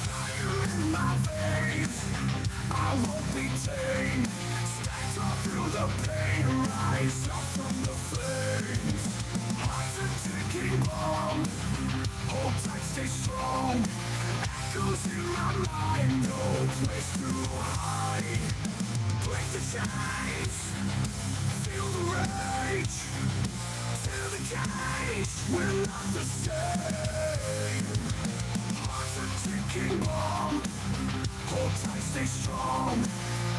Fire in my veins, I won't be tamed. Stand up through the pain, rise up from the flames. Heart's a ticking bomb, hold tight, stay strong. Echoes in my mind, no place to hide. Break the chains, feel the rage. Tear the cage, we're not the same. Heart's a ticking bomb, hold tight, stay strong.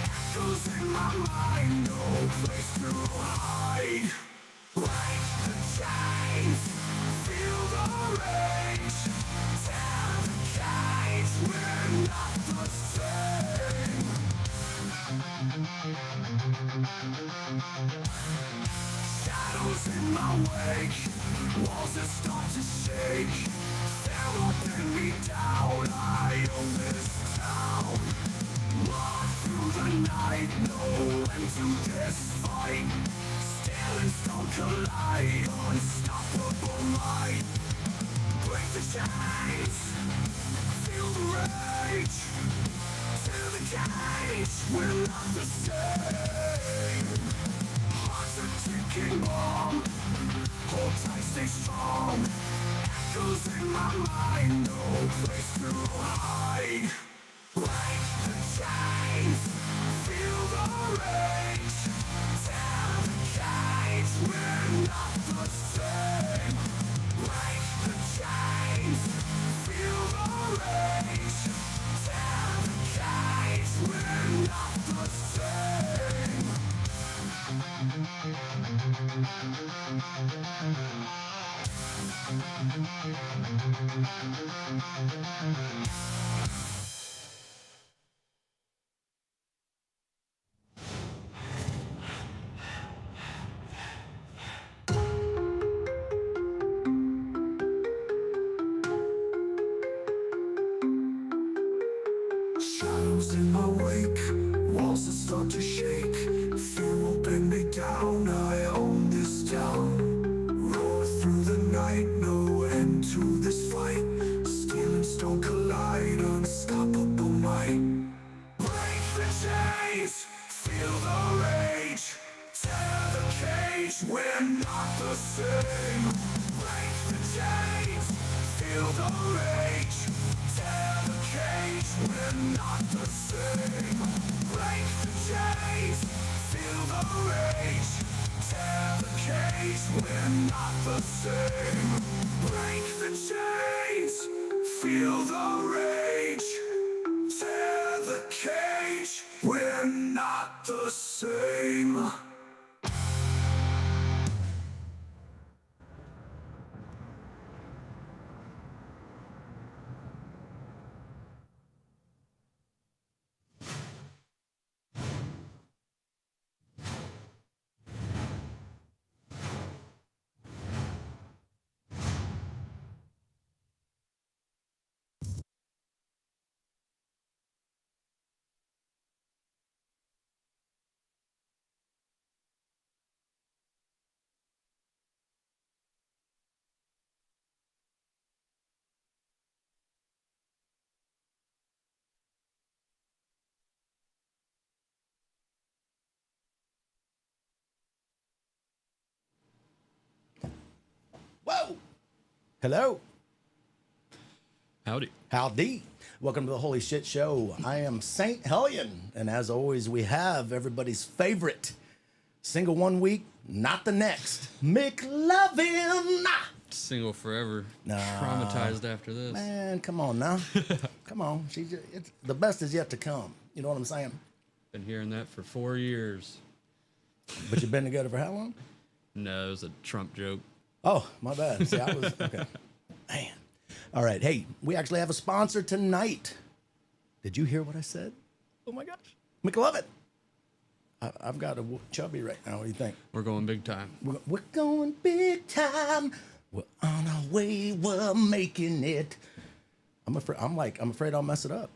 Echoes in my mind, no place to hide. Break the chains, feel the rage. Tear the cage, we're not the same. Shadows in my wake, walls that start to shake. They're holding me down, I own this town. Walk through the night, no end to this fight. Steel and stone collide, unstoppable light. Break the chains, feel the rage. Tear the cage, we're not the same. Heart's a ticking bomb, hold tight, stay strong. Echoes in my mind, no place to hide. Break the chains, feel the rage. Tear the cage, we're not the same. Break the chains, feel the rage. Tear the cage, we're not the same. Shadows in my wake, walls that start to shake. Fear will bring me down, I own this town. Roar through the night, no end to this fight. Steel and stone collide, unstoppable might. Break the chains, feel the rage. Tear the cage, we're not the same. Break the chains, feel the rage. Tear the cage, we're not the same. Break the chains, feel the rage. Tear the cage, we're not the same. Break the chains, feel the rage. Tear the cage, we're not the same. Whoa! Hello. Howdy. Howdy. Welcome to the Holy Shit Show. I am Saint Hellion, and as always, we have everybody's favorite single one week, not the next, McLovin. Single forever. Nah. Traumatized after this. Man, come on now. Come on. The best is yet to come. You know what I'm saying? Been hearing that for 4 years. But you've been together for how long? No, it was a Trump joke. Oh, my bad. See, I was, okay. Man. All right. Hey, we actually have a sponsor tonight. Did you hear what I said? Oh, my gosh. McLovin. I've got a chubby right now. What do you think? We're going big time. We're going big time. We're on our way. We're making it. I'm afraid I'll mess it up.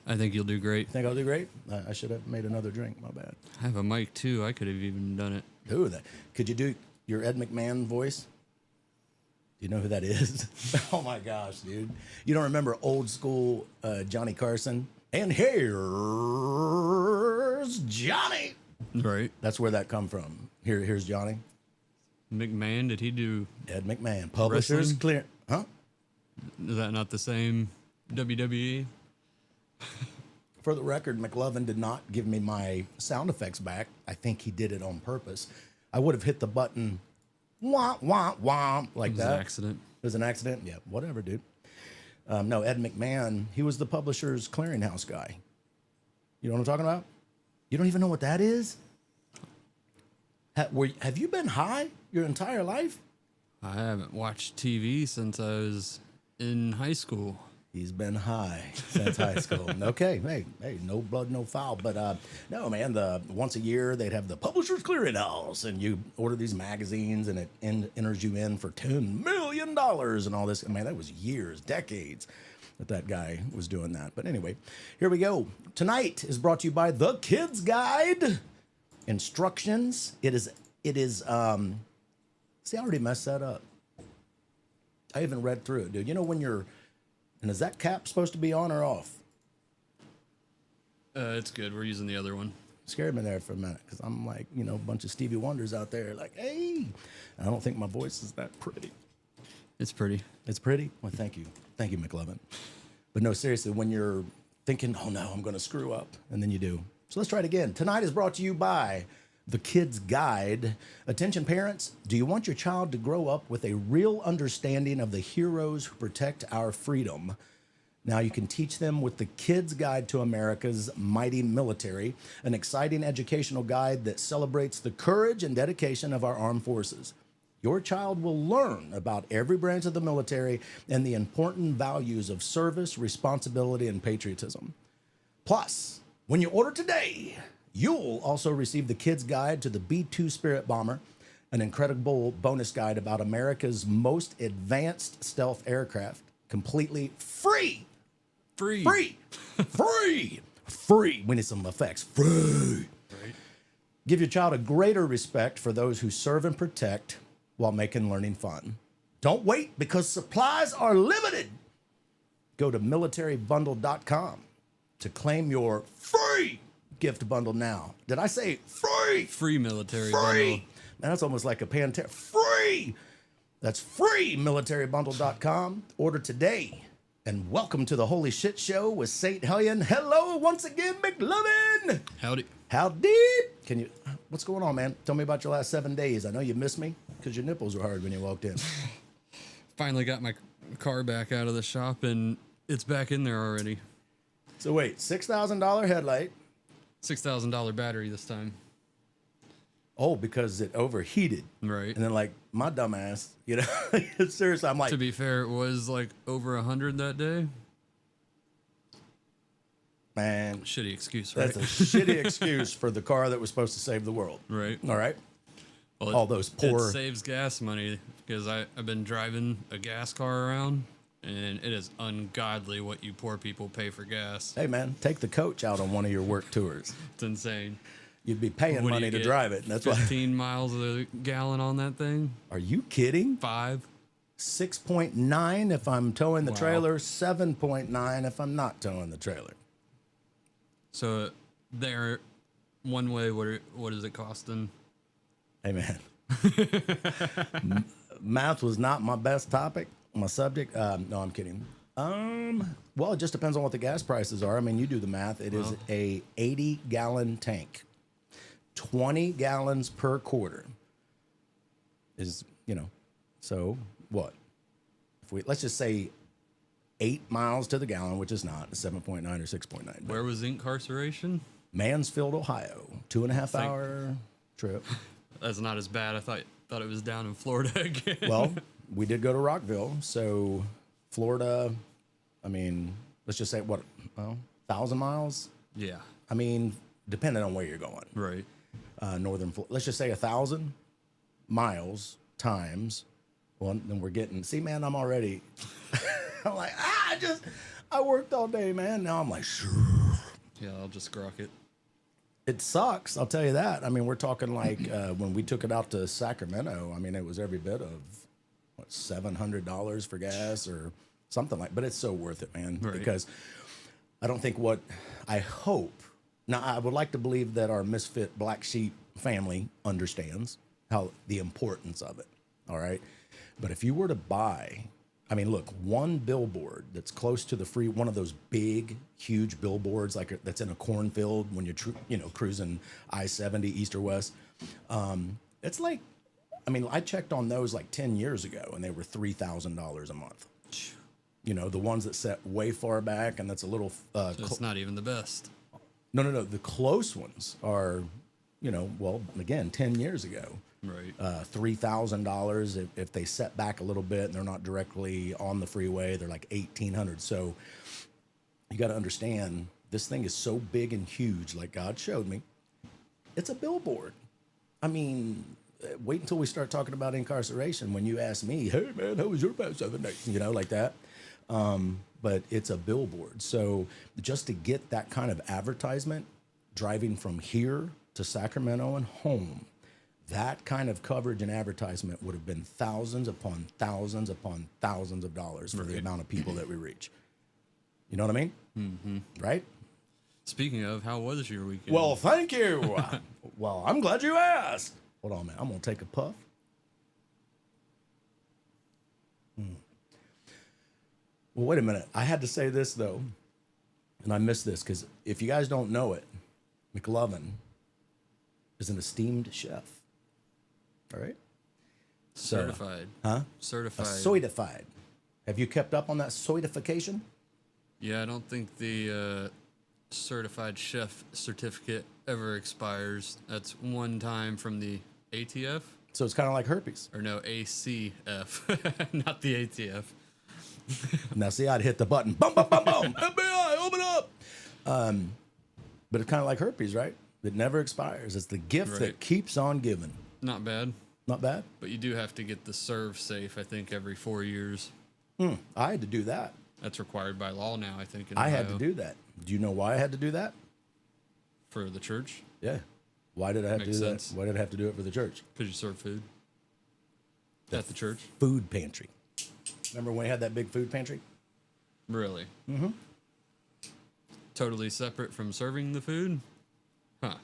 I think you'll do great. Think I'll do great? I should have made another drink. My bad. I have a mic too. I could have even done it. Who that? Could you do your Ed McMahon voice? Do you know who that is? Oh my gosh, dude! You don't remember old school Johnny Carson? And here's Johnny. Right. That's where that come from. Here's Johnny. McMahon, did he do? Ed McMahon, Publishers Wrestling? Clear. Huh? Is that not the same WWE? For the record, McLovin did not give me my sound effects back. I think he did it on purpose. I would have hit the button, wah, wah, wah, like It was that. an accident. It was an accident? Yeah, whatever, dude. No, Ed McMahon, he was the Publishers Clearinghouse guy. You know what I'm talking about? You don't even know what that is? Have you been high your entire life? I haven't watched TV since I was in high school. He's been high since high school. Okay, hey, no blood, no foul. But no, man, once a year they'd have the Publishers Clearinghouse, and you order these magazines, and it enters you in for $10 million and all this. Man, that was years, decades that guy was doing that. But anyway, here we go. Tonight is brought to you by The Kids Guide. Instructions. It is. See, I already messed that up. I even read through it, dude. You know when you're. And is that cap supposed to be on or off? It's good. We're using the other one. Scared me there for a minute because I'm like, a bunch of Stevie Wonders out there like, hey. I don't think my voice is that pretty. It's pretty. It's pretty? Well, thank you. Thank you, McLovin. But no, seriously, when you're thinking, oh no, I'm going to screw up, and then you do. So let's try it again. Tonight is brought to you by The Kids Guide. Attention parents, do you want your child to grow up with a real understanding of the heroes who protect our freedom? Now you can teach them with The Kids Guide to America's Mighty Military, an exciting educational guide that celebrates the courage and dedication of our armed forces. Your child will learn about every branch of the military and the important values of service, responsibility, and patriotism. Plus, when you order today, you'll also receive the Kids Guide to the B-2 Spirit Bomber, an incredible bonus guide about America's most advanced stealth aircraft, completely free. Free. Free. Free. Free. We need some effects. Free. Right. Give your child a greater respect for those who serve and protect while making learning fun. Don't wait because supplies are limited. Go to militarybundle.com to claim your free gift bundle now. Did I say free? Free military Free. bundle. Man, that's almost like a Pantera. Free. That's free. Militarybundle.com. Order today. And welcome to the Holy Shit Show with Saint Hellion. Hello once again, McLovin. Howdy. Howdy. What's going on, man? Tell me about your last 7 days. I know you missed me because your nipples were hard when you walked in. Finally got my car back out of the shop, and it's back in there already. So wait, $6,000 headlight. $6,000 battery this time. Oh, because it overheated. Right. And then like my dumb ass, seriously, I'm like, To be fair, it was like over 100 that day. man, Shitty excuse, right? that's a shitty excuse for the car that was supposed to save the world. Right. All right. Well, All those poor. It saves gas money because I've been driving a gas car around, and it is ungodly what you poor people pay for gas. Hey, man, take the coach out on one of your work tours. It's insane. You'd be paying What do money you to get? drive it. And that's why. 15 miles a gallon on that thing. Are you kidding? 5. 6.9 if I'm towing the Wow. trailer, 7.9 if I'm not towing the trailer. So there, one way, what is it costing? Hey, man. Math was not my best topic, my subject. No, I'm kidding. Well, it just depends on what the gas prices are. I mean, you do the math. It is a 80-gallon tank. 20 gallons per quarter is, so what? Let's just say 8 miles to the gallon, which is not 7.9 or 6.9. but Where was incarceration? Mansfield, Ohio, 2.5 hour trip. That's not as bad. I thought it was down in Florida again. Well, we did go to Rockville, so Florida, I mean, let's just say 1,000 miles? yeah, I mean, depending on where you're going. right. Northern Florida, let's just say 1,000 miles times. Well, then we're getting. See, man, I'm already. I'm like, I worked all day, man. Now I'm like, sure. Yeah, I'll just grok it. It sucks, I'll tell you that. I mean, we're talking like when we took it out to Sacramento, I mean, it was every bit of, what, $700 for gas or something like, but it's so worth it, man, Right. because I don't think what I hope, now I would like to believe that our misfit black sheep family understands how the importance of it, all right? But if you were to buy, I mean, look, one billboard that's close to the free, one of those big, huge billboards like that's in a cornfield when you're, cruising I-70 east or west. It's like, I mean, I checked on those like 10 years ago and they were $3,000 a month. You know, the ones that set way far back and that's a little. So it's not even the best. No. The close ones are, well, again, 10 years ago. Right. $3,000 if they set back a little bit and they're not directly on the freeway, they're like $1,800. So you got to understand this thing is so big and huge, like God showed me. It's a billboard. I mean, wait until we start talking about incarceration when you ask me, hey man, how was your past 7 days? Like that. But it's a billboard. So just to get that kind of advertisement, driving from here to Sacramento and home, that kind of coverage and advertisement would have been thousands upon thousands upon thousands of dollars for the amount of people that we reach. You know what I mean? Mm-hmm. Right? Speaking of, how was your weekend? Well, thank you. Well, I'm glad you asked. Hold on, man. I'm going to take a puff. Well, wait a minute. I had to say this, though, and I missed this because if you guys don't know it, McLovin is an esteemed chef. All right? Certified. Huh? Certified. Soidified. Have you kept up on that soidification? Yeah, I don't think the certified chef certificate ever expires. That's one time from the ATF. So it's kind of like herpes. Or no, ACF, not the ATF. Now, see, I'd hit the button. Boom, boom, boom, boom. FBI, open up. But it's kind of like herpes, right? It never expires. It's the gift that keeps on giving. Not bad. Not bad? But you do have to get the serve safe, I think, every 4 years. I had to do that. That's required by law now, I think. In I had Ohio. to do that. Do you know why I had to do that? For the church? Yeah. Why did I have to do Makes sense. that? Why did I have to do it for the church? Because you serve food at the church? Food pantry. Remember when we had that big food pantry? Really? Mm-hmm. Totally separate from serving the food? Huh.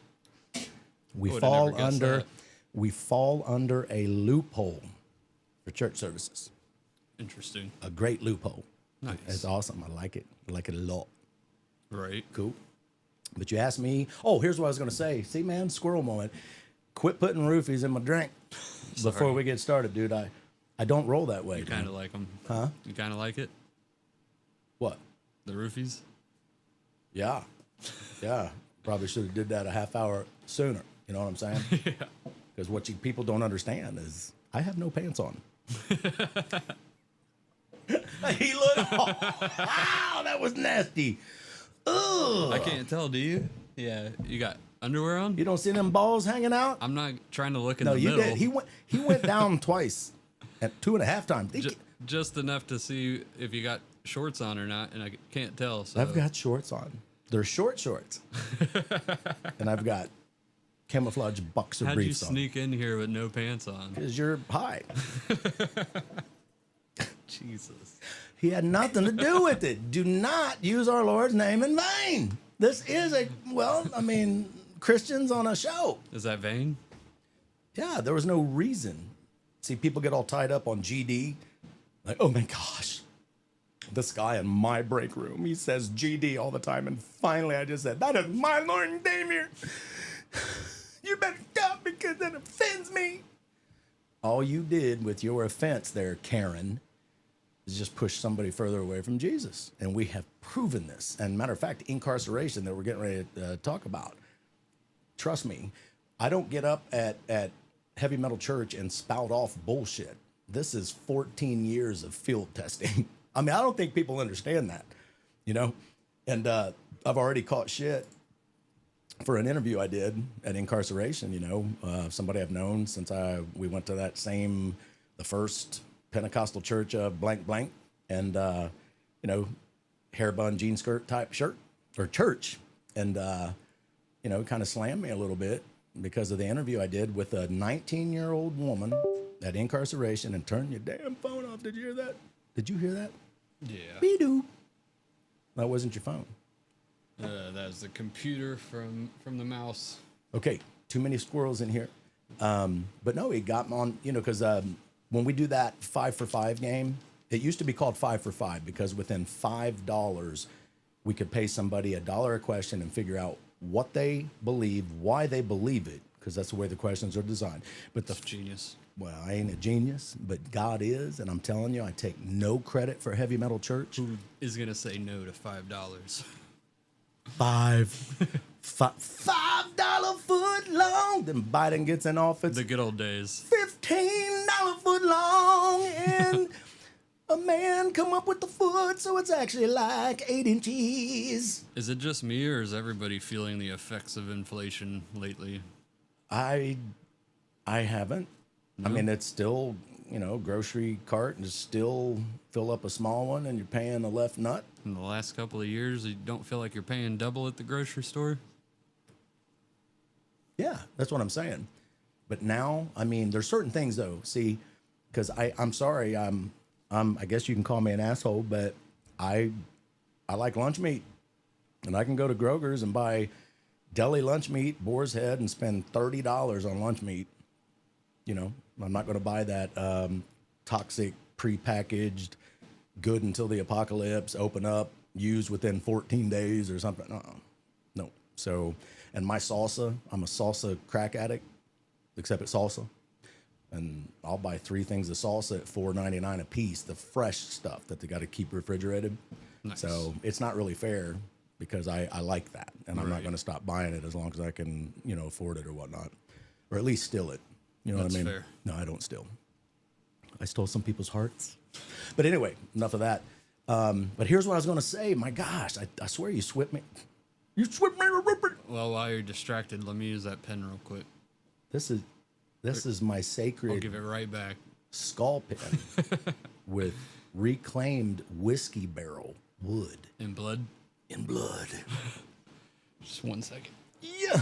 We Would've fall never guessed under that. we fall under a loophole for church services. Interesting. A great loophole. Nice. It's awesome. I like it. I like it a lot. Right. Cool. But you asked me, oh, here's what I was going to say. See, man, squirrel moment. Quit putting roofies in my drink before we get started, dude. I don't roll that way. You kind of like them. Huh? You kind of like it? What? The roofies? Yeah. Yeah. Probably should have did that a half hour sooner. You know what I'm saying? Yeah. Because what people don't understand is I have no pants on. He looked, wow, that was nasty. Ugh. I can't tell, do you? Yeah. You got underwear on? You don't see them balls hanging out? I'm not trying to look in No, the you middle. did. He went down twice at 2.5 times. Just enough to see if you got shorts on or not, and I can't tell. So I've got shorts on. They're short shorts. And I've got camouflage boxer How'd you briefs on. sneak in here with no pants on? Because you're high. Jesus. He had nothing to do with it. Do not use our Lord's name in vain. This is Christians on a show. Is that vain? Yeah, there was no reason. See, people get all tied up on GD. Like, oh my gosh. This guy in my break room, he says GD all the time. And finally I just said, that is my Lord and Savior. You better stop because that offends me. All you did with your offense there, Karen, is just push somebody further away from Jesus. And we have proven this. And matter of fact, incarceration that we're getting ready to talk about. Trust me, I don't get up at Heavy Metal Church and spout off bullshit. This is 14 years of field testing. I mean, I don't think people understand that, you know? And I've already caught shit for an interview I did at incarceration, you know, somebody I've known since we went to the first Pentecostal church of blank blank, and, you know, hair bun, jean skirt type shirt or church. and kind of slammed me a little bit because of the interview I did with a 19-year-old woman at incarceration. And turn your damn phone off. Did you hear that? Did you hear that? Yeah. Be-doo. That wasn't your phone. That's the computer from the mouse. Okay, too many squirrels in here. But no, he got on, because when we do that 5 for 5 game, it used to be called 5 for 5 because within $5, we could pay somebody $1 a question and figure out what they believe, why they believe it, because that's the way the questions are designed. But It's genius. well, I ain't a genius, but God is, and I'm telling you, I take no credit for Heavy Metal Church. Who is going to say no to $5? $5 foot long. Then Biden gets in office. The good old days. $15 foot long, and a man come up with the foot, so it's actually like 8 inches. Is it just me, or is everybody feeling the effects of inflation lately? I haven't. I No? mean, it's still, grocery cart and still fill up a small one, and you're paying the left nut. In the last couple of years, you don't feel like you're paying double at the grocery store? Yeah, that's what I'm saying. But now, I mean, there's certain things though. See, because I'm sorry, I guess you can call me an asshole, but I like lunch meat, and I can go to Kroger's and buy deli lunch meat, boar's head, and spend $30 on lunch meat. I'm not going to buy that toxic, prepackaged, good until the apocalypse, open up, used within 14 days or something. No. So, and my salsa, I'm a salsa crack addict, except it's salsa. And I'll buy 3 things of salsa at $4.99 a piece, the fresh stuff that they got to keep refrigerated. Nice. So it's not really fair because I like that. And I'm not Right. going to stop buying it as long as I can, afford it or whatnot. Or at least steal it. You know That's what I mean? fair. No, I don't steal. I stole some people's hearts. But anyway, enough of that. But here's what I was going to say. My gosh, I swear you swept me. You swept me. Well, while you're distracted, let me use that pen real quick. This is my I'll sacred give it right back. skull pen with reclaimed whiskey barrel wood In blood? in blood. Just 1 second. Yeah.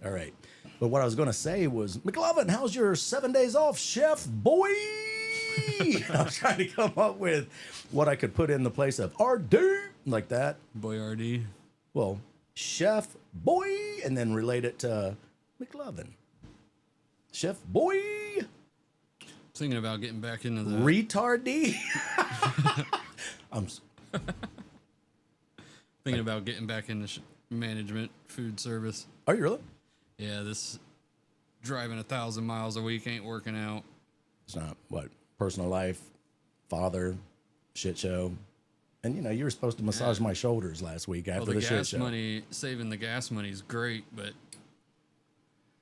All right. But what I was going to say was, McLovin, how's your 7 days off, chef boy? I was trying to come up with what I could put in the place of RD, like that. Boyardee. Well, chef boy, and then relate it to McLovin. Chef boy, Thinking about getting back into the... retardee. Thinking about getting back into management, food service. Are you really? Yeah, this driving 1,000 miles a week ain't working out. It's not what personal life, father, shit show, and you were supposed to massage my shoulders last week after Well, the the shit gas show. money, saving the gas money is great, but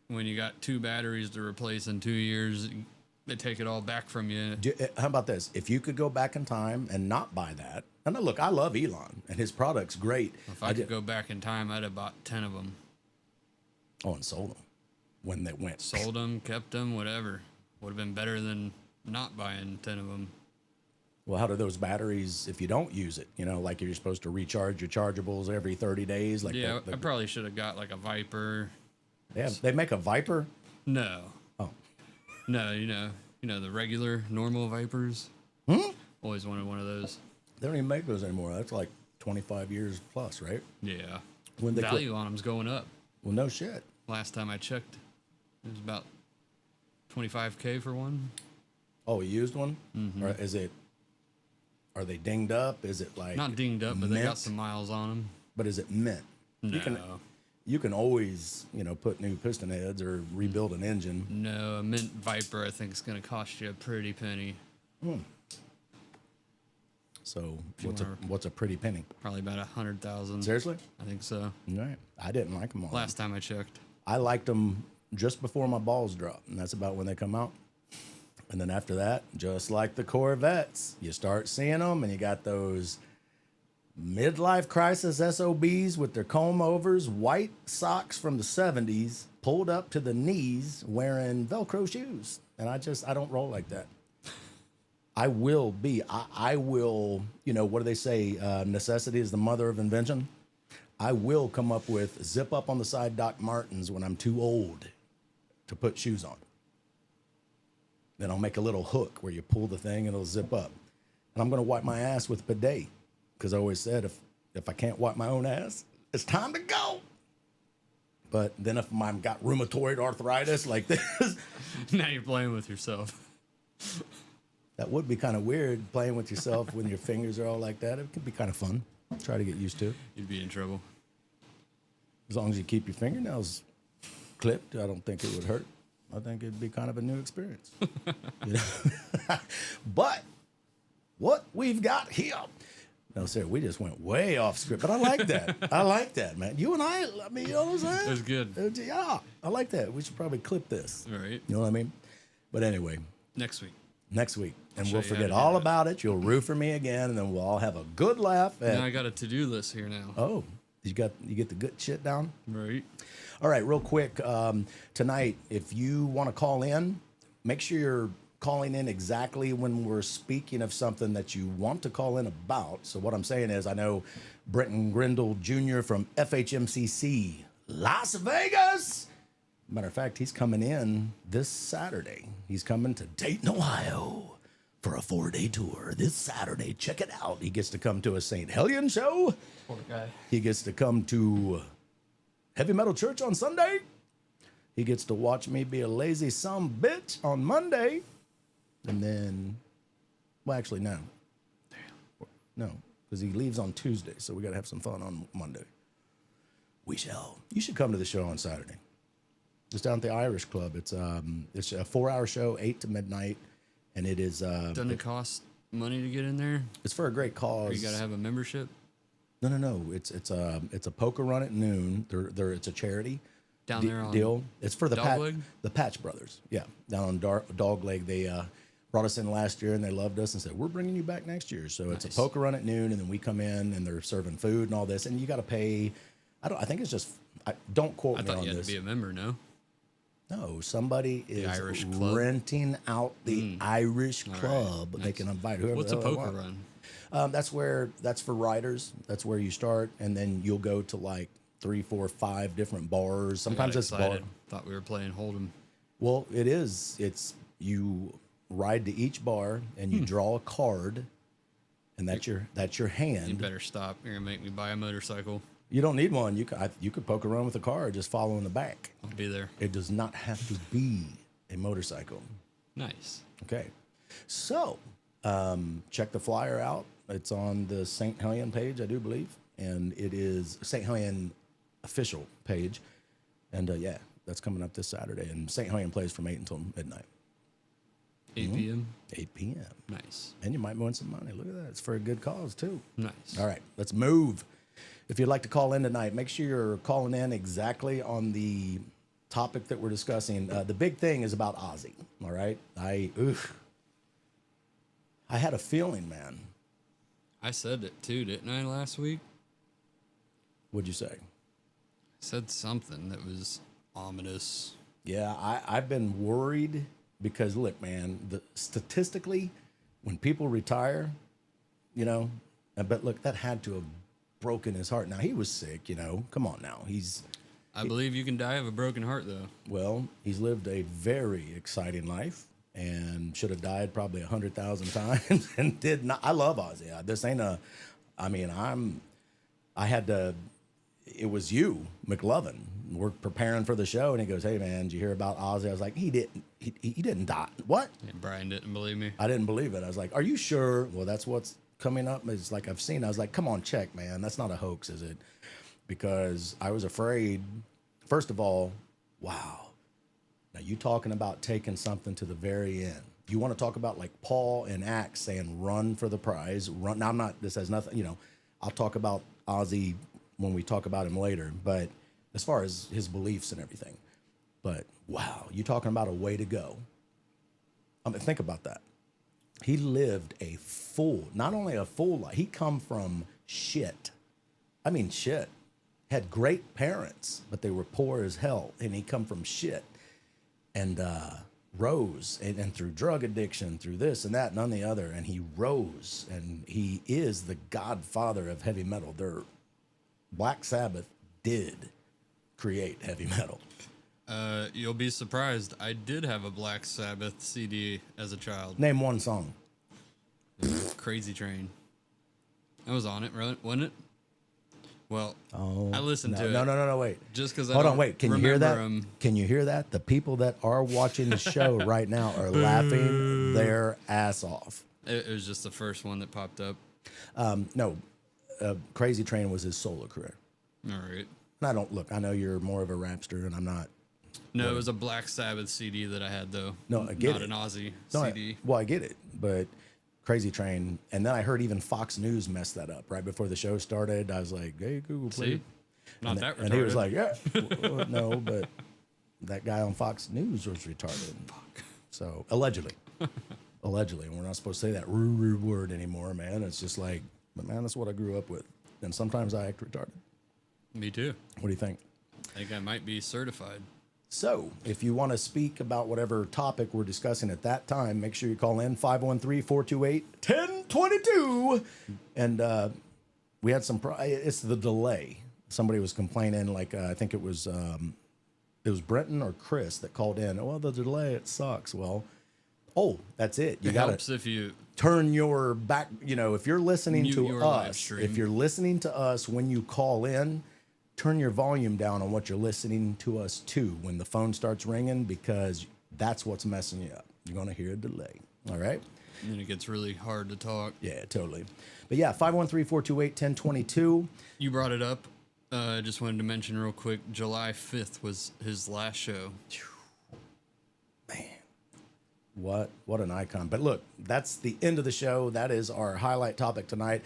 when you got 2 batteries to replace in 2 years, they take it all back from you. How about this? If you could go back in time and not buy that, and look, I love Elon and his product's great. If I could go back in time, I'd have bought 10 of them. Oh, and sold them when they went. Sold them, kept them, whatever. Would have been better than not buying 10 of them. Well, how do those batteries, if you don't use it, like if you're supposed to recharge your chargeables every 30 days? Like Yeah, I probably should have got like a Viper. they make a Viper? No. Oh. No, you know the regular, normal Vipers. Always wanted one of those. They don't even make those anymore. That's like 25 years plus, right? Yeah. When they Value on them's going up. Well, no shit. Last time I checked, it was about $25K for one. Oh, a used one? Or is it, are they dinged up? Is it like Not dinged up, but they got mint? some miles on them. But is it mint? No. You can always, put new piston heads or rebuild an engine. No, a Mint Viper I think is going to cost you a pretty penny. So you what's a pretty penny? Probably about 100,000. Seriously? I think so. All right. I didn't like them all. Last time I checked. I liked them just before my balls dropped, and that's about when they come out. And then after that, just like the Corvettes, you start seeing them, and you got those midlife crisis SOBs with their comb overs, white socks from the 70s, pulled up to the knees, wearing Velcro shoes. And I don't roll like that. I will, what do they say? Necessity is the mother of invention. I will come up with zip up on the side Doc Martens when I'm too old to put shoes on. Then I'll make a little hook where you pull the thing and it'll zip up. And I'm going to wipe my ass with a bidet because I always said if I can't wipe my own ass, it's time to go. But then if I've got rheumatoid arthritis like this, Now you're playing with yourself. that would be kind of weird playing with yourself when your fingers are all like that. It could be kind of fun. Try to get used to it. You'd be in trouble. As long as you keep your fingernails clipped, I don't think it would hurt. I think it'd be kind of a new experience. You know? But what we've got here. No, sir, we just went way off script, but I like that. I like that, man. You and I mean, you know what I'm saying? It was good. Yeah, I like that. We should probably clip this. All right. You know what I mean? But anyway, Next week. and Show we'll you how forget to do all that. about it. You'll root for me again, and then we'll all have a good laugh. Now I got a to-do list here now. Oh, you get the good shit down? Right. All right, real quick. Tonight, if you want to call in, make sure you're calling in exactly when we're speaking of something that you want to call in about. So what I'm saying is, I know Brenton Grindle Jr. from FHMCC, Las Vegas. Matter of fact, he's coming in this Saturday. He's coming to Dayton, Ohio for a 4-day tour this Saturday. Check it out. He gets to come to a St. Hellion show. Poor guy. He gets to come to Heavy Metal Church on Sunday. He gets to watch me be a lazy some bitch on Monday. And then, well, actually, no. No, because he leaves on Tuesday, so we got to have some fun on Monday. We shall. You should come to the show on Saturday. Just down at the Irish Club. It's a 4-hour show, 8 to midnight, and it is. Doesn't it cost money to get in there? It's for a great Or cause. you got to have a membership? No. It's a poker run at noon. It's a charity Down there on deal. It's for the Dogleg? the Patch Brothers. Yeah, down on Dogleg. They brought us in last year and they loved us and said, we're bringing you back next year. So it's a Nice. poker run at noon, and then we come in and they're serving food and all this, and you got to pay. I think it's just. Don't quote I me thought on you had this. to be a member, no? No, somebody is Irish club? renting out the Irish All right. club. They Nice. can invite whoever. What's the a hell they poker want. run? That's for riders. That's where you start, and then you'll go to like 3, 4, 5 different bars. I got Sometimes it's bar. excited. Thought we were playing Hold'em. Well, it is. It's you ride to each bar and you draw a card, and that's your hand. You better stop. You're going to make me buy a motorcycle. You don't need one. You could poke around with a car, just follow in the back. I'll be there. It does not have to be a motorcycle. Nice. Okay, so check the flyer out. It's on the St. Hellion page, I do believe, and it is St. Hellion official page. And yeah, that's coming up this Saturday. And St. Hellion plays from 8 until midnight, 8 p.m. 8 p.m. Nice. And you might win some money. Look at that. It's for a good cause, too. Nice. All right, let's move. If you'd like to call in tonight, make sure you're calling in exactly on the topic that we're discussing. The big thing is about Ozzy, all right? I had a feeling, man. I said it too, didn't I, last week? What'd you say? I said something that was ominous. Yeah, I've been worried because, look, man, statistically, when people retire, you know, but look, that had to have broken his heart. Now, he was sick, you know. Come on now. I believe you can die of a broken heart, though. Well, he's lived a very exciting life and should have died probably 100,000 times and did not. I love Ozzy. This ain't it was you, McLovin. We're preparing for the show, and he goes, hey, man, did you hear about Ozzy? I was like, he didn't die. What? Yeah, Brian didn't believe me. I didn't believe it. I was like, are you sure? Well, that's what's coming up. It's like I've seen. I was like, come on, check, man. That's not a hoax, is it? Because I was afraid, first of all, wow. Now, you talking about taking something to the very end. You want to talk about like Paul in Acts saying, run for the prize. Run. Now, this has nothing, you know, I'll talk about Ozzy when we talk about him later, but as far as his beliefs and everything. But wow, you talking about a way to go. I mean, think about that. He lived not only a full life, he come from shit. I mean, shit. Had great parents, but they were poor as hell, and he come from shit. And rose, and through drug addiction, through this and that and none the other, and he rose, and he is the godfather of heavy metal. Black Sabbath did create heavy metal. You'll be surprised. I did have a Black Sabbath CD as a child. Name one song. Crazy Train. I was on it, wasn't it? Well, Oh, I listened to it. No, wait. Just because I Hold don't on, wait. Can you hear that? remember 'em. Can you hear that? The people that are watching the show right now are laughing their ass off. It was just the first one that popped up. No, Crazy Train was his solo career. All right. And I don't look. I know you're more of a rapster, and I'm not. No, it was a Black Sabbath CD that I had, though. No, I get Not it. an Ozzy No, CD. well, I get it, but Crazy Train, and then I heard even Fox News messed that up right before the show started. I was like, "Hey, Google, please." See? Not that retarded. And he was like, "Yeah, well, no," but that guy on Fox News was retarded. So allegedly, and we're not supposed to say that word anymore, man. It's just like, but man, that's what I grew up with, and sometimes I act retarded. Me too. What do you think? I think I might be certified. So, if you want to speak about whatever topic we're discussing at that time, make sure you call in 513-428-1022. And we had some, it's the delay. Somebody was complaining, like, I think it was Brenton or Chris that called in. Well, the delay, it sucks. Well, that's it. You It got helps to if you turn your back, if you're listening Mute to your live us, stream. if you're listening to us when you call in, turn your volume down on what you're listening to us to when the phone starts ringing, because that's what's messing you up. You're going to hear a delay. All right? and then it gets really hard to talk. Yeah, totally. But yeah, 513-428-1022. You brought it up. I just wanted to mention real quick, July 5th was his last show. Man, what an icon. But look, that's the end of the show. That is our highlight topic tonight.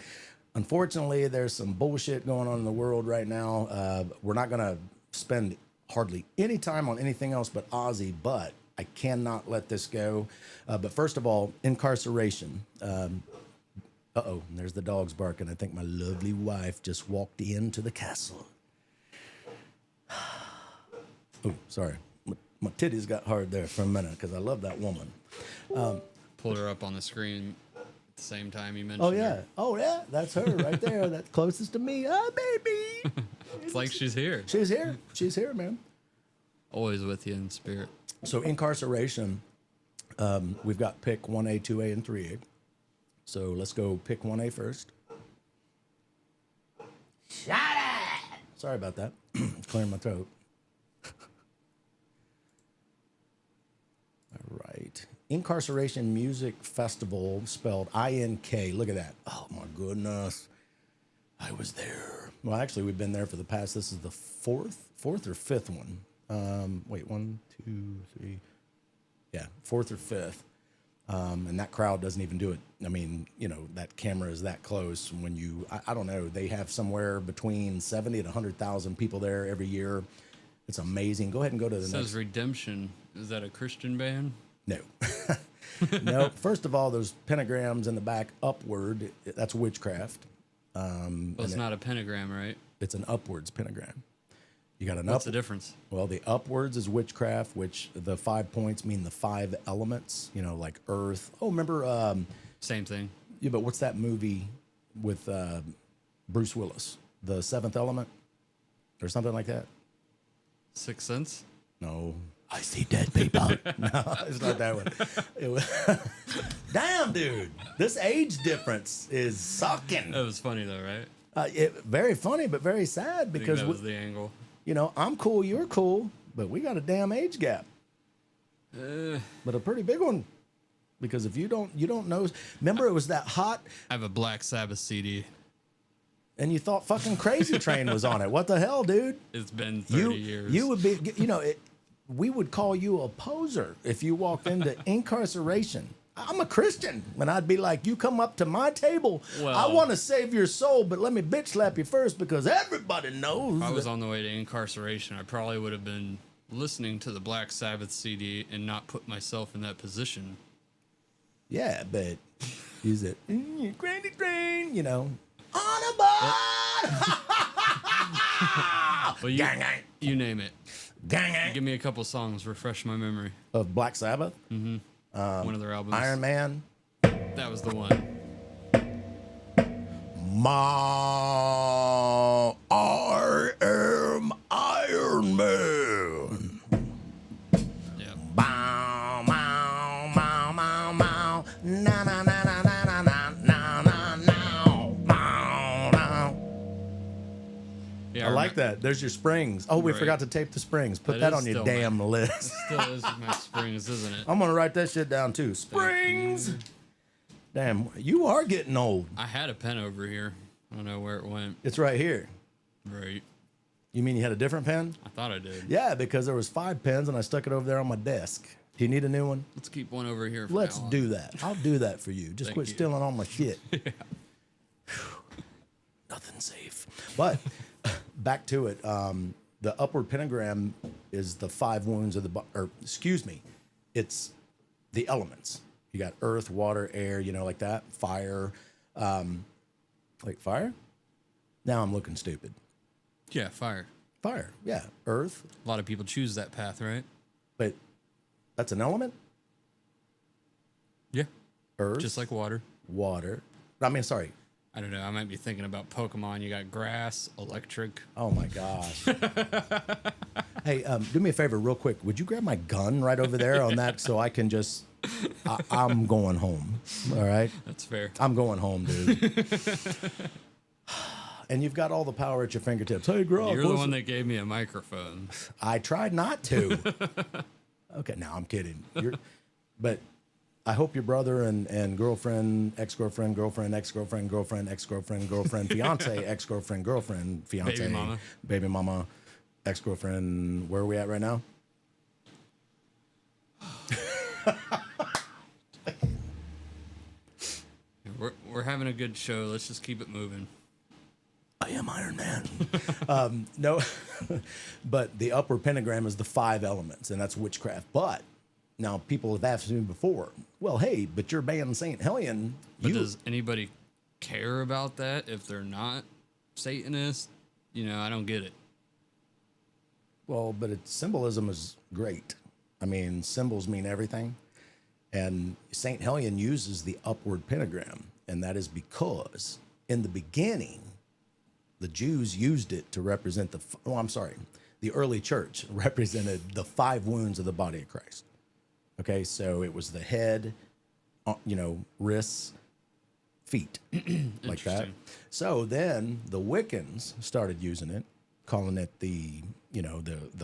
Unfortunately, there's some bullshit going on in the world right now. We're not going to spend hardly any time on anything else but Ozzy, but I cannot let this go. But first of all, incarceration. Uh-oh, there's the dogs barking. I think my lovely wife just walked into the castle. Oh, sorry. My titties got hard there for a minute because I love that woman. Pulled her up on the screen at the same time you mentioned Oh, yeah. her. Oh, yeah. That's her right there. That's closest to me. Oh, baby. It's like she's here. She's here. She's here, man. Always with you in spirit. So incarceration, we've got pick 1A, 2A, and 3A. So let's go pick 1A first. Shut it! Sorry about that. Clearing my throat. All right. Incarceration Music Festival, spelled I-N-K. Look at that. Oh, my goodness. I was there. Well, actually, we've been there for the past, this is the fourth or fifth one. Wait, 1, 2, 3. Yeah, fourth or fifth. And that crowd doesn't even do it. I mean, that camera is that close. When you, I don't know, they have somewhere between 70 to 100,000 people there every year. It's amazing. Go ahead and go to the It next. says Redemption. Is that a Christian band? No. No. First of all, those pentagrams in the back upward, that's witchcraft. Well, it's not a pentagram, right? It's an upwards pentagram. You got an What's the difference? Well, the upwards is witchcraft, which the 5 points mean the 5 elements, like earth. Oh, remember? Same thing. Yeah, but what's that movie with Bruce Willis? The Seventh Element? Or something like that? Sixth Sense? No. I see dead people. No, it's not that one. It was Damn, dude. This age difference is sucking. That was funny, though, right? Very funny, but very sad I think because, that was the angle. I'm cool, you're cool, but we got a damn age gap. But a pretty big one. Because if you don't know, remember it was that hot, I have a Black Sabbath CD. and you thought fucking Crazy Train was on it. What the hell, dude? It's been 30 years. You would be, we would call you a poser if you walked into incarceration. I'm a Christian, and I'd be like, you come up to my table, I Well- want to save your soul, but let me bitch slap you first because everybody knows. If I was that- on the way to incarceration, I probably would have been listening to the Black Sabbath CD and not put myself in that position. Yeah, but use it. Crazy Train, on a boat. Well, Gang, gang. you name it. Gang, gang. Give me a couple songs, refresh my memory. Of Black Sabbath, One of their albums. Iron Man, That was the one. I am Iron Man. Yeah. Bow, bow, bow, bow, bow. Na, na, na, na, na, na, na, na, na, na. Bow, bow. Yeah, I like that. There's your springs. Oh, we Right. forgot to tape the springs. Put That that is on your still damn list. Still is my springs, isn't it? I'm going to write that shit down too. Springs. Damn, you are getting old. I had a pen over here. I don't know where it went. It's right here. Right. You mean you had a different pen? I thought I did. Yeah, because there was 5 pens and I stuck it over there on my desk. Do you need a new one? Let's keep one over here. For Let's now on. do that. I'll do that for you. Just Thank quit you. stealing all my shit. Nothing safe. But back to it. The upward pentagram is the 5 wounds of the or excuse me, it's the elements. You got earth, water, air, like that. Fire. Like fire? Now I'm looking stupid. Yeah, fire. Fire. Yeah. Earth. A lot of people choose that path, right? But that's an element? Yeah. Earth. Just like water. water. I mean, sorry. I don't know. I might be thinking about Pokemon. You got grass, electric. Oh my gosh. Hey, do me a favor real quick. Would you grab my gun right over there on that so I can just I'm going home. All right? That's fair. I'm going home, dude. And you've got all the power at your fingertips. Hey, girl. You're the one that gave me a microphone. I tried not to. Okay, no, I'm kidding. But I hope your brother and girlfriend, ex-girlfriend, girlfriend, ex-girlfriend, girlfriend, ex-girlfriend, girlfriend, fiance, ex-girlfriend, girlfriend, fiance, baby mama, ex-girlfriend. Where are we at right now? We're having a good show. Let's just keep it moving. I am Iron Man. No, but the upward pentagram is the 5 elements, and that's witchcraft. But now people have asked me before, well, hey, but you're banned Saint Hellion. But does anybody care about that if they're not Satanists? I don't get it. Well, but symbolism is great. I mean, symbols mean everything. And Saint Hellion uses the upward pentagram, and that is because in the beginning, the Jews used it to represent the early church represented the 5 wounds of the body of Christ. Okay, so it was the head, wrists, feet, like that. So then the Wiccans started using it, calling it the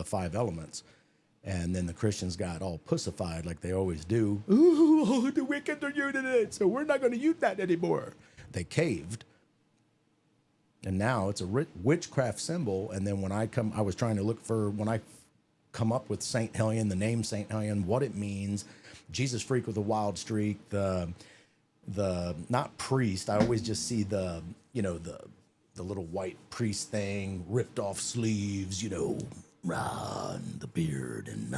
5 elements. And then the Christians got all pussified like they always do. Ooh, the Wiccans are using it, so we're not going to use that anymore. They caved. And now it's a witchcraft symbol. And then when I was trying to look for, when I come up with Saint Hellion, the name Saint Hellion, what it means, Jesus freak with a wild streak, the not priest, I always just see the little white priest thing, ripped off sleeves, and the beard and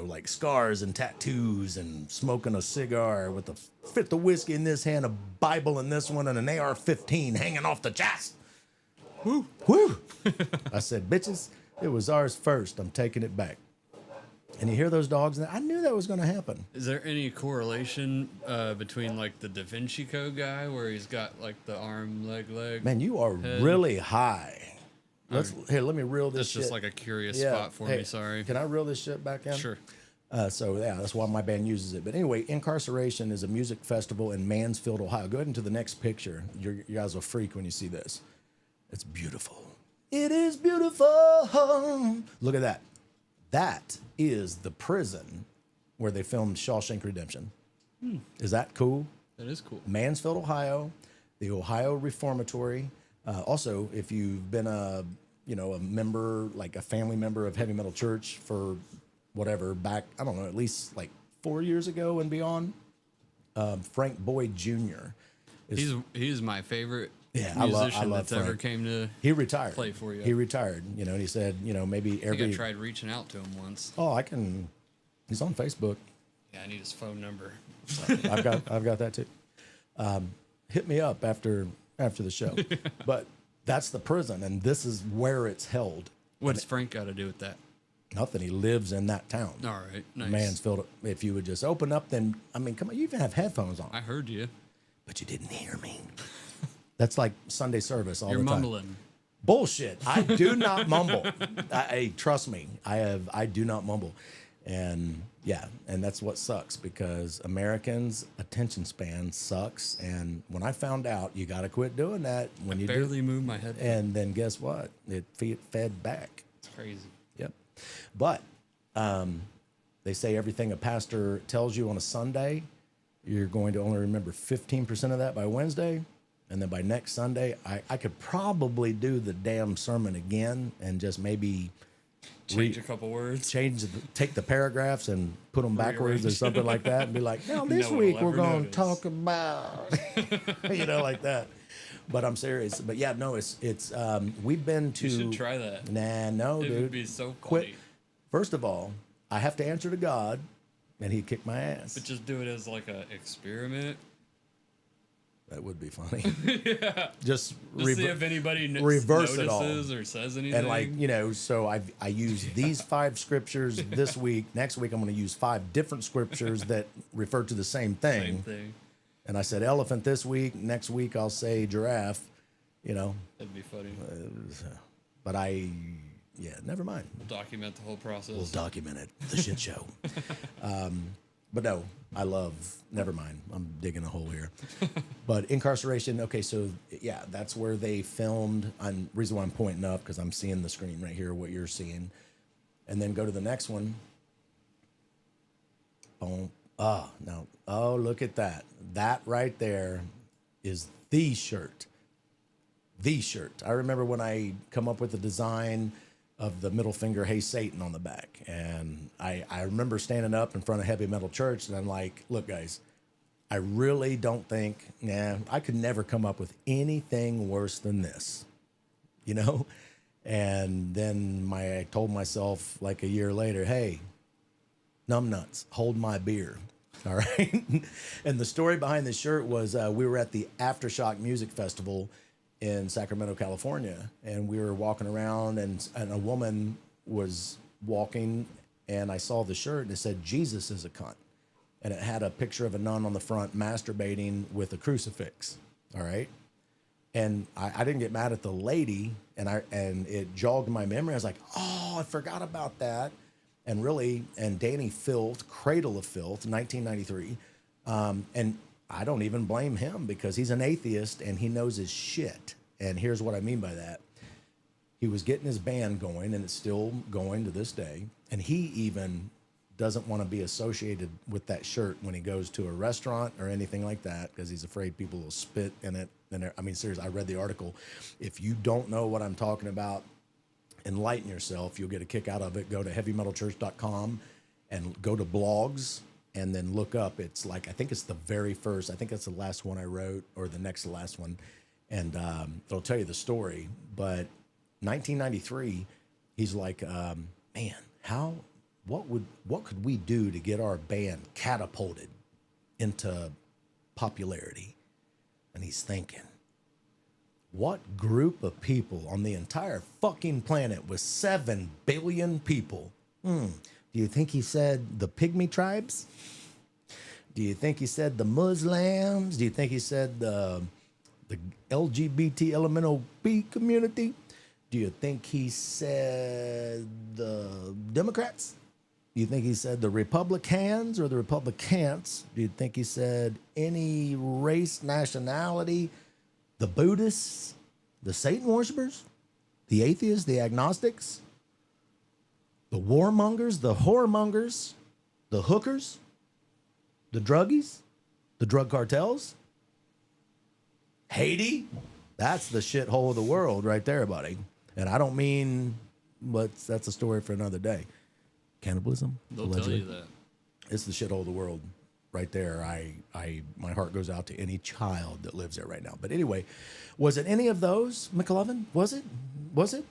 like scars and tattoos and smoking a cigar with a fifth of whiskey in this hand, a Bible in this one, and an AR-15 hanging off the chest. Woo, woo. I said, bitches, it was ours first. I'm taking it back. And you hear those dogs? I knew that was going to happen. Is there any correlation between like the Da Vinci Code guy where he's got like the arm, leg? Man, you are head? really high. Let me reel this That's shit. just like a curious spot for me. Sorry. Can I reel this shit back in? Sure. So that's why my band uses it. But anyway, Incarceration is a music festival in Mansfield, Ohio. Go ahead into the next picture. You guys will freak when you see this. It's beautiful. It is beautiful. Look at that. That is the prison where they filmed Shawshank Redemption. Is that cool? That is cool. Mansfield, Ohio, the Ohio Reformatory. Also, if you've been a member, like a family member of Heavy Metal Church for whatever, back, I don't know, at least like 4 years ago and beyond, Frank Boyd Jr. He's my favorite I musician love that's ever Frank. came to He retired. play for you. He retired, and he said, maybe I think I tried reaching out to him once. Oh, he's on Facebook. Yeah, I need his phone number. I've got that too. Hit me up after the show. But that's the prison, and this is where it's held. What's Frank got to do with that? Nothing. He lives in that town. All right, nice. Mansfield. If you would just open up, then come on. You even have headphones on. I heard you. but you didn't hear me. That's like Sunday service all You're the time. mumbling. Bullshit. I do not mumble. Trust me. I do not mumble. And yeah, and that's what sucks because Americans' attention span sucks. And when I found out, you got to quit doing that. When you Barely move my head. and then guess what? It fed back. It's crazy. Yep. But they say everything a pastor tells you on a Sunday, you're going to only remember 15% of that by Wednesday. And then by next Sunday, I could probably do the damn sermon again and just maybe Change a couple words. take the paragraphs and put them backwards or Rearrange. something like that and be like, now this No one week will we're ever going to notice. talk about, like that. But I'm serious. But yeah, no, it's we've been to. You should try that. Nah, no, It dude. would be so funny. Quit. First of all, I have to answer to God, and He'd kick my ass. But just do it as like a experiment. That would be funny. Yeah. Just Just see if anybody reverse it all. notices or says anything. and so I use these 5 scriptures this week. Next week I'm going to use 5 different scriptures that refer to the same thing. Same thing. And I said elephant this week. Next week I'll say giraffe. That'd be funny. But never mind. We'll document the whole process. We'll document it. The shit show. But no, never mind. I'm digging a hole here. But incarceration, okay, so yeah, that's where they filmed. And reason why I'm pointing up, because I'm seeing the screen right here, what you're seeing. And then go to the next one. Boom. Oh, look at that. That right there is the shirt. The shirt. I remember when I come up with the design of the middle finger, hey Satan, on the back. And I remember standing up in front of Heavy Metal Church and I'm like, look guys, I really don't think, I could never come up with anything worse than this, And then I told myself like a year later, hey, numbnuts, hold my beer. All right. And the story behind this shirt was we were at the Aftershock Music Festival in Sacramento, California, and we were walking around and a woman was walking and I saw the shirt and it said, Jesus is a cunt. And it had a picture of a nun on the front masturbating with a crucifix. All right. And I didn't get mad at the lady and it jogged my memory. I was like, oh, I forgot about that. And Danny Filth, Cradle of Filth, 1993. And I don't even blame him because he's an atheist and he knows his shit. And here's what I mean by that. He was getting his band going and it's still going to this day. And he even doesn't want to be associated with that shirt when he goes to a restaurant or anything like that because he's afraid people will spit in it. And I mean, seriously, I read the article. If you don't know what I'm talking about, enlighten yourself. You'll get a kick out of it. Go to heavymetalchurch.com and go to blogs and then look up. It's like, I think it's the very first. I think that's the last one I wrote or the next to last one. And it'll tell you the story. But 1993, he's like, man, what could we do to get our band catapulted into popularity? And he's thinking, what group of people on the entire fucking planet with 7 billion people? Do you think he said the pygmy tribes? Do you think he said the Muslims? Do you think he said the LGBT elemental B community? Do you think he said the Democrats? Do you think he said the Republicans or the Republicans? Do you think he said any race, nationality? The Buddhists, the Satan worshipers, the atheists, the agnostics, the warmongers, the whoremongers, the hookers, the druggies, the drug cartels, Haiti. That's the shithole of the world right there, buddy. And I don't mean, but that's a story for another day. Cannibalism. They'll allegedly. tell you that. It's the shithole of the world right there. My heart goes out to any child that lives there right now. But anyway, was it any of those, McLovin? Was it? Was it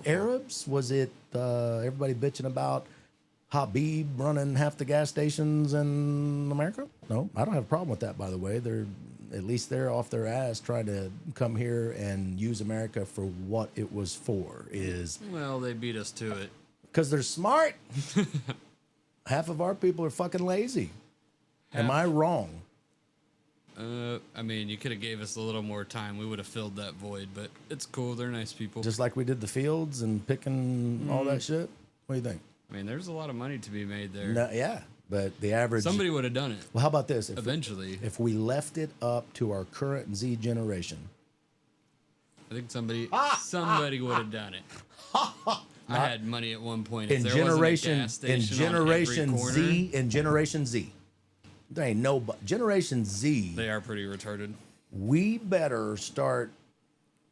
Arabs? Was it everybody bitching about Habib running half the gas stations in America? No, I don't have a problem with that, by the way. They're off their ass trying to come here and use America for what it was for. Well, they beat us to it. Because they're smart. Half of our people are fucking lazy. Am I wrong? I mean, you could have gave us a little more time. We would have filled that void, but it's cool. They're nice people. Just like we did the fields and picking all that shit. What do you think? I mean, there's a lot of money to be made there. No, yeah, but the average. Somebody would have done it Well, how about this? eventually. If we left it up to our current Z generation, I think somebody would have done it. I had money at one point. If in there wasn't a generation gas in station on every generation corner, Z, there ain't no generation Z. they are pretty retarded. We better start.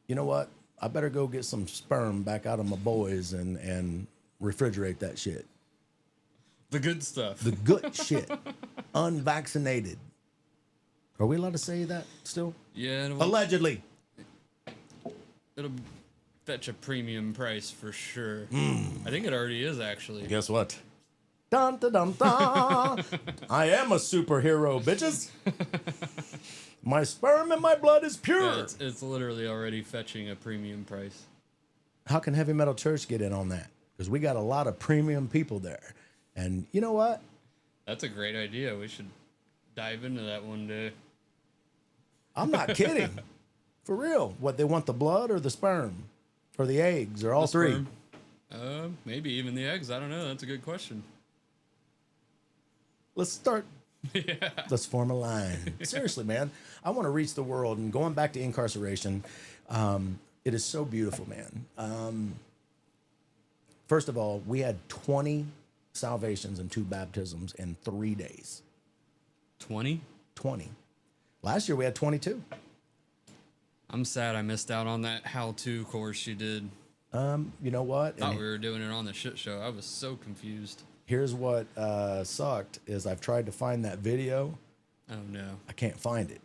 You know what? I better go get some sperm back out of my boys and refrigerate that shit. The good stuff. The good shit, unvaccinated. Are we allowed to say that still? Yeah, Allegedly. it'll fetch a premium price for sure. I think it already is actually. Guess what? Dun, dun, dun, dun. I am a superhero, bitches. My sperm and my blood is pure. Yeah, it's literally already fetching a premium price. How can Heavy Metal Church get in on that? Because we got a lot of premium people there. And you know what? That's a great idea. We should dive into that one day. I'm not kidding. For real. What, they want the blood or the sperm? Or the eggs? Or all The three? sperm. Maybe even the eggs. I don't know. That's a good question. Let's start. Let's form a line. Seriously, man. I want to reach the world. And going back to incarceration, it is so beautiful, man. First of all, we had 20 salvations and 2 baptisms in 3 days. 20? 20. Last year we had 22. I'm sad I missed out on that how-to course you did. You know what? Thought And we were doing it on the shit show. I was so confused. here's what sucked is I've tried to find that video. Oh no. I can't find it.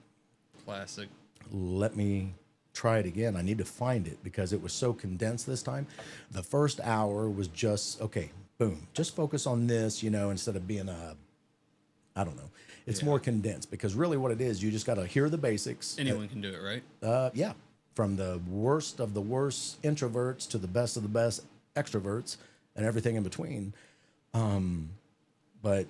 Classic. Let me try it again. I need to find it because it was so condensed this time. The first hour was just, okay, boom, just focus on this, instead of being I don't know. It's more condensed because really what it is, you just got to hear the basics. Anyone can do it, right? Yeah. From the worst of the worst introverts to the best of the best extroverts and everything in between. But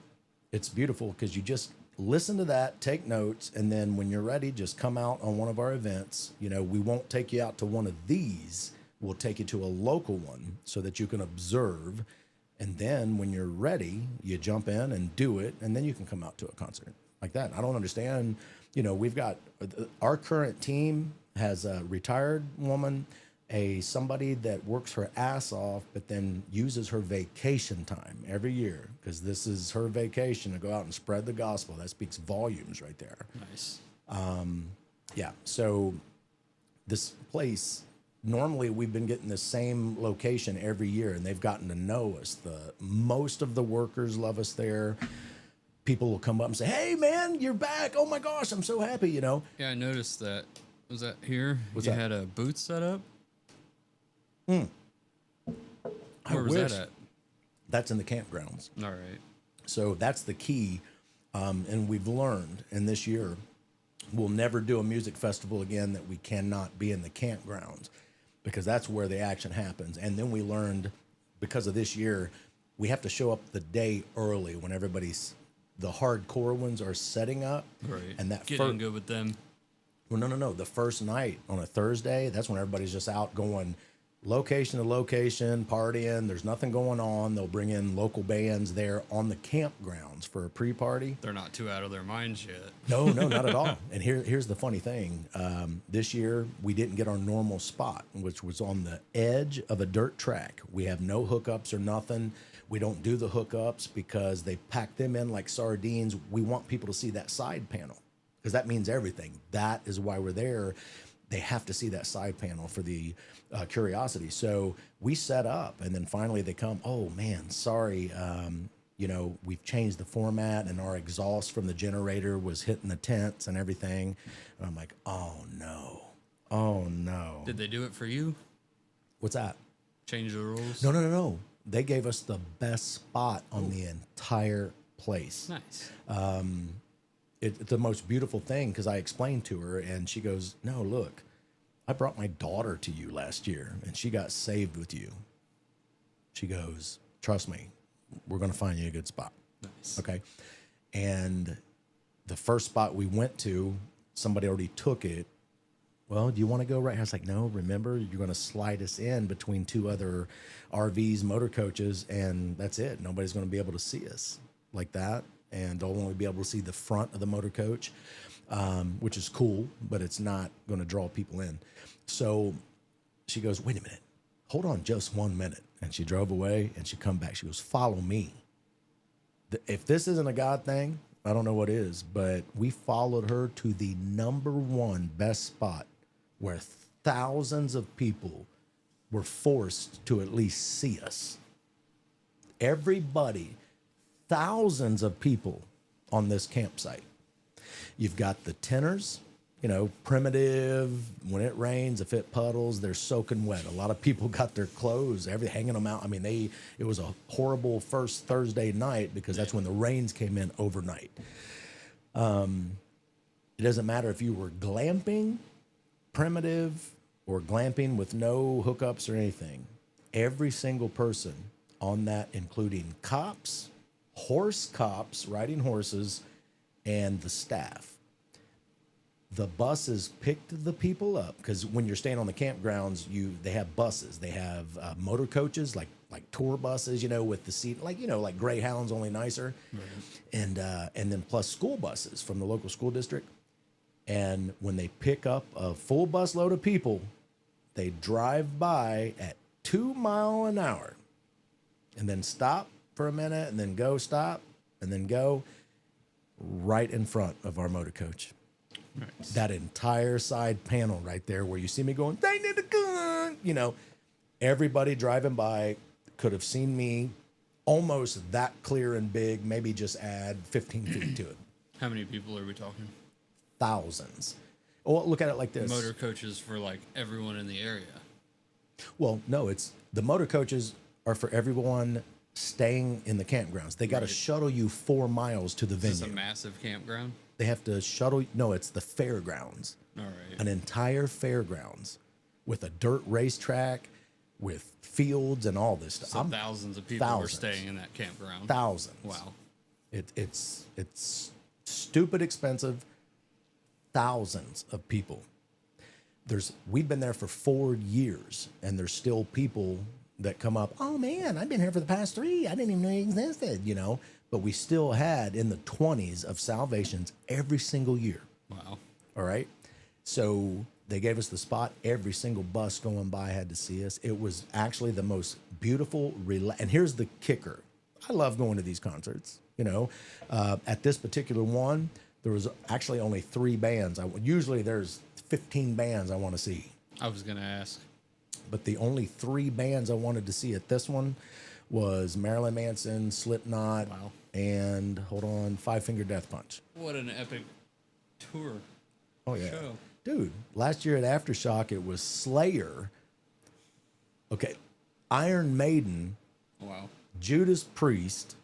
it's beautiful because you just listen to that, take notes, and then when you're ready, just come out on one of our events. We won't take you out to one of these. We'll take you to a local one so that you can observe. And then when you're ready, you jump in and do it, and then you can come out to a concert like that. I don't understand. We've got our current team has a retired woman, somebody that works her ass off, but then uses her vacation time every year because this is her vacation to go out and spread the gospel. That speaks volumes right there. Nice. Yeah. So this place, normally we've been getting the same location every year, and they've gotten to know us. Most of the workers love us there. People will come up and say, "Hey, man, you're back! Oh my gosh, I'm so happy!" Yeah, I noticed that. Was that here? What's you that? had a booth set up? I Where was wish. that at? That's in the campgrounds. All right. So that's the key. And we've learned in this year, we'll never do a music festival again that we cannot be in the campgrounds because that's where the action happens. And then we learned because of this year, we have to show up the day early when the hardcore ones are setting up. Right. And that Getting good with them. Well, no. The first night on a Thursday, that's when everybody's just out going location to location, partying. There's nothing going on. They'll bring in local bands there on the campgrounds for a pre-party. They're not too out of their minds yet. No, not at all. And here's the funny thing. This year, we didn't get our normal spot, which was on the edge of a dirt track. We have no hookups or nothing. We don't do the hookups because they pack them in like sardines. We want people to see that side panel because that means everything. That is why we're there. They have to see that side panel for the curiosity. So we set up, and then finally they come, "Oh man, sorry, we've changed the format, and our exhaust from the generator was hitting the tents and everything." And I'm like, "Oh no." Did they do it for you? What's that? Change the rules? No. They gave us the best spot on the entire place. Nice. It's the most beautiful thing because I explained to her, and she goes, "No, look, I brought my daughter to you last year, and she got saved with you." She goes, "Trust me, we're going to find you a good spot." Nice. Okay. And the first spot we went to, somebody already took it. Well, do you want to go right? I was like, no, remember, you're going to slide us in between two other RVs, motor coaches, and that's it. Nobody's going to be able to see us like that. And they'll only be able to see the front of the motor coach, which is cool, but it's not going to draw people in. So she goes, wait a minute, hold on just 1 minute. And she drove away and she come back. She goes, follow me. If this isn't a God thing, I don't know what is, but we followed her to the #1 best spot where thousands of people were forced to at least see us. Everybody, thousands of people on this campsite. You've got the tenors, you know, primitive. When it rains, if it puddles, they're soaking wet. A lot of people got their clothes, hanging them out. I mean, it was a horrible first Thursday night because that's when the rains came in overnight. It doesn't matter if you were glamping, primitive, or glamping with no hookups or anything. Every single person on that, including cops, horse cops riding horses, and the staff. The buses picked the people up because when you're staying on the campgrounds, they have buses. They have motor coaches, like tour buses, you know, with the seat, like, you know, like Greyhounds, only nicer, and then plus school buses from the local school district. And when they pick up a full bus load of people, they drive by at 2 miles an hour, and then stop for a minute, and then go, stop, and then go right in front of our motor coach. Nice. That entire side panel right there where you see me going, they need a gun. You know, everybody driving by could have seen me almost that clear and big, maybe just add 15 feet to it. How many people are we talking? Thousands. Well, look at it like this. Motor coaches for like everyone in the area. Well, no, it's the motor coaches are for everyone staying in the campgrounds. They got to shuttle you 4 miles to the venue. Is this a massive campground? They have to shuttle. No, it's the fairgrounds. All right. An entire fairgrounds with a dirt racetrack, with fields and all this stuff. So thousands of people were staying in that campground. Thousands. Wow. It's stupid expensive. Thousands of people. We've been there for 4 years, and there's still people that come up. Oh man, I've been here for the past 3. I didn't even know you existed. You know, but we still had in the 20s of salvations every single year. Wow. All right. So they gave us the spot. Every single bus going by had to see us. It was actually the most beautiful. And here's the kicker. I love going to these concerts. You know, at this particular one, there was actually only 3 bands. Usually there's 15 bands I want to see. I was going to ask. But the only 3 bands I wanted to see at this one was Marilyn Manson, Slipknot, and Five Finger Death Punch. What an epic tour. Oh, yeah. Show. Dude, last year at Aftershock, it was Slayer. Okay. Iron Maiden. Wow. Judas Priest.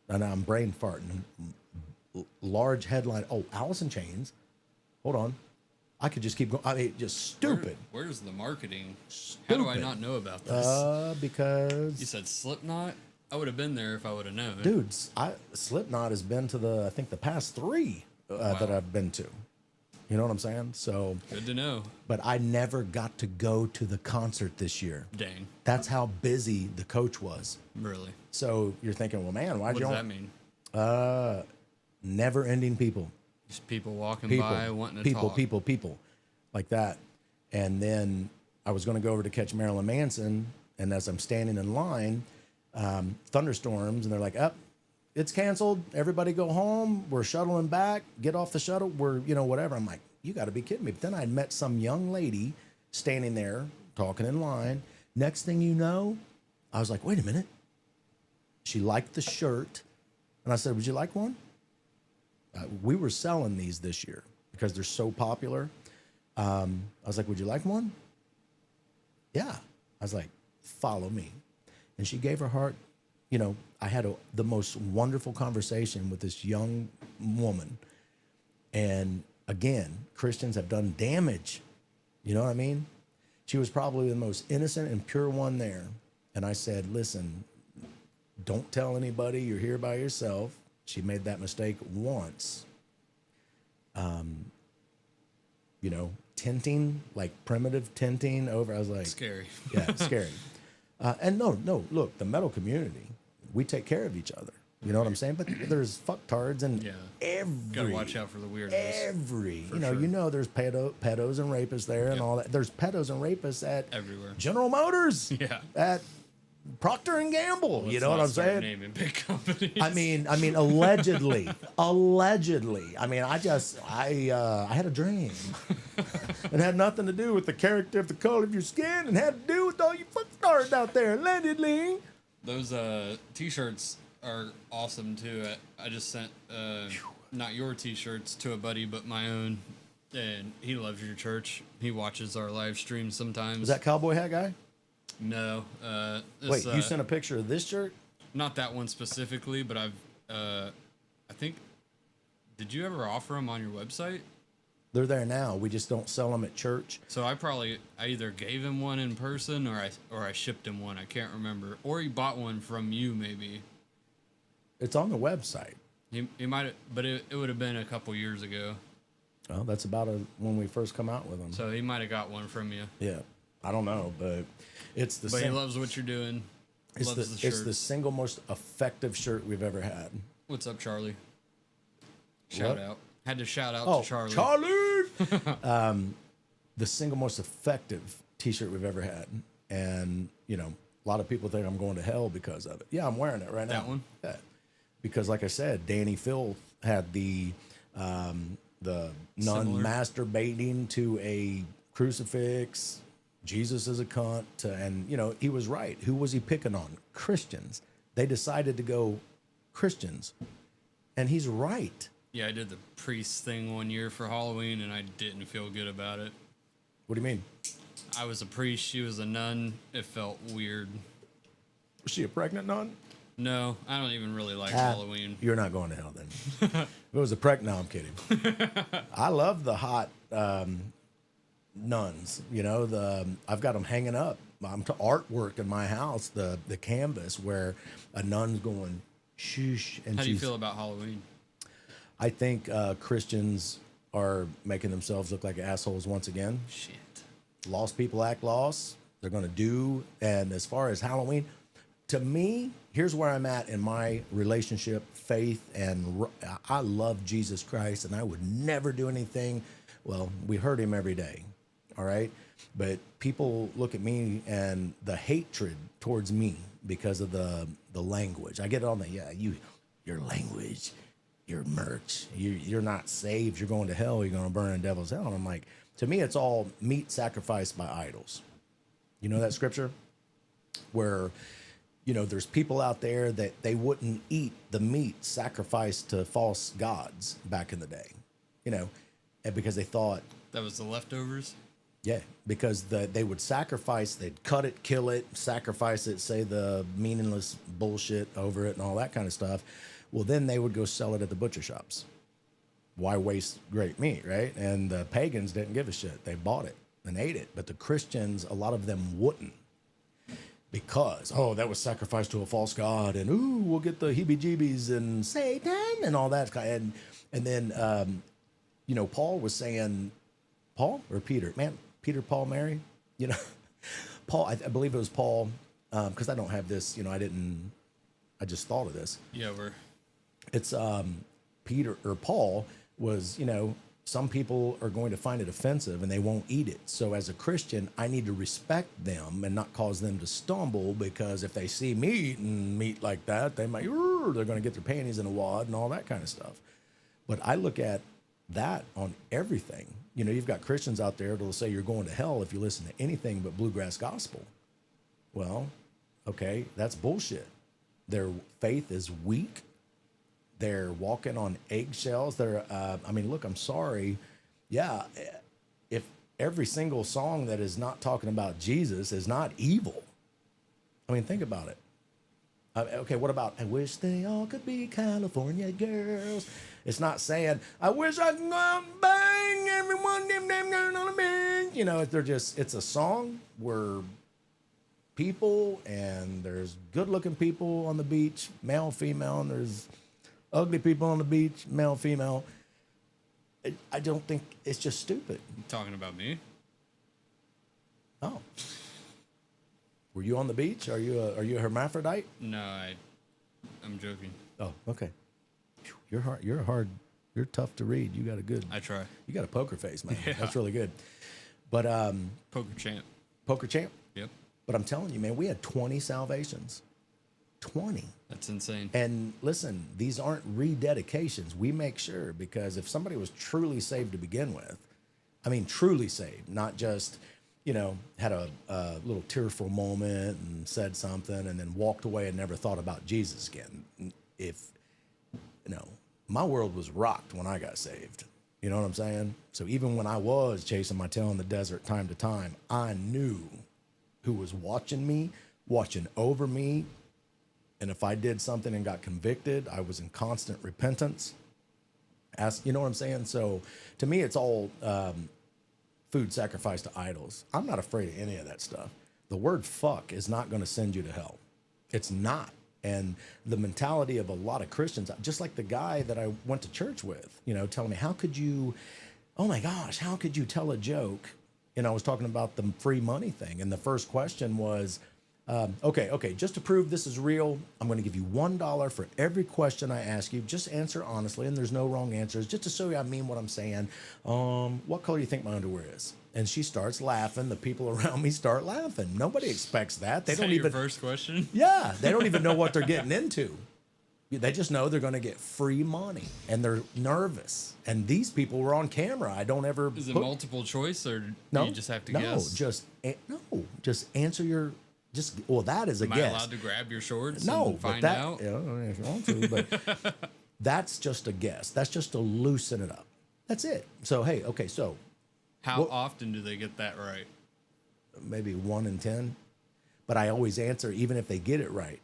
And I'm brain farting. Large headline. Oh, Alice in Chains. Hold on. I could just keep going. I mean, just stupid. Where's the marketing? Stupid. How do I not know about this? Because you said Slipknot. I would have been there if I would have known. Dude, Slipknot has been to I think the past 3 that I've been to. You know what I'm saying? So good to know. But I never got to go to the concert this year. Dang. That's how busy the coach was. Really? So you're thinking, well, man, why'd you? What does that mean? Never-ending people. Just people walking by wanting to talk. People, like that. And then I was going to go over to catch Marilyn Manson, and as I'm standing in line, thunderstorms, and they're like, it's canceled. Everybody go home. We're shuttling back. Get off the shuttle. We're, whatever. I'm like, you got to be kidding me. But then I met some young lady standing there talking in line. Next thing you know, I was like, wait a minute. She liked the shirt. And I said, would you like one? We were selling these this year because they're so popular. I was like, would you like one? Yeah. I was like, follow me. And she gave her heart. I had the most wonderful conversation with this young woman. And again, Christians have done damage. You know what I mean? She was probably the most innocent and pure one there. And I said, listen, don't tell anybody you're here by yourself. She made that mistake once. you know, tinting, like primitive tinting over. I was like, Scary. yeah, scary. And no, look, the metal community, we take care of each other. You know what I'm saying? But there's fucktards and Yeah. every. Gotta watch out for the weirdos. You know, sure. there's pedos and rapists there and Yep. all that. There's pedos and rapists at Everywhere. General Motors. Yeah. At Procter and Gamble. You Let's know what not I'm start saying? Naming big companies. I mean, allegedly. I mean, I had a dream. It had nothing to do with the character of the color of your skin, and had to do with all you fucktards out there, allegedly. Those t-shirts are awesome too. I just sent not your t-shirts to a buddy, but my own, and he loves your church. He watches our live streams sometimes. Was that cowboy hat guy? No. Wait, you sent a picture of this shirt? Not that one specifically, but I think. Did you ever offer them on your website? They're there now. We just don't sell them at church. So I either gave him one in person or I shipped him one. I can't remember. Or he bought one from you maybe. It's on the website. He might have, but it would have been a couple years ago. Well, that's about when we first come out with them. So he might have got one from you. Yeah, I don't know, but it's the But he same. loves what you're doing. It's Loves the the, shirt. it's the single most effective shirt we've ever had. What's up, Charlie? Shout What? out. Had to shout out Oh, to Charlie. Charlie! The single most effective T-shirt we've ever had, and you know, a lot of people think I'm going to hell because of it. Yeah, I'm wearing it right now. That one? Yeah. Because, like I said, Danny Filth had the nun Similar. masturbating to a crucifix. Jesus is a cunt, and you know he was right. Who was he picking on? Christians. They decided to go Christians, and he's right. Yeah, I did the priest thing one year for Halloween, and I didn't feel good about it. What do you mean? I was a priest, she was a nun. It felt weird. Was she a pregnant nun? No, I don't even really like Halloween. You're not going to hell then. If it was a no, I'm kidding. I love the hot nuns. You know, I've got them hanging up. I'm to artwork in my house. The canvas where a nun's going shoosh, and How do you she's. feel about Halloween? I think Christians are making themselves look like assholes once again. Shit. Lost people act lost. They're going to do. And as far as Halloween, to me, here's where I'm at in my relationship, faith, and I love Jesus Christ, and I would never do anything. Well, we hurt him every day, all right? But people look at me and the hatred towards me because of the language. I get it on the, your language, your merch, you're not saved, you're going to hell, you're going to burn in devil's hell. And I'm like, to me, it's all meat sacrificed by idols. You know that scripture? Where, you know, there's people out there that they wouldn't eat the meat sacrificed to false gods back in the day, you know, and because they thought, That was the leftovers? yeah, because they would sacrifice, they'd cut it, kill it, sacrifice it, say the meaningless bullshit over it and all that kind of stuff. Well, then they would go sell it at the butcher shops. Why waste great meat, right? And the pagans didn't give a shit. They bought it and ate it. But the Christians, a lot of them wouldn't. Because, that was sacrificed to a false god, and ooh, we'll get the heebie-jeebies and Satan and all that. And then, you know, Paul was saying, Paul or Peter? Man, Peter, Paul, Mary? You know, Paul, I believe it was Paul, because I don't have this, you know, I just thought of this. Yeah, It's Peter or Paul was, you know, some people are going to find it offensive and they won't eat it. So as a Christian, I need to respect them and not cause them to stumble, because if they see me eating meat like that, they might, they're going to get their panties in a wad and all that kind of stuff. But I look at that on everything. You know, you've got Christians out there that'll say you're going to hell if you listen to anything but bluegrass gospel. Well, okay, that's bullshit. Their faith is weak. They're walking on eggshells. Look, I'm sorry. Yeah, if every single song that is not talking about Jesus is not evil. I mean, think about it. Okay, what about, I wish they all could be California girls. It's not saying, I wish I could go out and bang everyone, them damn girls on the bench. You know, it's a song where people, and there's good-looking people on the beach, male, female, and there's ugly people on the beach, male, female. I don't think it's just stupid. Talking about me? Oh. Were you on the beach? Are you a hermaphrodite? No, I'm joking. Oh, okay. Phew, you're tough to read. You got I try. you got a poker face, man. Yeah. That's really good. But Poker champ. poker champ. Yep. But I'm telling you, man, we had 20 salvations. 20. That's insane. And listen, these aren't rededications. We make sure, because if somebody was truly saved to begin with, I mean, truly saved, not just, had a little tearful moment and said something and then walked away and never thought about Jesus again. If, my world was rocked when I got saved. You know what I'm saying? So even when I was chasing my tail in the desert time to time, I knew who was watching me, watching over me. And if I did something and got convicted, I was in constant repentance. You know what I'm saying? So to me, it's all food sacrificed to idols. I'm not afraid of any of that stuff. The word fuck is not going to send you to hell. It's not. And the mentality of a lot of Christians, just like the guy that I went to church with, telling me, how could you tell a joke? I was talking about the free money thing. And the first question was, okay, just to prove this is real, I'm going to give you $1 for every question I ask you. Just answer honestly, and there's no wrong answers. Just to show you I mean what I'm saying. What color do you think my underwear is? And she starts laughing. The people around me start laughing. Nobody expects that. They Is don't that even. your first question? Yeah, they don't even know what they're getting into. They just know they're going to get free money, and they're nervous. And these people were on camera. I don't ever. Is it multiple choice, or do you just have to no, guess? Just answer your. That is a Am guess. I allowed to grab your shorts No, and find but that, out? if you want to, but that's just a guess. That's just to loosen it up. That's it. So, hey, okay, so How often do they get that right? maybe 1 in 10, but I always answer, even if they get it right,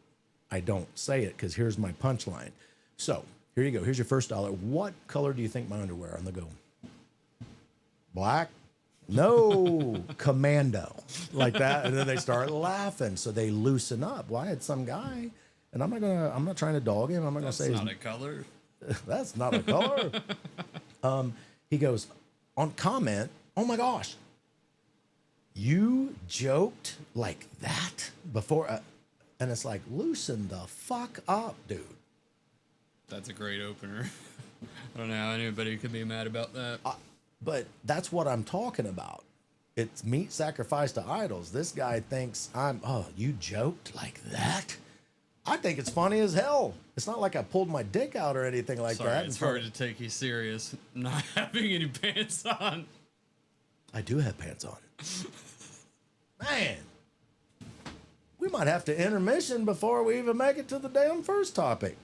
I don't say it, because here's my punchline. So here you go. Here's your first $1. What color do you think my underwear are? On the go. Black? No, commando, like that. And then they start laughing. So they loosen up. Well, I had some guy, and I'm not trying to dog him. I'm not going to say That's not a color. that's not a color. He goes on comment, oh my gosh, you joked like that before. And it's like, loosen the fuck up, dude. That's a great opener. I don't know how anybody could be mad about that. But that's what I'm talking about. It's meat sacrificed to idols. This guy thinks you joked like that? I think it's funny as hell. It's not like I pulled my dick out or anything like Sorry, that. it's hard to take you serious not having any pants on. I do have pants on. Man, we might have to intermission before we even make it to the damn first topic.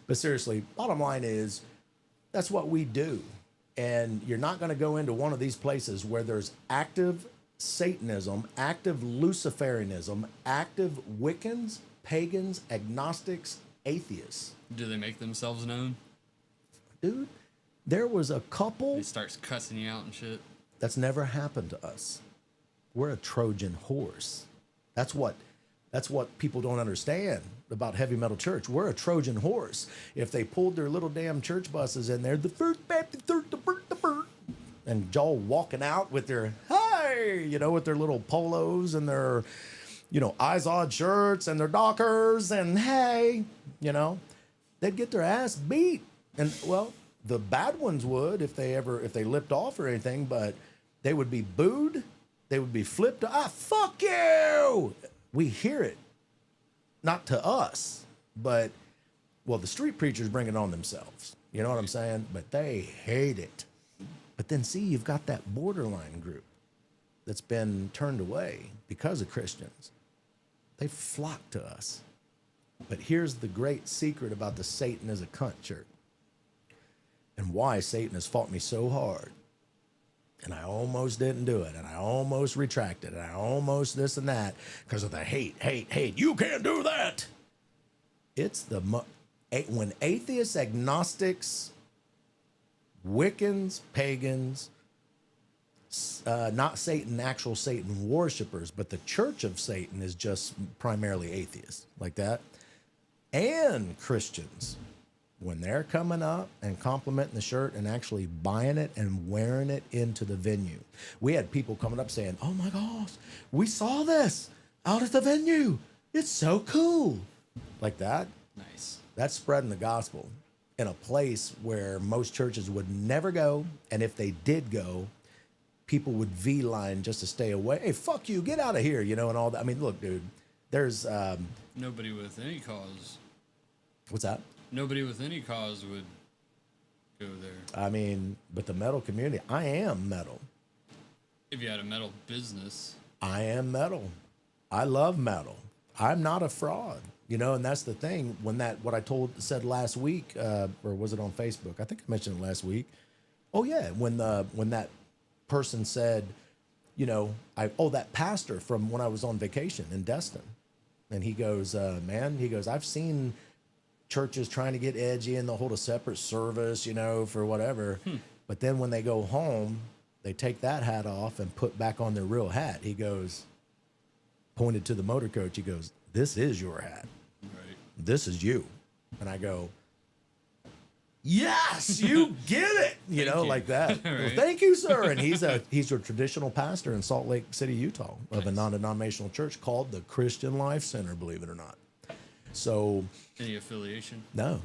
But seriously, bottom line is, that's what we do. And you're not going to go into one of these places where there's active Satanism, active Luciferianism, active Wiccans, pagans, agnostics, atheists. Do they make themselves known? Dude, there was a couple. He starts cussing you out and shit. That's never happened to us. We're a Trojan horse. That's what people don't understand about heavy metal church. We're a Trojan horse. If they pulled their little damn church buses in there, the First Baptist Church, and y'all walking out with their, hey, with their little polos and their, eyes odd shirts and their dockers and hey, they'd get their ass beat. And well, the bad ones would if they lipped off or anything, but they would be booed. They would be flipped. Fuck you. We hear it. Not to us, but, the street preachers bring it on themselves. You know what I'm saying? But they hate it. But then see, you've got that borderline group that's been turned away because of Christians. They flock to us. But here's the great secret about the Satan is a cunt church, and why Satan has fought me so hard. And I almost didn't do it, and I almost retracted, and I almost this and that because of the hate. You can't do that. It's when atheists, agnostics, Wiccans, pagans, not Satan, actual Satan worshipers, but the church of Satan is just primarily atheists like that, and Christians when they're coming up and complimenting the shirt and actually buying it and wearing it into the venue. We had people coming up saying, "Oh my gosh, we saw this out at the venue. It's so cool." Like that. Nice. That's spreading the gospel in a place where most churches would never go. And if they did go, people would V-line just to stay away. Hey, fuck you, get out of here, you know, and all that. I mean, look, dude, there's Nobody with any cause. what's that? Nobody with any cause would go there. I mean, but the metal community, I am metal. If you had a metal business. I am metal. I love metal. I'm not a fraud, you know, and that's the thing. When what I said last week, or was it on Facebook? I think I mentioned it last week. Oh yeah, when that person said, you know, that pastor from when I was on vacation in Destin, and he goes, man, he goes, I've seen churches trying to get edgy and they'll hold a separate service, you know, for whatever. But then when they go home, they take that hat off and put back on their real hat. He goes, pointed to the motor coach. He goes, "This is your hat. Right. This is you." And I go, "Yes, you get it." You know, you. like that. Right. Well, thank you, sir. And he's a traditional pastor in Salt Lake City, Utah, of a non-denominational church called the Christian Life Center, believe it or not. So Any affiliation? no,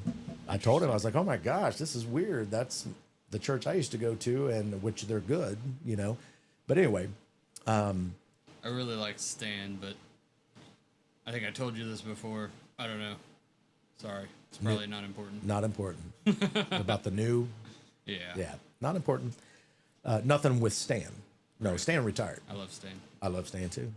I told him, I was like, "Oh my gosh, this is weird. That's the church I used to go to, and which they're good, you know." But anyway, I really like Stan, but I think I told you this before. I don't know. Sorry. It's probably not important. not important. About the new, Yeah. yeah, not important. Nothing with Stan. No, Stan retired. I love Stan. I love Stan too.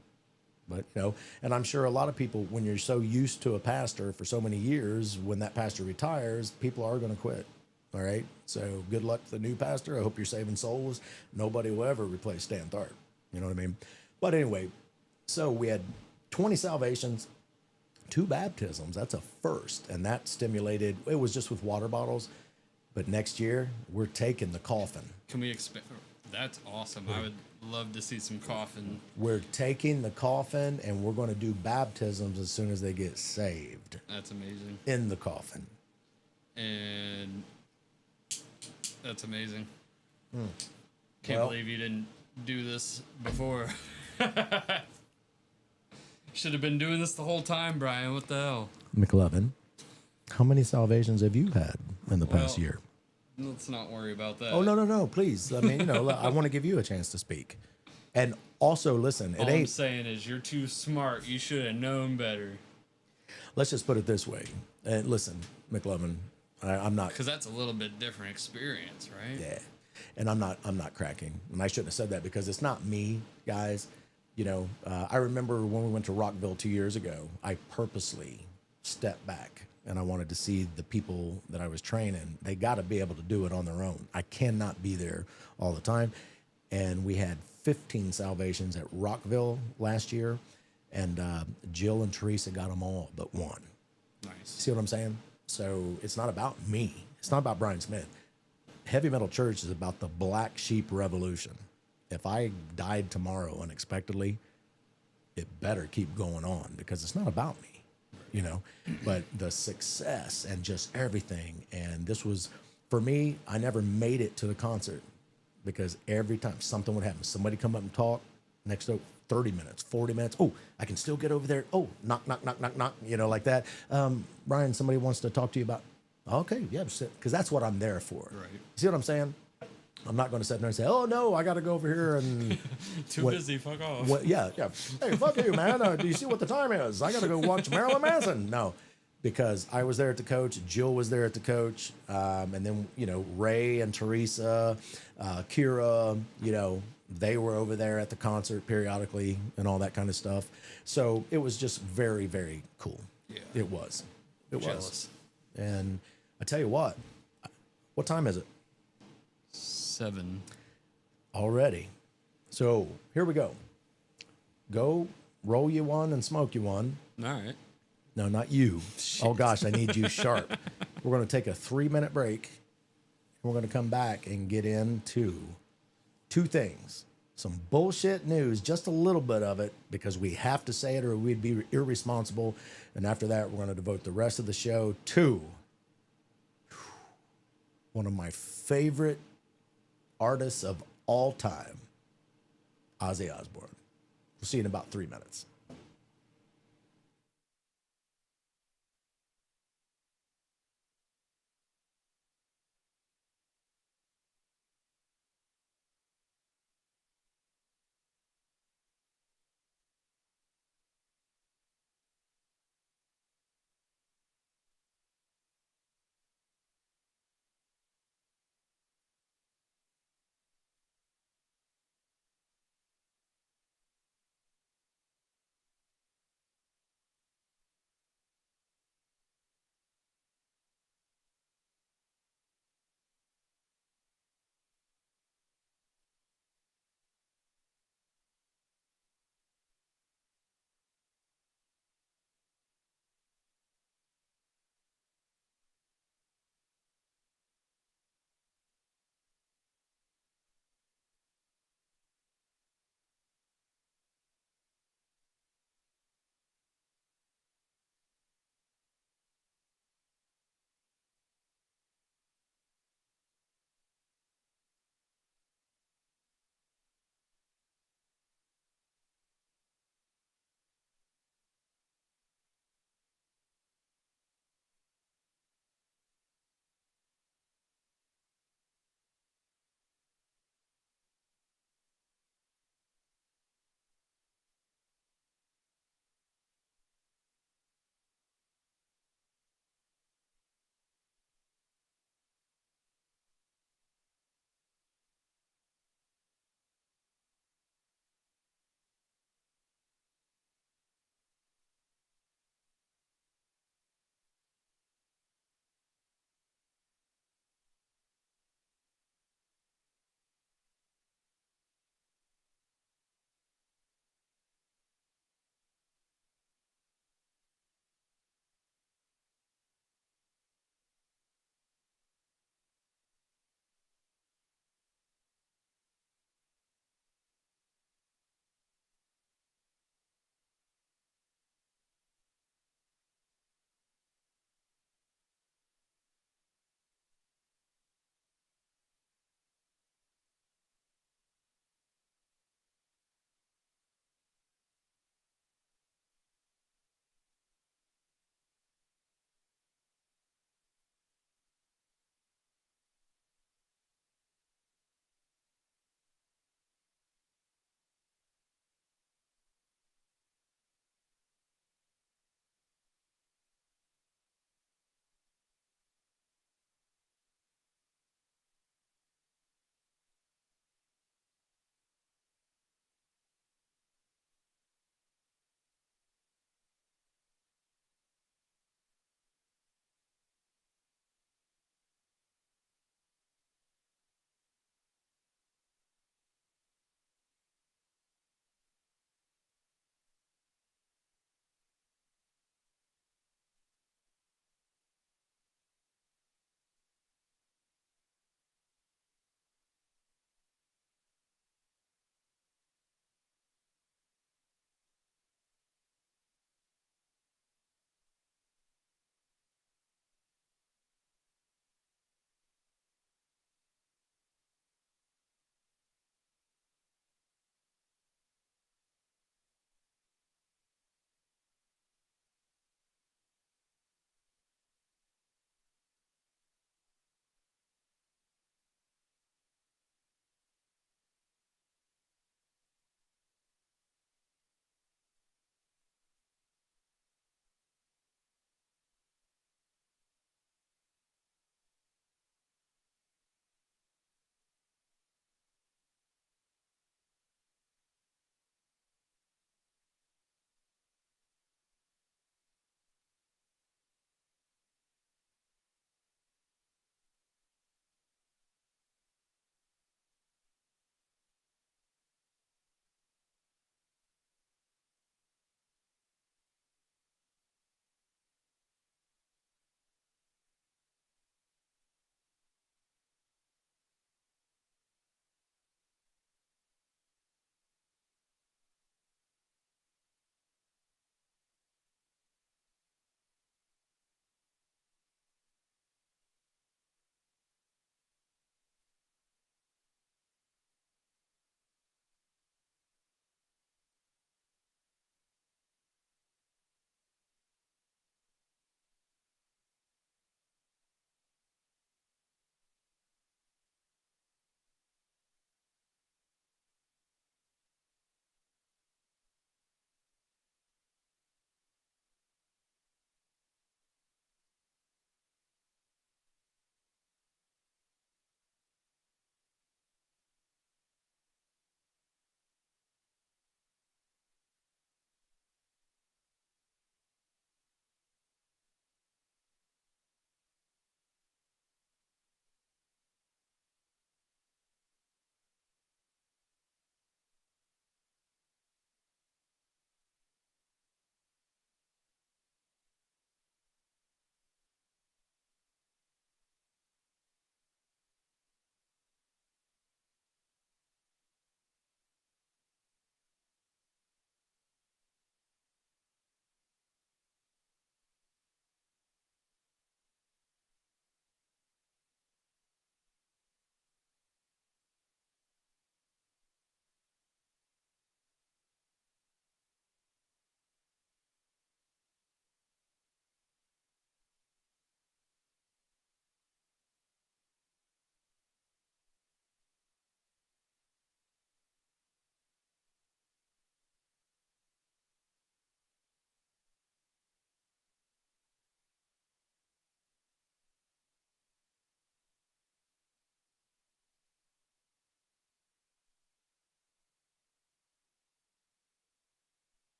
But, you know, and I'm sure a lot of people, when you're so used to a pastor for so many years, when that pastor retires, people are going to quit. All right. So good luck to the new pastor. I hope you're saving souls. Nobody will ever replace Stan Tharp. You know what I mean? But anyway, so we had 20 salvations, 2 baptisms. That's a first. And that stimulated, it was just with water bottles. But next year, we're taking the coffin. Can we expect? That's awesome. I would love to see some coffin. We're taking the coffin and we're going to do baptisms as soon as they get saved That's amazing. in the coffin. And that's amazing. Hmm. Can't Well- believe you didn't do this before. Should have been doing this the whole time, Brian. What the hell? McLovin, how many salvations have you had in the past Well, year? Let's not worry about that. Oh, no, please. I mean, you know, I want to give you a chance to speak. And also, listen, it All I'm ain't, saying is you're too smart. You should have known better. let's just put it this way. And listen, McLovin, I'm not, Because that's a little bit different experience, right? yeah. And I'm not cracking. And I shouldn't have said that because it's not me, guys. You know, I remember when we went to Rockville 2 years ago, I purposely stepped back and I wanted to see the people that I was training. They got to be able to do it on their own. I cannot be there all the time. And we had 15 salvations at Rockville last year. And Jill and Teresa got them all but one. Nice. See what I'm saying? So it's not about me. It's not about Brian Smith. Heavy Metal Church is about the black sheep revolution. If I died tomorrow unexpectedly, it better keep going on because it's not about me, you know, but the success and just everything. And this was, for me, I never made it to the concert because every time something would happen, somebody come up and talk, next to 30 minutes, 40 minutes. Oh, I can still get over there. Oh, knock, knock, knock, knock, knock, you know, like that. Brian, somebody wants to talk to you about, okay, yeah, because that's what I'm there for. Right. See what I'm saying? I'm not going to sit there and say, "Oh no, I got to go over here and Too busy. Fuck off. yeah. Hey, fuck you, man. Do you see what the time is? I got to go watch Marilyn Manson." No, because I was there at the coach. Jill was there at the coach, and then you know Ray and Teresa, Kira. You know they were over there at the concert periodically and all that kind of stuff. So it was just very, very cool. Yeah. It was. It was. Jealous. And I tell you what time is it? 7. Already. So here we go. Go roll you one and smoke you one. All right. No, not you. Oh gosh, I need you sharp. We're going to take a 3-minute break. We're going to come back and get into 2 things. Some bullshit news, just a little bit of it, because we have to say it or we'd be irresponsible. And after that, we're going to devote the rest of the show to one of my favorite artists of all time, Ozzy Osbourne. We'll see you in about 3 minutes.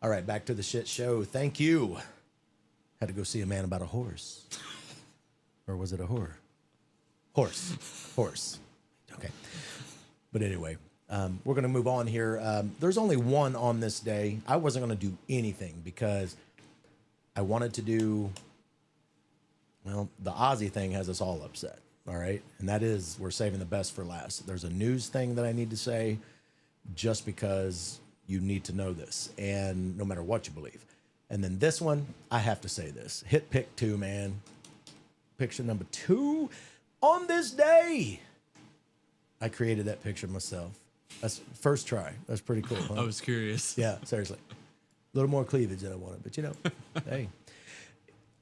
All right, back to the shit show. Thank you. Had to go see a man about a horse. Or was it a whore? Horse. Okay. But anyway, we're going to move on here. There's only one on this day. I wasn't going to do anything because I wanted to do, well, the Ozzy thing has us all upset. All right. And that is, we're saving the best for last. There's a news thing that I need to say just because you need to know this. And no matter what you believe. And then this one, I have to say this. Hit pick 2, man. Picture number 2 on this day. I created that picture myself. That's first try. That's pretty cool. Huh? I was curious. Yeah, seriously. A little more cleavage than I wanted, but you know, hey.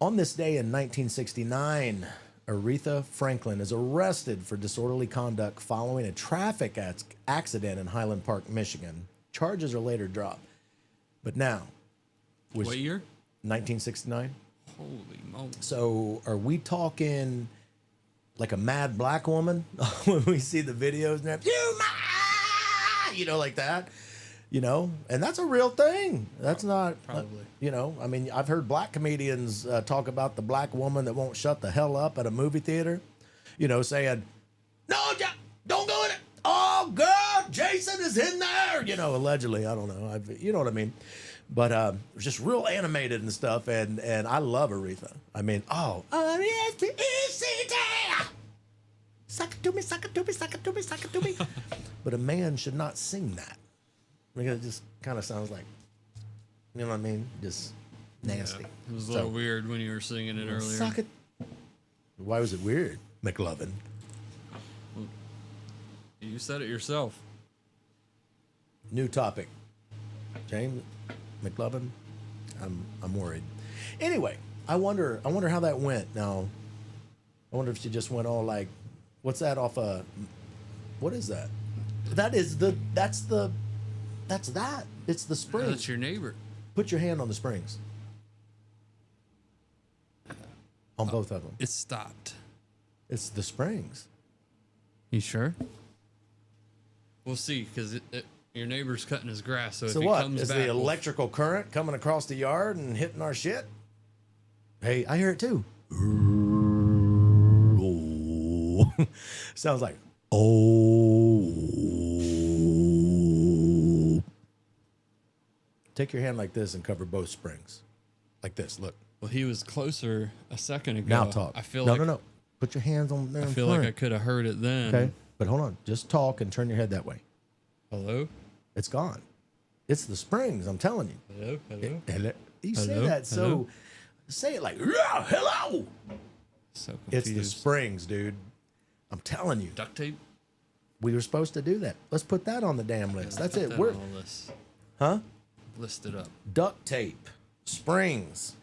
On this day in 1969, Aretha Franklin is arrested for disorderly conduct following a traffic accident in Highland Park, Michigan. Charges are later dropped. But now, What year? 1969. Holy moly. So are we talking like a mad black woman when we see the videos and you know, like that, you know, and that's a real thing. That's not Probably. you know, I mean, I've heard black comedians talk about the black woman that won't shut the hell up at a movie theater, you know, saying, no, don't go in it. Oh God, Jason is in there. You know, allegedly, I don't know. You know what I mean? But it was just real animated and stuff, and I love Aretha. I mean, R-E-S-P-E-C-T. Suck it to me, suck it to me, suck it to me, suck it to me. But a man should not sing that. I mean, it just kind of sounds like, you know what I mean? Just nasty. Yeah, it was a little weird when you were singing it earlier. Suck it. Why was it weird, McLovin? You said it yourself. New topic. James McLovin. I'm worried. Anyway, I wonder how that went. Now, I wonder if she just went all like, what's that off a? What is that? That's that. It's the springs. That's your neighbor. Put your hand on the springs. On both of them. It stopped. It's the springs. You sure? We'll see, because your neighbor's cutting his grass, so if So he what? comes Is back, the electrical current coming across the yard and hitting our shit? Hey, I hear it too. Sounds like oh. Take your hand like this and cover both springs. Like this, look. well, he was closer a second ago. Now talk. I feel no, like no. Put your hands on there. I feel like I could have heard it then. Okay, but hold on. Just talk and turn your head that way. Hello? It's gone. It's the springs. I'm telling you. Hello? Hello? Hello. You say Hello? that so. Hello? Say it like yeah, hello. So It's confused. the springs, dude. I'm telling you. Duct tape? We were supposed to do that. Let's put that on the damn list. That's Put it. that We're on the list. huh? List it up. Duct tape, springs.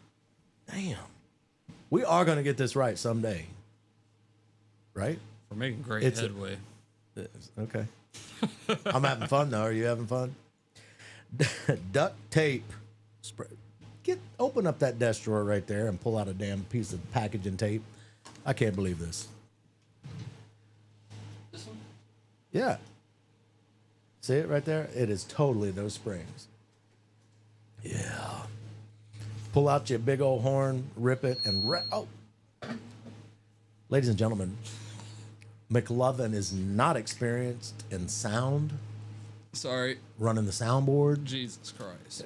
Damn. We are gonna get this right someday. Right? We're making great It's a- headway. Okay. I'm having fun though. Are you having fun? Duct tape. Open up that desk drawer right there and pull out a damn piece of packaging tape. I can't believe this. This one? Yeah. See it right there? It is totally those springs. Yeah. Pull out your big old horn, rip it, and oh. Ladies and gentlemen, McLovin is not experienced in sound, Sorry. running the soundboard, Jesus Christ.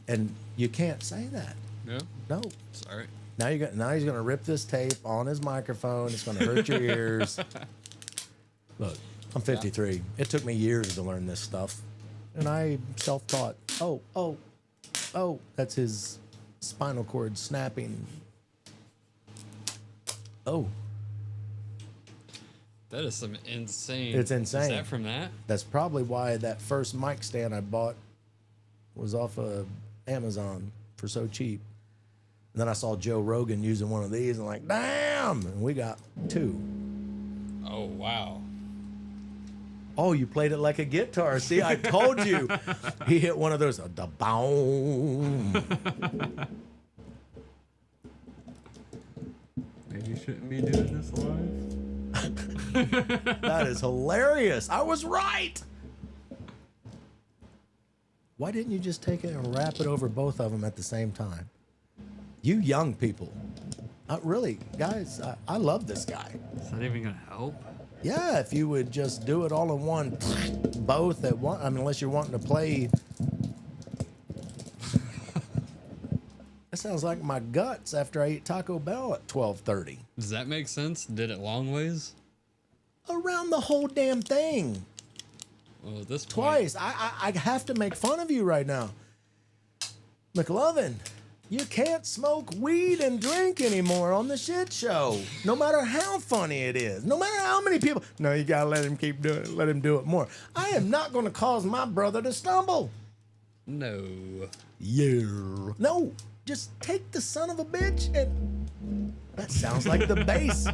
and you can't say that. No? No. Sorry. Now he's gonna rip this tape on his microphone. It's gonna hurt your ears. Look, I'm 53. It took me years to learn this stuff, and I self-taught. Oh, that's his spinal cord snapping. Oh, That is some insane. It's insane. Is that from that? that's probably why that first mic stand I bought was off of Amazon for so cheap. And then I saw Joe Rogan using one of these, and like, damn! And we got 2. Oh, wow. Oh, you played it like a guitar. See, I told you. He hit one of those. Da boom. Maybe you shouldn't be doing this live. That is hilarious. I was right. Why didn't you just take it and wrap it over both of them at the same time? You young people. Really, guys, I love this guy. Is that even gonna help? Yeah, if you would just do it all in one, both at one. I mean, unless you're wanting to play. That sounds like my guts after I eat Taco Bell at 12:30. Does that make sense? Did it long ways? Around the whole damn thing. Well, at this point, Twice. I have to make fun of you right now. McLovin, you can't smoke weed and drink anymore on the shit show. No matter how funny it is. No matter how many people. No, you gotta let him keep doing it. Let him do it more. I am not gonna cause my brother to stumble. No. Yeah. No. Just take the son of a bitch and. That sounds like the bass.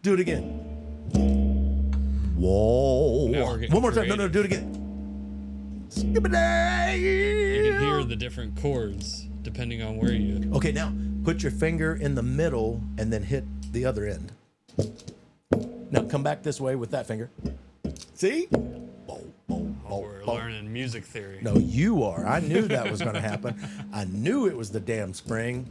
Do it again. Whoa. Now we're getting One more time. No, creative. do it again. You can hear the different chords depending on where you. Okay, now put your finger in the middle and then hit the other end. Now come back this way with that finger. See? Oh, we're learning music theory. No, you are. I knew that was going to happen. I knew it was the damn spring.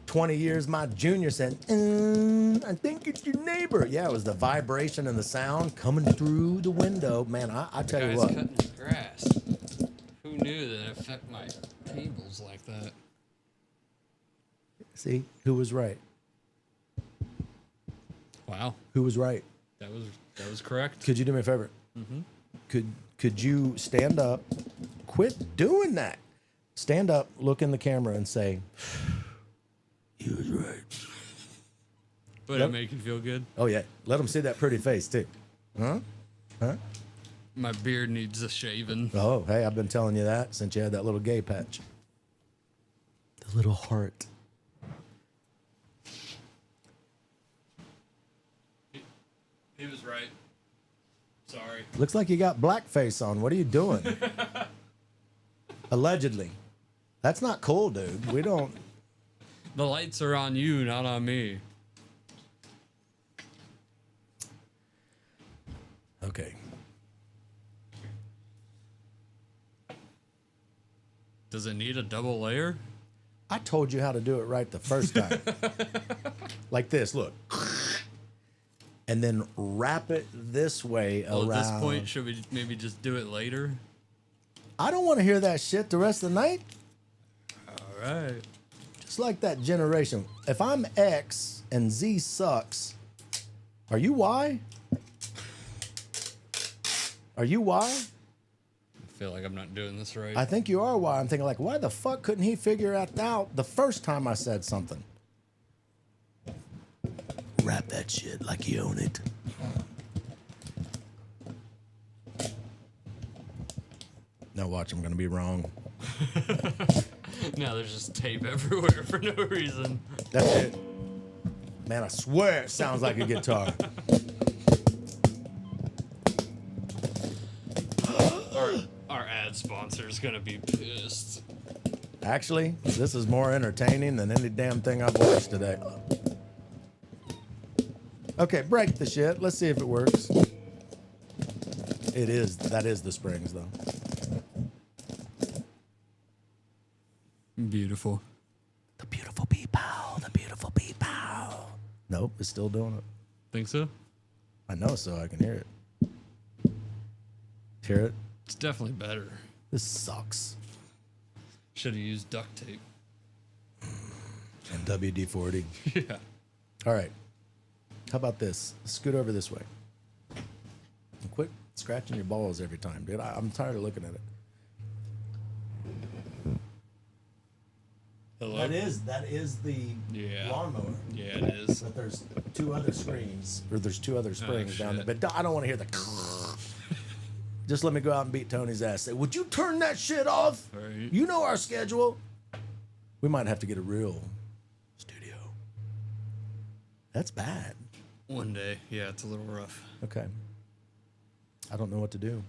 20 years, my junior said, I think it's your neighbor. Yeah, it was the vibration and the sound coming through the window. Man, I tell you Guy's what. cutting his grass. Who knew that it affect my tables like that? See, who was right? Wow, Who was right? that was correct. Could you do me a favor? Mm-hmm. Could you stand up? Quit doing that. Stand up, look in the camera, and say, "He was right." Would Yep. it make you feel good? Oh yeah, let them see that pretty face too. Huh? My beard needs a shaving. Oh, hey, I've been telling you that since you had that little gay patch. The little heart. He was right. Sorry. Looks like you got blackface on. What are you doing? Allegedly. That's not cool, dude. We don't. The lights are on you, not on me. Okay. Does it need a double layer? I told you how to do it right the first time. Like this, look. And then wrap it this way Well, around. at this point, should we maybe just do it later? I don't want to hear that shit the rest of the night. All right. Just like that generation. If I'm X and Z sucks, are you Y? Are you Y? I feel like I'm not doing this right. I think you are Y. I'm thinking like, why the fuck couldn't he figure it out the first time I said something? Wrap that shit like you own it. Now watch, I'm gonna be wrong. Now there's just tape everywhere for no reason. That's it. Man, I swear it sounds like a guitar. Our ad sponsor is gonna be pissed. Actually, this is more entertaining than any damn thing I've watched today. Okay, break the shit. Let's see if it works. It is. That is the springs, though. Beautiful. The beautiful people. The beautiful people. Nope, it's still doing it. Think so? I know, so I can hear it. Hear it? It's definitely better. This sucks. Should have used duct tape. And WD-40. Yeah. All right. How about this? Scoot over this way. And quit scratching your balls every time, dude. I'm tired of looking at it. Hello? That is the Yeah. lawnmower. Yeah, it is. But there's two other screens, or there's two other springs down there. shit. But I don't want to hear the. Just let me go out and beat Tony's ass. Say, would you turn that shit off? Right. You know our schedule. We might have to get a real studio. That's bad. One day. Yeah, it's a little rough. Okay. I don't know what to do.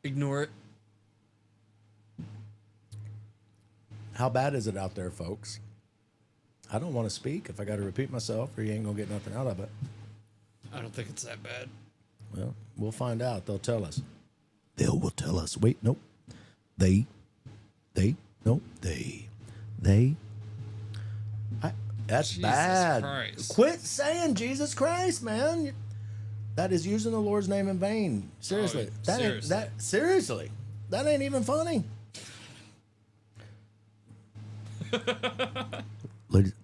Ignore it. How bad is it out there, folks? I don't want to speak if I got to repeat myself, or you ain't gonna get nothing out of it. I don't think it's that bad. Well, we'll find out. They'll tell us. They will tell us. Wait, nope. They, nope. They. That's Jesus bad. Christ. Quit saying Jesus Christ, man. That is using the Lord's name in vain. Seriously. Seriously. That ain't even funny.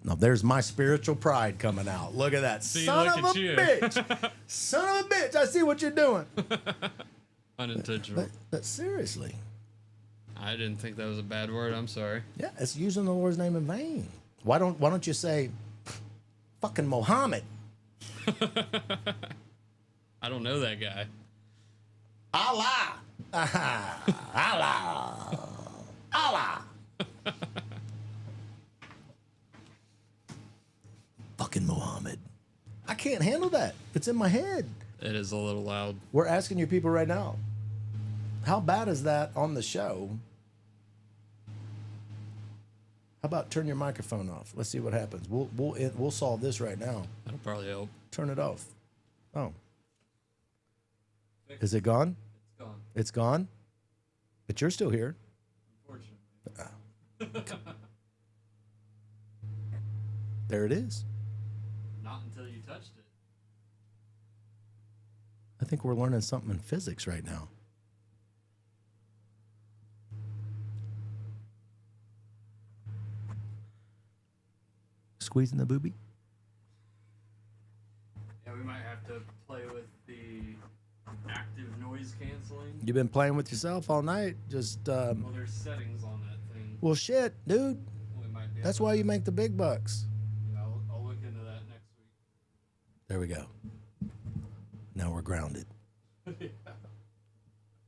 Now there's my spiritual pride coming out. Look at that. See, Son look of at a you. bitch. Son of a bitch. I see what you're doing. Unintentional. But seriously. I didn't think that was a bad word. I'm sorry. Yeah, it's using the Lord's name in vain. Why don't you say fucking Mohammed? I don't know that guy. Allah. Allah. Allah. Fucking Mohammed. I can't handle that. It's in my head. It is a little loud. We're asking you people right now. How bad is that on the show? How about turn your microphone off? Let's see what happens. We'll solve this right now. That'll probably help. Turn it off. Oh. Is it gone? It's gone. It's gone? But you're still here. Unfortunately. There it is. Not until you touched it. I think we're learning something in physics right now. Squeezing the booby? Yeah, we might have to play with the active noise canceling. You've been playing with yourself all night. Just, Well, there's settings on that thing. well, shit, dude. We might be That's able why you make the big bucks. Yeah, I'll look into that next week. There we go. Now we're grounded.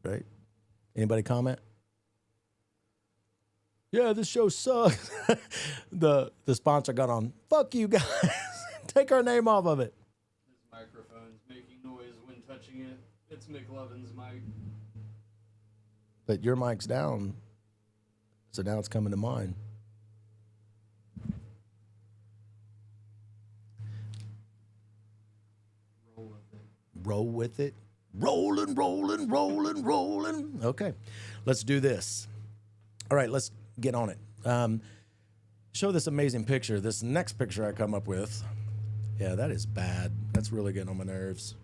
Right? Anybody comment? Yeah, this show sucks. The sponsor got on. Fuck you guys. Take our name off of it. This microphone's making noise when touching it. It's McLovin's mic. But your mic's down. So now it's coming to mine. Roll with it. Roll with it. Rolling, rolling, rolling, rolling. Okay, let's do this. All right, let's get on it. Show this amazing picture. This next picture I come up with. Yeah, that is bad. That's really getting on my nerves.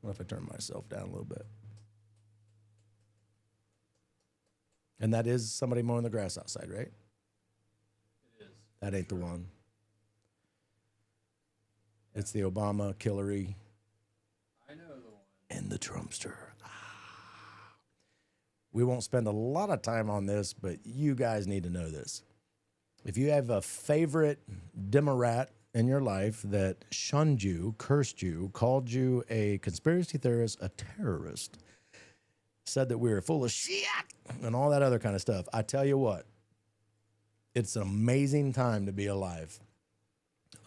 What if I turn myself down a little bit? And that is somebody mowing the grass outside, right? It is. That ain't the one. It's the Obama, Hillary, I know the one. and the Trumpster. We won't spend a lot of time on this, but you guys need to know this. If you have a favorite Democrat in your life that shunned you, cursed you, called you a conspiracy theorist, a terrorist, said that we were full of shit, and all that other kind of stuff, I tell you what, it's an amazing time to be alive.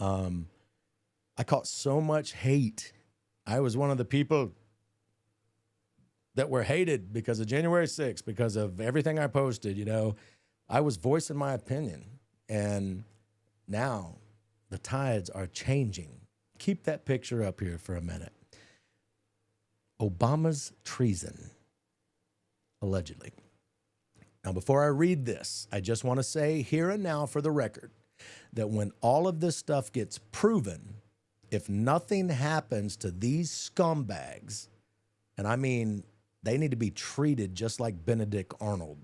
I caught so much hate. I was one of the people that were hated because of January 6th, because of everything I posted. You know, I was voicing my opinion, and now the tides are changing. Keep that picture up here for a minute. Obama's treason, allegedly. Now, before I read this, I just want to say here and now for the record that when all of this stuff gets proven, if nothing happens to these scumbags, and I mean, they need to be treated just like Benedict Arnold.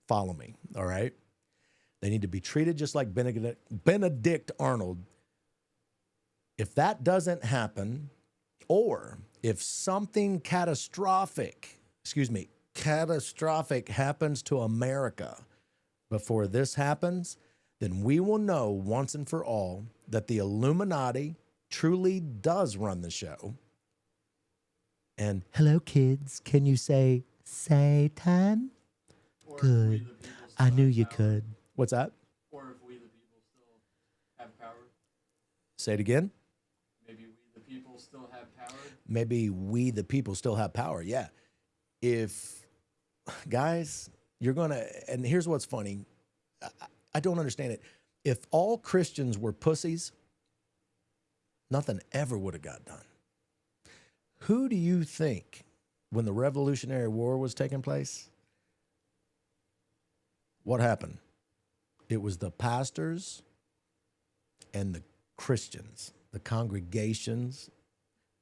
Follow me, all right? They need to be treated just like Benedict Arnold. If that doesn't happen, or if something catastrophic happens to America before this happens, then we will know once and for all that the Illuminati truly does run the show. And hello, kids. Can you say Satan? Or if we Good. the people still I knew have you power. could. What's that? Or if we the people still have power. Say it again. Maybe we the people still have power. Maybe we, the people, still have power. Yeah. If, guys, you're going to, and here's what's funny. I don't understand it. If all Christians were pussies, nothing ever would have got done. Who do you think when the Revolutionary War was taking place, what happened? It was the pastors and the Christians, the congregations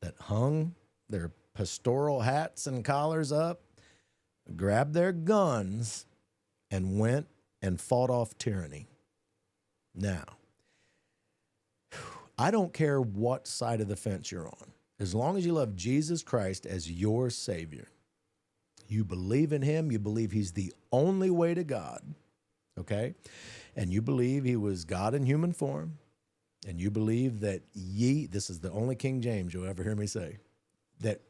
that hung their pastoral hats and collars up, grabbed their guns, and went and fought off tyranny. Now, I don't care what side of the fence you're on. As long as you love Jesus Christ as your Savior, you believe in him, you believe he's the only way to God, okay? And you believe he was God in human form, and you believe that this is the only King James you'll ever hear me say, that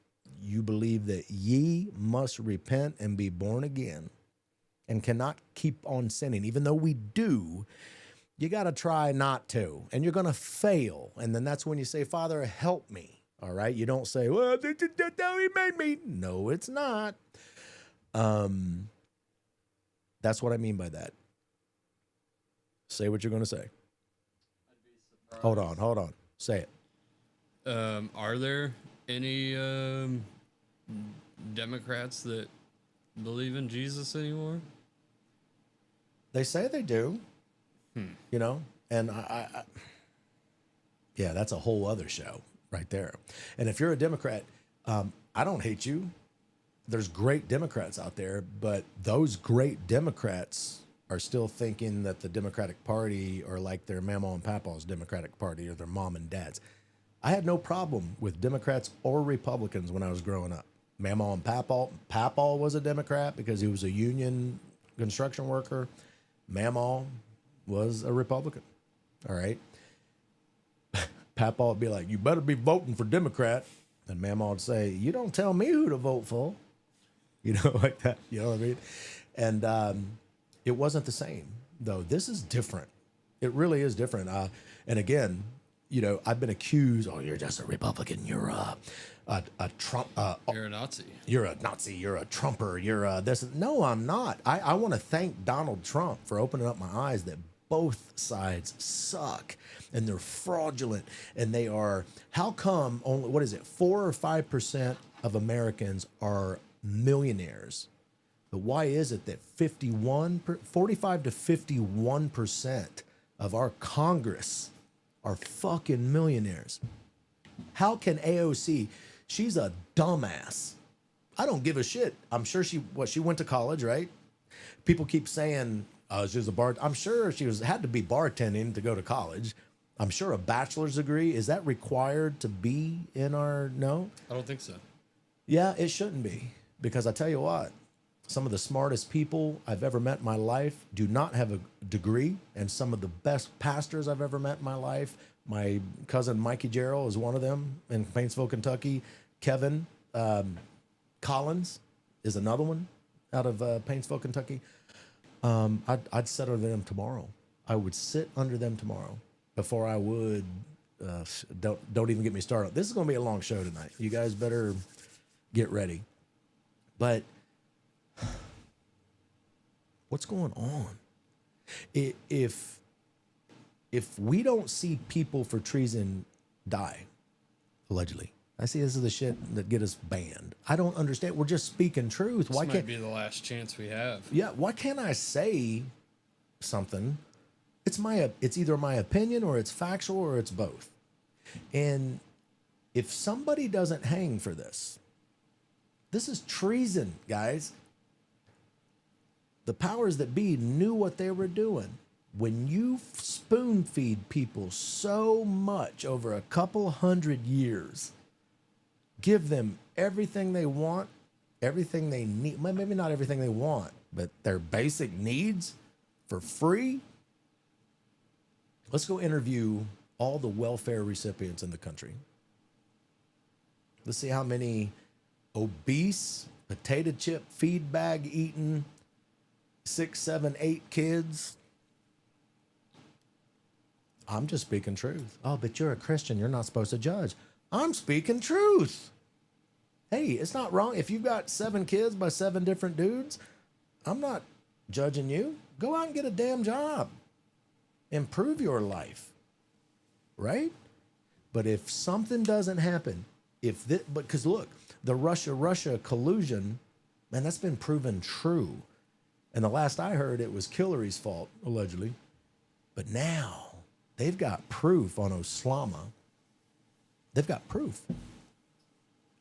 you believe that ye must repent and be born again and cannot keep on sinning. Even though we do, you got to try not to, and you're going to fail. And then that's when you say, Father, help me. All right. You don't say, well, that's how he made me. No, it's not. That's what I mean by that. Say what you're going to say. Hold on. Say it. Are there any Democrats that believe in Jesus anymore? They say they do. You know, and I yeah, that's a whole other show right there. And if you're a Democrat, I don't hate you. There's great Democrats out there, but those great Democrats are still thinking that the Democratic Party are like their mama and papa's Democratic Party or their mom and dad's. I had no problem with Democrats or Republicans when I was growing up. Mama and papa was a Democrat because he was a union construction worker. Mama was a Republican. All right. Papa would be like, you better be voting for Democrat. And Mama would say, you don't tell me who to vote for. You know, like that. You know what I mean? And it wasn't the same, though. This is different. It really is different. And again, you know, I've been accused, oh, you're just a Republican. You're a Trump. You're a Nazi. You're a Nazi. You're a Trumper. You're a this. No, I'm not. I want to thank Donald Trump for opening up my eyes that both sides suck and they're fraudulent and they are. How come only, what is it, 4 or 5% of Americans are millionaires? But why is it that 45 to 51% of our Congress are fucking millionaires? How can AOC? She's a dumbass. I don't give a shit. I'm sure she went to college, right? People keep saying she was a bar. I'm sure she had to be bartending to go to college. I'm sure a bachelor's degree, is that required to be in our, no? I don't think so. Yeah, it shouldn't be. Because I tell you what, some of the smartest people I've ever met in my life do not have a degree. And some of the best pastors I've ever met in my life, my cousin Mikey Gerald is one of them in Paintsville, Kentucky. Kevin Collins is another one out of Paintsville, Kentucky. I'd sit under them tomorrow. I would sit under them tomorrow before I would. Don't even get me started. This is going to be a long show tonight. You guys better get ready. But what's going on? If we don't see people for treason die, allegedly, I see this is the shit that get us banned. I don't understand. We're just speaking truth. This might be the last chance we have. Yeah. Why can't I say something? It's either my opinion or it's factual or it's both. And if somebody doesn't hang for this is treason, guys. The powers that be knew what they were doing. When you spoon feed people so much over a couple 100 years, give them everything they want, everything they need, maybe not everything they want, but their basic needs for free. Let's go interview all the welfare recipients in the country. Let's see how many obese, potato chip, feed bag eating, 6, 7, 8 kids. I'm just speaking truth. Oh, but you're a Christian. You're not supposed to judge. I'm speaking truth. Hey, it's not wrong. If you've got 7 kids by 7 different dudes, I'm not judging you. Go out and get a damn job. Improve your life. Right? But if something doesn't happen, if this, because look, the Russia collusion, man, that's been proven true. And the last I heard, it was Hillary's fault, allegedly. But now they've got proof on Osama. They've got proof.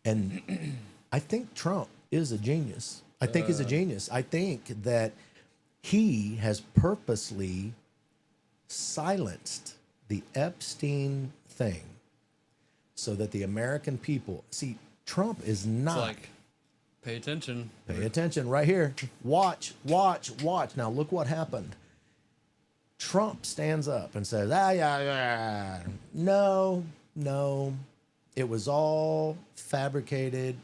And I think Trump is a genius. I think he's a genius. I think that he has purposely silenced the Epstein thing so that the American people see Trump is not. It's like, pay attention. Pay attention right here. Watch. Now look what happened. Trump stands up and says, yeah. No. It was all fabricated.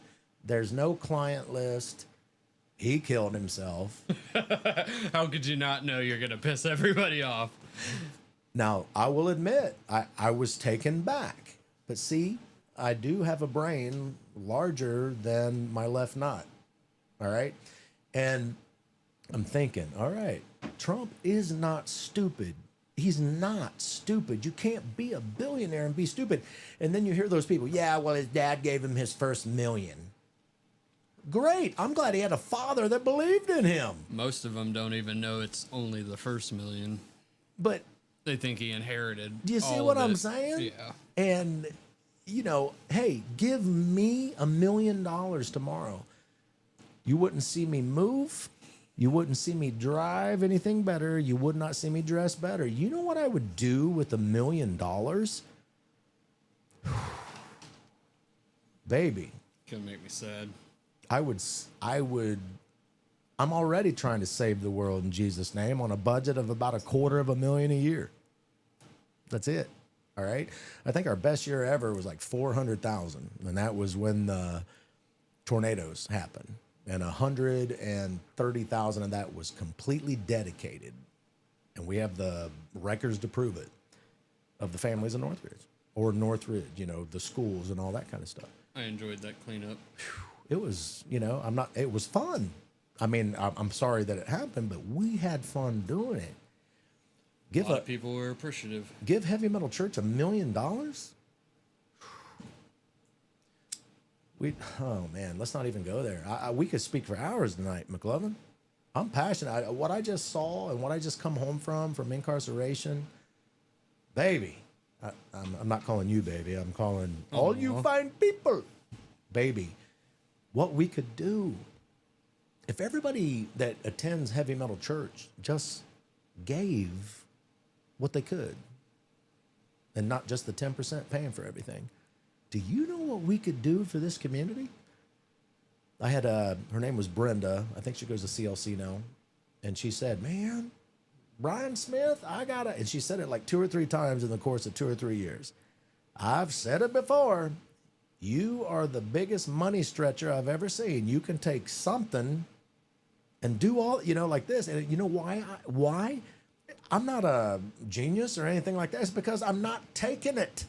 There's no client list. He killed himself. How could you not know you're going to piss everybody off? Now, I will admit, I was taken back. But see, I do have a brain larger than my left nut. All right? And I'm thinking, all right, Trump is not stupid. He's not stupid. You can't be a billionaire and be stupid. And then you hear those people, yeah, well, his dad gave him his first million. Great. I'm glad he had a father that believed in him. Most of them don't even know it's only the first million. But They think he inherited. do you see all what of I'm it. saying? Yeah. And, hey, give me $1 million tomorrow. You wouldn't see me move. You wouldn't see me drive anything better. You would not see me dress better. You know what I would do with $1 million? Baby. Gonna make me sad. I'm already trying to save the world in Jesus' name on a budget of about $250,000 a year. That's it. All right. I think our best year ever was like 400,000. And that was when the tornadoes happened. And 130,000 of that was completely dedicated. And we have the records to prove it of the families in Northridge or Northridge, the schools and all that kind of stuff. I enjoyed that cleanup. It was, it was fun. I mean, I'm sorry that it happened, but we had fun doing it. A lot of people were appreciative. Give Heavy Metal Church $1 million? Oh man, let's not even go there. We could speak for hours tonight, McLovin. I'm passionate. What I just saw and what I just come home from incarceration, baby. I'm not calling you baby. I'm calling all you fine people, baby. What we could do if everybody that attends Heavy Metal Church just gave what they could, and not just the 10% paying for everything. Do you know what we could do for this community? I had her name was Brenda. I think she goes to CLC now. And she said, man, Brian Smith, and she said it like 2 or 3 times in the course of 2 or 3 years. I've said it before. You are the biggest money stretcher I've ever seen. You can take something and do all, like this. And you know why? Why? I'm not a genius or anything like that. It's because I'm not taking it.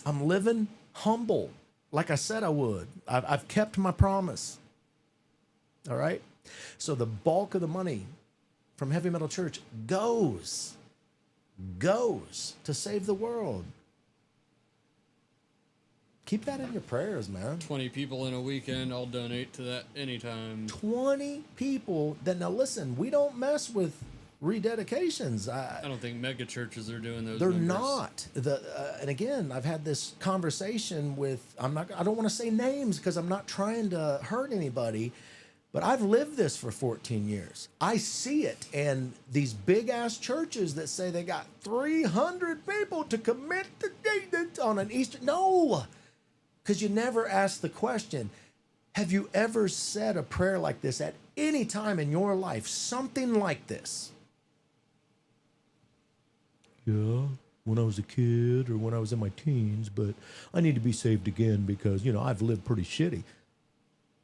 I'm living humble, like I said I would. I've kept my promise. All right? So the bulk of the money from Heavy Metal Church goes to save the world. Keep that in your prayers, man. 20 people in a weekend, I'll donate to that anytime. 20 people. Now listen, we don't mess with rededications. I don't think mega churches are doing those. They're numbers. not. And again, I've had this conversation with, I don't want to say names because I'm not trying to hurt anybody, but I've lived this for 14 years. I see it. And these big ass churches that say they got 300 people to commit the date on an Easter. No, because you never ask the question, have you ever said a prayer like this at any time in your life? Something like this. Yeah, when I was a kid or when I was in my teens, but I need to be saved again because, I've lived pretty shitty.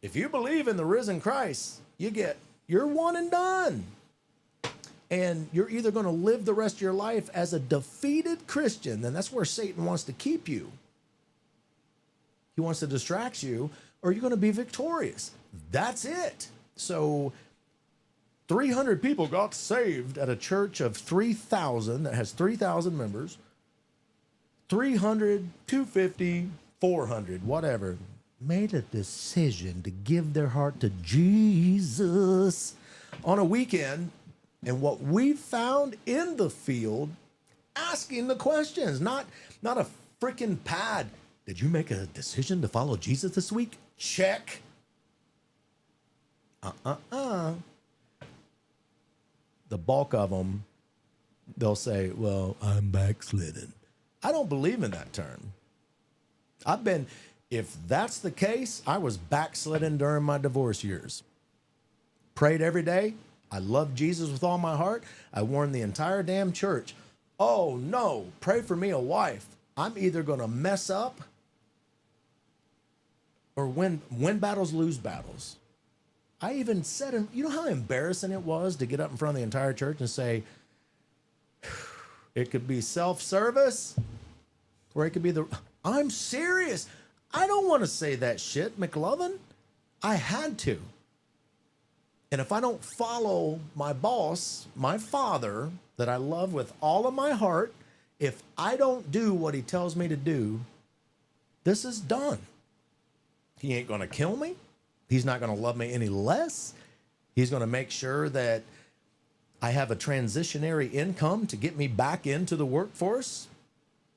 If you believe in the risen Christ, you're one and done. And you're either going to live the rest of your life as a defeated Christian, and that's where Satan wants to keep you. He wants to distract you, or you're going to be victorious. That's it. So 300 people got saved at a church of 3,000 that has 3,000 members. 300, 250, 400, whatever, made a decision to give their heart to Jesus on a weekend. And what we found in the field, asking the questions, not a freaking pad. Did you make a decision to follow Jesus this week? Check. The bulk of them, they'll say, well, I'm backslidden. I don't believe in that term. If that's the case, I was backslidden during my divorce years. Prayed every day. I loved Jesus with all my heart. I warned the entire damn church. Oh no, pray for me a wife. I'm either going to mess up or win battles, lose battles. I even said, you know how embarrassing it was to get up in front of the entire church and say, it could be self-service or it could be I'm serious. I don't want to say that shit, McLovin. I had to. And if I don't follow my boss, my father, that I love with all of my heart, if I don't do what he tells me to do, this is done. He ain't going to kill me. He's not going to love me any less. He's going to make sure that I have a transitionary income to get me back into the workforce.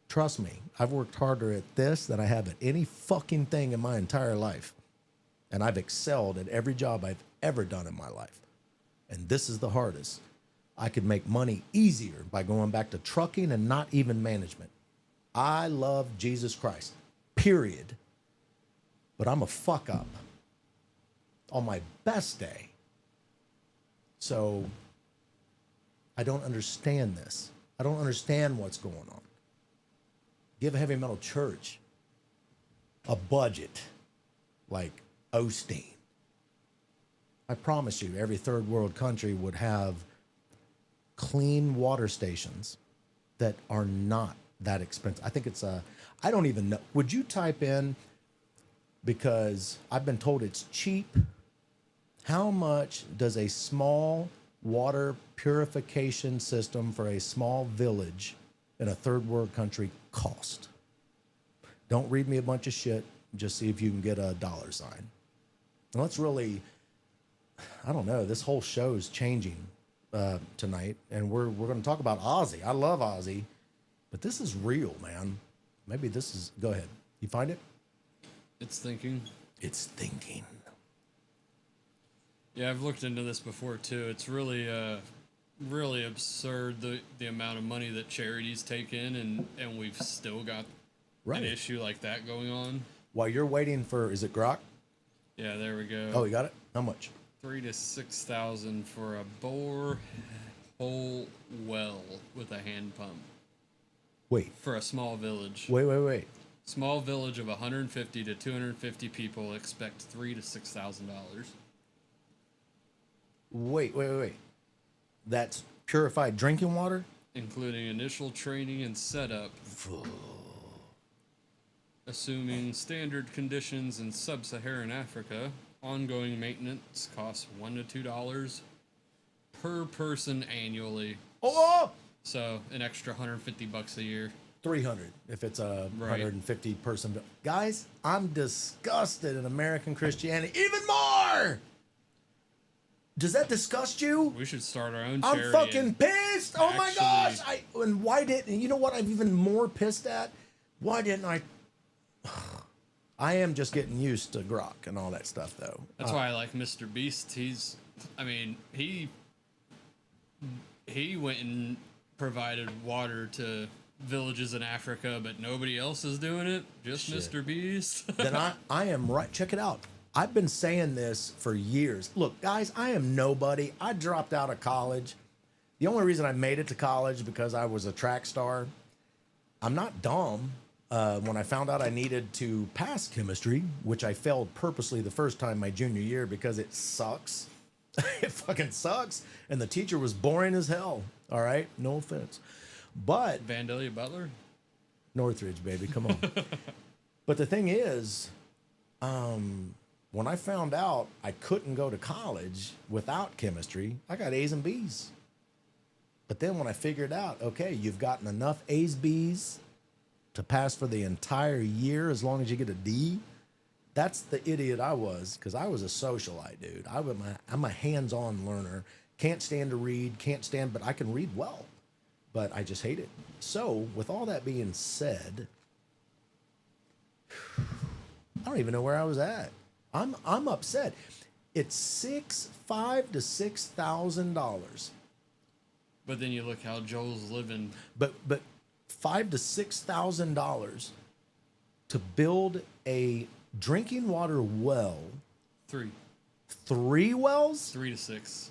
Trust me, I've worked harder at this than I have at any fucking thing in my entire life. And I've excelled at every job I've ever done in my life. And this is the hardest. I could make money easier by going back to trucking and not even management. I love Jesus Christ, period. But I'm a fuck up on my best day. So I don't understand this. I don't understand what's going on. Give a heavy metal church a budget like Osteen. I promise you, every third world country would have clean water stations that are not that expensive. I think it's I don't even know. Would you type in, because I've been told it's cheap, how much does a small water purification system for a small village in a third world country cost? Don't read me a bunch of shit. Just see if you can get a dollar sign. And let's really, I don't know, this whole show is changing tonight, and we're going to talk about Ozzy. I love Ozzy, but this is real, man. Maybe this is, go ahead. You find it? It's thinking. It's thinking. Yeah, I've looked into this before too. It's really really absurd the amount of money that charities take in, and we've still got an issue like that going on. While you're waiting for, is it Grok? Yeah, there we go. Oh, you got it? How much? 3,000 to 6,000 for a bore hole well with a hand pump. Wait. For a small village. Wait. Small village of 150 to 250 people expect $3,000 to $6,000. Wait. That's purified drinking water? Including initial training and setup. Assuming standard conditions in sub-Saharan Africa, ongoing maintenance costs $1 to $2 per person annually. Oh! So an extra $150 a year. 300 if it's a 150 person. Guys, I'm disgusted in American Christianity even more. Does that disgust you? We should start our own charity. I'm fucking pissed. Oh my gosh. And why didn't, you know what I'm even more pissed at? Why didn't I am just getting used to Grok and all that stuff though. That's why I like Mr. Beast. He went and provided water to villages in Africa, but nobody else is doing it. Just Mr. Beast. Then I am right. Check it out. I've been saying this for years. Look, guys, I am nobody. I dropped out of college. The only reason I made it to college because I was a track star. I'm not dumb. When I found out I needed to pass chemistry, which I failed purposely the first time my junior year because it sucks. It fucking sucks. And the teacher was boring as hell. All right? No offense. But Vandalia Butler? Northridge, baby. Come on. But the thing is, when I found out I couldn't go to college without chemistry, I got A's and B's. But then when I figured out, okay, you've gotten enough A's, B's, to pass for the entire year as long as you get a D. That's the idiot I was, because I was a socialite, dude. I'm a hands-on learner. Can't stand to read, but I can read well. But I just hate it. So, with all that being said, I don't even know where I was at. I'm upset. It's $5,000 to $6,000. But then you look how Joel's living. But $5,000 to $6,000 to build a drinking water well. 3 wells? 3 to 6.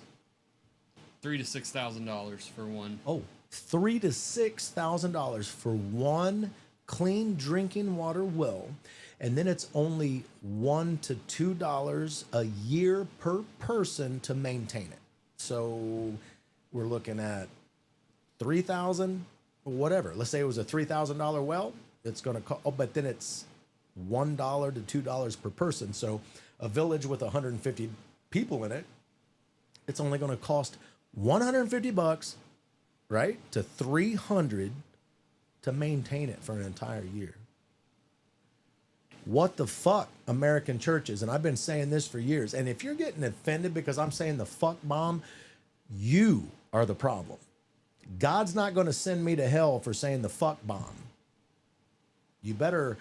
$3,000 to $6,000 for one. Oh, $3,000 to $6,000 for one clean drinking water well, and then it's only $1 to $2 a year per person to maintain it. So we're looking at $3,000, whatever. Let's say it was a $3,000 well. It's going to cost, but then it's $1 to $2 per person. So a village with 150 people in it, it's only going to cost $150, right, to $300 to maintain it for an entire year. What the fuck, American churches? And I've been saying this for years. And if you're getting offended because I'm saying the fuck bomb, you are the problem. God's not going to send me to hell for saying the fuck bomb. You better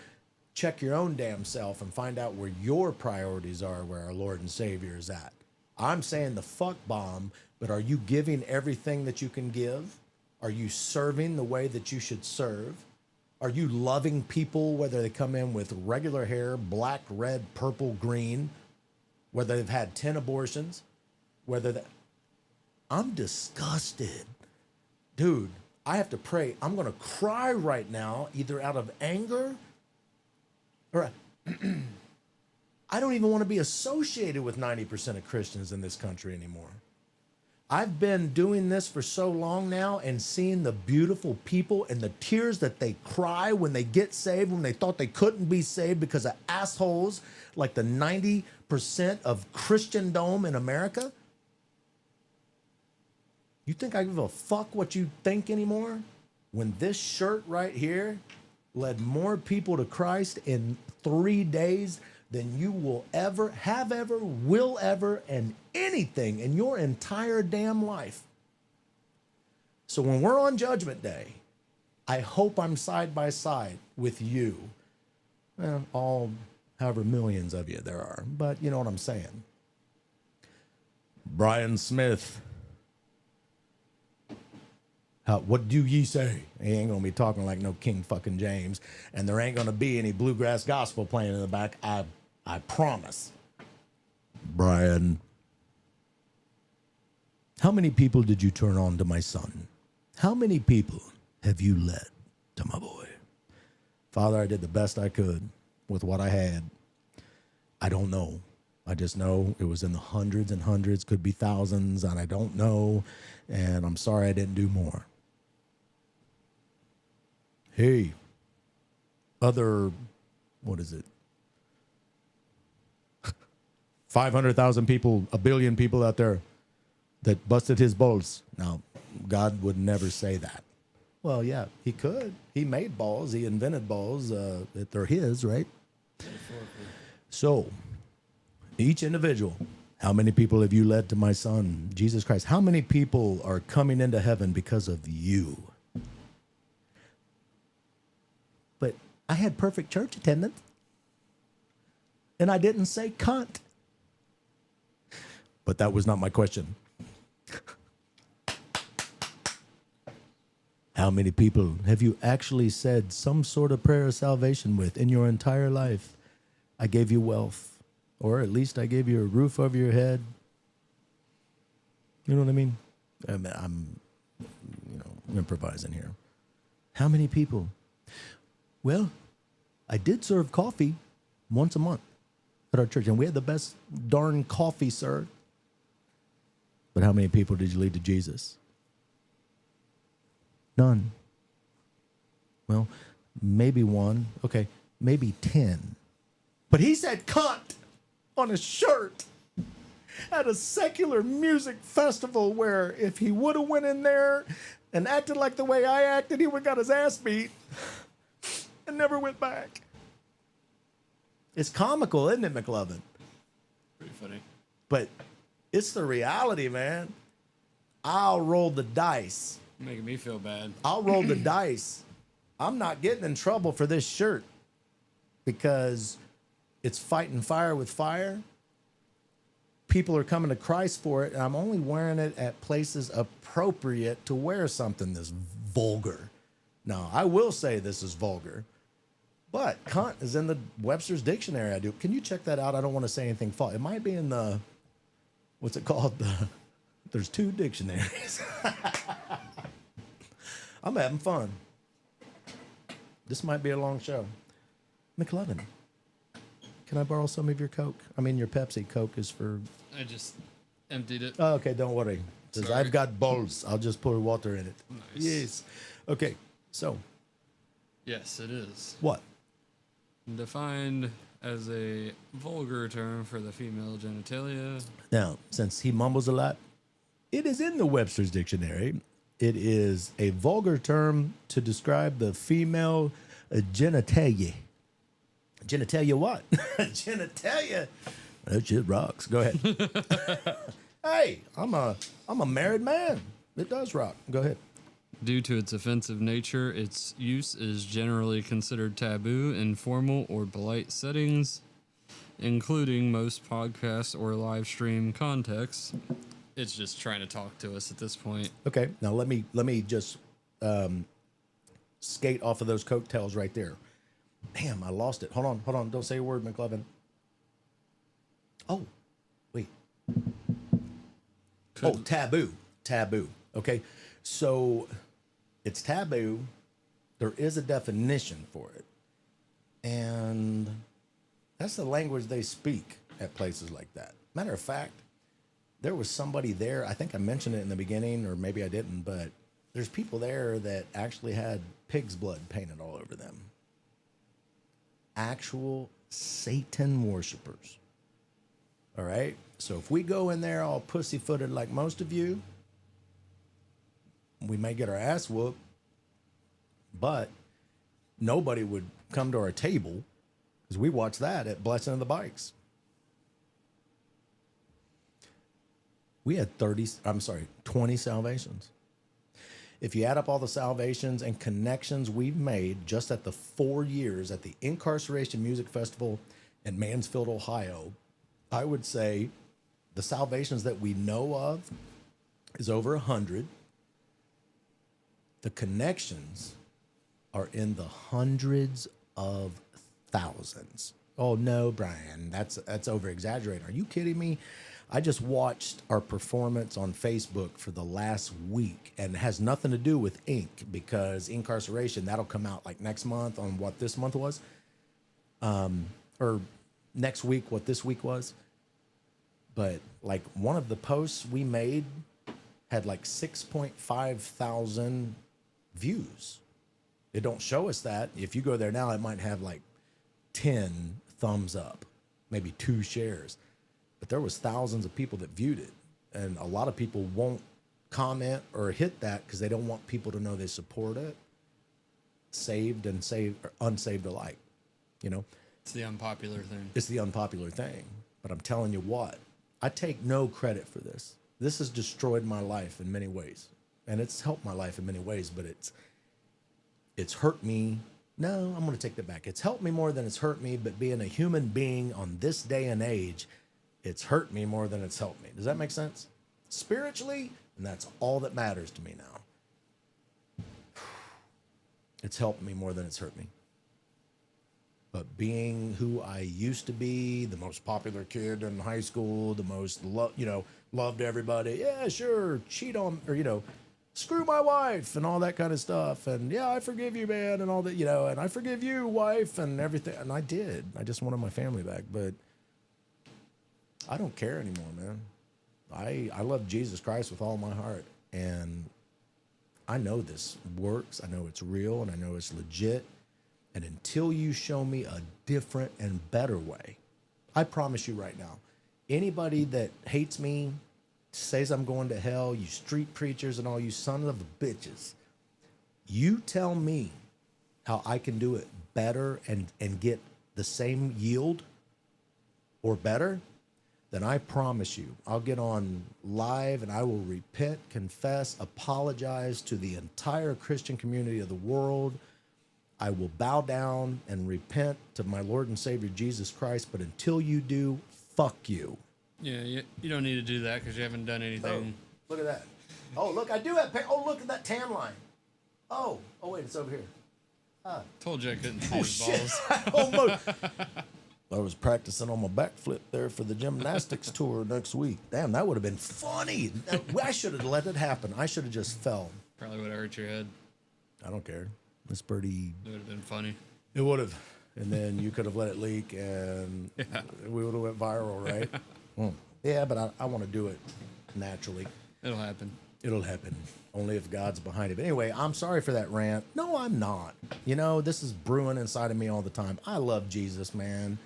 check your own damn self and find out where your priorities are, where our Lord and Savior is at. I'm saying the fuck bomb, but are you giving everything that you can give? Are you serving the way that you should serve? Are you loving people, whether they come in with regular hair, black, red, purple, green, whether they've had 10 abortions, I'm disgusted. Dude, I have to pray. I'm going to cry right now, either out of anger or I don't even want to be associated with 90% of Christians in this country anymore. I've been doing this for so long now and seeing the beautiful people and the tears that they cry when they get saved, when they thought they couldn't be saved because of assholes like the 90% of Christendom in America. You think I give a fuck what you think anymore? When this shirt right here led more people to Christ in 3 days than you will ever, have ever, will ever, and anything in your entire damn life. So when we're on Judgment Day, I hope I'm side by side with you. Well, all however millions of you there are, but you know what I'm saying. Brian Smith. What do ye say? He ain't gonna be talking like no King fucking James, and there ain't gonna be any bluegrass gospel playing in the back. I promise. Brian, how many people did you turn on to my son? How many people have you led to my boy? Father, I did the best I could with what I had. I don't know. I just know it was in the hundreds and hundreds, could be thousands, and I don't know, and I'm sorry I didn't do more. Hey, other, what is it? 500,000 people, 1 billion people out there that busted his balls. Now, God would never say that. Well, yeah, he could. He made balls. He invented balls. They're his, right? So, each individual, how many people have you led to my son, Jesus Christ? How many people are coming into heaven because of you? But I had perfect church attendance. And I didn't say cunt. But that was not my question. How many people have you actually said some sort of prayer of salvation with in your entire life? I gave you wealth, or at least I gave you a roof over your head. You know what I mean? I'm improvising here. How many people? Well, I did serve coffee once a month at our church, and we had the best darn coffee, sir. But how many people did you lead to Jesus? None. Well, maybe one. Okay, maybe 10. But he said cunt on his shirt at a secular music festival where if he would have went in there and acted like the way I acted, he would have got his ass beat. and never went back. It's comical, isn't it, McLovin? Pretty funny. But it's the reality, man. I'll roll the dice. Making me feel bad. I'll roll the dice. I'm not getting in trouble for this shirt because it's fighting fire with fire. People are coming to Christ for it, and I'm only wearing it at places appropriate to wear something this vulgar. Now, I will say this is vulgar, but cunt is in the Webster's dictionary. I do. Can you check that out? I don't want to say anything false. It might be in the, what's it called? There's 2 dictionaries. I'm having fun. This might be a long show. McLovin, can I borrow some of your Coke? I mean, your Pepsi. Coke is for... I just emptied it. Oh, okay, don't worry. Because Sorry. I've got bowls. I'll just pour water in it. Nice. Yes. Okay, so Yes, it is. what? Defined as a vulgar term for the female genitalia. Now, since he mumbles a lot, it is in the Webster's dictionary. It is a vulgar term to describe the female genitalia. Genitalia what? Genitalia. That shit rocks. Go ahead. Hey, I'm a married man. It does rock. Go ahead. Due to its offensive nature, its use is generally considered taboo in formal or polite settings, including most podcast or live stream contexts. It's just trying to talk to us at this point. Okay. Now let me just skate off of those coattails right there. Damn, I lost it. Hold on. Don't say a word, McLovin. Oh, wait. Oh, taboo. Okay. So it's taboo. There is a definition for it. And that's the language they speak at places like that. Matter of fact, there was somebody there. I think I mentioned it in the beginning, or maybe I didn't, but there's people there that actually had pig's blood painted all over them. Actual Satan worshipers. All right? So if we go in there all pussyfooted like most of you, we may get our ass whooped, but nobody would come to our table because we watch that at Blessing of the Bikes. We had 20 salvations. If you add up all the salvations and connections we've made just at the 4 years at the Incarceration Music Festival in Mansfield, Ohio, I would say the salvations that we know of is over 100. The connections are in the hundreds of thousands. Oh no, Brian, that's over exaggerating. Are you kidding me? I just watched our performance on Facebook for the last week, and it has nothing to do with ink because Incarceration, that'll come out like next month on what this month was, or next week what this week was. But like one of the posts we made had like 6.5 thousand views. It don't show us that. If you go there now, it might have like 10 thumbs up, maybe 2 shares. But there was thousands of people that viewed it. And a lot of people won't comment or hit that because they don't want people to know they support it. Saved and or unsaved alike. You know? It's the unpopular thing. It's the unpopular thing. But I'm telling you what, I take no credit for this. This has destroyed my life in many ways. And it's helped my life in many ways, but it's hurt me. No, I'm going to take that back. It's helped me more than it's hurt me, but being a human being on this day and age, it's hurt me more than it's helped me. Does that make sense? Spiritually, and that's all that matters to me now. It's helped me more than it's hurt me. But being who I used to be, the most popular kid in high school, the most, loved everybody. Yeah, sure, cheat on, or, screw my wife and all that kind of stuff. And yeah, I forgive you, man, and all that, and I forgive you, wife, and everything. And I did. I just wanted my family back. But I don't care anymore, man. I love Jesus Christ with all my heart. And I know this works. I know it's real, and I know it's legit. And until you show me a different and better way, I promise you right now, anybody that hates me, says I'm going to hell, you street preachers and all you sons of bitches, you tell me how I can do it better and get the same yield or better, then I promise you, I'll get on live and I will repent, confess, apologize to the entire Christian community of the world. I will bow down and repent to my Lord and Savior Jesus Christ. But until you do, fuck you. Yeah, you don't need to do that because you haven't done anything. Oh, look at that. Oh, look, I do have. Oh, look at that tan line. Oh, wait, it's over here. Told you I couldn't see Oh, his shit. balls. I almost. I was practicing on my backflip there for the gymnastics tour next week. Damn, that would have been funny. I should have let it happen. I should have just fell. Probably would have hurt your head. I don't care. It's pretty. It would have been funny. It would have. And then you could have let it leak and we would have went viral, right? Yeah, but I want to do it naturally. It'll happen. It'll happen. Only if God's behind it. But anyway, I'm sorry for that rant. No, I'm not. You know, this is brewing inside of me all the time. I love Jesus, man.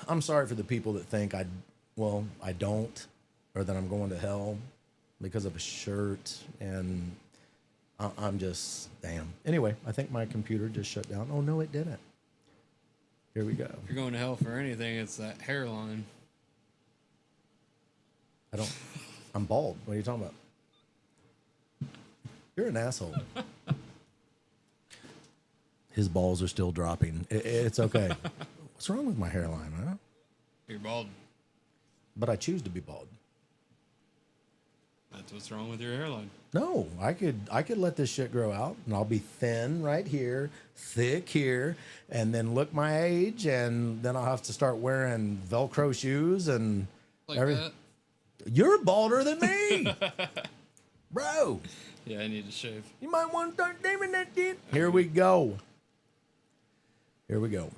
I'm sorry for the people that think I don't, or that I'm going to hell because of a shirt. And I'm just, damn. Anyway, I think my computer just shut down. Oh, no, it didn't. Here we go. If you're going to hell for anything, it's that hairline. I'm bald. What are you talking about? You're an asshole. His balls are still dropping. It's okay. What's wrong with my hairline, huh? You're bald. But I choose to be bald. That's what's wrong with your hairline. No, I could let this shit grow out, and I'll be thin right here, thick here, and then look my age, and then I'll have to start wearing Velcro shoes and Like that? You're balder than me, bro. Yeah, I need to shave. You might want to start naming that shit. Here we go. Here we go.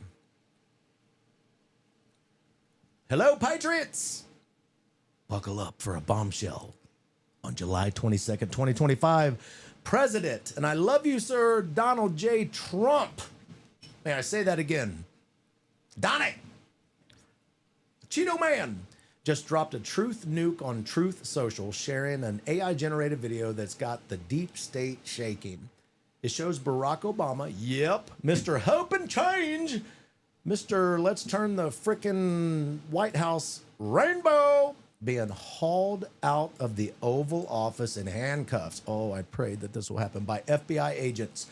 Hello, Patriots. Buckle up for a bombshell. On July 22nd, 2025, President, and I love you, sir, Donald J. Trump. May I say that again? Donnie. Cheeto Man just dropped a truth nuke on Truth Social, sharing an AI-generated video that's got the deep state shaking. It shows Barack Obama, yep, Mr. Hope and Change, Mr. Let's turn the frickin' White House rainbow, being hauled out of the Oval Office in handcuffs. Oh, I prayed that this will happen, by FBI agents.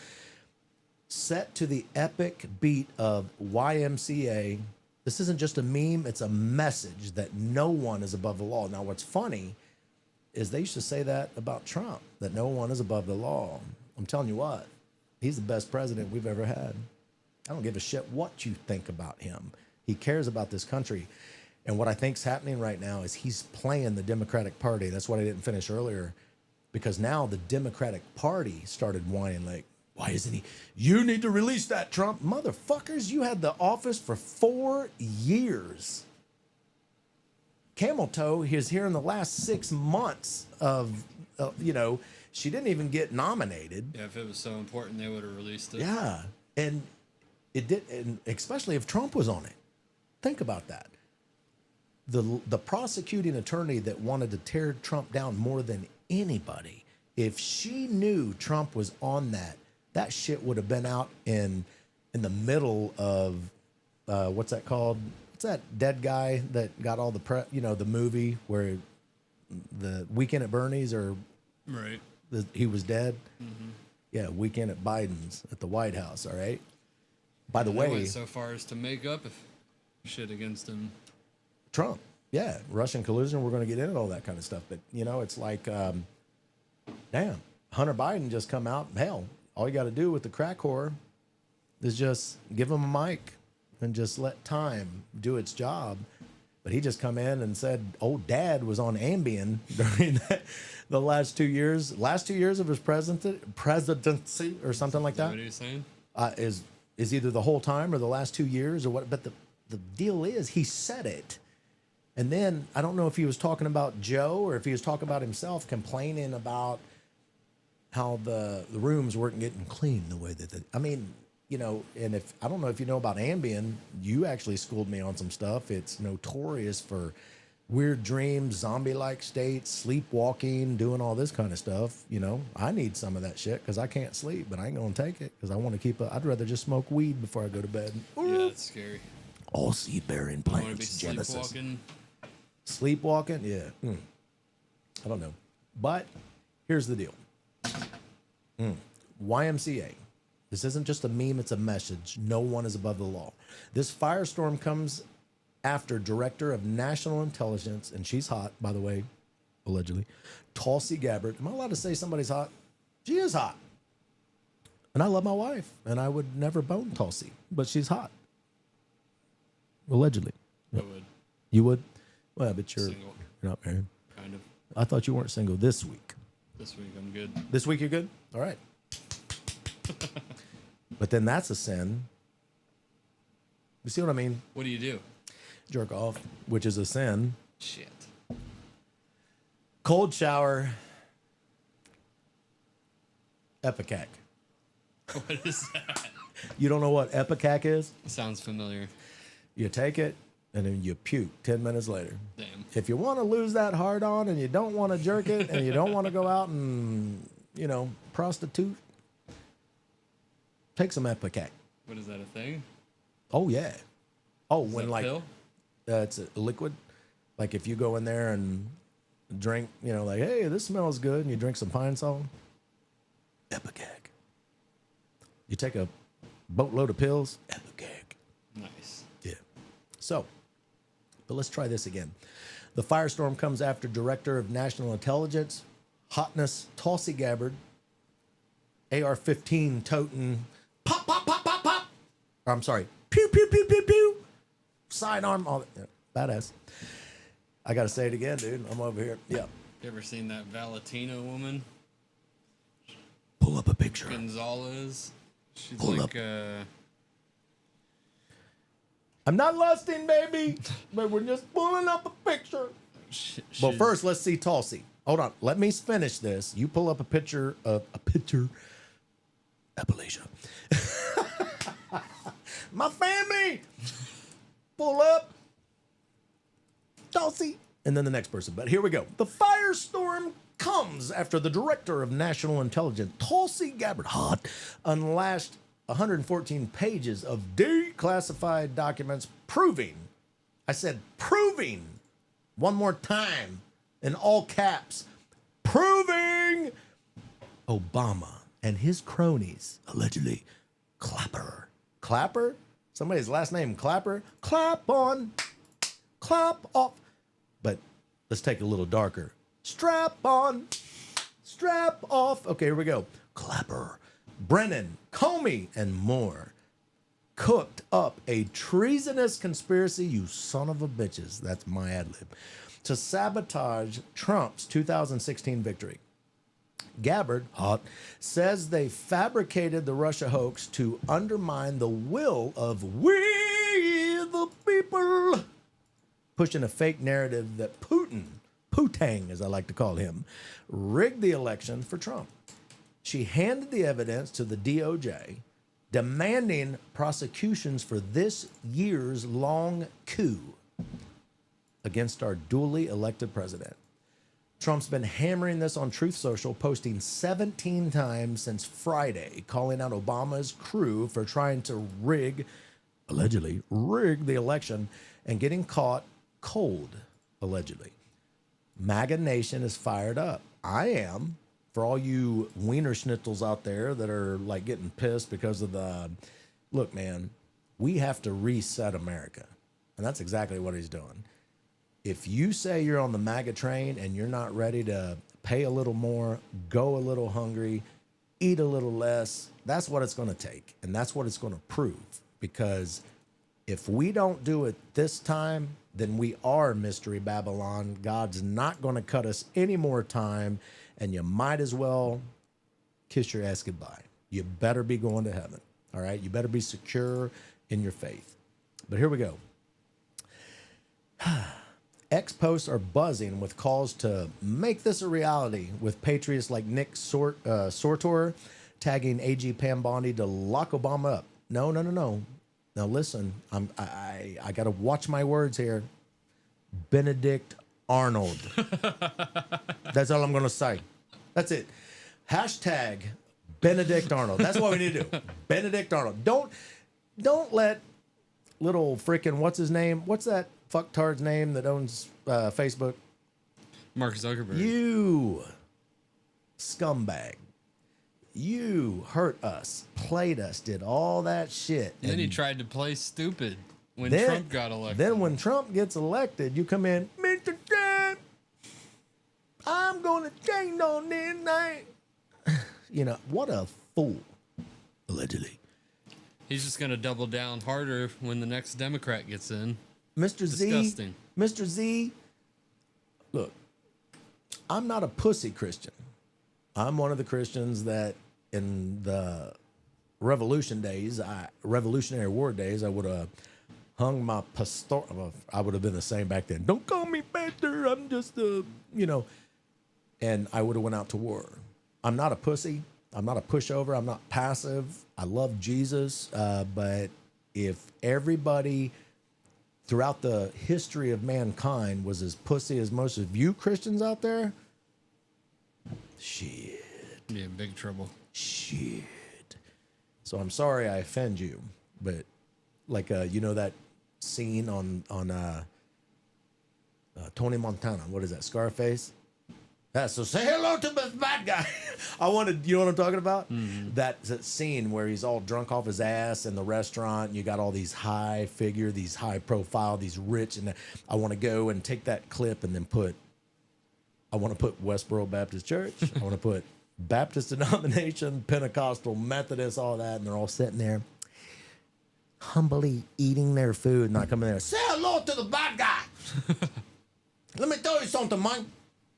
Set to the epic beat of YMCA. This isn't just a meme, it's a message that no one is above the law. Now, what's funny is they used to say that about Trump, that no one is above the law. I'm telling you what, he's the best president we've ever had. I don't give a shit what you think about him. He cares about this country. And what I think's happening right now is he's playing the Democratic Party. That's what I didn't finish earlier, because now the Democratic Party started whining like, why isn't he? You need to release that, Trump. Motherfuckers, you had the office for 4 years. Camel Toe is here in the last 6 months of, she didn't even get nominated. Yeah, if it was so important, they would have released it. Yeah, and it did, and especially if Trump was on it. Think about that. The prosecuting attorney that wanted to tear Trump down more than anybody, if she knew Trump was on that shit would have been out in the middle of what's that called? What's that dead guy that got all the the movie where the Weekend at Bernie's, or Right. He was dead. Mm-hmm. Yeah, Weekend at Biden's at the White House. All right. By the way, They went so far as to make up shit against him. Trump, yeah, Russian collusion. We're going to get into all that kind of stuff, but it's like, damn, Hunter Biden just come out. Hell, all you got to do with the crack whore is just give him a mic and just let time do its job. But he just come in and said, "Old Dad was on Ambien during the last 2 years. Last 2 years of his presidency, or something like that." What are you saying? Is either the whole time or the last 2 years or what? But the deal is, he said it. And then I don't know if he was talking about Joe or if he was talking about himself, complaining about how the rooms weren't getting clean the way that and if I don't know if you know about Ambien, you actually schooled me on some stuff. It's notorious for weird dreams, zombie-like states, sleepwalking, doing all this kind of stuff. You know, I need some of that shit because I can't sleep, but I ain't gonna take it because I want to keep. I'd rather just smoke weed before I go to bed. Yeah, that's scary. All seed-bearing I want to be plants. Genesis. sleepwalking. Sleepwalking, yeah. I don't know, but here's the deal. YMCA. This isn't just a meme, it's a message. No one is above the law. This firestorm comes after Director of National Intelligence, and she's hot, by the way, allegedly, Tulsi Gabbard. Am I allowed to say somebody's hot? She is hot. And I love my wife, and I would never bone Tulsi, but she's hot. Allegedly. I would. You would? Well, but you're Single. not married. Kind of. I thought you weren't single this week. This week I'm good. This week you're good? All right. But then that's a sin. You see what I mean? What do you do? Jerk off, which is a sin. Shit. Cold shower. Epicac. What is that? You don't know what Epicac is? Sounds familiar. You take it and then you puke 10 minutes later. Damn. If you want to lose that hard on and you don't want to jerk it and you don't want to go out and, you know, prostitute, take some Epicac. What is that, a thing? Oh, yeah. Oh, Is when that a like pill? It's a liquid. Like if you go in there and drink, you know, like, hey, this smells good, and you drink some Pine Sol, Epicac. You take a boatload of pills, Epicac. Nice. Yeah. So, but let's try this again. The firestorm comes after Director of National Intelligence, hotness Tulsi Gabbard, AR-15 toting, pop, pop, pop, pop, pop. Or, I'm sorry, pew, pew, pew, pew, pew. Sidearm, all that. Yeah, badass. I got to say it again, dude. I'm over here. Yeah. You ever seen that Valentina woman? Pull up a picture. Gonzalez? She's Hold like, I'm not lusting, baby, but we're just pulling up a picture. Well, she's- first, let's see Tulsi. Hold on. Let me finish this. You pull up a picture of Appalachia. My family. Pull up. Tulsi. And then the next person. But here we go. The firestorm comes after the Director of National Intelligence, Tulsi Gabbard, hot, unlashed 114 pages of declassified documents proving, I said proving, one more time, in all caps, proving Obama and his cronies, allegedly, Clapper? Somebody's last name Clapper? Clap on, clap off. But let's take it a little darker. Strap on, strap off. Okay, here we go. Clapper, Brennan, Comey, and more cooked up a treasonous conspiracy, you son of a bitches, that's my ad lib, to sabotage Trump's 2016 victory. Gabbard, hot, says they fabricated the Russia hoax to undermine the will of we the people, pushing a fake narrative that Putang, as I like to call him, rigged the election for Trump. She handed the evidence to the DOJ, demanding prosecutions for this year's long coup against our duly elected president. Trump's been hammering this on Truth Social, posting 17 times since Friday, calling out Obama's crew for trying to allegedly rig the election and getting caught cold, allegedly. MAGA Nation is fired up. I am. For all you wiener schnitzels out there that are like getting pissed because of the, look, man, we have to reset America. And that's exactly what he's doing. If you say you're on the MAGA train and you're not ready to pay a little more, go a little hungry, eat a little less, that's what it's going to take. And that's what it's going to prove. Because if we don't do it this time, then we are Mystery Babylon. God's not going to cut us any more time. And you might as well kiss your ass goodbye. You better be going to heaven. All right? You better be secure in your faith. But here we go. X posts are buzzing with calls to make this a reality, with patriots like Nick Sortor tagging AG Pam Bondi to lock Obama up. No. Now listen, I got to watch my words here. Benedict Arnold. That's all I'm going to say. That's it. Hashtag Benedict Arnold. That's what we need to do. Benedict Arnold. Don't let little freaking, what's his name? What's that fucktard's name that owns Facebook? Mark Zuckerberg. You scumbag. You hurt us, played us, did all that shit. And then he tried to play stupid when Trump got elected. Then when Trump gets elected, you come in, Mr. Trump, I'm going to change on this night. You know, what a fool. Allegedly. He's just going to double down harder when the next Democrat gets in. Mr. Disgusting. Mr. Z, look, I'm not a pussy Christian. I'm one of the Christians that in the Revolutionary War days, I would have hung my pastor. I would have been the same back then. Don't call me pastor. I'm just and I would have went out to war. I'm not a pussy. I'm not a pushover. I'm not passive. I love Jesus. But if everybody throughout the history of mankind was as pussy as most of you Christians out there, shit. Yeah, big trouble. Shit. So I'm sorry I offend you, but like you know that scene on Tony Montana. What is that? Scarface. Yeah, so say hello to the bad guy. You know what I'm talking about? Mm-hmm. That scene where he's all drunk off his ass in the restaurant. And you got all these high figure, these high profile, these rich, and I want to go and take that clip and then I want to put Westboro Baptist Church. I want to put Baptist denomination, Pentecostal, Methodist, all that, and they're all sitting there humbly eating their food, and I come in there, say hello to the bad guy. Let me tell you something, man.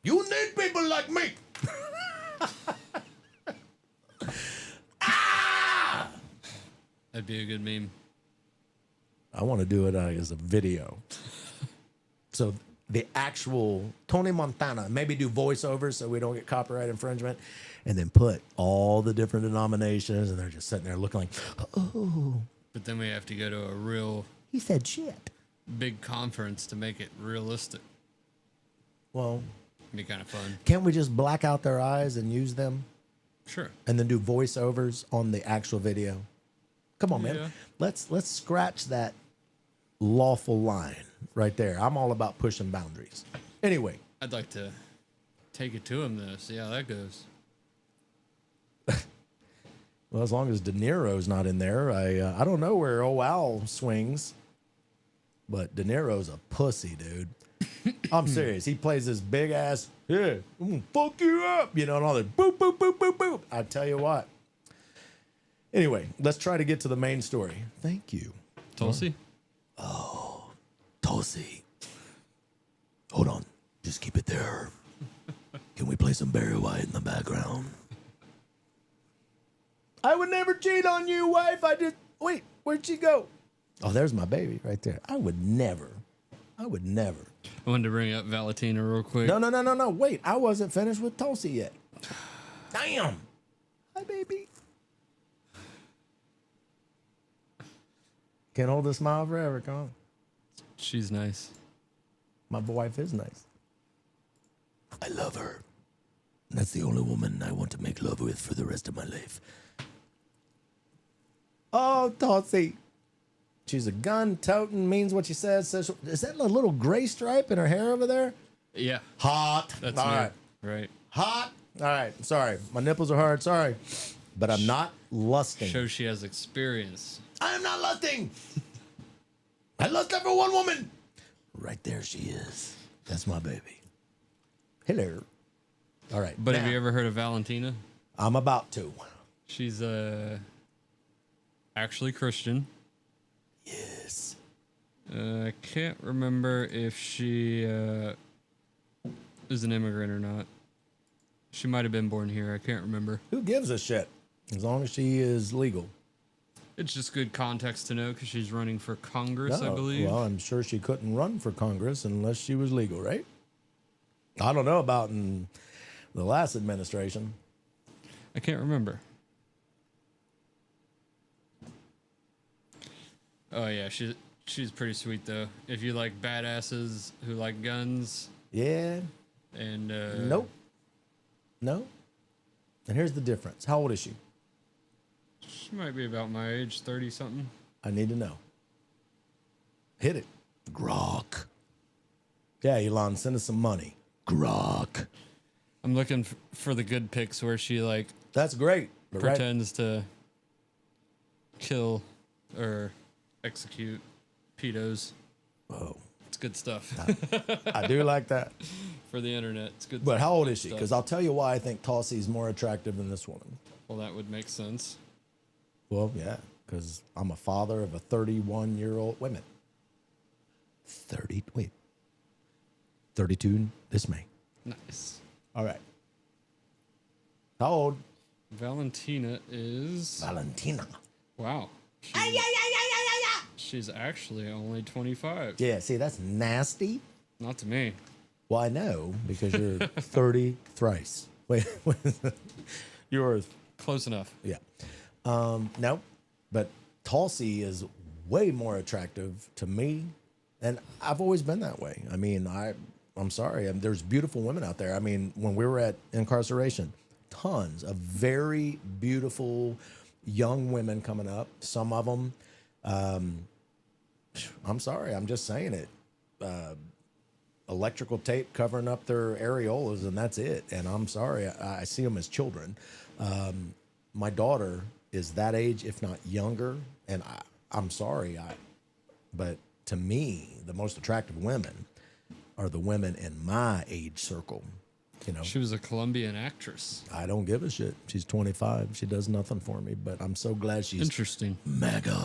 You need people like me. That'd be a good meme. I want to do it as a video. So the actual Tony Montana, maybe do voiceovers so we don't get copyright infringement, and then put all the different denominations, and they're just sitting there looking like, oh. But then we have to go to a real... He said shit. Big conference to make it realistic. Well... It'd be kind of fun. Can't we just black out their eyes and use them? Sure. And then do voiceovers on the actual video? Come on, man. Yeah. Let's scratch that lawful line right there. I'm all about pushing boundaries. Anyway. I'd like to take it to him, though. See how that goes. Well, as long as De Niro's not in there, I don't know where old Al swings, but De Niro's a pussy, dude. I'm serious. He plays this big ass, yeah, I'm gonna fuck you up, you know, and all that boop, boop, boop, boop, boop. I tell you what. Anyway, let's try to get to the main story. Thank you. Tulsi? Oh, Tulsi. Hold on. Just keep it there. Can we play some Barry White in the background? I would never cheat on you, wife. Wait, where'd she go? Oh, there's my baby right there. I would never. I wanted to bring up Valentina real quick. No. Wait, I wasn't finished with Tulsi yet. Damn. Hi, baby. Can't hold a smile forever, come on. She's nice. My wife is nice. I love her. That's the only woman I want to make love with for the rest of my life. Oh, Tulsi. She's a gun-toting, means what she says. Is that a little gray stripe in her hair over there? Yeah. Hot. That's all me. right. Right. Hot. All right. Sorry. My nipples are hard. Sorry. But I'm not lusting. Shows she has experience. I am not lusting. I lust after one woman. Right there she is. That's my baby. Hello. All right. But now, have you ever heard of Valentina? I'm about to. She's actually Christian. Yes. I can't remember if she is an immigrant or not. She might have been born here. I can't remember. Who gives a shit? As long as she is legal. It's just good context to know because she's running for Congress, I No, believe. well, I'm sure she couldn't run for Congress unless she was legal, right? I don't know about in the last administration. I can't remember. Oh yeah, She's pretty sweet though. If you like badasses who like guns Yeah. and Nope. No. And here's the difference. How old is she? she might be about my age, 30 something. I need to know. Hit it. Grok. Yeah, Elon, send us some money. Grok. I'm looking for the good pics where she like That's great. But right, pretends to kill or execute pedos. oh, It's good stuff I do like that. for the internet. It's good. But how old is she? stuff. Because I'll tell you why I think Tulsi's more attractive than this woman. Well, that would make sense. Well, yeah, because I'm a father of a 31-year-old woman. 32 this May. Nice. All right. How old? Valentina is Valentina. wow. She's actually only 25. Yeah, see, that's nasty. Not to me. Well, I know because you're 30 thrice. Wait, you're, Close enough. yeah. No, but Tulsi is way more attractive to me. And I've always been that way. I mean, I'm sorry. There's beautiful women out there. I mean, when we were at incarceration, tons of very beautiful young women coming up. Some of them, I'm sorry, I'm just saying it. Electrical tape covering up their areolas, and that's it. And I'm sorry, I see them as children. My daughter is that age, if not younger. And I'm sorry, but to me, the most attractive women are the women in my age circle. You know, She was a Colombian actress. I don't give a shit. She's 25. She does nothing for me, but I'm so glad she's Interesting. mega.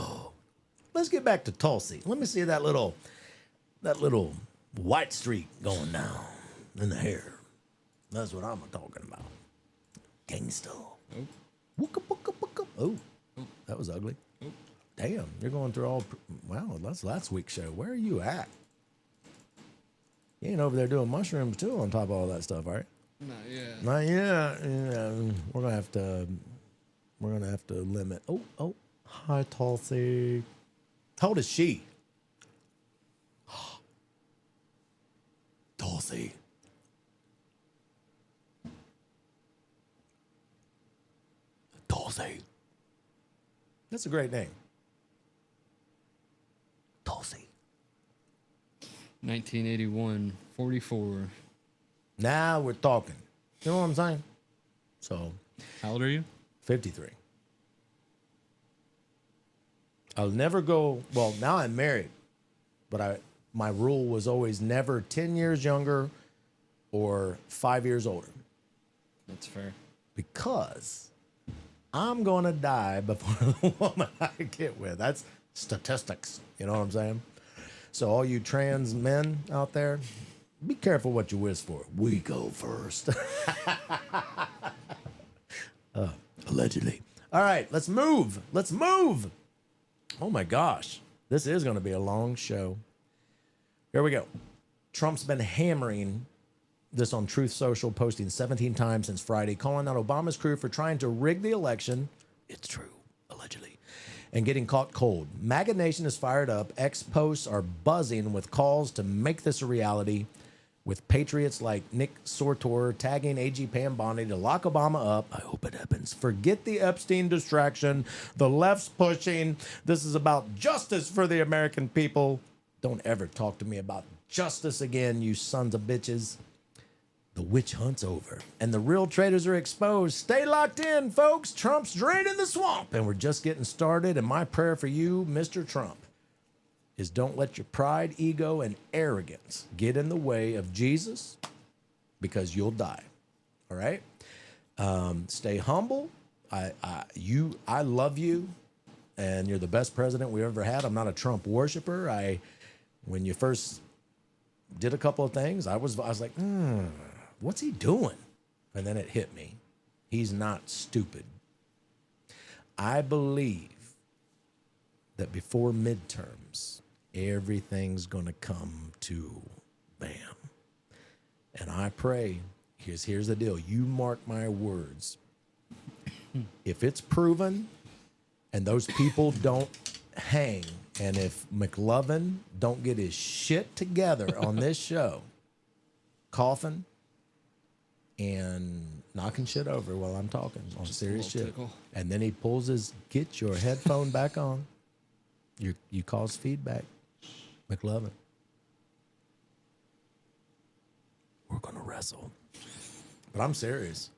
Let's get back to Tulsi. Let me see that little white streak going down in the hair. That's what I'm talking about. Gangsta. Oh. Wooka, wooka, wooka. Oh, that was ugly. Damn, you're going through all. Wow, that's last week's show. Where are you at? You ain't over there doing mushrooms too on top of all that stuff, right? Not yet. Not yet. Yeah, we're gonna have to limit. Oh, hi Tulsi. How old is she? Tulsi. Tulsi. That's a great name. Tulsi. 1981, 44. Now we're talking. You know what I'm saying? So, How old are you? 53. I'll never go. Well, now I'm married, but my rule was always never 10 years younger or 5 years older That's fair. because I'm going to die before the woman I get with. That's statistics. You know what I'm saying? So all you trans men out there, be careful what you wish for. We go first. Allegedly. All right, let's move. Let's move. Oh my gosh. This is going to be a long show. Here we go. Trump's been hammering this on Truth Social, posting 17 times since Friday, calling out Obama's crew for trying to rig the election. It's true, allegedly. And getting caught cold. MAGA Nation is fired up. X posts are buzzing with calls to make this a reality, with patriots like Nick Sortor tagging AG Pam Bondi to lock Obama up. I hope it happens. Forget the Epstein distraction. The left's pushing. This is about justice for the American people. Don't ever talk to me about justice again, you sons of bitches. The witch hunt's over, and the real traitors are exposed. Stay locked in, folks. Trump's draining the swamp, and we're just getting started. And my prayer for you, Mr. Trump, is don't let your pride, ego, and arrogance get in the way of Jesus, because you'll die. All right? Stay humble. I love you, and you're the best president we ever had. I'm not a Trump worshiper. When you first did a couple of things, I was like, what's he doing? And then it hit me. He's not stupid. I believe that before midterms, everything's going to come to bam. And I pray, here's the deal. You mark my words. If it's proven and those people don't hang. And if McLovin don't get his shit together on this show, coughing and knocking shit over while I'm talking on Just a serious little shit, tickle. and then he pulls his get your headphone back on, you cause feedback, McLovin. We're gonna wrestle. But I'm serious.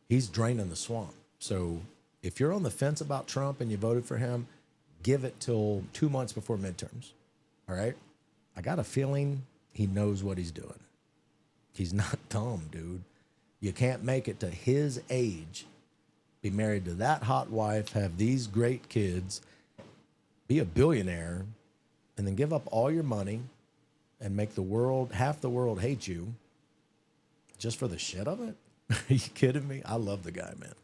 He's draining the swamp. So if you're on the fence about Trump and you voted for him, give it till 2 months before midterms. All right? I got a feeling he knows what he's doing. He's not dumb, dude. You can't make it to his age, be married to that hot wife, have these great kids, be a billionaire, and then give up all your money and make the world, half the world hate you just for the shit of it? Are you kidding me? I love the guy, man.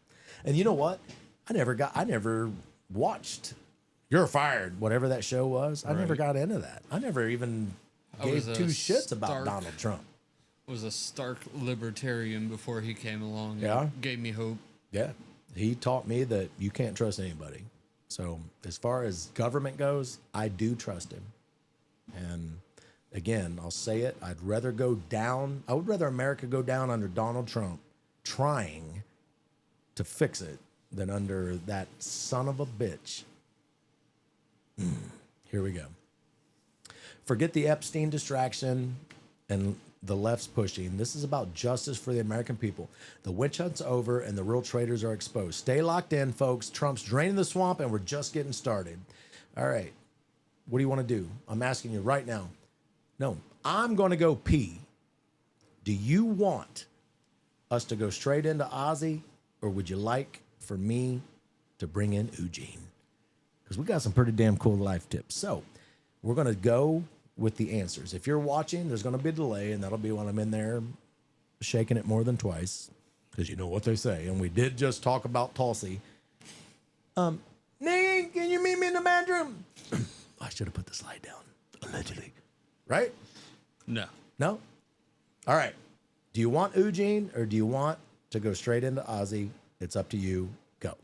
And you know what? I never watched You're Fired, whatever that show was. I never got into that. I never even gave two shits about Donald Trump. Was a stark libertarian before he came along. Yeah. And gave me hope. Yeah. He taught me that you can't trust anybody. So as far as government goes, I do trust him. And again, I'll say it. I would rather America go down under Donald Trump trying to fix it than under that son of a bitch. Here we go. Forget the Epstein distraction and the left's pushing. This is about justice for the American people. The witch hunt's over and the real traitors are exposed. Stay locked in, folks. Trump's draining the swamp and we're just getting started. All right. What do you want to do? I'm asking you right now. No, I'm going to go pee. Do you want us to go straight into Ozzy, or would you like for me to bring in Eugene? Because we got some pretty damn cool life tips. So we're going to go with the answers. If you're watching, there's going to be a delay, and that'll be when I'm in there shaking it more than twice, because you know what they say. And we did just talk about Tulsi. Nigga, can you meet me in the bedroom? I should have put the slide down, allegedly. Right? No. No? All right. Do you want Eugene, or do you want to go straight into Ozzy? It's up to you. Go.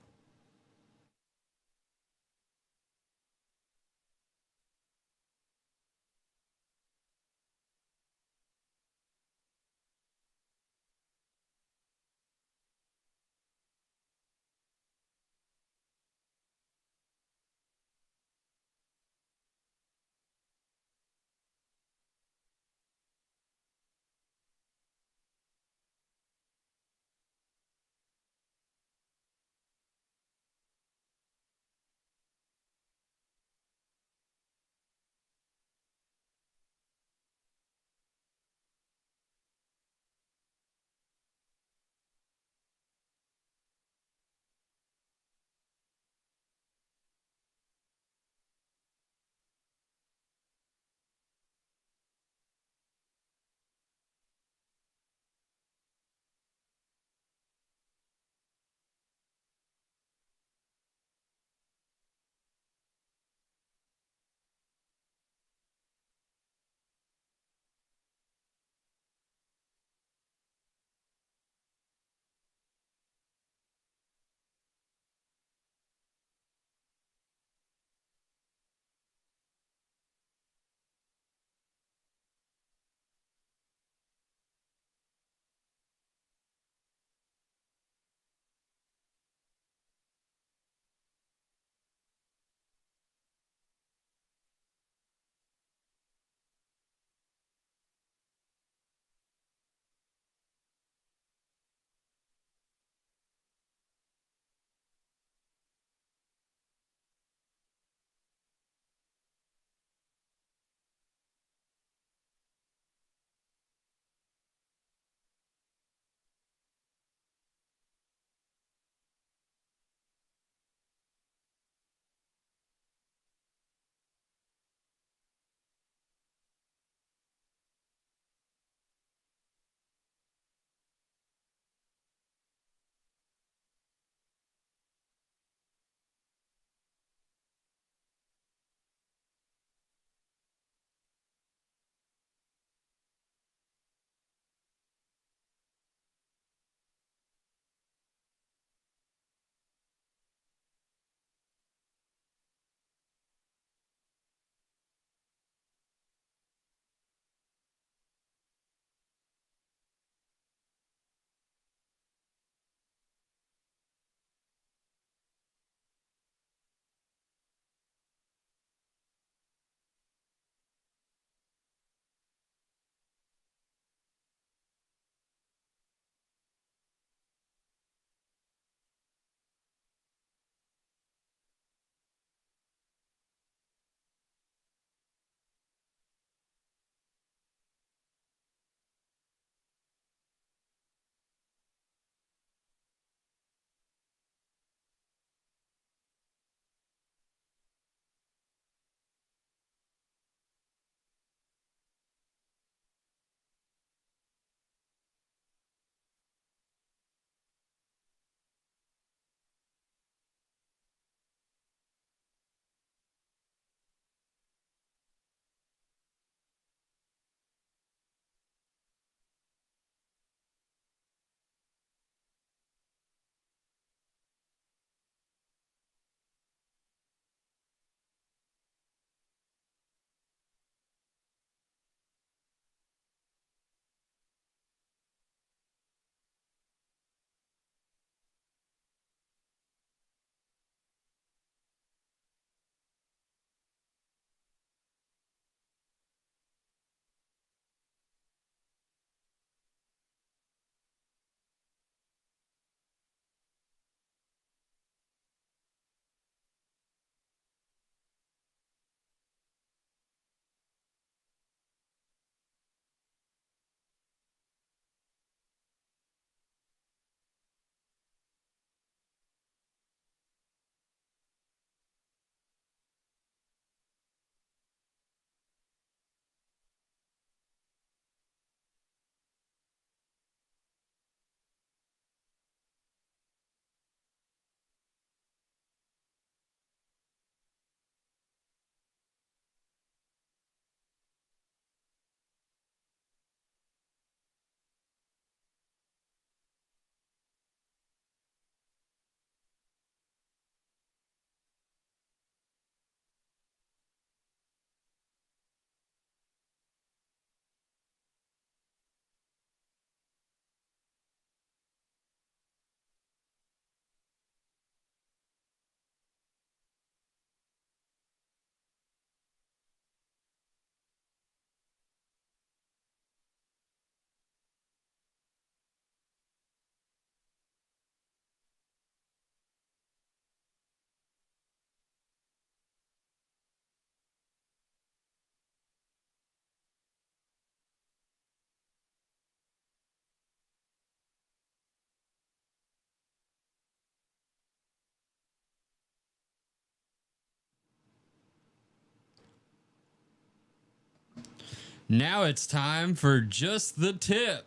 Now it's time for Just the Tip.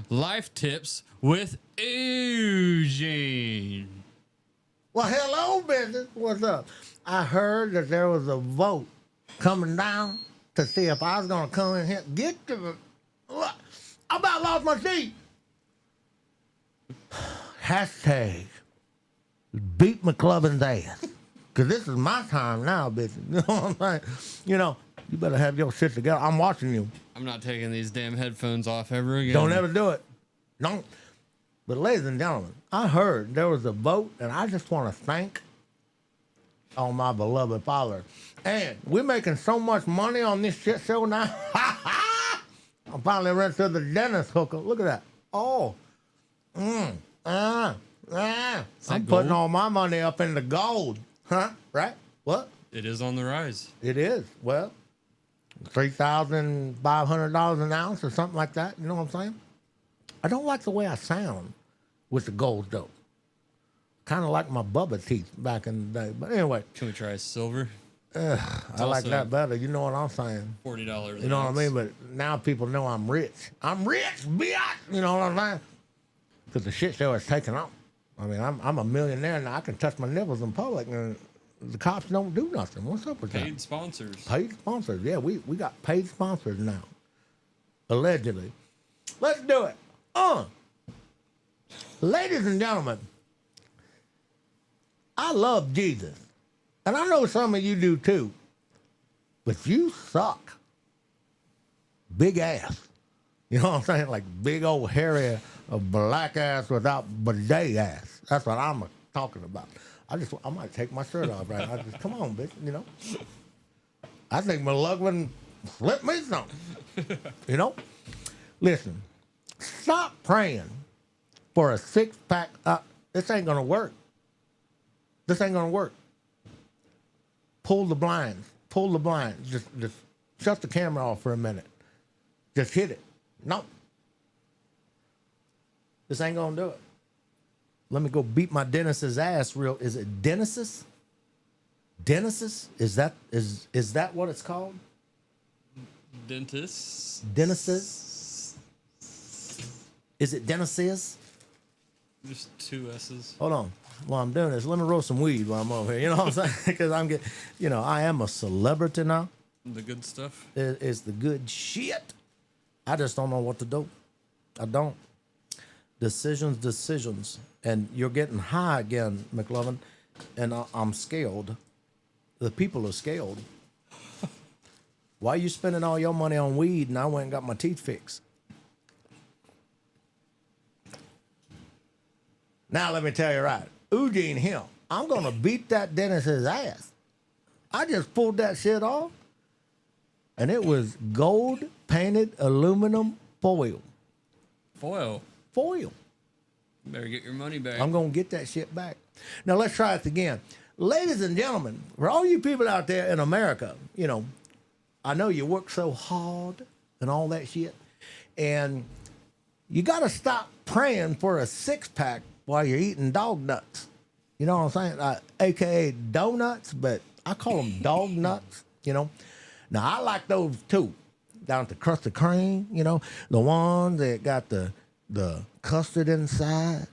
Life tips with Eugene. Well, hello, business. What's up? I heard that there was a vote coming down to see if I was going to come in here. Get the. I about lost my seat. Hashtag beat McLovin's ass. Because this is my time now, bitch. You know what I'm saying? You know, you better have your shit together. I'm watching you. I'm not taking these damn headphones off ever again. Don't ever do it. Don't. But ladies and gentlemen, I heard there was a vote, and I just want to thank all my beloved father. And we're making so much money on this shit show now. I'm finally running to the dentist hooker. Look at that. Oh. I'm putting gold? all my money up in the gold. Huh? Right? What? It is on the rise. It is. Well, $3,500 an ounce or something like that. You know what I'm saying? I don't like the way I sound with the gold, though. Kind of like my Bubba teeth back in the day. But anyway, Can we try silver? I like also that better. You know what I'm saying? $40. You know what I mean? But now people know I'm rich. I'm rich, bitch. You know what I'm saying? Because the shit show is taking off. I mean, I'm a millionaire now. I can touch my nipples in public, and the cops don't do nothing. What's up with that? Paid sponsors. Paid sponsors. Yeah, we got paid sponsors now. Allegedly. Let's do it. Ladies and gentlemen, I love Jesus. And I know some of you do too. But you suck. Big ass. You know what I'm saying? Like big old hairy black ass without bidet ass. That's what I'm talking about. I might take my shirt off right now. Just come on, bitch, you know. I think McLovin slipped me something. You know? Listen, stop praying for a six-pack. This ain't gonna work. This ain't gonna work. Pull the blinds. Pull the blinds. Just shut the camera off for a minute. Just hit it. No. This ain't gonna do it. Let me go beat my dentist's ass real. Is it dentist's? Dentist's? Is that what it's called? Dentist. Dentist's? Is it dentist's? Just two S's. Hold on. While I'm doing this, let me roll some weed while I'm over here. You know what I'm saying? Because I am a celebrity now. The good stuff. It's the good shit. I just don't know what to do. I don't. Decisions. And you're getting high again, McLovin. And I'm scared. The people are scared. Why are you spending all your money on weed and I went and got my teeth fixed? Now let me tell you right. Eugene Hill, I'm going to beat that dentist's ass. I just pulled that shit off. And it was gold painted aluminum foil. Foil. Foil. Better get your money back. I'm going to get that shit back. Now, let's try it again. Ladies and gentlemen, for all you people out there in America, you know, I know you work so hard and all that shit. And you got to stop praying for a six-pack while you're eating dog nuts. You know what I'm saying? AKA donuts, but I call them dog nuts, you know. Now, I like those too. Down to crusted cream, you know, the ones that got the custard inside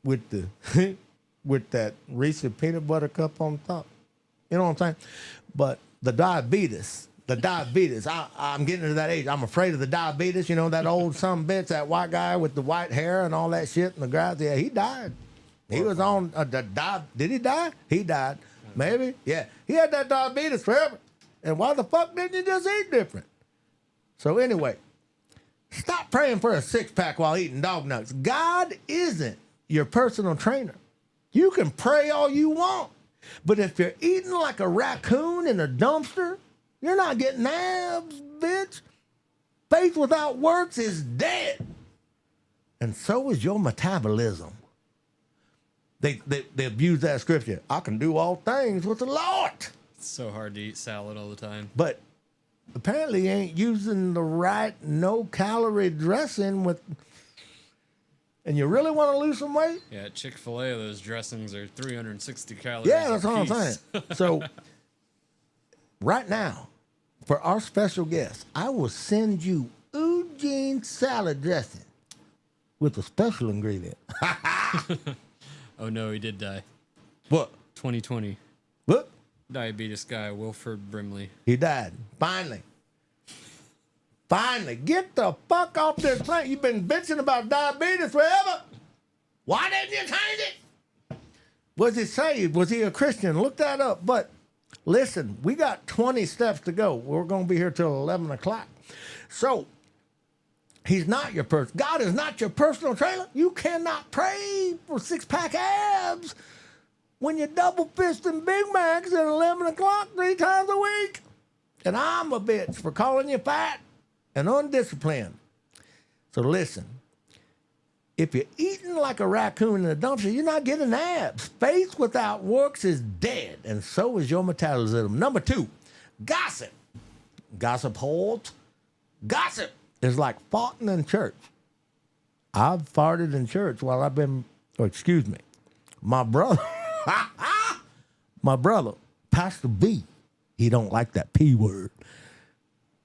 with the with that Reese's peanut butter cup on top. You know what I'm saying? But the diabetes, I'm getting to that age. I'm afraid of the diabetes. You know, that old son bitch, that white guy with the white hair and all that shit and the grass. Yeah, he died. He was on did he die? He died. Maybe. Yeah. He had that diabetes forever. And why the fuck didn't you just eat different? So anyway, stop praying for a six-pack while eating dog nuts. God isn't your personal trainer. You can pray all you want. But if you're eating like a raccoon in a dumpster, you're not getting abs, bitch. Faith without works is dead. And so is your metabolism. They've used that scripture. I can do all things with the Lord. It's so hard to eat salad all the time. But apparently you ain't using the right no-calorie dressing with... And you really want to lose some weight? Yeah, at Chick-fil-A, those dressings are 360 calories. Yeah, that's what I'm apiece. saying. So, right now, for our special guest, I will send you Eugene salad dressing with a special ingredient. Oh no, he did die. What? 2020. What? Diabetes guy, Wilford Brimley. He died. Finally. Finally. Get the fuck off this plane. You've been bitching about diabetes forever. Why didn't you change it? Was he saved? Was he a Christian? Look that up. But listen, we got 20 steps to go. We're going to be here till 11 o'clock. So, he's not your person. God is not your personal trainer. You cannot pray for six-pack abs when you're double fisting Big Macs at 11 o'clock 3 times a week. And I'm a bitch for calling you fat and undisciplined. So listen, if you're eating like a raccoon in a dumpster, you're not getting abs. Faith without works is dead, and so is your metabolism. Number 2, gossip. Gossip holds. Gossip is like farting in church. I've farted in church while I've been, excuse me, my brother, Pastor B, he don't like that P word.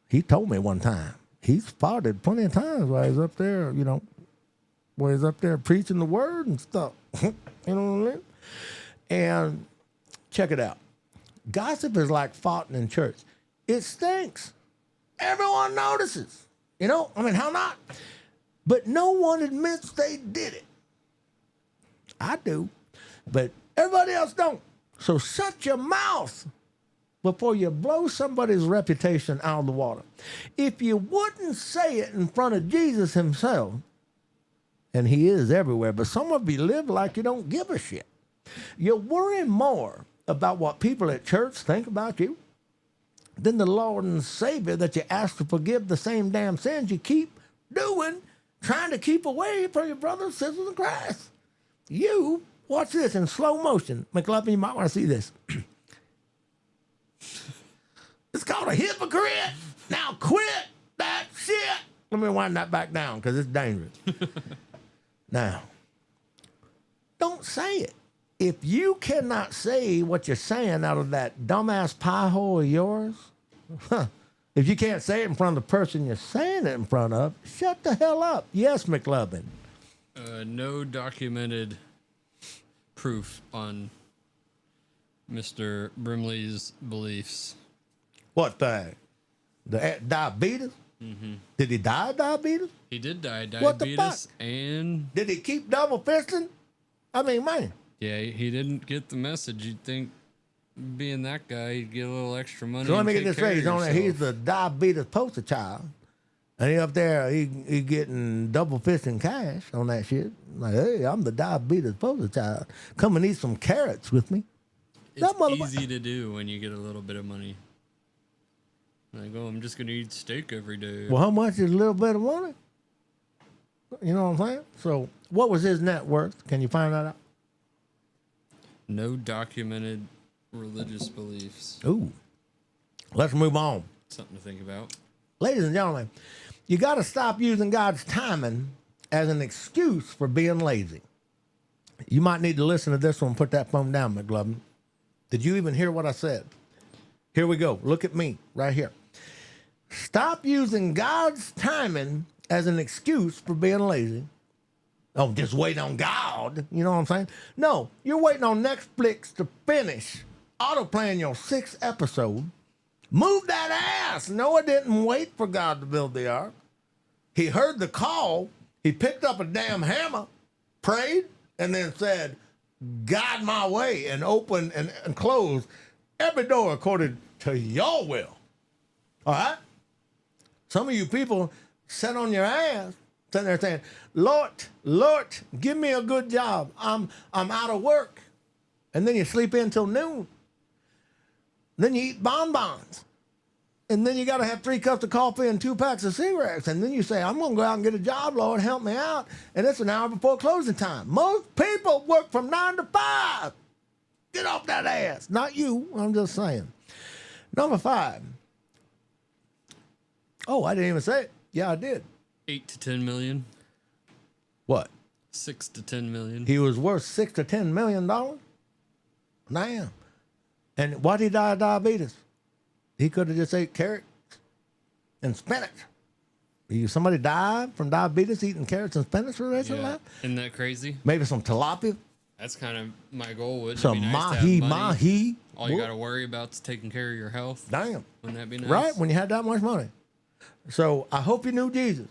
He told me one time, he's farted plenty of times while he's up there, while he's up there preaching the word and stuff. You know what I mean? And check it out. Gossip is like farting in church. It stinks. Everyone notices. How not? But no one admits they did it. I do, but everybody else don't. So shut your mouth before you blow somebody's reputation out of the water. If you wouldn't say it in front of Jesus himself, and he is everywhere, but some of you live like you don't give a shit. You worry more about what people at church think about you than the Lord and Savior that you ask to forgive the same damn sins you keep doing, trying to keep away from your brothers and sisters in Christ. You, watch this in slow motion. McLovin, you might want to see this. It's called a hypocrite. Now quit that shit. Let me wind that back down because it's dangerous. Now, don't say it. If you cannot say what you're saying out of that dumbass pie hole of yours, if you can't say it in front of the person you're saying it in front of, shut the hell up. Yes, McLovin. No documented proof on Mr. Brimley's beliefs. What thing? The diabetes? Mm-hmm. Did he die of diabetes? He did die of What the diabetes, fuck? and Did he keep double fisting? I mean, man. yeah, he didn't get the message. You'd think, being that guy, he'd get a little extra money. So let and me get take this care straight. of He's on there. yourself. He's the diabetes poster child. And he up there, he getting double fisting cash on that shit. Like, hey, I'm the diabetes poster child. Come and eat some carrots with me. It's motherfucker- easy to do when you get a little bit of money. Like, oh, I'm just gonna eat steak every day. Well, how much is a little bit of money? You know what I'm saying? So what was his net worth? Can you find that out? No documented religious beliefs. Ooh. Let's move on. Something to think about. Ladies and gentlemen, you got to stop using God's timing as an excuse for being lazy. You might need to listen to this one and put that phone down, McLovin. Did you even hear what I said? Here we go. Look at me right here. Stop using God's timing as an excuse for being lazy. Oh, just wait on God. You know what I'm saying? No, you're waiting on Netflix to finish autoplaying your 6th episode. Move that ass. Noah didn't wait for God to build the ark. He heard the call. He picked up a damn hammer, prayed, and then said, "Guide my way," and opened and closed every door according to your will. All right? Some of you people sit on your ass, sitting there saying, Lord, give me a good job. I'm out of work. And then you sleep in till noon. Then you eat bonbons. And then you got to have 3 cups of coffee and 2 packs of cigarettes. And then you say, I'm going to go out and get a job, Lord, help me out. And it's an hour before closing time. Most people work from 9 to 5. Get off that ass. Not you. I'm just saying. Number 5. Oh, I didn't even say it. Yeah, I did. 8 to 10 million. What? 6 to 10 million. He was worth $6 to $10 million? Damn. And why did he die of diabetes? He could have just ate carrot and spinach. Somebody died from diabetes eating carrots and spinach for the rest of their Yeah. life? Isn't that crazy? Maybe some tilapia, That's kind of my goal. Wouldn't it some be nice to have mahi money? mahi. All you got to worry about is taking care of your health. Damn. Wouldn't that be nice? Right? When you had that much money. So I hope you knew Jesus.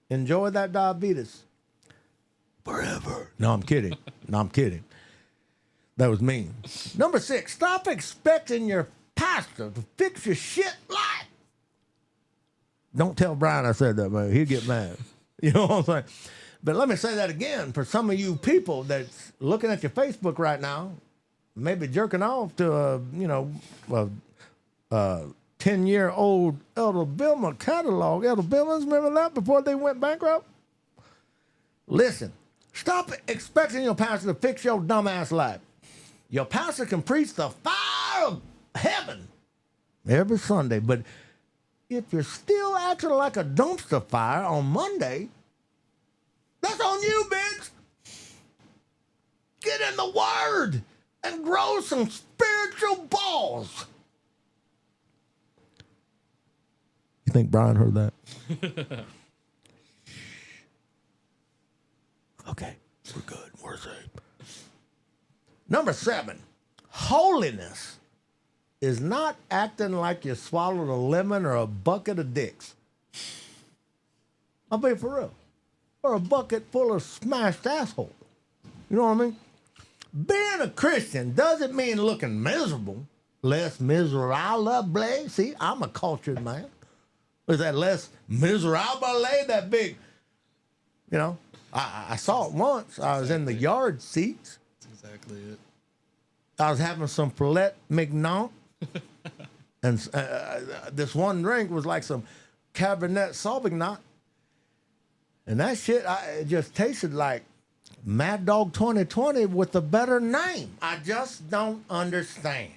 Enjoy that diabetes forever. No, I'm kidding. No, I'm kidding. That was mean. Number 6, stop expecting your pastor to fix your shit life. Don't tell Brian I said that, man. He'll get mad. You know what I'm saying? But let me say that again for some of you people that's looking at your Facebook right now, maybe jerking off to a 10-year-old Elder Bilmer catalog. Elder Bilmers, remember that before they went bankrupt? Listen, stop expecting your pastor to fix your dumbass life. Your pastor can preach the fire of heaven every Sunday, but if you're still acting like a dumpster fire on Monday, that's on you, bitch. Get in the Word and grow some spiritual balls. You think Brian heard that? Okay, we're good. We're safe. Number 7, holiness is not acting like you swallowed a lemon or a bucket of dicks. I'll be for real. Or a bucket full of smashed asshole. You know what I mean? Being a Christian doesn't mean looking miserable. Less miserable. See, I'm a cultured man. Is that less miserable? That big, I saw it once. I was in the yard seats. That's exactly it. I was having some filet mignon. And this one drink was like some Cabernet Sauvignon. And that shit, it just tasted like Mad Dog 2020 with a better name. I just don't understand.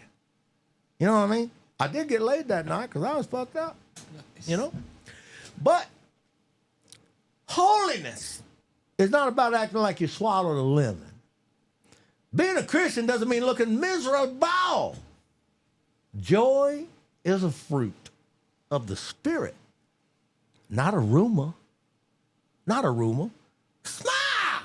You know what I mean? I did get laid that night because I was fucked up. Nice. But holiness is not about acting like you swallowed a lemon. Being a Christian doesn't mean looking miserable. Joy is a fruit of the Spirit, not a rumor. Not a rumor. Smile!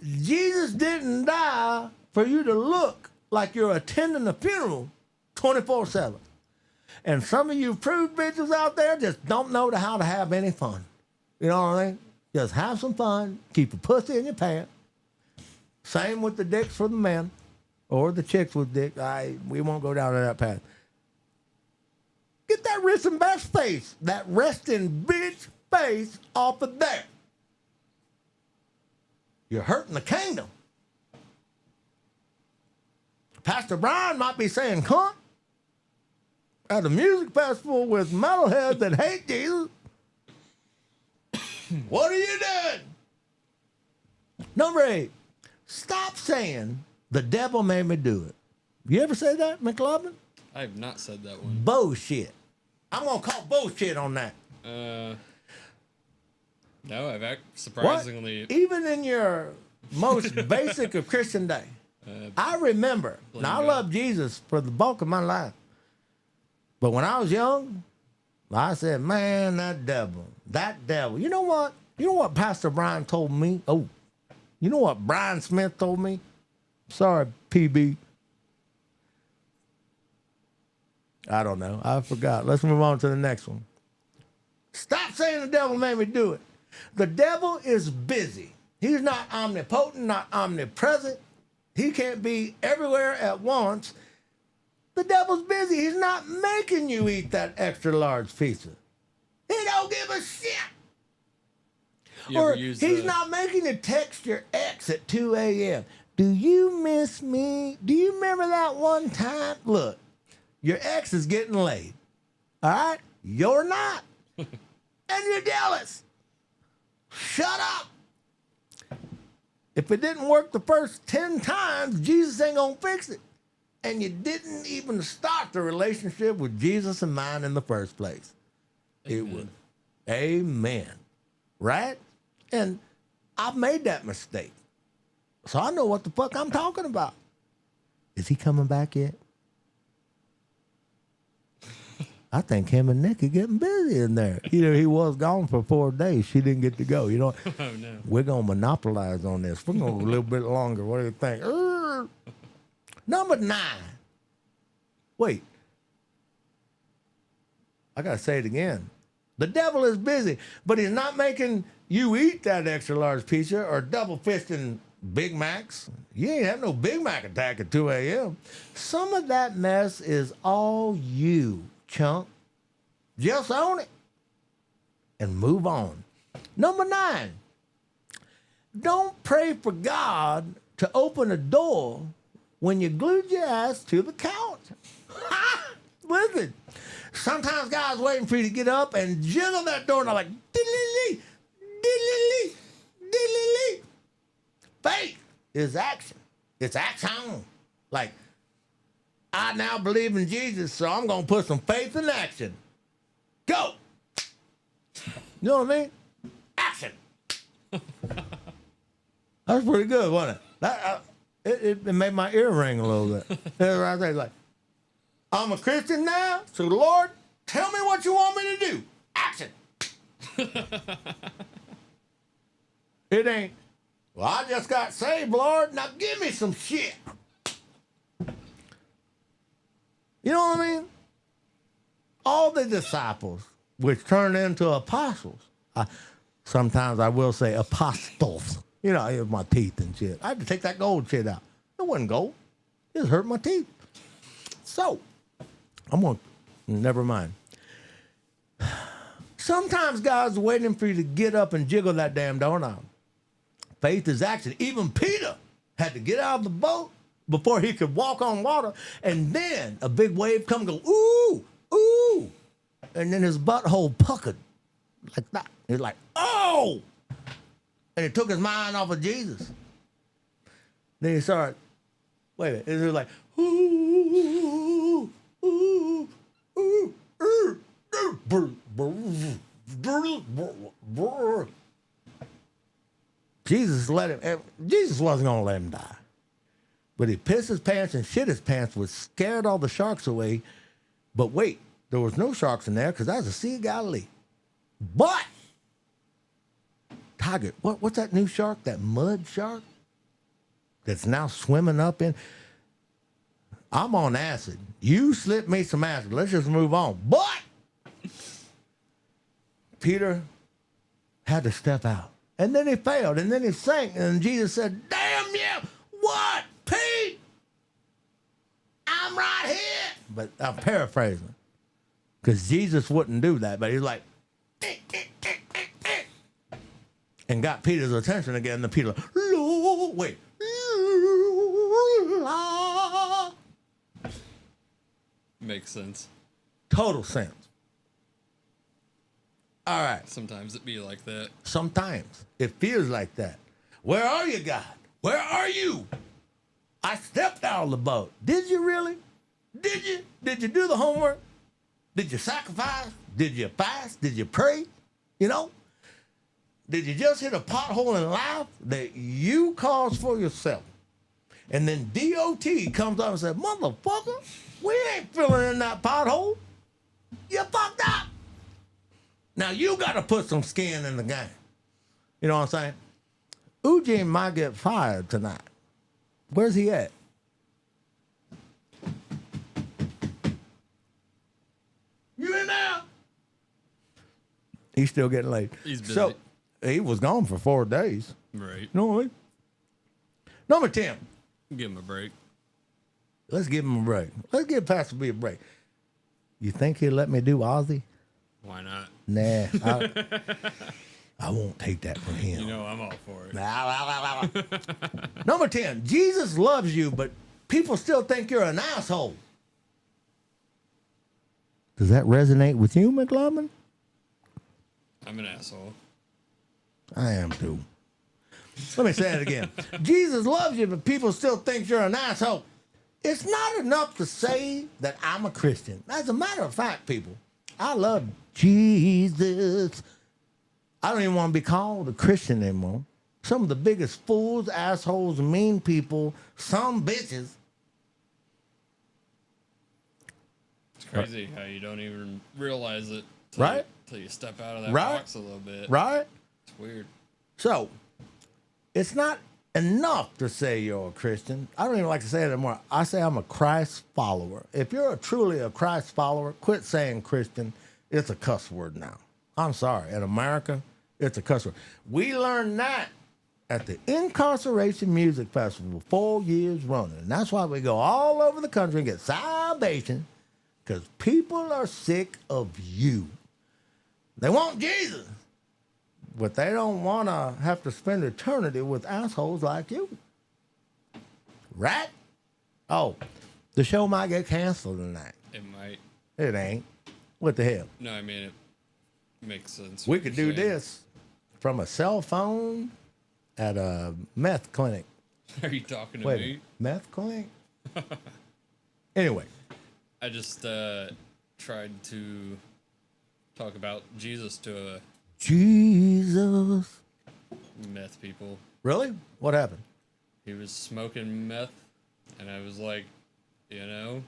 Jesus didn't die for you to look like you're attending a funeral 24/7. And some of you prude bitches out there just don't know how to have any fun. You know what I mean? Just have some fun. Keep a pussy in your pants. Same with the dicks for the men or the chicks with dick. We won't go down to that path. Get that resting best face, that resting bitch face off of there. You're hurting the kingdom. Pastor Brian might be saying cunt at a music festival with metalheads that hate Jesus. What are you doing? Number 8, stop saying the devil made me do it. You ever say that, McLovin? I have not said that one. Bullshit. I'm going to call bullshit on that. No, surprisingly. What? Even in your most basic of Christian day, I remember. Now, I love Jesus for the bulk of my life. But when I was young, I said, man, that devil. You know what? You know what Pastor Brian told me? Oh, you know what Brian Smith told me? Sorry, PB. I don't know. I forgot. Let's move on to the next one. Stop saying the devil made me do it. The devil is busy. He's not omnipotent, not omnipresent. He can't be everywhere at once. The devil's busy. He's not making you eat that extra large pizza. He don't give a shit. Or he's not making you text your ex at 2 a.m. Do you miss me? Do you remember that one time? Look, your ex is getting laid. All right? You're not. And you're jealous. Shut up. If it didn't work the first 10 times, Jesus ain't gonna fix it. And you didn't even start the relationship with Jesus in mind in the first place. Amen. It would. Amen. Right? And I've made that mistake. So I know what the fuck I'm talking about. Is he coming back yet? I think him and Nick are getting busy in there. He was gone for 4 days. She didn't get to go. Oh no. We're going to monopolize on this. We're going to go a little bit longer. What do you think? Number 9. Wait. I got to say it again. The devil is busy, but he's not making you eat that extra large pizza or double fisting Big Macs. You ain't have no Big Mac attack at 2 a.m. Some of that mess is all you, chump. Just own it and move on. Number 9, don't pray for God to open a door when you glued your ass to the couch. Listen, sometimes God's waiting for you to get up and jiggle that door and I'm like, diddly-lee, diddly-lee, diddly-lee. Faith is action. It's action. Like, I now believe in Jesus, so I'm going to put some faith in action. Go. You know what I mean? Action. That's pretty good, wasn't it? It made my ear ring a little bit. I was like, I'm a Christian now, so Lord, tell me what you want me to do. Action. It ain't, well, I just got saved, Lord. Now give me some shit. You know what I mean? All the disciples, which turned into apostles. Sometimes I will say apostles. You know, it was my teeth and shit. I had to take that gold shit out. It wasn't gold. It just hurt my teeth. So, never mind. Sometimes God's waiting for you to get up and jiggle that damn doorknob. Faith is action. Even Peter had to get out of the boat before he could walk on water. And then a big wave come and go, ooh, ooh. And then his butthole puckered like that. He's like, oh! And it took his mind off of Jesus. Then he started, wait a minute. It was like, ooh, ooh, ooh, ooh. Jesus wasn't going to let him die. But he pissed his pants and shit his pants, which scared all the sharks away. But wait, there was no sharks in there because that was the Sea of Galilee. But, Tiger, what's that new shark, that mud shark that's now swimming up in? I'm on acid. You slip me some acid. Let's just move on. But Peter had to step out. And then he failed. And then he sank. And Jesus said, damn you. What? Pete? I'm right here. But I'm paraphrasing. Because Jesus wouldn't do that. But he's like, and got Peter's attention again. And Peter, wait. Makes sense. Total sense. All right. Sometimes it be like that. Sometimes it feels like that. Where are you, God? Where are you? I stepped out of the boat. Did you really? Did you? Did you do the homework? Did you sacrifice? Did you fast? Did you pray? You know? Did you just hit a pothole in life that you caused for yourself? And then DOT comes up and says, motherfucker, we ain't filling in that pothole. You fucked up. Now you got to put some skin in the game. You know what I'm saying? Eugene might get fired tonight. Where's he at? You in there? He's still getting late. He's busy. So he was gone for 4 days. Right. You know what I mean? Number 10. Give him a break. Let's give him a break. Let's give Pastor B a break. You think he'll let me do Ozzy? Why not? Nah, I won't take that from him. You know I'm all for it. Number 10, Jesus loves you, but people still think you're an asshole. Does that resonate with you, McLovin? I'm an asshole. I am too. Let me say it again. Jesus loves you, but people still think you're an asshole. It's not enough to say that I'm a Christian. As a matter of fact, people, I love Jesus. I don't even want to be called a Christian anymore. Some of the biggest fools, assholes, mean people, some bitches. crazy how you don't even realize it Right? till you step out of that Right. box a little bit. Right? It's weird. So, it's not enough to say you're a Christian. I don't even like to say it anymore. I say I'm a Christ follower. If you're truly a Christ follower, quit saying Christian. It's a cuss word now. I'm sorry. In America, it's a cuss word. We learned that at the Incarceration Music Festival 4 years running. And that's why we go all over the country and get salvation, because people are sick of you. They want Jesus, but they don't want to have to spend eternity with assholes like you. Right? Oh, the show might get canceled tonight. It might. It ain't. What the hell? No, I mean, it makes sense. We what could you're do saying. this from a cell phone at a meth clinic. Are you talking to Wait, a me? minute. Meth clinic? Anyway, I just tried to talk about Jesus to Jesus. meth people. Really? What happened? He was smoking meth, and I was like, you know,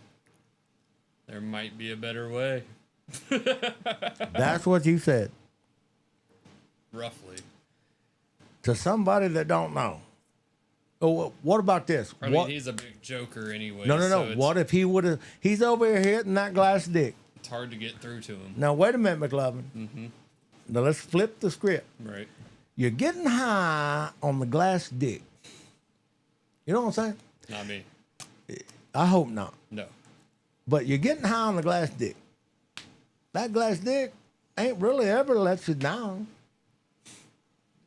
there might be a better way. That's what you said Roughly. to somebody that don't know. Oh, what about this? I What? mean, he's a big joker anyway. No. so it's, What if he would have? He's over here hitting that glass dick. It's hard to get through to him. Now wait a minute, McLovin. Mm-hmm. Now let's flip the script. Right. You're getting high on the glass dick. You know what I'm saying? Not me. I hope not. No. But you're getting high on the glass dick. That glass dick ain't really ever let you down.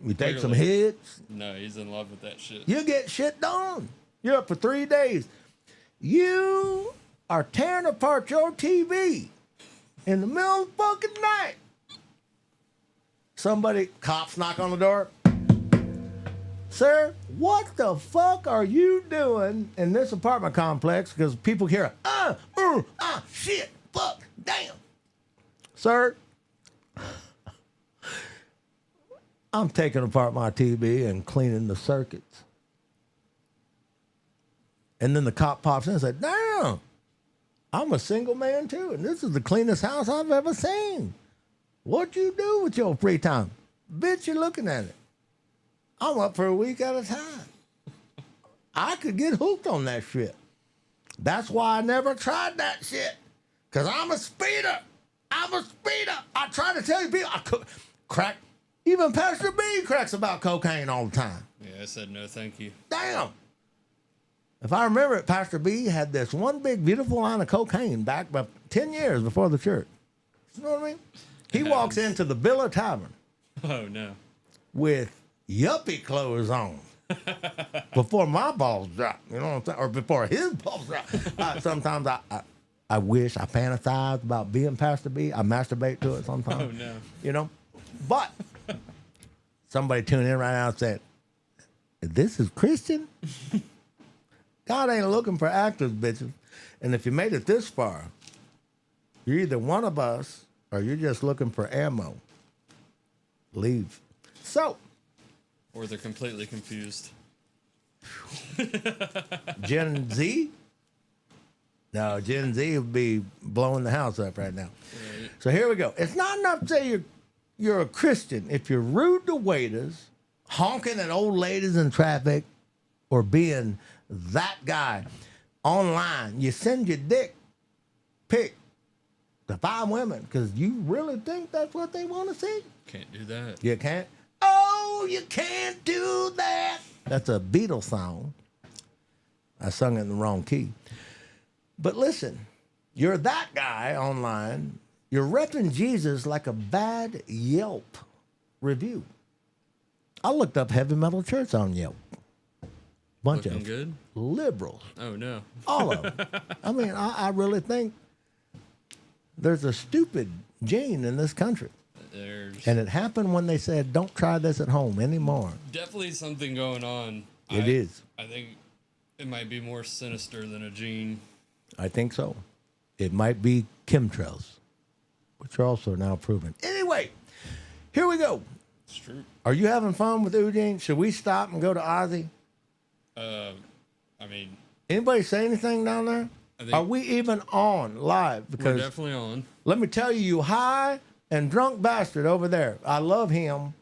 You take some Clearly. hits, No, he's in love with that shit. you get shit done. You're up for 3 days. You are tearing apart your TV in the middle of the fucking night. Cops knock on the door. Sir, what the fuck are you doing in this apartment complex? Because people hear, shit, fuck, damn. Sir, I'm taking apart my TV and cleaning the circuits. And then the cop pops in and said, damn, I'm a single man too, and this is the cleanest house I've ever seen. What you do with your free time? Bitch, you're looking at it. I'm up for a week at a time. I could get hooked on that shit. That's why I never tried that shit. Because I'm a speeder. I try to tell you people, crack. Even Pastor B cracks about cocaine all the time. Yeah, I said no thank you. Damn. If I remember it, Pastor B had this one big, beautiful line of cocaine back about 10 years before the church. You know what I mean? He walks into the Villa Tavern Oh, no. with yuppie clothes on before my balls drop, you know what I'm saying? Or before his balls drop. Sometimes I wish I fantasize about being Pastor B. I masturbate to it sometimes. Oh, no. You know? But somebody tuned in right now and said, this is Christian? God ain't looking for actors, bitches. And if you made it this far, you're either one of us or you're just looking for ammo. Leave. So, Or they're completely confused. Gen Z? No, Gen Z would be blowing the house up right now. Right. So here we go. It's not enough to say you're a Christian if you're rude to waiters, honking at old ladies in traffic, or being that guy online. You send your dick pic to 5 women because you really think that's what they want to see. Can't do that. You can't. Oh, you can't do that. That's a Beatles song. I sung it in the wrong key. But listen, you're that guy online. You're repping Jesus like a bad Yelp review. I looked up Heavy Metal Church on Yelp. Bunch Looking of good? liberals. Oh, no. All of them. I mean, I really think there's a stupid gene in this country. There's And it happened when they said, don't try this at home anymore. definitely something going on. It is. I think it might be more sinister than a gene. I think so. It might be chemtrails, which are also now proven. Anyway, here we go. It's true. Are you having fun with Eugene? Should we stop and go to Ozzy? I mean, Anybody say anything down there? Are we even on live? we're Because definitely on. let me tell you, you high and drunk bastard over there. I love him.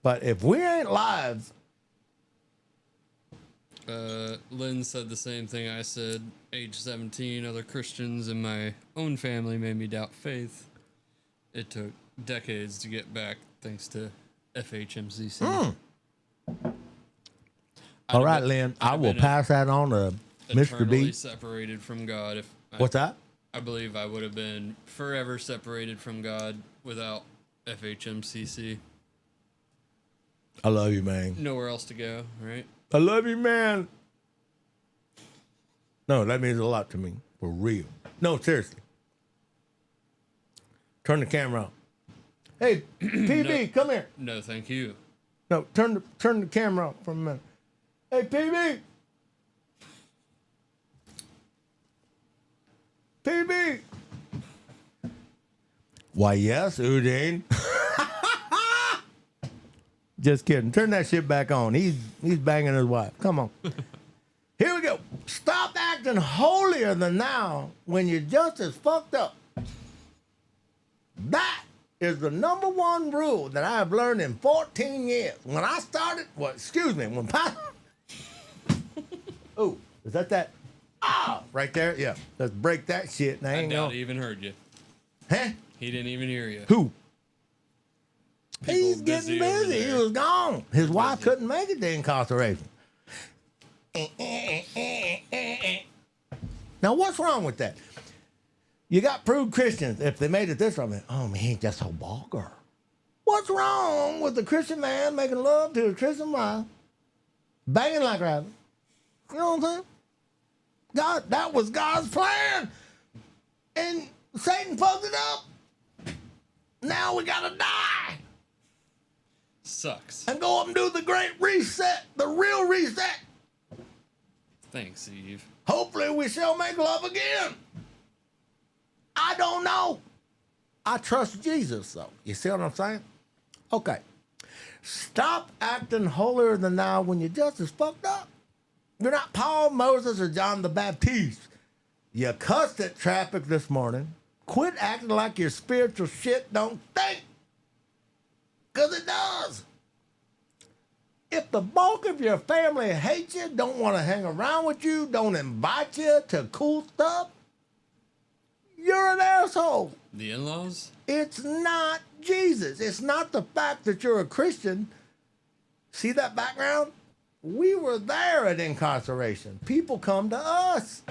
But if we ain't live, Lynn said the same thing I said. Age 17, other Christians in my own family made me doubt faith. It took decades to get back, thanks to FHMCC. all right, Lynn, I will pass that on to Mr. Eternally B. separated from God. If What's that? I believe I would have been forever separated from God without FHMCC. I love you, man. Nowhere else to go, right? I love you, man. No, that means a lot to me. For real. No, seriously. Turn the camera on. Hey, PB, come here. No, thank you. No, turn the camera on for a minute. Hey, PB. PB. Why, yes, Udine. Just kidding. Turn that shit back on. He's banging his wife. Come on. Here we go. Stop acting holier than thou when you're just as fucked up. That is the number one rule that I have learned in 14 years. When I started, when oh, is that? Ah, right there? Yeah. Let's break that shit. And I I ain't doubt gonna. he even heard you. Huh? He didn't even hear you. Who? People He's getting busy over busy. He there. was gone. His wife busy. couldn't make it to incarceration. Now, what's wrong with that? You got prude Christians. If they made it this far, oh man, he's just so vulgar. What's wrong with the Christian man making love to a Christian wife, banging like rabbit? You know what I'm saying? God, that was God's plan, and Satan fucked it up. Now we gotta die Sucks. and go up and do the great reset, the real reset. Thanks, Eve. Hopefully we shall make love again. I don't know. I trust Jesus, though. You see what I'm saying? Okay. Stop acting holier than thou when you're just as fucked up. You're not Paul, Moses, or John the Baptist. You cussed at traffic this morning. Quit acting like your spiritual shit don't stink. Because it does. If the bulk of your family hates you, don't want to hang around with you, don't invite you to cool stuff, you're an asshole. The in-laws? It's not Jesus. It's not the fact that you're a Christian. See that background? We were there at incarceration. People come to us.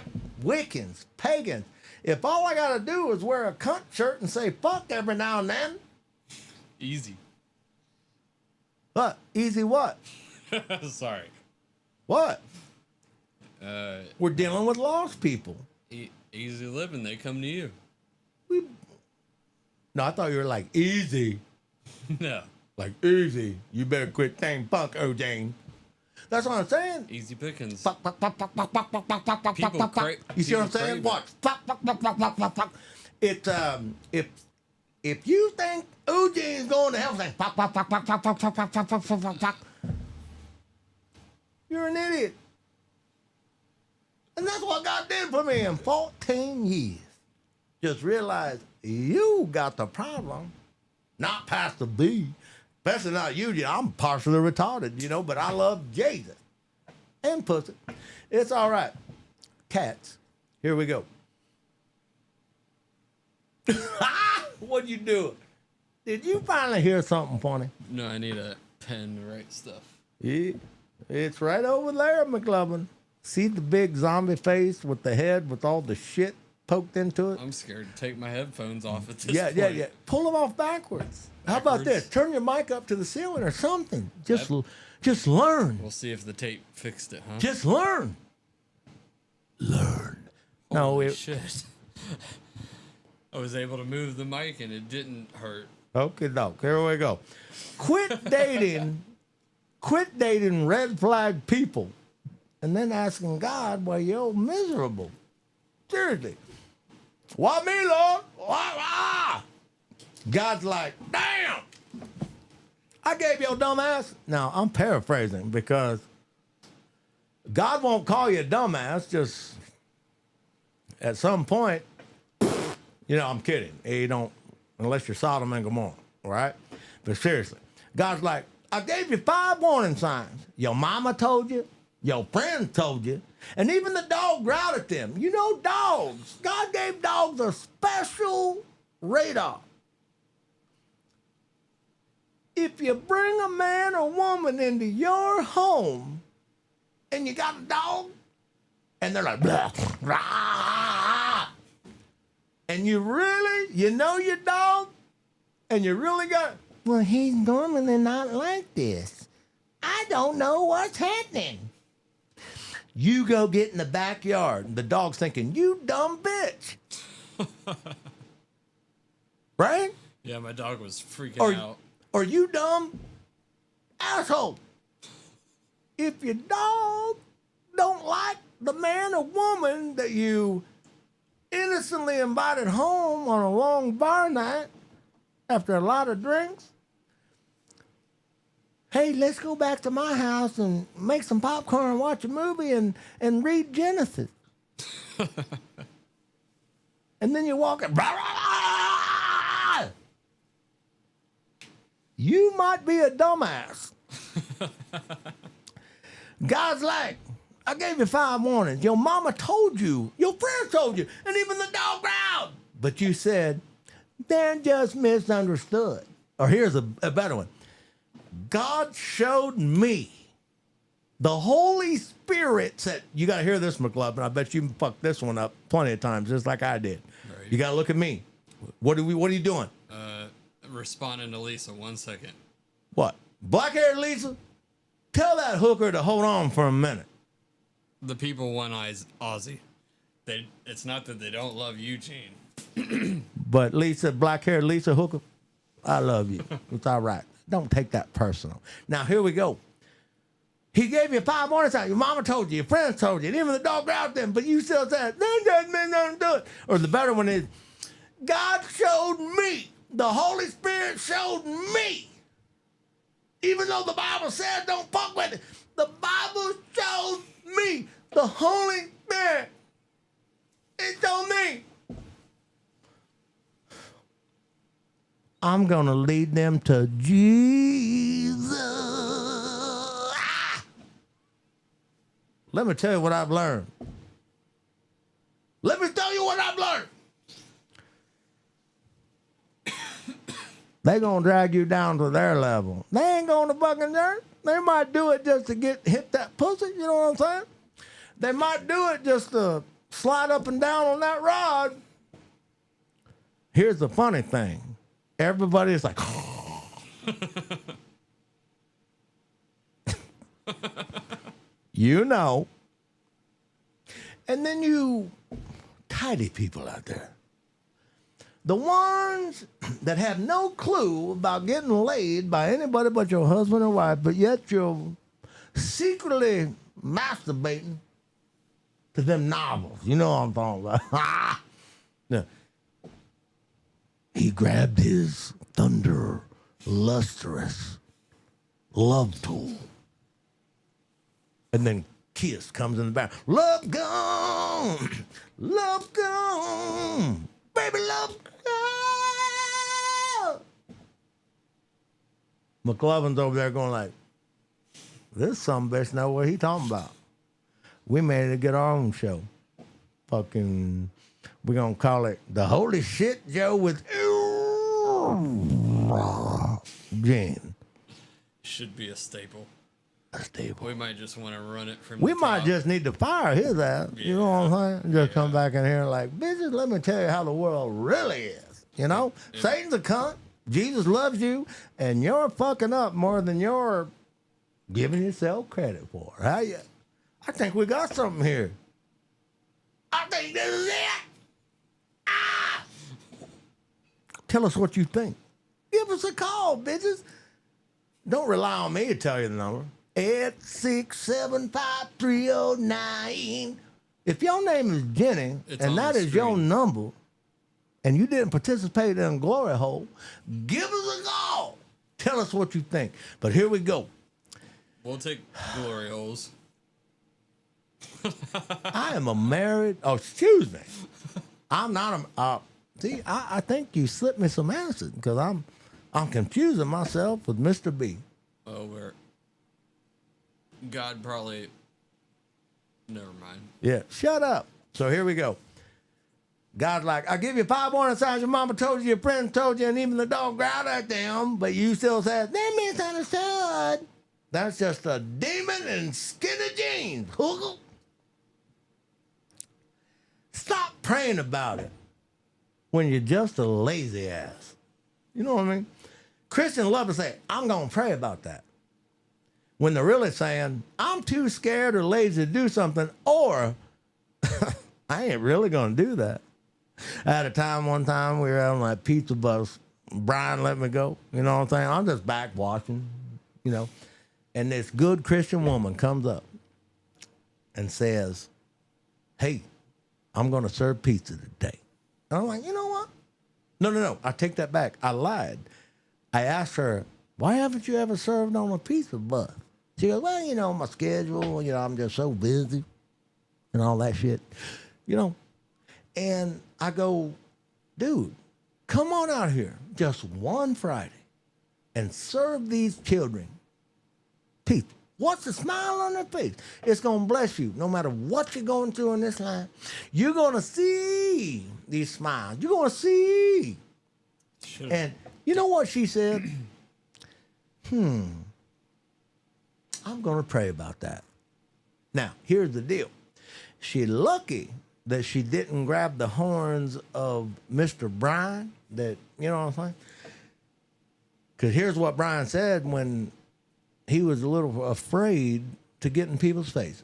Wiccans, pagans. If all I got to do is wear a cunt shirt and say fuck every now and then, Easy. what? Easy what? Sorry. What? Uh, We're dealing with lost people. easy living. They come to you. No, I thought you were like easy. No. Like easy. You better quit saying fuck, O'Jane. That's what I'm saying. Easy pickings. Fuck, fuck, fuck, fuck, fuck, fuck, fuck, fuck, fuck, fuck, People fuck, fuck. cra- You see what I'm people saying? crave Watch. Fuck, fuck, fuck, fuck, fuck, fuck, fuck. It's if you think Eugene's going to hell, say fuck, fuck, fuck, fuck, fuck, fuck, fuck, fuck, fuck, fuck, fuck, fuck, fuck. You're an idiot. And that's what God did for me in 14 years. Just realize you got the problem, not Pastor B. Especially not you. I'm partially retarded, but I love Jesus and pussy. It's all right. Cats. Here we go. What you doing? Did you finally hear something funny? No, I need a pen to write stuff. Yeah, it's right over there, McLovin. See the big zombie face with the head with all the shit poked into it? I'm scared to take my headphones off at this Yeah, point. yeah, yeah. Pull them off backwards. How about Backwards? this? Turn your mic up to the ceiling or something. Just learn. We'll see if the tape fixed it, huh? Just learn. Learn. No, Holy shit. I was able to move the mic and it didn't hurt. okay, doc. Here we go. Quit dating red flag people and then asking God why you're miserable. Seriously. Why me, Lord? Why? Ah! God's like, damn! I gave your dumb ass. Now, I'm paraphrasing because God won't call you a dumbass, just at some point, you know, I'm kidding. You don't, unless you're Sodom and Gomorrah, right? But seriously, God's like, I gave you 5 warning signs. Your mama told you, your friends told you, and even the dog growled at them. You know, dogs. God gave dogs a special radar. If you bring a man or woman into your home and you got a dog, and they're like, blah, blah, and you know your dog, and you really got, well, he's normally not like this. I don't know what's happening. You go get in the backyard, and the dog's thinking, you dumb bitch. Right? Yeah, my dog was freaking out. Or you dumb asshole. If your dog don't like the man or woman that you innocently invited home on a long bar night after a lot of drinks, hey, let's go back to my house and make some popcorn and watch a movie and read Genesis. And then you walk in, rah, rah, rah. You might be a dumbass. God's like, I gave you 5 warnings. Your mama told you, your friends told you, and even the dog growled. But you said, they're just misunderstood. Or here's a better one. God showed me. The Holy Spirit said, you got to hear this, McLovin. I bet you fucked this one up plenty of times, just like I did. Right. You got to look at me. What are you doing? Responding to Lisa, 1 second. What? Black-haired Lisa? Tell that hooker to hold on for a minute. The people want Ozzy. It's not that they don't love Eugene. But Lisa, black-haired Lisa hooker, I love you. It's all right. Don't take that personal. Now, here we go. He gave you 5 warning signs. Your mama told you, your friends told you, and even the dog growled them, but you still said, that doesn't mean nothing to it. Or the better one is, God showed me. The Holy Spirit showed me. Even though the Bible says don't fuck with it, the Bible showed me. The Holy Spirit. It showed me. I'm going to lead them to Jesus. Let me tell you what I've learned. Let me tell you what I've learned. They going to drag you down to their level. They ain't going to fucking church. They might do it just to hit that pussy, you know what I'm saying? They might do it just to slide up and down on that rod. Here's the funny thing. Everybody's like, you know. And then you tidy people out there. The ones that have no clue about getting laid by anybody but your husband or wife, but yet you're secretly masturbating to them novels. You know what I'm talking about. Now, he grabbed his thunder lustrous love tool. And then Kiss comes in the back. Love gone. Love gone. Baby, love gone. McLovin's over there going like, this sumbitch know what he talking about. We made it get our own show. Fucking, we're going to call it The Holy Shit Joe with Gene. Should be a staple. A staple. We might just want to run it from We the might top. just need to fire his ass. Yeah. You know what I'm saying? Just come back in here like, bitches, let me tell you how the world really is. You know? Yeah. Satan's a cunt. Jesus loves you. And you're fucking up more than you're giving yourself credit for. How you? I think we got something here. I think this is it. Ah! Tell us what you think. Give us a call, bitches. Don't rely on me to tell you the number. 8675309. If your name is Jenny It's and on that the is your screen. number, and you didn't participate in Glory Hole, give us a call. Tell us what you think. But here we go. We'll take glory holes. I am a married. Oh, excuse me. I'm not a. See, I think you slipped me some acid because I'm confusing myself with Mr. B. Oh, where God probably. Never mind. Yeah, shut up. So here we go. God's like, I give you 5 warning signs your mama told you, your friends told you, and even the dog growled at them, but you still said, they misunderstood. That's just a demon in skinny jeans. Stop praying about it when you're just a lazy ass. You know what I mean? Christians love to say, I'm going to pray about that. When they're really saying, I'm too scared or lazy to do something, or I ain't really going to do that. I had a time one time we were on that pizza bus. Brian let me go. You know what I'm saying? I'm just back watching, you know. And this good Christian woman comes up and says, hey, I'm going to serve pizza today. And I'm like, you know what? No. I take that back. I lied. I asked her, why haven't you ever served on a pizza bus? She goes, well, you know, my schedule, you know, I'm just so busy and all that shit, you know. And I go, dude, come on out here just one Friday and serve these children pizza. What's the smile on their face? It's going to bless you. No matter what you're going through in this life, you're going to see these smiles. You're going to see. Should've. And you know what she said? I'm going to pray about that. Now, here's the deal. She's lucky that she didn't grab the horns of Mr. Brian, that, you know what I'm saying? Because here's what Brian said when he was a little afraid to get in people's faces.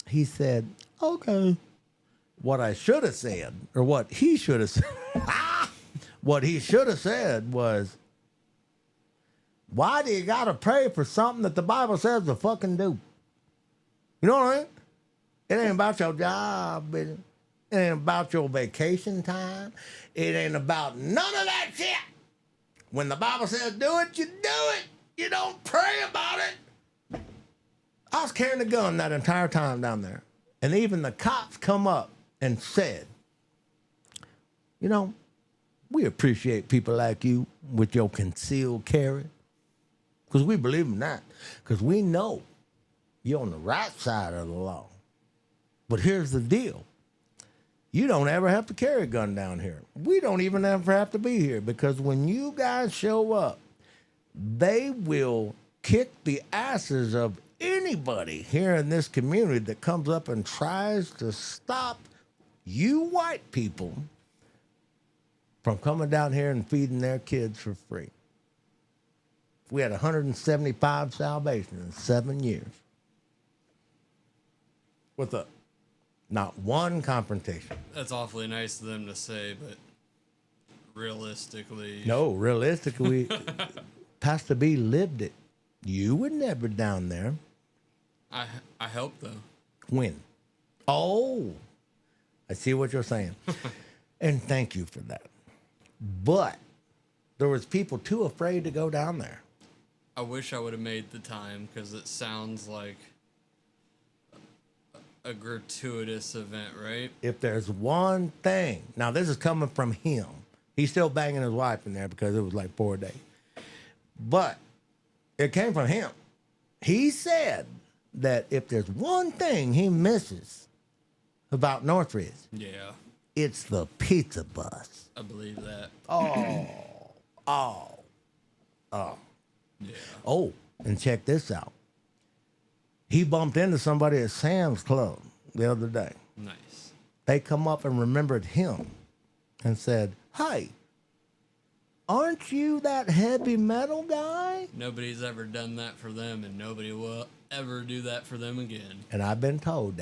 He said, okay. What I should have said, or what he should have said, what he should have said was, why do you got to pray for something that the Bible says to fucking do? You know what I mean? It ain't about your job. It ain't about your vacation time. It ain't about none of that shit. When the Bible says do it, you do it. You don't pray about it. I was carrying a gun that entire time down there. And even the cops come up and said, you know, we appreciate people like you with your concealed carry. Because we believe in that. Because we know you're on the right side of the law. But here's the deal. You don't ever have to carry a gun down here. We don't even ever have to be here. Because when you guys show up, they will kick the asses of anybody here in this community that comes up and tries to stop you white people from coming down here and feeding their kids for free. We had 175 salvations in 7 years. What's up? Not one confrontation. That's awfully nice of them to say, but realistically. No, realistically, Pastor B lived it. You were never down there. I helped though. When? Oh, I see what you're saying. And thank you for that. But there was people too afraid to go down there. I wish I would have made the time because it sounds like a gratuitous event, right? If there's one thing, now this is coming from him. He's still banging his wife in there because it was like 4 days. But it came from him. He said that if there's one thing he misses about Northridge, Yeah, it's the pizza bus. I believe that. Yeah. Oh, and check this out. He bumped into somebody at Sam's Club the other day. Nice. They come up and remembered him and said, hey, aren't you that heavy metal guy? Nobody's ever done that for them, and nobody will ever do that for them again. And I've been told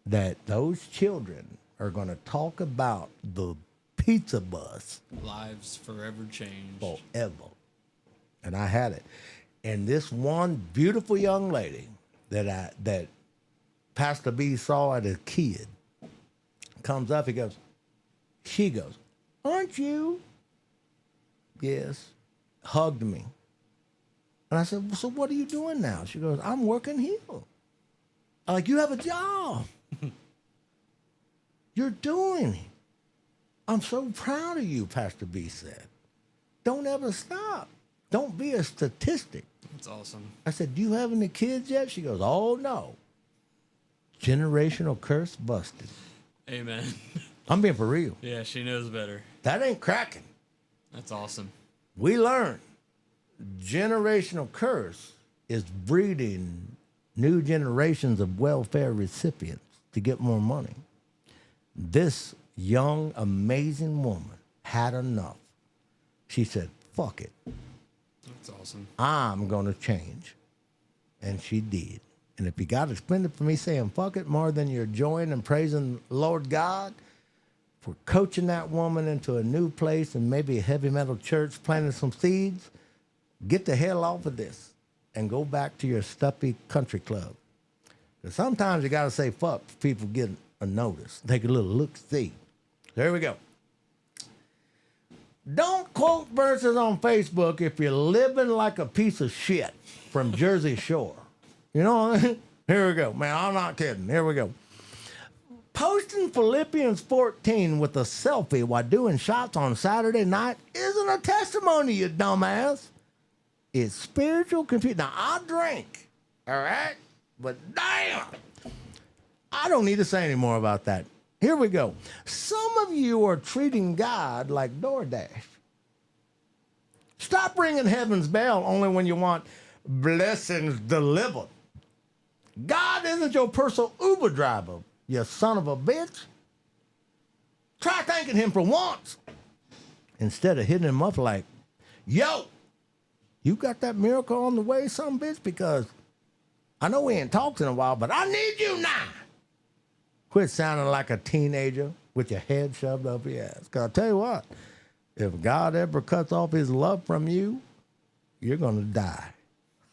that those children are going to talk about the pizza bus Lives forever changed. forever. And I had it. And this one beautiful young lady that Pastor B saw as a kid comes up, she goes, aren't you? Yes. Hugged me. And I said, well, so what are you doing now? She goes, I'm working here. I'm like, you have a job. You're doing it. I'm so proud of you, Pastor B said. Don't ever stop. Don't be a statistic. That's awesome. I said, do you have any kids yet? She goes, oh, no. Generational curse busted. Amen. I'm being for real. Yeah, she knows better. That ain't cracking. That's awesome. We learned generational curse is breeding new generations of welfare recipients to get more money. This young, amazing woman had enough. She said, fuck it. That's awesome. I'm going to change. And she did. And if you got to spend it for me saying fuck it more than you're enjoying and praising Lord God for coaching that woman into a new place and maybe a heavy metal church, planting some seeds, get the hell off of this and go back to your stuffy country club. Because sometimes you got to say fuck for people get a notice. Take a little look-see. There we go. Don't quote verses on Facebook if you're living like a piece of shit from Jersey Shore. You know what I mean? Here we go. Man, I'm not kidding. Here we go. Posting Philippians 14 with a selfie while doing shots on Saturday night isn't a testimony, you dumbass. It's spiritual confusion. Now, I drink, all right? But damn, I don't need to say any more about that. Here we go. Some of you are treating God like DoorDash. Stop ringing heaven's bell only when you want blessings delivered. God isn't your personal Uber driver, you son of a bitch. Try thanking him for once instead of hitting him up like, yo, you got that miracle on the way, some bitch? Because I know we ain't talked in a while, but I need you now. Quit sounding like a teenager with your head shoved up your ass. Because I'll tell you what, if God ever cuts off his love from you, you're going to die.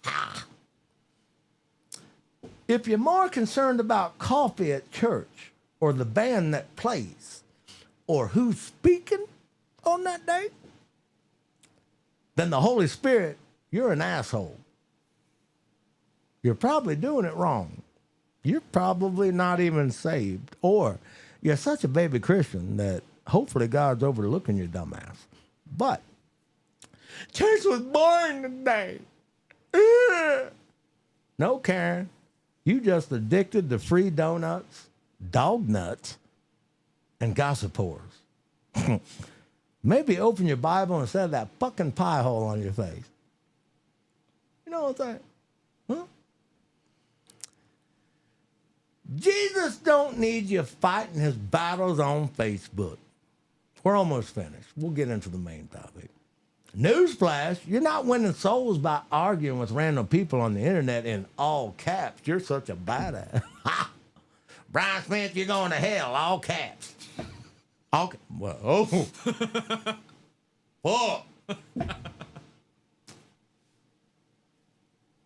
Ha! If you're more concerned about coffee at church or the band that plays or who's speaking on that day than the Holy Spirit, you're an asshole. You're probably doing it wrong. You're probably not even saved. Or you're such a baby Christian that hopefully God's overlooking your dumbass. But church was boring today. Ugh. No, Karen. You just addicted to free donuts, dog nuts, and gossip whores. Maybe open your Bible instead of that fucking pie hole on your face. You know what I'm saying? Huh? Jesus don't need you fighting his battles on Facebook. We're almost finished. We'll get into the main topic. Newsflash, you're not winning souls by arguing with random people on the internet in all caps. You're such a badass. Brian Smith, you're going to hell, all caps. Okay. Well, oh. Fuck.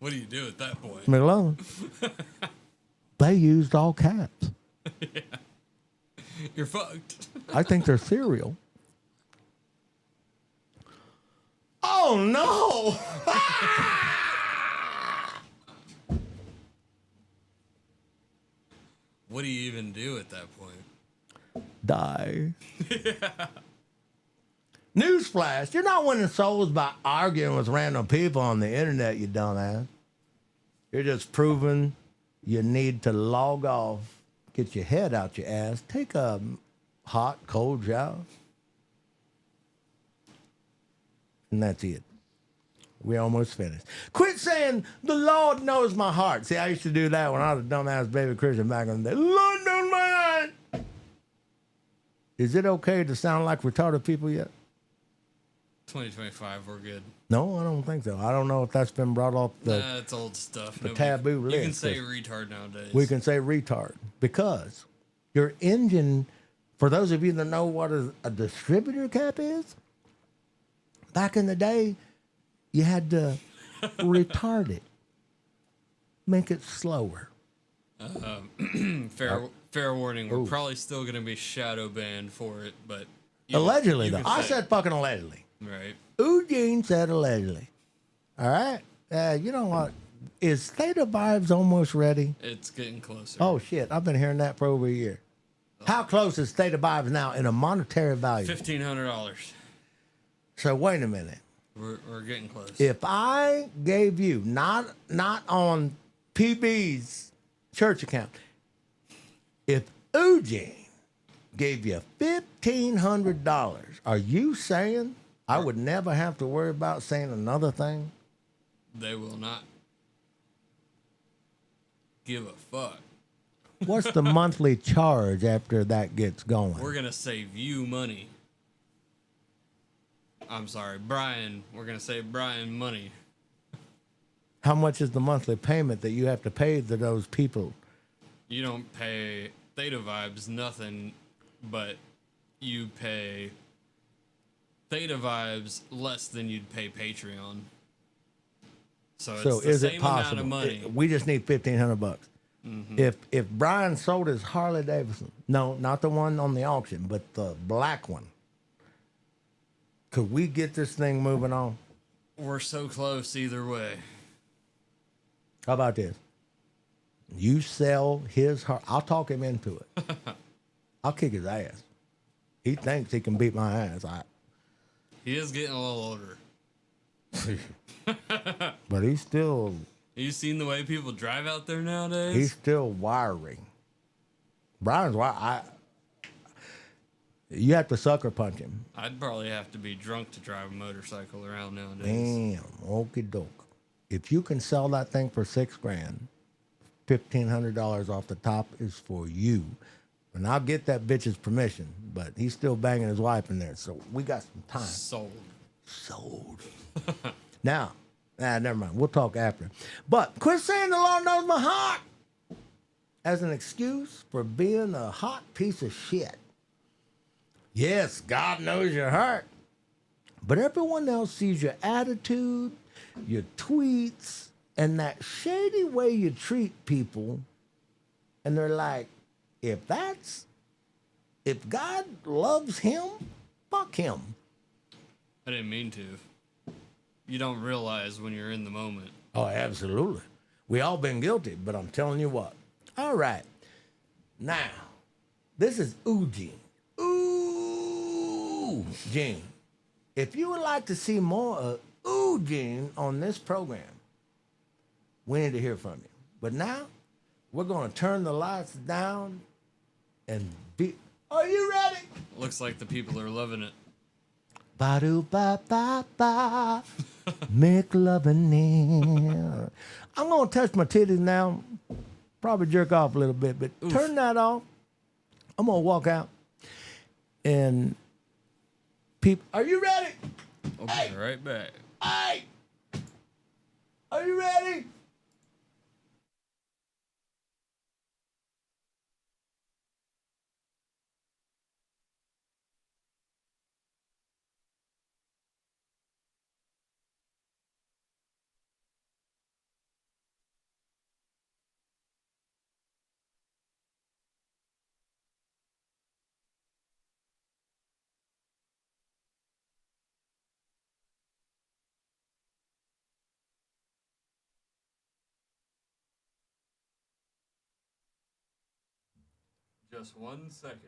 What do you do at that point? McLovin. They used all caps. Yeah. You're fucked. I think they're cereal. Oh, no. What do you even do at that point? Die. Yeah. Newsflash, you're not winning souls by arguing with random people on the internet, you dumbass. You're just proving you need to log off, get your head out your ass, take a hot, cold shower. And that's it. We're almost finished. Quit saying, the Lord knows my heart. See, I used to do that when I was a dumbass baby Christian back in the day. Lord knows my heart. Is it okay to sound like retarded people yet? 2025, we're good. No, I don't think so. I don't know if that's been brought off That's old stuff. the taboo list. You can say retard nowadays. We can say retard because your engine, for those of you that know what a distributor cap is, back in the day, you had to retard it, make it slower. Fair warning, we're probably still going to be shadow banned for it, but... Allegedly, though. can I say said fucking allegedly. Right. Eugene said allegedly. All right? You know what? Is State of Vibes almost ready? It's getting closer. Oh shit! I've been hearing that for over a year. How close is State of Vibes now in a monetary value? $1,500. So wait a minute. We're getting close. If I gave you not on PB's church account, if Eugene gave you $1,500, are you saying I would never have to worry about saying another thing? They will not give a fuck. What's the monthly charge after that gets going? We're gonna save you money. I'm sorry, Brian. We're gonna save Brian money. How much is the monthly payment that you have to pay to those people? You don't pay Theta Vibes nothing, but you pay Theta Vibes less than you'd pay Patreon. So it's So the is same it amount possible? of money. We just need $1,500. If Brian sold his Harley Davidson, no, not the one on the auction, but the black one, could we get this thing moving on? We're so close either way. How about this? You sell his Harley. I'll talk him into it. I'll kick his ass. He thinks he can beat my ass. He is getting a little older. But he's still You seen the way people drive out there nowadays? he's still wiry. Brian's wiry. You have to sucker punch him. I'd probably have to be drunk to drive a motorcycle around nowadays. Damn, okie doke. If you can sell that thing for $6,000, $1,500 off the top is for you. And I'll get that bitch's permission, but he's still banging his wife in there, so we got some time. Sold. Now, never mind. We'll talk after. But quit saying the Lord knows my heart as an excuse for being a hot piece of shit. Yes, God knows your heart. But everyone else sees your attitude, your tweets, and that shady way you treat people. And they're like, if God loves him, fuck him. I didn't mean to. You don't realize when you're in the moment. Oh, absolutely. We all been guilty, but I'm telling you what. All right. Now, this is Eugene. Eugene. If you would like to see more of Eugene on this program, we need to hear from you. But now, we're going to turn the lights down and be... Are you ready? Looks like the people are loving it. Ba-do-ba-ba-ba. Make loving near. I'm going to touch my titties now. Probably jerk off a little bit, but turn that off. I'm going to walk out. And people, are you ready? I'll be right back. Hey! Are you ready? Just 1 second.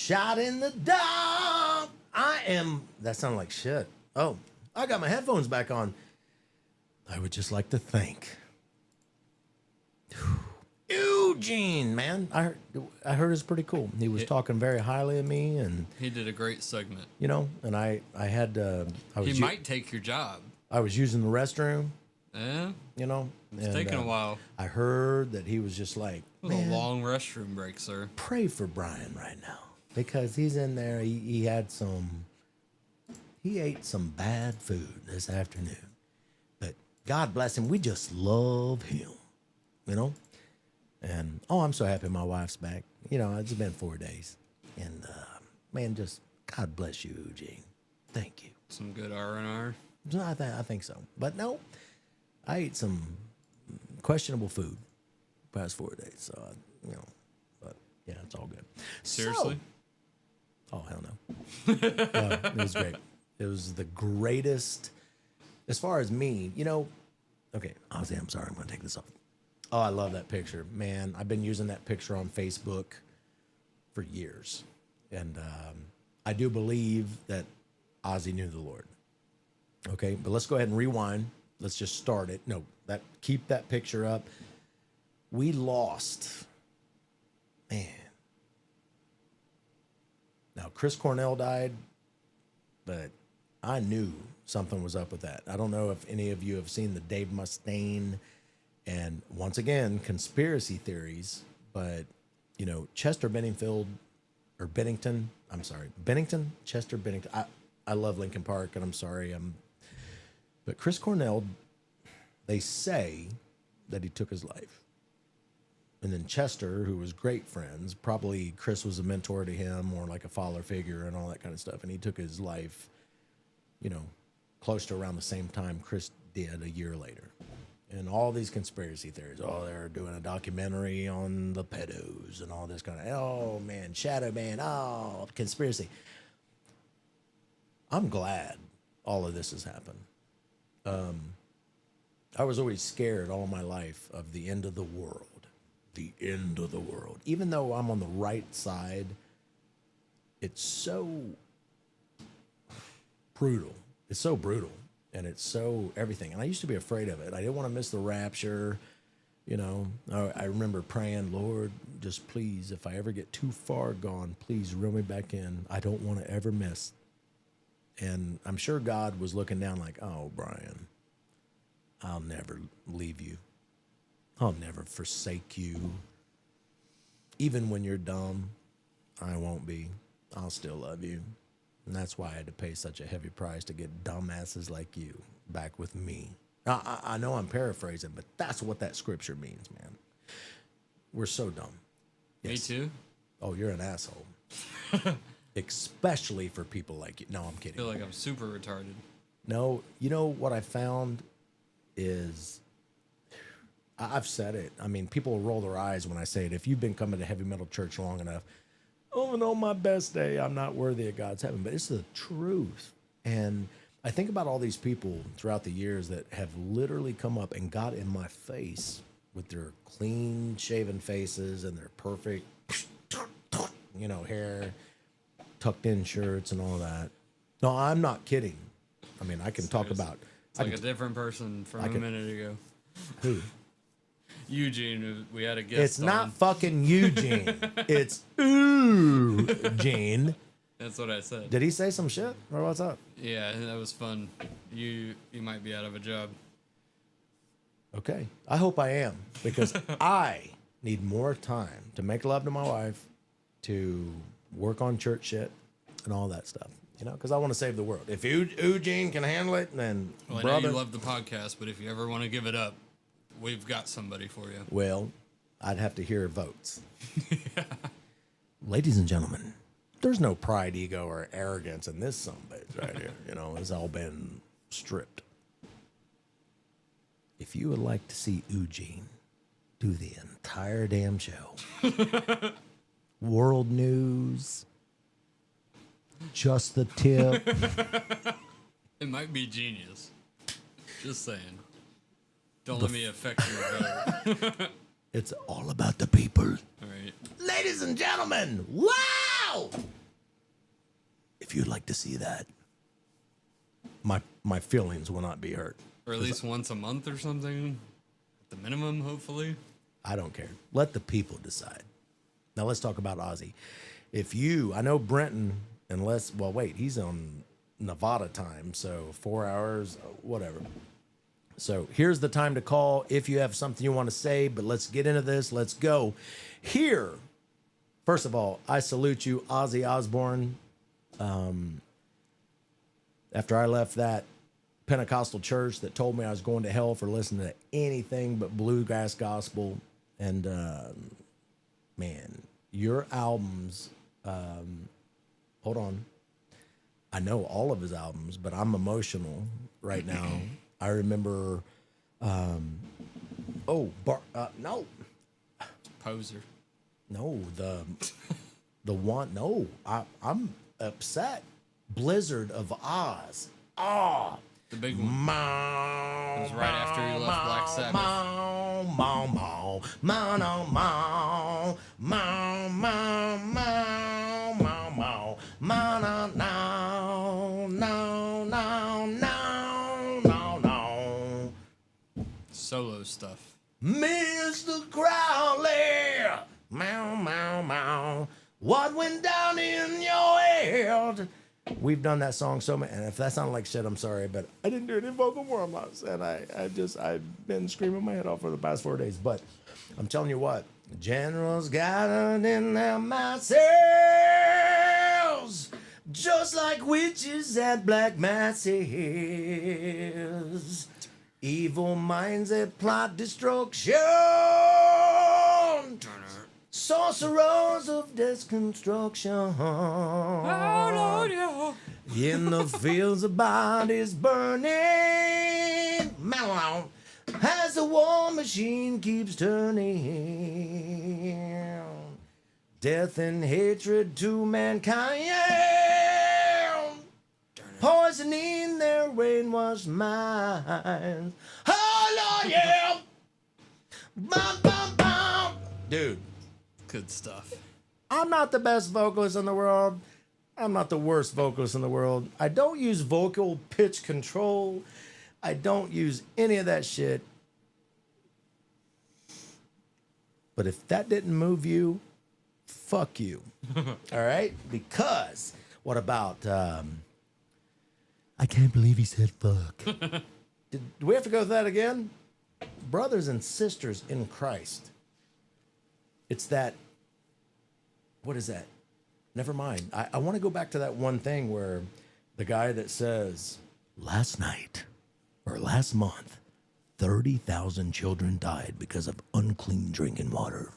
Shot in the dark. That sounded like shit. Oh, I got my headphones back on. I would just like to thank Eugene, man. I heard it's pretty cool. He was talking very highly of me, and He did a great segment. and I had He might take your job. I was using the restroom, Yeah, it's taking a while. I heard that he was just like, It was a man, long restroom break, sir. pray for Brian right now because he's in there. He ate some bad food this afternoon, but God bless him. We just love him, And I'm so happy my wife's back. It's been 4 days, and man, just God bless you, Eugene. Thank you. Some good R&R. I think so, but no, I ate some questionable food past 4 days, so but yeah, it's all good. Seriously? Oh, hell no. It was great. It was the greatest. As far as me, okay, Ozzy, I'm sorry. I'm going to take this off. Oh, I love that picture. Man, I've been using that picture on Facebook for years. And I do believe that Ozzy knew the Lord. Okay, but let's go ahead and rewind. Let's just start it. No, keep that picture up. We lost. Man. Now, Chris Cornell died, but I knew something was up with that. I don't know if any of you have seen the Dave Mustaine and, once again, conspiracy theories, but, Chester Bennington, Chester Bennington. I love Linkin Park, and I'm sorry. But Chris Cornell, they say that he took his life. And then Chester, who was great friends, probably Chris was a mentor to him or like a father figure and all that kind of stuff. And he took his life, close to around the same time Chris did a year later. And all these conspiracy theories, they're doing a documentary on the pedos and all this kind of, oh man, Shadow Man, conspiracy. I'm glad all of this has happened. I was always scared all my life of the end of the world. The end of the world. Even though I'm on the right side, it's so brutal. It's so brutal. And it's so everything. And I used to be afraid of it. I didn't want to miss the rapture. I remember praying, Lord, just please, if I ever get too far gone, please reel me back in. I don't want to ever miss. And I'm sure God was looking down like, oh, Brian, I'll never leave you. I'll never forsake you. Even when you're dumb, I won't be. I'll still love you. And that's why I had to pay such a heavy price to get dumbasses like you back with me. I know I'm paraphrasing, but that's what that scripture means, man. We're so dumb. Yes. Me too. Oh, you're an asshole. Especially for people like you. No, I'm kidding. I feel like I'm super retarded. No, what I found is, I've said it. I mean, people roll their eyes when I say it. If you've been coming to heavy metal church long enough, and on my best day, I'm not worthy of God's heaven. But it's the truth. And I think about all these people throughout the years that have literally come up and got in my face with their clean shaven faces and their perfect, hair, tucked in shirts and all that. No, I'm not kidding. I mean, I can talk about. It's like a different person from a minute ago. Who? Eugene, we had a guest. It's not fucking Eugene. It's Eugene. That's what I said. Did he say some shit or what's up? Yeah, that was fun. You might be out of a job. Okay. I hope I am, because I need more time to make love to my wife, to work on church shit and all that stuff. Because I want to save the world. If Eugene can handle it, then I know you love the podcast, but if you ever want to give it up, we've got somebody for you. Well, I'd have to hear votes. Yeah. Ladies and gentlemen, there's no pride, ego, or arrogance in this sumbitch right here. It's all been stripped. If you would like to see Eugene do the entire damn show, world news, just the tip. It might be genius. Just saying. Don't let me affect your vote. It's all about the people. All right. Ladies and gentlemen, wow! Ow! If you'd like to see that, my feelings will not be hurt. Or at least once a month or something. At the minimum, hopefully. I don't care. Let the people decide. Now let's talk about Ozzy. If you, I know Brenton, he's on Nevada time, so 4 hours, whatever. So here's the time to call if you have something you want to say, but let's get into this. Let's go. Here, first of all, I salute you, Ozzy Osbourne. After I left that Pentecostal church that told me I was going to hell for listening to anything but bluegrass gospel, and man, your albums, hold on. I know all of his albums, but I'm emotional right now. I remember, no, Poser. no, the one, no, I'm upset. Blizzard of Oz. Ah, The big one. It was right after you left Black Sabbath. Solo stuff. Mr. Crowley, meow, meow, meow. What went down in your head? We've done that song so many, and if that sounded like shit, I'm sorry, but I didn't do any vocal warm-ups, and I've been screaming my head off for the past 4 days. But I'm telling you what, generals gathered in their masses, just like witches at black masses. Evil minds that plot destruction. Sorcerers of destruction. Oh, Lord, yeah. In the fields of bodies burning. As the war machine keeps turning. Death and hatred to mankind. Poisoning their brainwashed minds. Oh, Lord, yeah. Bum, bum, bum. Dude. Good stuff. I'm not the best vocalist in the world. I'm not the worst vocalist in the world. I don't use vocal pitch control. I don't use any of that shit. But if that didn't move you, fuck you. All right? Because what about, I can't believe he said fuck. Do we have to go through that again? Brothers and sisters in Christ. It's that, what is that? Never mind. I want to go back to that one thing where the guy that says, last night or last month, 30,000 children died because of unclean drinking water.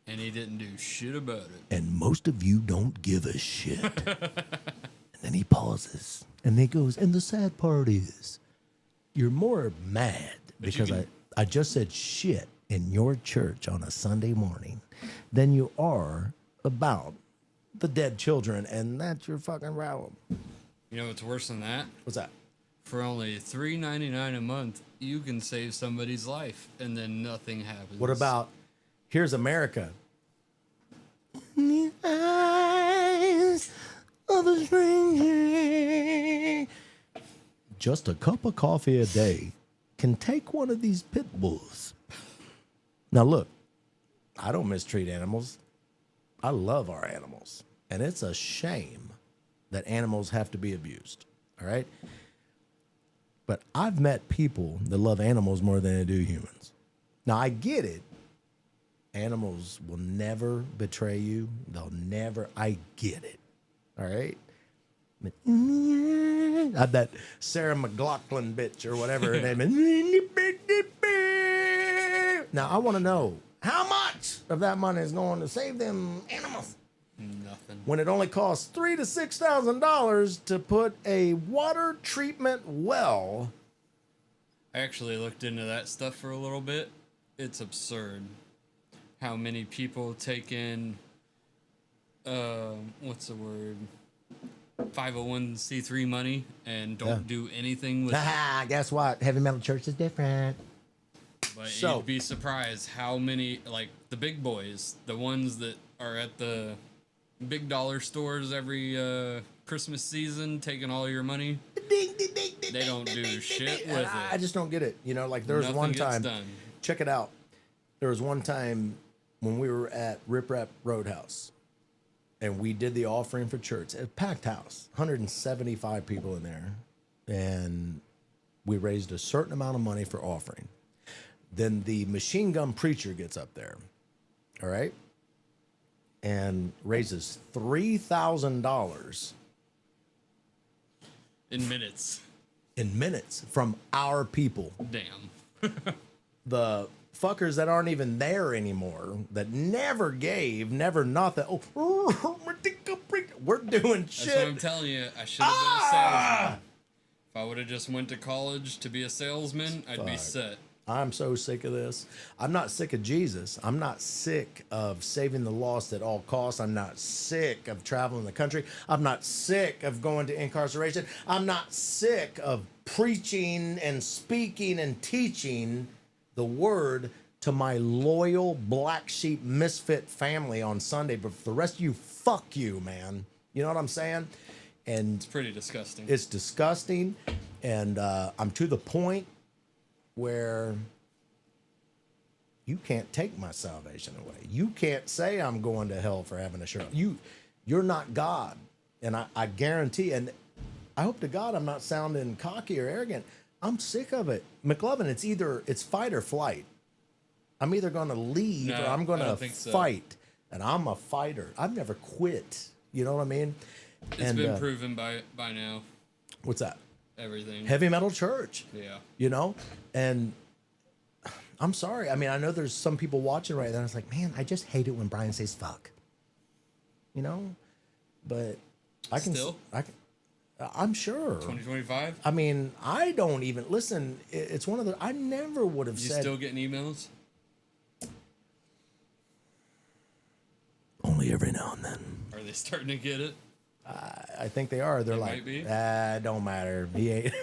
And he didn't do shit about it. And most of you don't give a shit. And then he pauses and he goes, and the sad part is, you're more mad because I just said shit in your church on a Sunday morning than you are about the dead children, and that's your fucking problem. You know what's worse than that? What's that? For only $3.99 a month, you can save somebody's life, and then nothing happens. What about, here's America. In the eyes of a stranger. Just a cup of coffee a day can take one of these pit bulls. Now look, I don't mistreat animals. I love our animals. And it's a shame that animals have to be abused. All right? But I've met people that love animals more than they do humans. Now, I get it. Animals will never betray you. They'll never. I get it. All right? But, that Sarah McLachlan bitch or whatever her name is. Now, I want to know how much of that money is going to save them animals? Nothing. When it only costs $3,000 to $6,000 to put a water treatment well. I actually looked into that stuff for a little bit. It's absurd how many people take in, what's the word? 501c3 money and don't do anything with it. Guess what? Heavy metal church is different. But So- you'd be surprised how many, like the big boys, the ones that are at the big dollar stores every Christmas season taking all your money. They don't do shit with I it. just don't get it. You know, like there was Nothing one gets time. done. Check it out. There was one time when we were at Rip Rap Roadhouse, and we did the offering for church. A packed house, 175 people in there, and we raised a certain amount of money for offering. Then the machine gun preacher gets up there, all right, and raises $3,000 In minutes. in minutes from our people. Damn. The fuckers that aren't even there anymore, that never gave, never nothing. Oh, we're doing That's what I'm shit. telling you. I should have been a salesman. If I would have just went to college to be a salesman, I'd be Fuck. set. I'm so sick of this. I'm not sick of Jesus. I'm not sick of saving the lost at all costs. I'm not sick of traveling the country. I'm not sick of going to incarceration. I'm not sick of preaching and speaking and teaching the word to my loyal black sheep misfit family on Sunday. But for the rest of you, fuck you, man. You know what I'm saying? And It's pretty disgusting. it's disgusting. And I'm to the point where you can't take my salvation away. You can't say I'm going to hell for having a shirt. You're not God. And I guarantee, and I hope to God I'm not sounding cocky or arrogant. I'm sick of it. McLovin, it's fight or flight. I'm either going to leave No, or I'm going I to don't think so. fight. And I'm a fighter. I've never quit. You know what I mean? It's been proven by now. What's that? Everything. Heavy metal church. Yeah. You know? And I'm sorry. I mean, I know there's some people watching right now. It's like, man, I just hate it when Brian says fuck. You know? But I can Still? I'm sure. 2025? I mean, I don't even listen. It's one of the I never would have You said still getting emails? only every now and then. Are they starting to get it? I think they are. They're They like, might be. Don't matter. He ain't.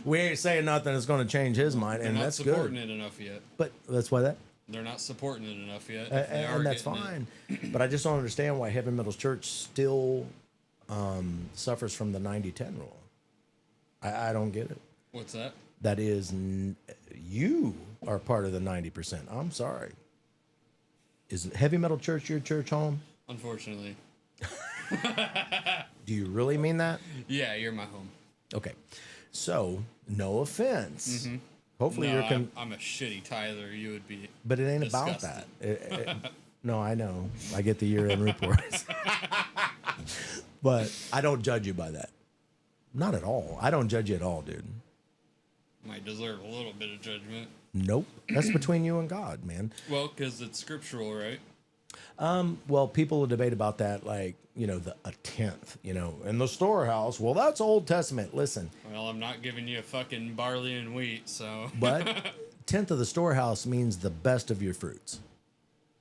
We ain't saying nothing that's going to change his mind, They're and not that's supporting good. it enough yet. But that's why that. They're not supporting it enough yet. If they are And that's getting fine. But I just don't understand why Heavy Metal Church still suffers from the 90-10 rule. I don't get it. What's that? That is, you are part of the 90%. I'm sorry. Is Heavy Metal Church your church home? Unfortunately. Do you really mean that? Yeah, you're my home. Okay. So, no offense. Hopefully No, you're I'm a shitty tither. You would be. but it ain't disgusted. about that. No, I know. I get the year-end reports. But I don't judge you by that. Not at all. I don't judge you at all, dude. Might deserve a little bit of judgment. Nope. That's between you and God, man. Well, because it's scriptural, right? Well, people will debate about that, like, a tenth, in the storehouse. Well, that's Old Testament. Listen, Well, I'm not giving you fucking barley and wheat, so. but tenth of the storehouse means the best of your fruits.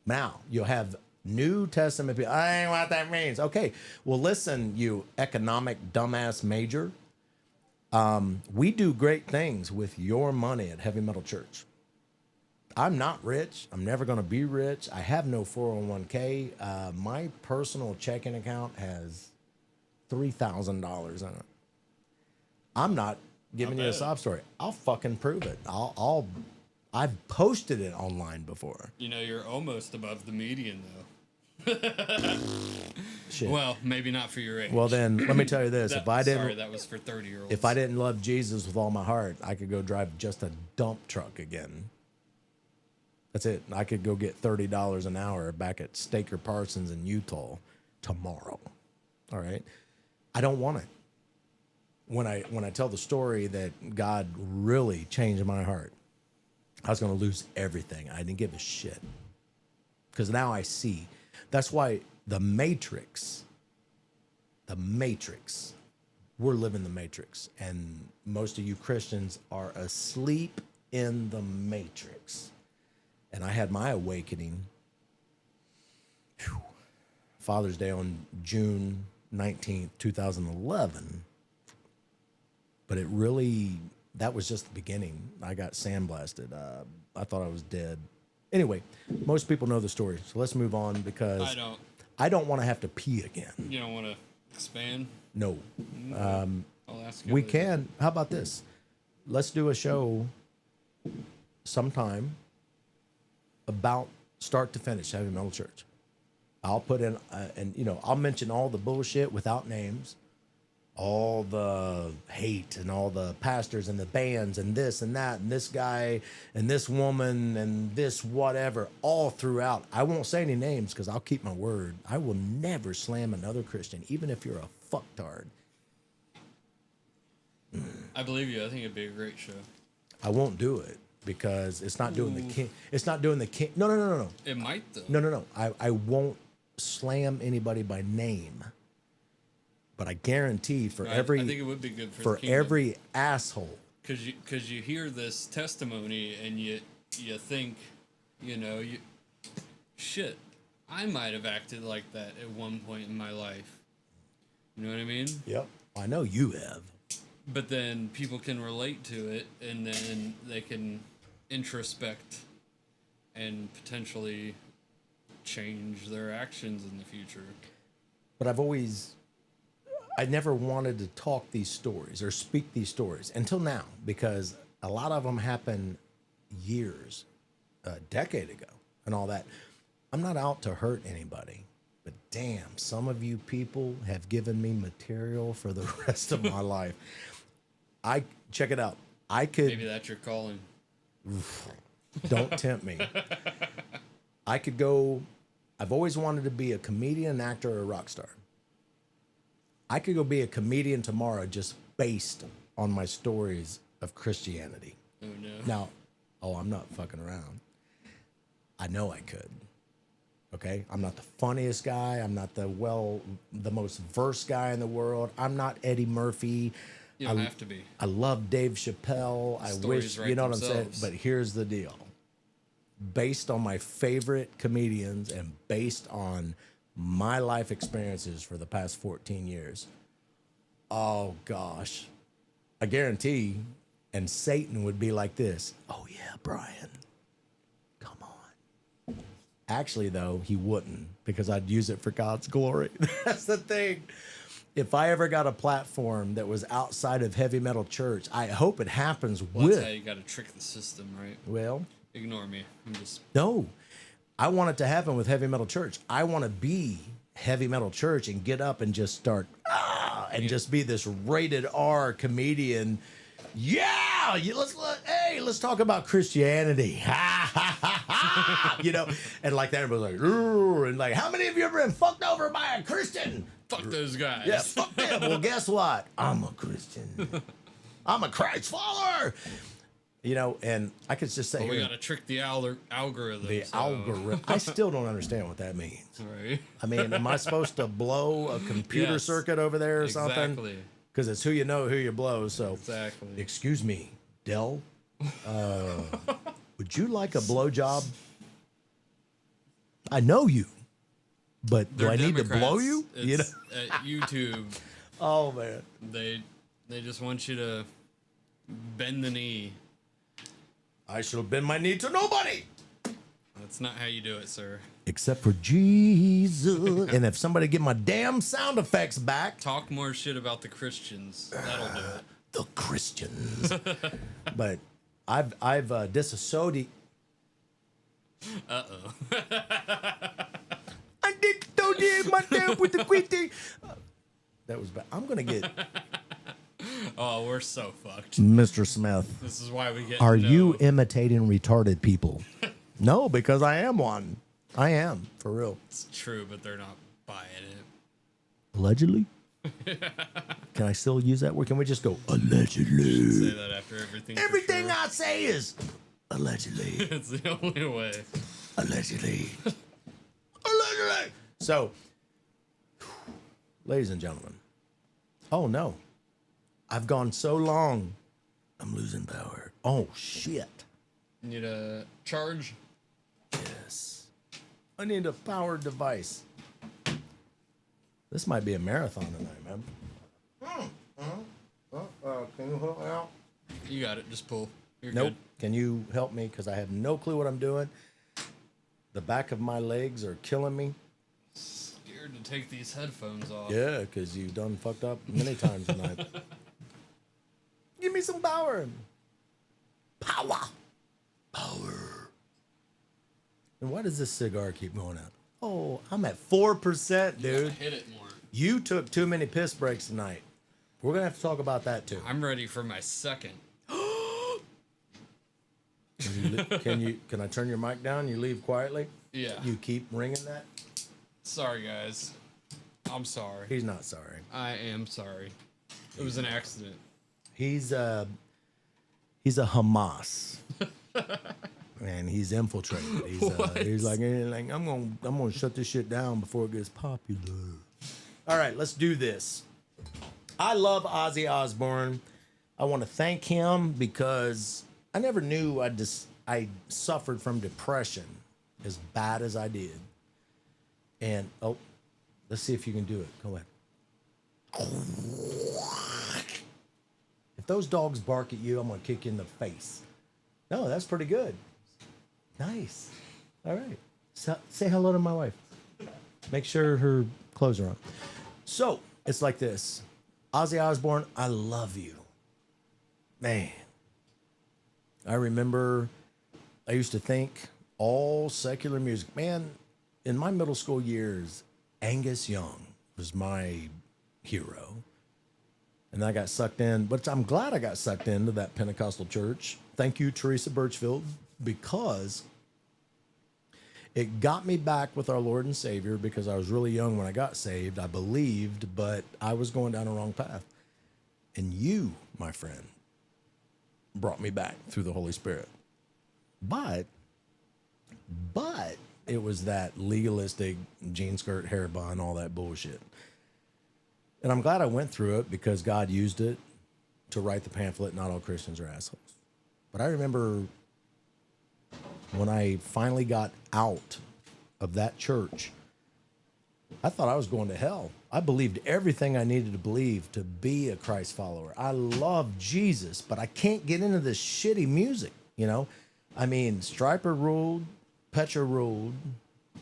Now, you'll have New Testament people. I ain't what that means. Okay, well, listen, you economic dumbass major. We do great things with your money at Heavy Metal Church. I'm not rich. I'm never going to be rich. I have no 401k. My personal checking account has $3,000 in it. I'm not giving Not you a bad. sob story. I'll fucking prove it. I've posted it online before. You're almost above the median, though. Shit. Well, maybe not for your age. Well, then let me tell you this: Sorry, that was for 30-year-olds. if I didn't love Jesus with all my heart, I could go drive just a dump truck again. That's it. I could go get $30 an hour back at Staker Parsons in Utah tomorrow. All right. I don't want it. When I tell the story that God really changed my heart, I was going to lose everything. I didn't give a shit. Because now I see. That's why the Matrix, we're living the Matrix. And most of you Christians are asleep in the Matrix. And I had my awakening, Father's Day on June 19th, 2011. But that was just the beginning. I got sandblasted. I thought I was dead. Anyway, most people know the story. So let's move on because I don't. I don't want to have to pee again. You don't want to expand? No. I'll ask you We later. can. How about this? Let's do a show sometime about start to finish Heavy Metal Church. I'll put in, and you know, I'll mention all the bullshit without names, all the hate and all the pastors and the bands and this and that and this guy and this woman and this whatever all throughout. I won't say any names because I'll keep my word. I will never slam another Christian, even if you're a fucktard. I believe you. I think it'd be a great show. I won't do it because it's not doing the king. It's not doing the king. No. It might, though. No. I won't slam anybody by name. But I guarantee for I every think it would be good for for the kingdom. every asshole. Because you hear this testimony and you think, you know, shit, I might have acted like that at one point in my life. You know what I mean? Yep. I know you have. But then people can relate to it, and then they can introspect and potentially change their actions in the future. But I never wanted to talk these stories or speak these stories until now because a lot of them happened years, a decade ago and all that. I'm not out to hurt anybody, but damn, some of you people have given me material for the rest of my life. Check it out. I could, Maybe that's your calling. don't tempt me. I could go, I've always wanted to be a comedian, an actor, or a rock star. I could go be a comedian tomorrow just based on my stories of Christianity. Oh, no. Now, I'm not fucking around. I know I could. Okay? I'm not the funniest guy. I'm not the most versed guy in the world. I'm not Eddie Murphy. You don't have to be. I love Dave Chappelle. I Stories wish, write you know what I'm saying? themselves. But here's the deal. Based on my favorite comedians and based on my life experiences for the past 14 years, oh gosh, I guarantee, and Satan would be like this. Oh yeah, Brian, come on. Actually, though, he wouldn't because I'd use it for God's glory. That's the thing. If I ever got a platform that was outside of Heavy Metal Church, I hope it happens Well, that's with, how you got to trick the system, right? well, Ignore me. I'm just... no, I want it to happen with Heavy Metal Church. I want to be Heavy Metal Church and get up and just start and just be this rated R comedian. Yeah, let's talk about Christianity. You know, and like that, everybody's like, "Ooh," and like, how many of you ever been fucked over by a Christian? Fuck those guys. Yeah, fuck them. Well, guess what? I'm a Christian. I'm a Christ follower. You know, and I could just say, But we got to trick the algorithm. the algorithm. I still don't understand what that means. Right. I mean, am I supposed to blow a computer Yes, circuit over there or something? Exactly. Because it's who you know, who you blow. So, Exactly. excuse me, Dell. Would you like a blowjob? I know you, but do They're I need to blow Democrats. you? It's, You know? At YouTube, Oh man. they just want you to bend the knee. I shall bend my knee to nobody That's not how you do it, sir. except for Jesus. And if somebody get my damn sound effects back, Talk more shit about the Christians. That'll do it. the Christians. But I've disassociated. Uh-oh. I did myself with the Christian. That was bad. I'm gonna get Oh, we're so fucked. Mr. Smith. This is why we get Are to know- you imitating retarded people? No, because I am one. I am, for real. It's true, but they're not buying it. Allegedly? Can I still use that word? Can we just go, allegedly? Say that after everything. for Everything sure. I say is, allegedly. It's the only way. Allegedly. Allegedly. So, ladies and gentlemen, oh no. I've gone so long, I'm losing power. Oh, shit. Need a charge? Yes. I need a powered device. This might be a marathon tonight, man. Can you help me out? You got it. Just pull. You're Nope. good. Can you help me? Because I have no clue what I'm doing. The back of my legs are killing me. scared to take these headphones off. Yeah, because you've done fucked up many times tonight. Give me some power. Power. Power. And why does this cigar keep going out? Oh, I'm at 4%, You gotta dude. hit it more. You took too many piss breaks tonight. We're going to have to talk about that, too. I'm ready for my second. Can I turn your mic down? You leave quietly? Yeah. You keep ringing that? Sorry, guys. I'm sorry. He's not sorry. I am sorry. It was an accident. He's a Hamas. Man, he's infiltrated. He's like, I'm gonna shut this shit down before it gets popular. All right, let's do this. I love Ozzy Osbourne. I want to thank him because I never knew I suffered from depression as bad as I did. And let's see if you can do it. Go ahead. If those dogs bark at you, I'm gonna kick you in the face. No, that's pretty good. Nice. All right. So, say hello to my wife. Make sure her clothes are on. So it's like this. Ozzy Osbourne, I love you. Man. I remember I used to think all secular music. Man, in my middle school years, Angus Young was my hero. And I got sucked in, but I'm glad I got sucked into that Pentecostal church. Thank you, Teresa Birchfield, because it got me back with our Lord and Savior because I was really young when I got saved. I believed, but I was going down a wrong path. And you, my friend, brought me back through the Holy Spirit. But it was that legalistic jean skirt, hair bun, all that bullshit. And I'm glad I went through it because God used it to write the pamphlet, Not All Christians Are Assholes. But I remember when I finally got out of that church, I thought I was going to hell. I believed everything I needed to believe to be a Christ follower. I love Jesus, but I can't get into this shitty music, you know? I mean, Stryper ruled, Petra ruled,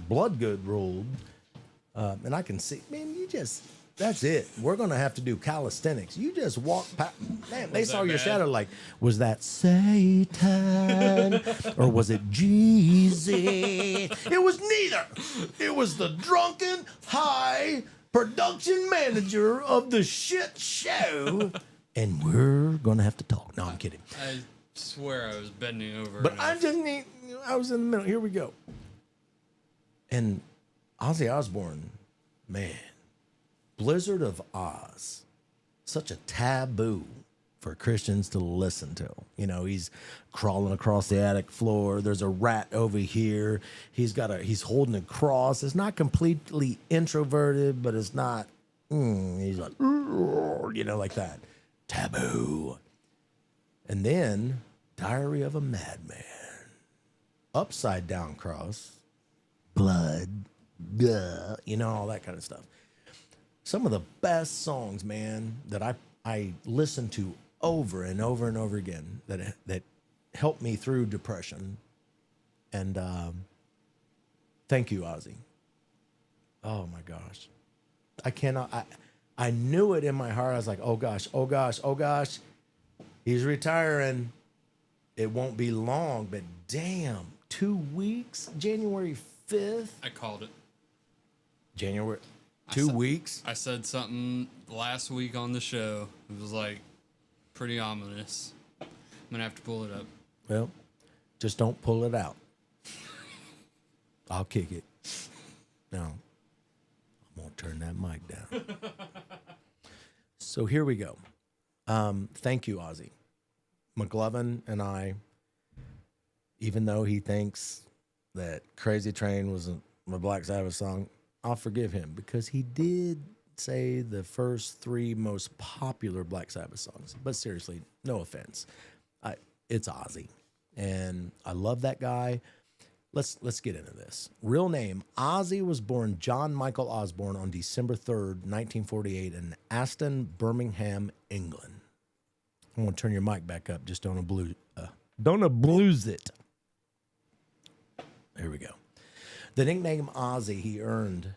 Bloodgood ruled, and I can see, man, that's it. We're going to have to do calisthenics. You just walk past. Man, they saw your shadow like, was that Satan or was it Jesus? It was neither. It was the drunken, high production manager of the shit show. And we're going to have to talk. No, I'm kidding. I swear I was bending over. But I was in the middle. Here we go. And Ozzy Osbourne, man. Blizzard of Oz, such a taboo for Christians to listen to. You know, he's crawling across the attic floor. There's a rat over here. He's holding a cross. It's not completely introverted, but it's not. He's like, you know, like that. Taboo. And then Diary of a Madman, upside down cross, blood, you know, all that kind of stuff. Some of the best songs, man, that I listen to over and over and over again that helped me through depression. And thank you, Ozzy. Oh my gosh. I knew it in my heart. I was like, oh gosh, oh gosh, oh gosh. He's retiring. It won't be long, but damn, 2 weeks, January 5th. I called it. January. 2 weeks? I said something last week on the show. It was like pretty ominous. I'm going to have to pull it up. Well, just don't pull it out. I'll kick it. No, I'm going to turn that mic down. So here we go. Thank you, Ozzy. McLovin and I, even though he thinks that Crazy Train was a Black Sabbath song, I'll forgive him because he did say the first 3 most popular Black Sabbath songs. But seriously, no offense. It's Ozzy. And I love that guy. Let's get into this. Real name, Ozzy was born John Michael Osbourne on December 3rd, 1948 in Aston, Birmingham, England. I want to turn your mic back up. Just don't abuse it. Here we go. The nickname Ozzy he earned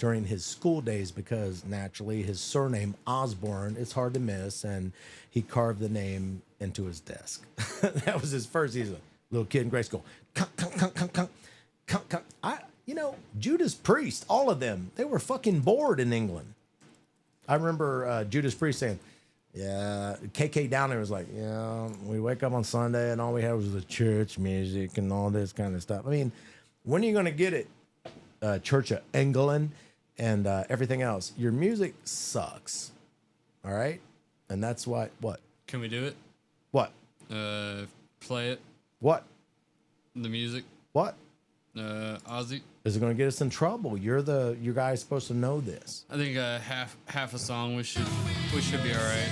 during his school days because naturally his surname Osbourne is hard to miss, and he carved the name into his desk. That was his first. He's a little kid in grade school. Judas Priest, all of them, they were fucking bored in England. I remember Judas Priest saying, yeah, KK Downer was like, yeah, we wake up on Sunday and all we had was the church music and all this kind of stuff. I mean, when are you going to get it? Church of England and everything else. Your music sucks. All right? And that's why, what? Can we do it? What? Play it. What? The music. What? Ozzy. Is it going to get us in trouble? You guys supposed to know this. I think half a song we should be all right.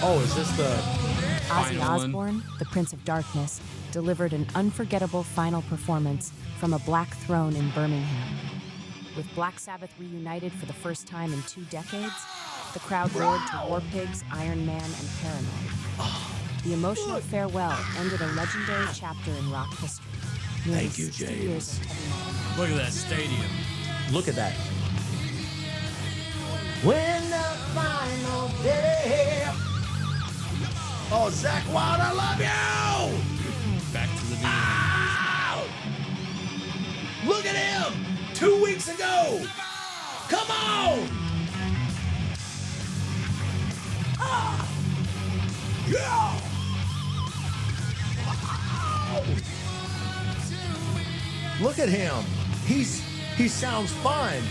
Oh, is this the Ozzy Final one. Osbourne, the Prince of Darkness, delivered an unforgettable final performance from a black throne in Birmingham. With Black Sabbath reunited for the first time in 2 decades, the crowd roared to War Pigs, Iron Man, and Paranoid. The emotional farewell ended a legendary chapter in rock history. Nearly Thank you, 60 James. years of heavy metal. Look at that stadium. Look at that. When the final day. Oh, Zach Wild, I love you! Back to the beginning. Ow! Look at him! 2 weeks ago! Come on! Ah! Yeah! Wow! Look at him. He sounds fine.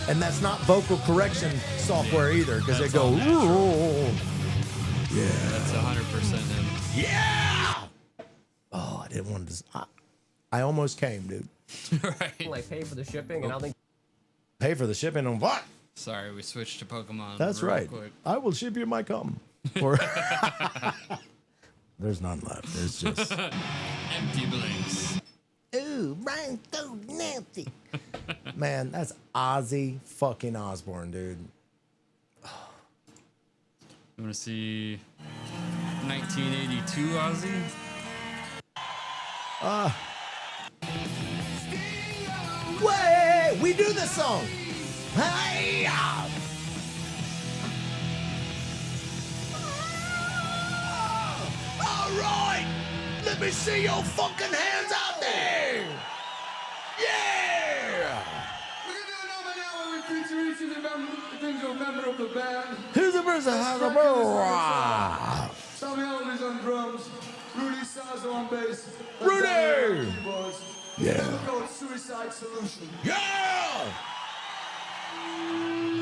And that's not vocal correction software either, because they That's go, all natural. "Ooh." That's 100% him. Yeah! Oh, I didn't want to. I almost came, dude. Right. Like pay for the shipping, and I'll think. Pay for the shipping on what? Sorry, we switched to Pokemon. That's real right. Quick. I will ship you my cum. Or there's none left. There's just Empty blinks. ooh, Brian's so nasty. Man, that's Ozzy fucking Osbourne, dude. You want to see 1982 Ozzy? Way, we do this song. Hey, all right, let me see your fucking hands out there. Yeah. We're gonna do a number now where we feature each individual member of the band. Who's the person that has a bro? Tommy Alden's on drums, Rudy Sazo on bass, and Rudy! Danny on keyboards. Yeah. We're called Suicide Solution. Yeah!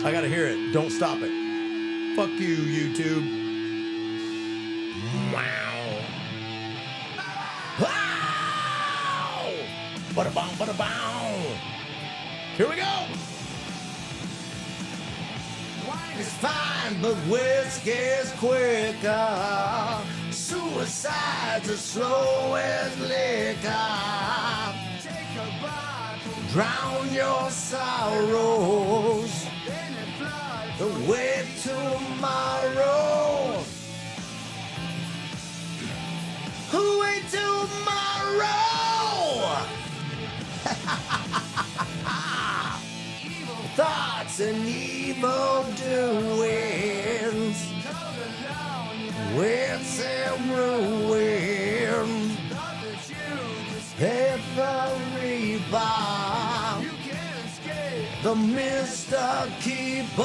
I gotta hear it. Don't stop it. Fuck you, YouTube. Wow. Wow! Bada bow, bada bow. Here we go. Wine is fine, but whiskey's quicker. Suicide's as slow as liquor. Drown your sorrows away tomorrow. Away tomorrow. Thoughts and evil doings. Wits and ruins. Every bar, the Mr. Keeper.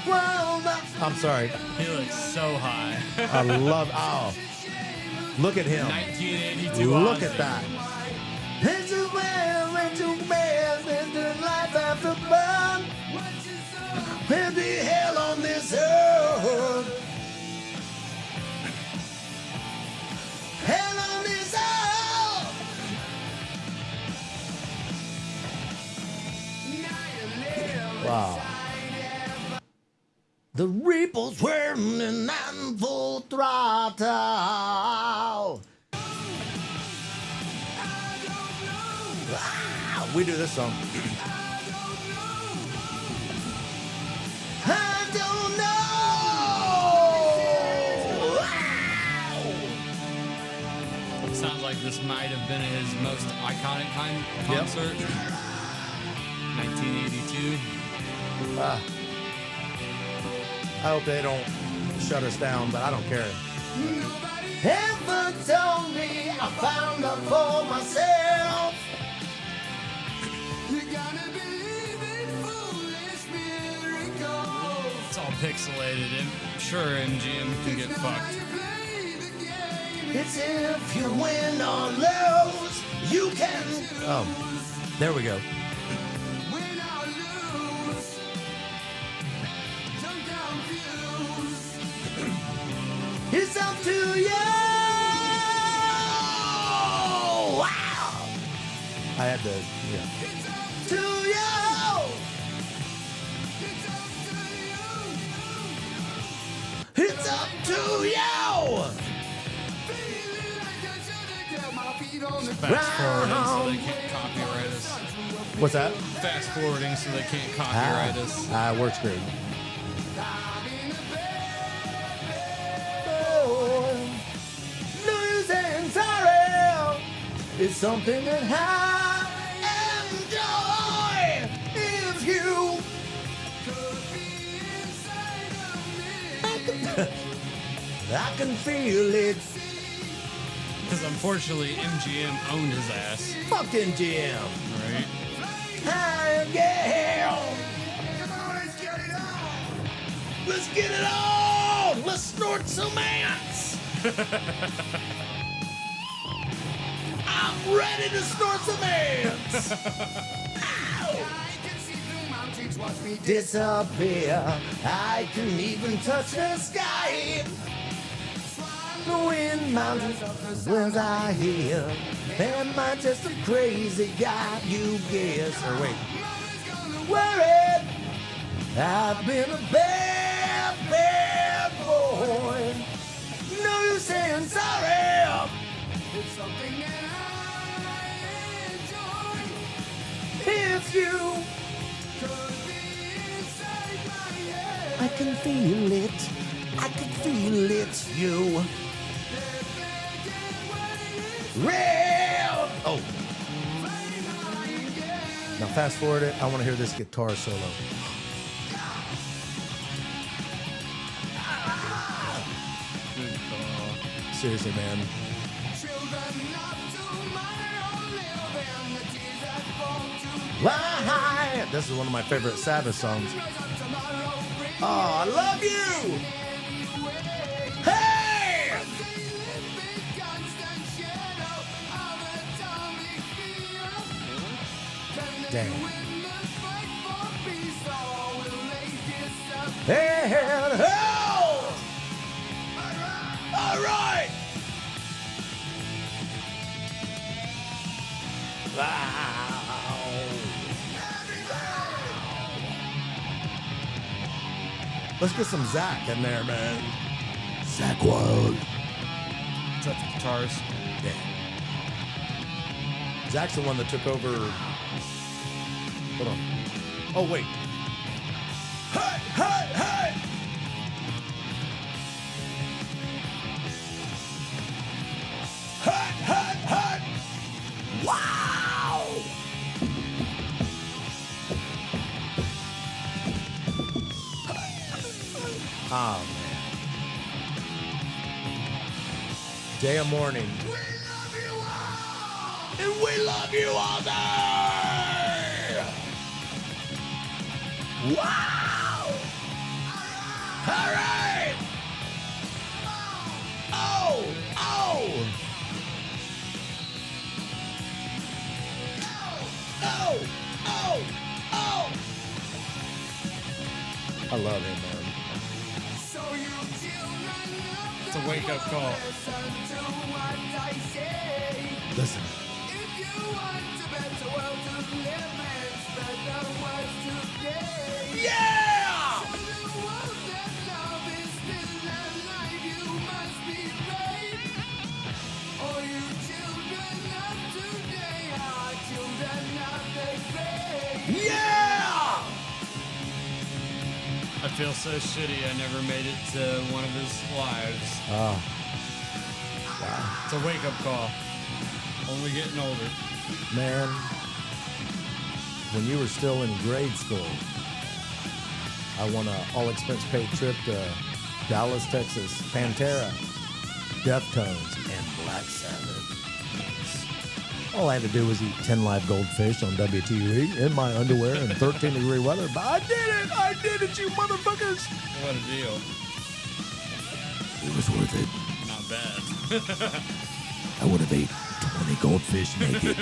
Well, I'm sorry. He looks so high. I love. Oh, look at him. 1982 Look Ozzy. at that. Into man, into life after birth. There'll be hell on this earth. Hell on this earth. Wow. The reapers whirling and full throttle. Wow. We do this song. I don't know. Wow. sounds like this might have been his most iconic concert. 1982. I hope they don't shut us down, but I don't care. Heaven told me I found out for myself. You gotta believe in foolish miracles. It's all pixelated. I'm sure MGM can get fucked. You play the game. It's if you win or lose, you can. Oh, there we go. Win or lose. Don't confuse. It's up to you. Wow. I had to, yeah. It's up To you. It's up to you. It's up to you. Feeling like I should've kept my feet on the Fast forwarding so they can't copyright us. What's that? Fast forwarding so they can't copyright us. Works great. News and sorrow is something that I enjoy. If you I can feel it. Because unfortunately, MGM owned his ass. Fucking Jim. Right? Yeah. Come on, let's get it on. Let's get it on. Let's snort some ants. I'm ready to snort some ants. I can see through mountains, watch me Disappear. I can even touch the sky. The wind mountains winds I hear. Am I just a crazy guy? You guess. Or wait. Worried. I've been a bad, bad boy. No use saying sorry. It's something that I enjoy. If you, Could be inside my head. I can feel it. I can feel it. You. Real. Oh. Now fast forward it. I want to hear this guitar solo. Good call. Seriously, man. Children of tomorrow live in the tears that fall to Why? This is one of my favorite Sabbath songs. Oh, I love you. Hey! Damn. And oh! All right. Let's get some Zach in there, man. Zach Wild. Is that the guitars? Yeah. Zach's the one that took over. Hold on. Oh, wait. Hey, hey, hey! Hey, hey, hey! Wow! Oh, man. Day of mourning. And we love you all day! Wow! All right! Oh! Oh! Oh! Oh! Oh! I love him, man. It's a wake-up call. Listen. Yeah! Yeah! I feel so shitty I never made it to one of his lives. Oh, It's a wake-up call. Only getting older. Man, when you were still in grade school, I won an all-expense-paid trip to Dallas, Texas, Pantera, Deftones, and Black Sabbath. All I had to do was eat 10 live goldfish on WTUE in my underwear in 13-degree weather. But I did it! I did it, you motherfuckers! What a deal. It was worth it. Not bad. I would have ate 20 goldfish naked.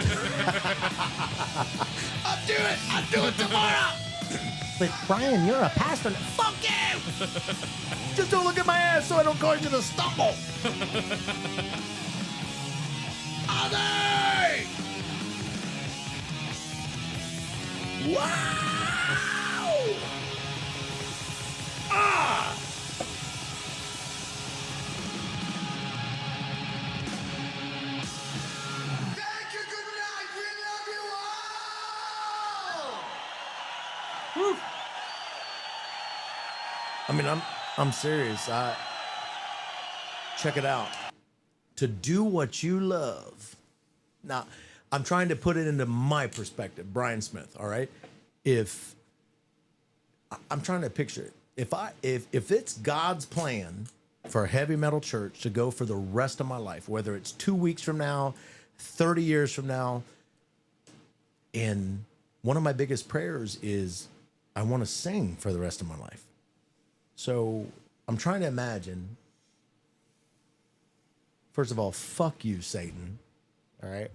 I'll do it. I'll do it tomorrow. But Brian, you're a pastor. Fuck you. Just don't look at my ass so I don't cause you to stumble. Ozzy! Wow! Ah! Thank you, good night. We love you all. I mean, I'm serious. Check it out. To do what you love. Now, I'm trying to put it into my perspective, Brian Smith, all right? If I'm trying to picture it. If it's God's plan for a heavy metal church to go for the rest of my life, whether it's 2 weeks from now, 30 years from now, and one of my biggest prayers is I want to sing for the rest of my life. So I'm trying to imagine, first of all, fuck you, Satan. All right.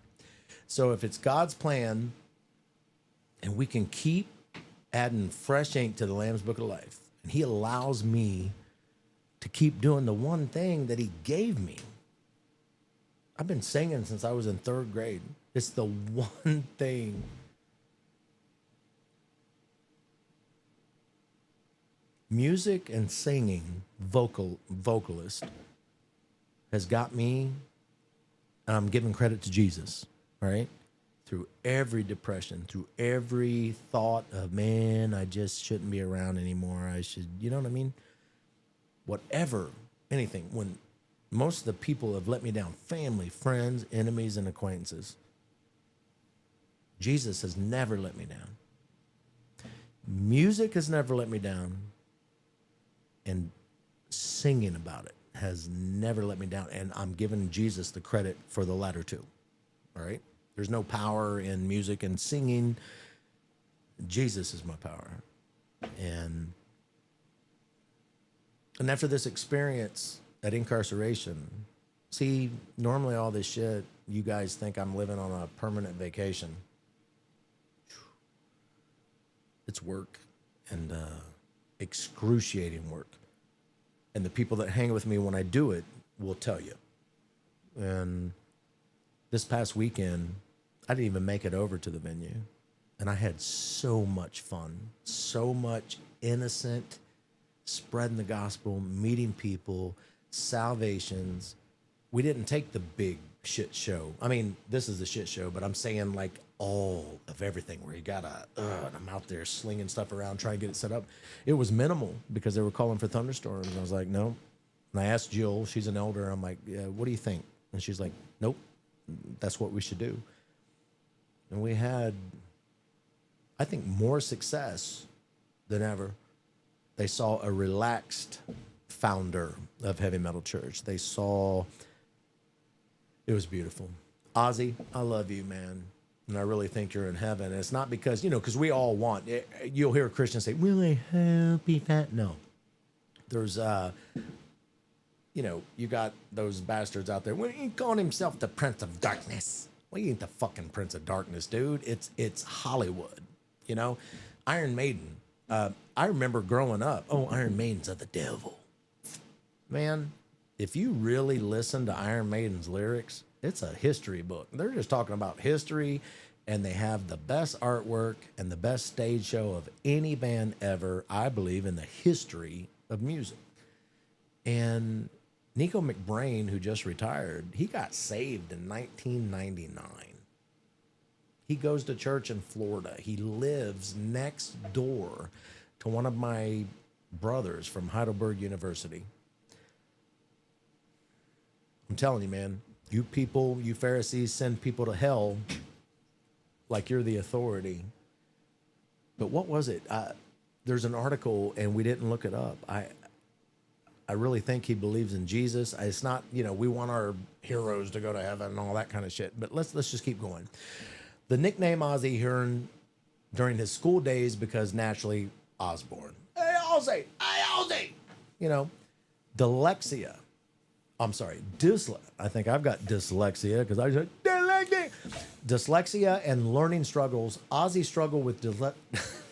So if it's God's plan and we can keep adding fresh ink to the Lamb's Book of Life, and he allows me to keep doing the one thing that he gave me. I've been singing since I was in 3rd grade. It's the one thing. Music and singing, vocalist, has got me, and I'm giving credit to Jesus, all right? Through every depression, through every thought of, man, I just shouldn't be around anymore. I should, you know what I mean? Whatever, anything. When most of the people have let me down, family, friends, enemies, and acquaintances, Jesus has never let me down. Music has never let me down. And singing about it has never let me down. And I'm giving Jesus the credit for the latter two. All right? There's no power in music and singing. Jesus is my power. And after this experience at incarceration, see, normally all this shit, you guys think I'm living on a permanent vacation. It's work, and excruciating work. And the people that hang with me when I do it will tell you. And this past weekend, I didn't even make it over to the venue. And I had so much fun, so much innocent, spreading the gospel, meeting people, salvations. We didn't take the big shit show. I mean, this is the shit show, but I'm saying like all of everything where you gotta, and I'm out there slinging stuff around, trying to get it set up. It was minimal because they were calling for thunderstorms. And I was like, no. And I asked Jill, she's an elder. I'm like, yeah, what do you think? And she's like, nope, that's what we should do. And we had, I think, more success than ever. They saw a relaxed founder of Heavy Metal Church. They saw, it was beautiful. Ozzy, I love you, man. And I really think you're in heaven. And it's not because, because we all want, you'll hear a Christian say, will I help be fat? No. There's, you got those bastards out there. Well, he calling himself the Prince of Darkness. Well, he ain't the fucking Prince of Darkness, dude. It's Hollywood, Iron Maiden. I remember growing up, Iron Maiden's of the devil. Man, if you really listen to Iron Maiden's lyrics, it's a history book. They're just talking about history, and they have the best artwork and the best stage show of any band ever, I believe, in the history of music. And Nico McBrain, who just retired, he got saved in 1999. He goes to church in Florida. He lives next door to one of my brothers from Heidelberg University. I'm telling you, man, You people, you Pharisees, send people to hell like you're the authority. But what was it? There's an article, and we didn't look it up. I really think he believes in Jesus. It's not, we want our heroes to go to heaven and all that kind of shit. But let's just keep going. The nickname Ozzy earned during his school days because naturally Osbourne. Hey Ozzy, hey Ozzy. Dyslexia. I'm sorry, I think I've got dyslexia because I said dyslexia. Dyslexia and learning struggles. Ozzy struggled with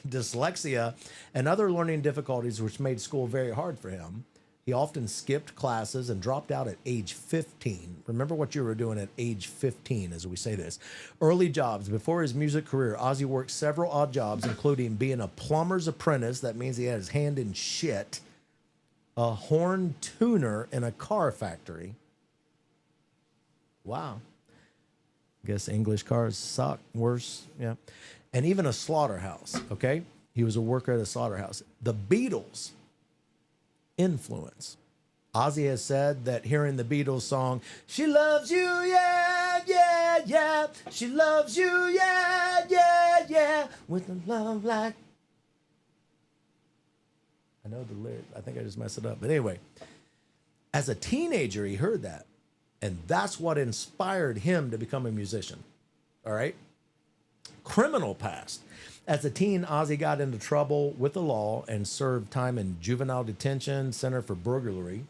dyslexia and other learning difficulties, which made school very hard for him. He often skipped classes and dropped out at age 15. Remember what you were doing at age 15 as we say this. Early jobs. Before his music career, Ozzy worked several odd jobs, including being a plumber's apprentice. That means he had his hand in shit. A horn tuner in a car factory. Wow. Guess English cars suck. Worse. Yeah. And even a slaughterhouse. Okay. He was a worker at a slaughterhouse. The Beatles influence. Ozzy has said that hearing the Beatles song, "She loves you, yeah, yeah, yeah. She loves you, yeah, yeah, yeah. With a love like..." I know the lyrics. I think I just messed it up. But anyway, as a teenager, he heard that. And that's what inspired him to become a musician. All right? Criminal past. As a teen, Ozzy got into trouble with the law and served time in juvenile detention center for burglary.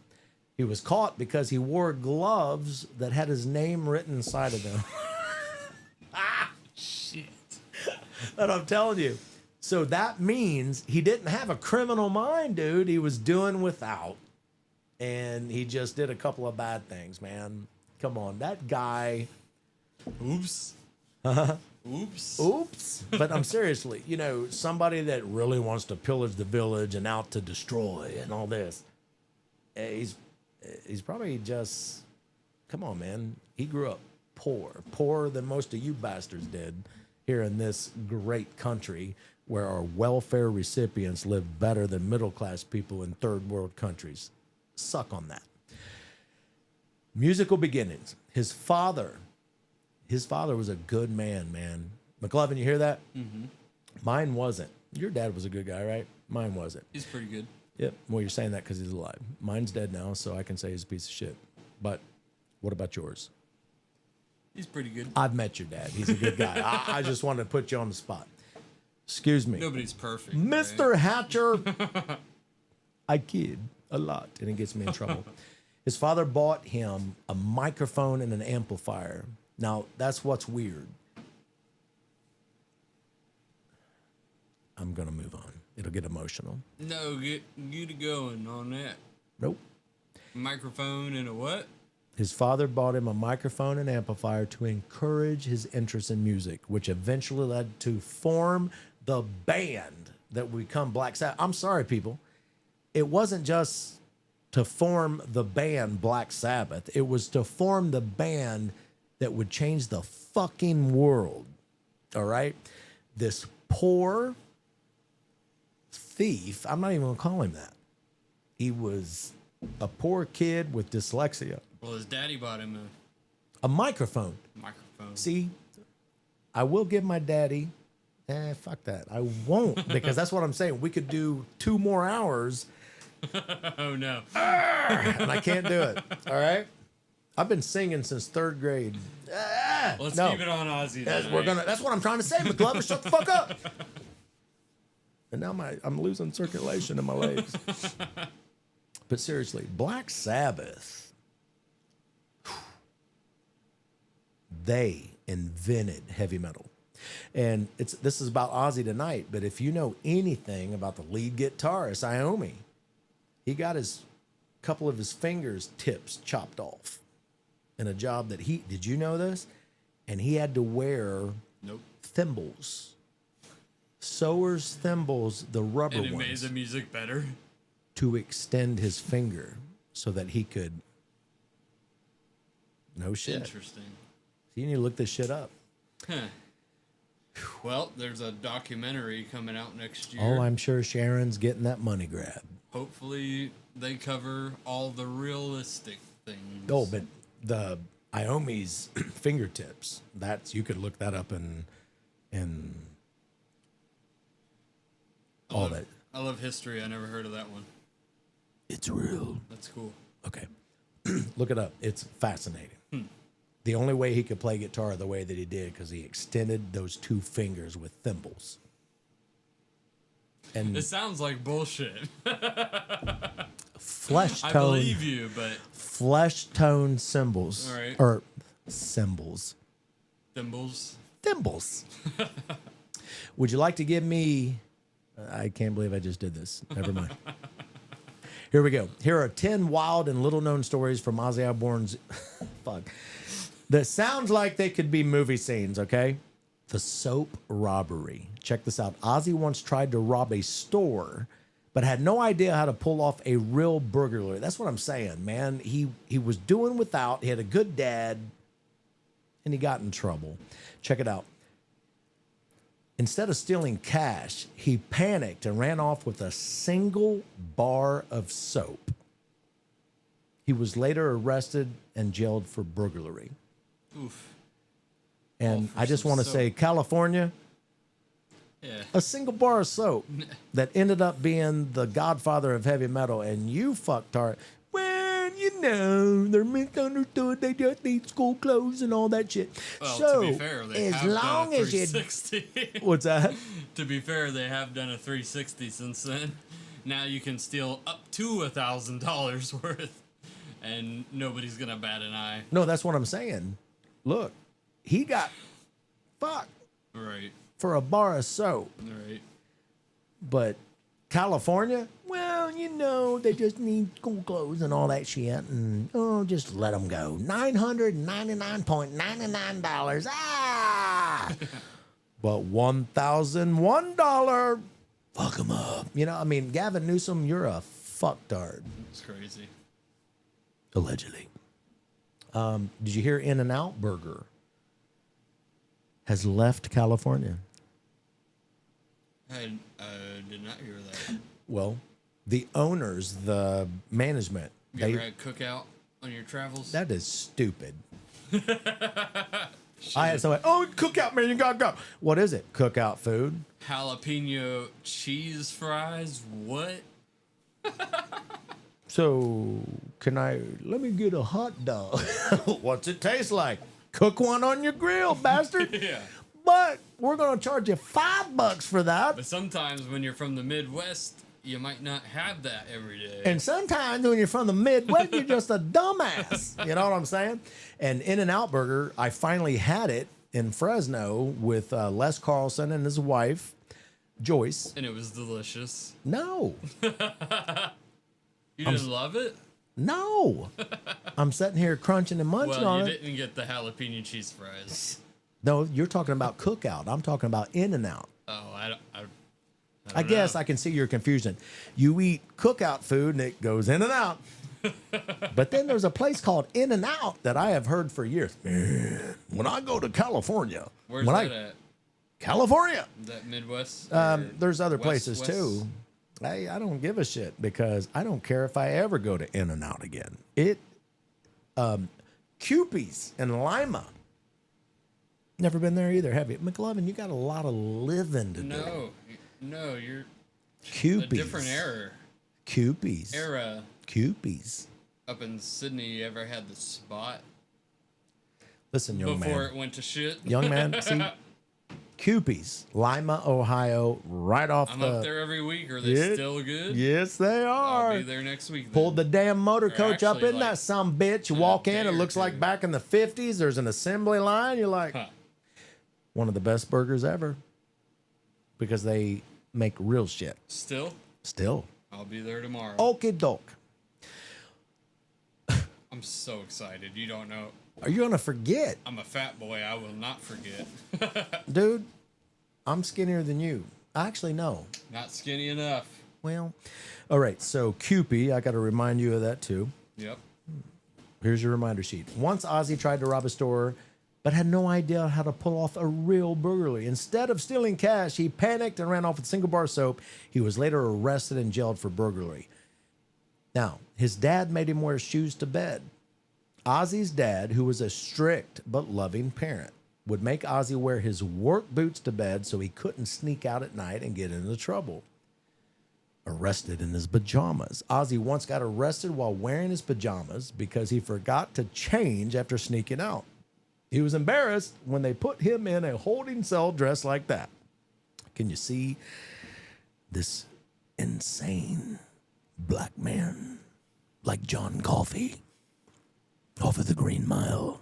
He was caught because he wore gloves that had his name written inside of them. Shit. But I'm telling you. So that means he didn't have a criminal mind, dude. He was doing without. And he just did a couple of bad things, man. Come on. That guy. Oops. Oops. Oops. But I'm seriously, somebody that really wants to pillage the village and out to destroy and all this. He's probably just, come on, man. He grew up poor. Poorer than most of you bastards did here in this great country where our welfare recipients live better than middle-class people in third world countries. Suck on that. Musical beginnings. His father was a good man. McLovin, you hear that? Mm-hmm. Mine wasn't. Your dad was a good guy, right? Mine wasn't. He's pretty good. Yep. Well, you're saying that because he's alive. Mine's dead now, so I can say he's a piece of shit. But what about yours? He's pretty good. I've met your dad. He's a good guy. I just wanted to put you on the spot. Excuse me. Nobody's perfect. Mr. Right? Hatcher. I kid a lot, and it gets me in trouble. His father bought him a microphone and an amplifier. Now, that's what's weird. I'm going to move on. It'll get emotional. No, get going on that. Nope. Microphone and a what? His father bought him a microphone and amplifier to encourage his interest in music, which eventually led to form the band that would become Black Sabbath. I'm sorry, people. It wasn't just to form the band Black Sabbath. It was to form the band that would change the fucking world. All right? This poor thief, I'm not even going to call him that. He was a poor kid with dyslexia. Well, his daddy bought him A microphone. microphone. See, I will give my daddy. Fuck that. I won't, because that's what I'm saying. We could do 2 more hours. Oh no. And I can't do it. All right. I've been singing since 3rd grade. Let's no. keep it on Ozzy. That's what I'm trying to say, McLovin. Shut the fuck up. And now I'm losing circulation in my legs. But seriously, Black Sabbath, they invented heavy metal. And this is about Ozzy tonight, but if you know anything about the lead guitarist, Iommi, he got couple of his fingers tips chopped off in a job that did you know this? And he had to wear thimbles. Sewer's thimbles, the rubber And it ones, made the music better. to extend his finger so that he could. No shit. Interesting. You need to look this shit up. Huh. Well, there's a documentary coming out next year. Oh, I'm sure Sharon's getting that money grab. Hopefully, they cover all the realistic things. Oh, but the Iomi's fingertips. That's, you could look that up in all that. I love history. I never heard of that one. It's real. That's cool. Okay. Look it up. It's fascinating. The only way he could play guitar the way that he did, because he extended those two fingers with thimbles. And It sounds like bullshit. flesh I tone, believe you, but flesh tone cymbals, All right. or cymbals, thimbles. thimbles. Would you like to give me? I can't believe I just did this. Never mind. Here we go. Here are 10 wild and little known stories from Ozzy Osbourne's fuck. That sounds like they could be movie scenes, okay? The soap robbery. Check this out. Ozzy once tried to rob a store, but had no idea how to pull off a real burglary. That's what I'm saying, man. He was doing without. He had a good dad, and he got in trouble. Check it out. Instead of stealing cash, he panicked and ran off with a single bar of soap. He was later arrested and jailed for burglary. Oof. And for I just some want to soap. say, California, Yeah. a single bar of soap that ended up being the godfather of heavy metal, and you fucktard. Well, you know, they're misunderstood. They just need school clothes and all that shit. Well, so, to be fair, they as have long done a as you, 360. what's that? To be fair, they have done a 360 since then. Now you can steal up to $1,000 worth, and nobody's gonna bat an eye. No, that's what I'm saying. Look, he got fucked Right. for a bar of soap. Right. But California, well, you know, they just need school clothes and all that shit. And, oh, just let them go. $999.99. Ah! But $1,001, fuck them up. You know, I mean, Gavin Newsom, you're a fucktard. It's crazy. Allegedly. Did you hear In-N-Out Burger has left California? I did not hear that. Well, the owners, the management, You ever had cookout on your travels? that is stupid. I had somebody, oh, cookout, man, you gotta go. What is it? Cookout food? Jalapeno cheese fries? What? So, let me get a hot dog. What's it taste like? Cook one on your grill, bastard. Yeah. But we're gonna charge you $5 for that. But sometimes when you're from the Midwest, you might not have that every day. And sometimes when you're from the Midwest, you're just a dumbass. You know what I'm saying? And In-N-Out Burger, I finally had it in Fresno with Les Carlson and his wife, Joyce. And it was delicious. No, You didn't love it? no. I'm sitting here crunching and munching Well, on you it. didn't get the jalapeno cheese fries. No, you're talking about Cookout. I'm talking about In-N-Out. Oh, I don't I guess know. I can see your confusion. You eat Cookout food and it goes in and out. But then there's a place called In-N-Out that I have heard for years. Man, when I go to California, Where's when that at? California, That Midwest? Or there's other West- places West? too. I don't give a shit because I don't care if I ever go to In-N-Out again. Kewpies in Lima. Never been there either, have you? McLovin, you got a lot of living to do. No, you're Kewpies. a different era. Kewpies. Era Kewpies. up in Sydney. You ever had the spot Listen, young before man. it went to shit? Young man, see, Kewpies, Lima, Ohio, right off I'm the. up there every week. Are they Yeah. still good? Yes, they I'll are. be there next week. Then. Pulled the damn motor coach up actually, in that like, some bitch. You in a walk in, day it or looks like two. back in the 50s. There's an assembly line. You're like, Huh. one of the best burgers ever because they make real shit. Still, Still. I'll be there tomorrow. Okie doke. I'm so excited. You don't know. Are you going to forget? I'm a fat boy. I will not forget. Dude, I'm skinnier than you. Actually, no. Not skinny enough. Well, all right. So, Kewpie, I got to remind you of that too. Yep. Here's your reminder sheet. Once Ozzy tried to rob a store, but had no idea how to pull off a real burglary. Instead of stealing cash, he panicked and ran off with a single bar of soap. He was later arrested and jailed for burglary. Now, his dad made him wear shoes to bed. Ozzy's dad, who was a strict but loving parent, would make Ozzy wear his work boots to bed so he couldn't sneak out at night and get into trouble. Arrested in his pajamas. Ozzy once got arrested while wearing his pajamas because he forgot to change after sneaking out. He was embarrassed when they put him in a holding cell dressed like that. Can you see this insane black man like John Coffey off of the Green Mile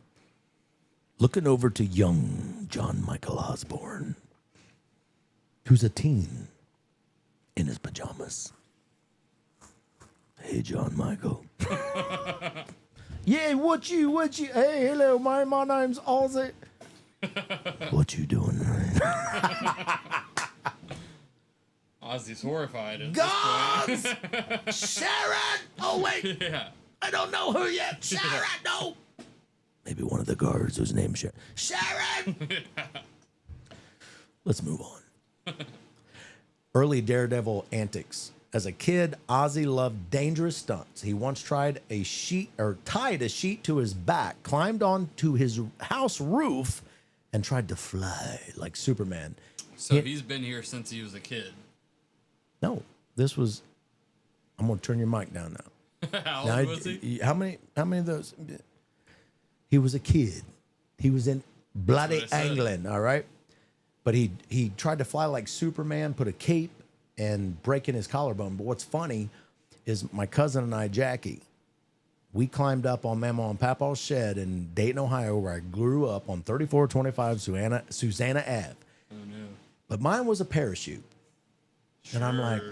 looking over to young John Michael Osbourne, who's a teen in his pajamas? Hey, John Michael. Yeah, what you, hey, hello, my name's Ozzy. What you doing? Ozzy's horrified. At Gods! Sharon! Oh, wait. Yeah. I don't know her yet. Sharon, no. Maybe one of the guards was named Sharon. Sharon! Let's move on. Early daredevil antics. As a kid, Ozzy loved dangerous stunts. He once tied a sheet to his back, climbed onto his house roof, and tried to fly like Superman. So he's been here since he was a kid. No, this was. I'm gonna turn your mic down now. How Now, old was he? How many of those? He was a kid. He was in bloody That's what I said. England, all right? But he tried to fly like Superman, put a cape, and breaking his collarbone. But what's funny is my cousin and I, Jackie, we climbed up on Mamaw and Papaw's shed in Dayton, Ohio, where I grew up on 3425 Susanna Ave. Oh, no. But mine was a parachute. And I'm like,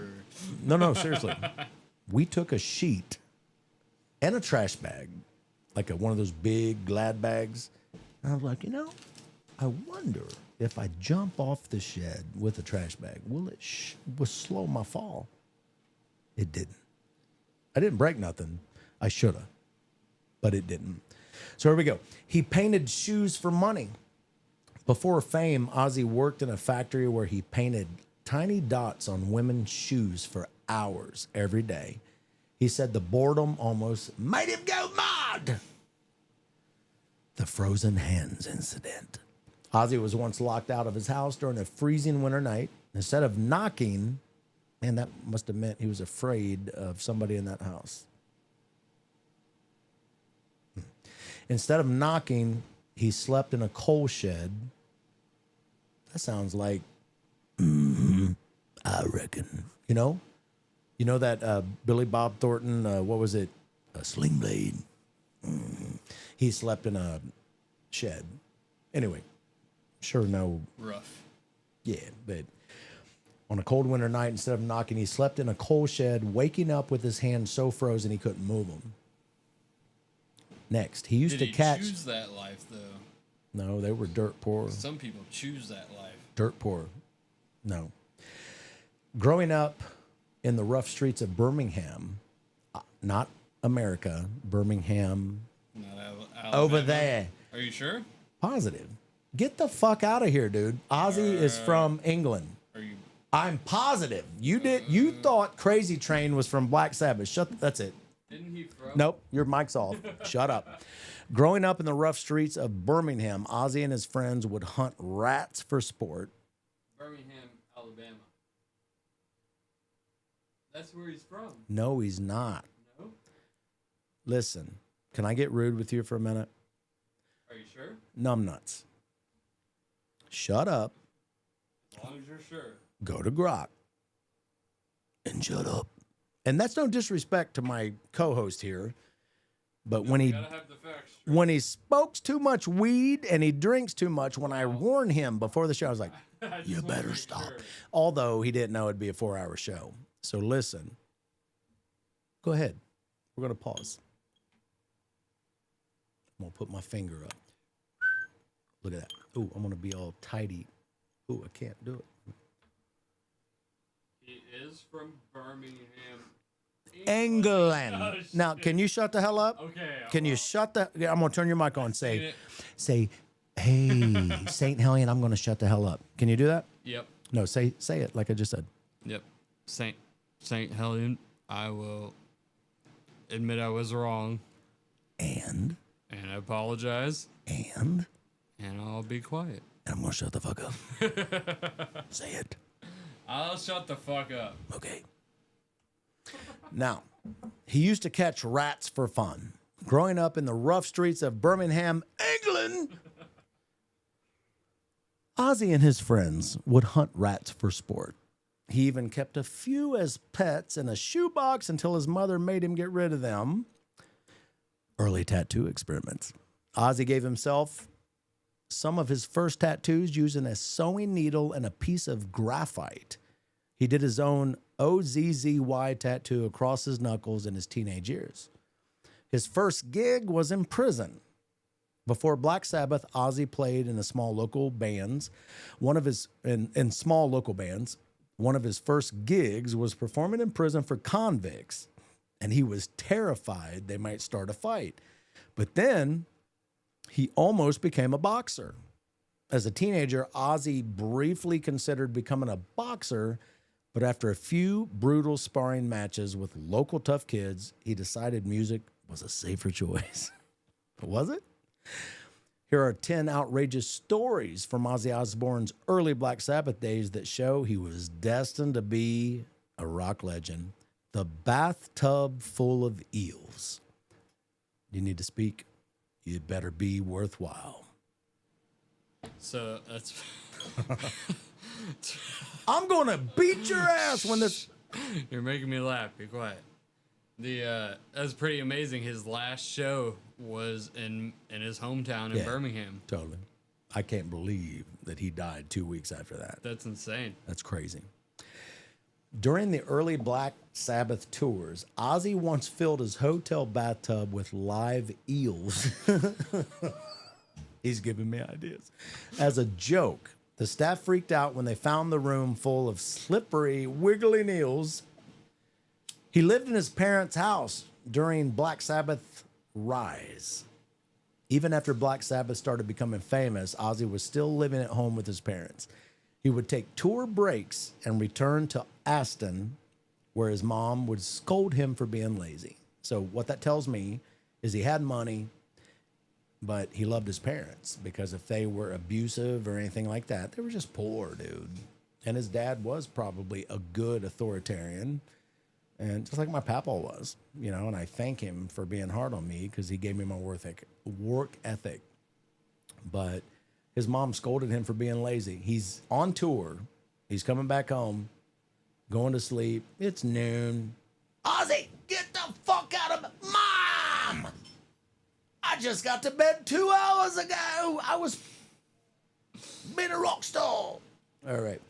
no, seriously. We took a sheet and a trash bag, like one of those big Glad bags. And I was like, I wonder if I jump off the shed with a trash bag, will it slow my fall? It didn't. I didn't break nothing. I should have, but it didn't. So here we go. He painted shoes for money. Before fame, Ozzy worked in a factory where he painted tiny dots on women's shoes for hours every day. He said the boredom almost made him go mad. The frozen hands incident. Ozzy was once locked out of his house during a freezing winter night. Instead of knocking, man, that must have meant he was afraid of somebody in that house. Instead of knocking, he slept in a coal shed. That sounds like, I reckon. You know that Billy Bob Thornton, what was it? A sling blade. He slept in a shed. Anyway, sure, no. Rough. Yeah, but on a cold winter night, instead of knocking, he slept in a coal shed, waking up with his hands so frozen he couldn't move them. Next, he used Did to he catch. choose that life, though? No, they were dirt poor. Some people choose that life. Dirt poor. No. Growing up in the rough streets of Birmingham, not America, Birmingham, Not over Alabama. there. Are you sure? Positive. Get the fuck out of here, dude. Ozzy is from England. Are you? I'm positive. You thought Crazy Train was from Black Sabbath. That's it. Didn't he from? Nope, your mic's off. Shut up. Growing up in the rough streets of Birmingham, Ozzy and his friends would hunt rats for sport. Birmingham, Alabama. That's where he's from. No, he's not. No? Listen, can I get rude with you for a minute? Are you sure? Numbnuts. Shut up, As long as you're sure. go to Grok, and shut up. And that's no disrespect to my co-host here, but when he Gotta have the facts straight. when he smokes too much weed and he drinks too much, when I warned him before the show, I was like, I just you wanna better make stop. sure. Although he didn't know it'd be a 4-hour show. So listen. Go ahead. We're going to pause. I'm going to put my finger up. Look at that. Ooh, I'm going to be all tidy. Ooh, I can't do it. He is from Birmingham, England. Oh, Now, can you shut the hell up? Okay. Can you shut the... Yeah, I'm going to turn your mic on. Say Say, it. hey, St. Hellion, I'm going to shut the hell up. Can you do that? Yep. No, say it like I just said. Yep. Saint Helen, I will admit I was wrong. And apologize. And I'll be quiet. I'm going to shut the fuck up. Say it. I'll shut the fuck up. Okay. Now, he used to catch rats for fun. Growing up in the rough streets of Birmingham, England, Ozzy and his friends would hunt rats for sport. He even kept a few as pets in a shoebox until his mother made him get rid of them. Early tattoo experiments. Ozzy gave himself some of his first tattoos using a sewing needle and a piece of graphite. He did his own Ozzy tattoo across his knuckles in his teenage years. His first gig was in prison. Before Black Sabbath, Ozzy played in small local bands. One of his first gigs was performing in prison for convicts, and he was terrified they might start a fight. But then he almost became a boxer. As a teenager, Ozzy briefly considered becoming a boxer, but after a few brutal sparring matches with local tough kids, he decided music was a safer choice. Was it? Here are 10 outrageous stories from Ozzy Osbourne's early Black Sabbath days that show he was destined to be a rock legend. The bathtub full of eels. You need to speak? You better be worthwhile. So that's. I'm going to beat your ass when this... You're making me laugh. Be quiet. That's pretty amazing. His last show was in his hometown in Birmingham. Totally. I can't believe that he died 2 weeks after that. That's insane. That's crazy. During the early Black Sabbath tours, Ozzy once filled his hotel bathtub with live eels. He's giving me ideas. As a joke, the staff freaked out when they found the room full of slippery, wiggling eels. He lived in his parents' house during Black Sabbath rise. Even after Black Sabbath started becoming famous, Ozzy was still living at home with his parents. He would take tour breaks and return to Aston, where his mom would scold him for being lazy. So what that tells me is he had money, but he loved his parents, because if they were abusive or anything like that, they were just poor, dude. And his dad was probably a good authoritarian, and just like my papa was, you know, and I thank him for being hard on me because he gave me my work ethic. But his mom scolded him for being lazy. He's on tour. He's coming back home, going to sleep. It's noon. Ozzy, get the fuck out of Mom! I just got to bed 2 hours ago. I was being a rock star. All right.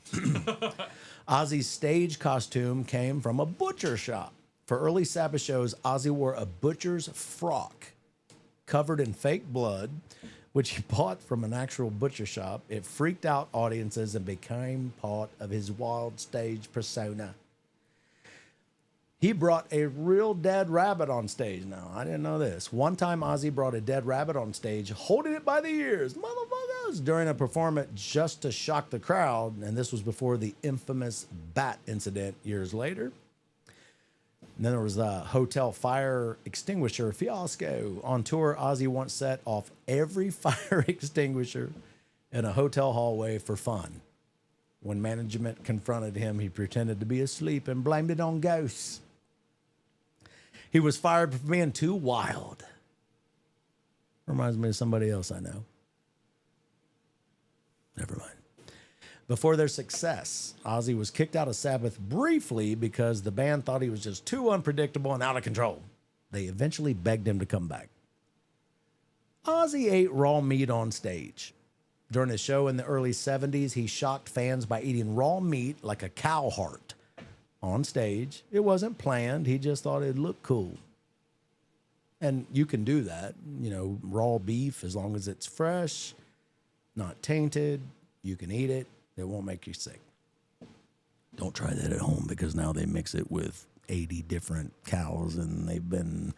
Ozzy's stage costume came from a butcher shop. For early Sabbath shows, Ozzy wore a butcher's frock covered in fake blood, which he bought from an actual butcher shop. It freaked out audiences and became part of his wild stage persona. He brought a real dead rabbit on stage. Now, I didn't know this. One time, Ozzy brought a dead rabbit on stage, holding it by the ears, motherfuckers, during a performance just to shock the crowd. And this was before the infamous bat incident years later. And then there was the hotel fire extinguisher fiasco. On tour, Ozzy once set off every fire extinguisher in a hotel hallway for fun. When management confronted him, he pretended to be asleep and blamed it on ghosts. He was fired for being too wild. Reminds me of somebody else I know. Never mind. Before their success, Ozzy was kicked out of Sabbath briefly because the band thought he was just too unpredictable and out of control. They eventually begged him to come back. Ozzy ate raw meat on stage. During a show in the early 70s, he shocked fans by eating raw meat like a cow heart on stage. It wasn't planned. He just thought it'd look cool. And you can do that, you know, raw beef, as long as it's fresh, not tainted, you can eat it. It won't make you sick. Don't try that at home, because now they mix it with 80 different cows and they've been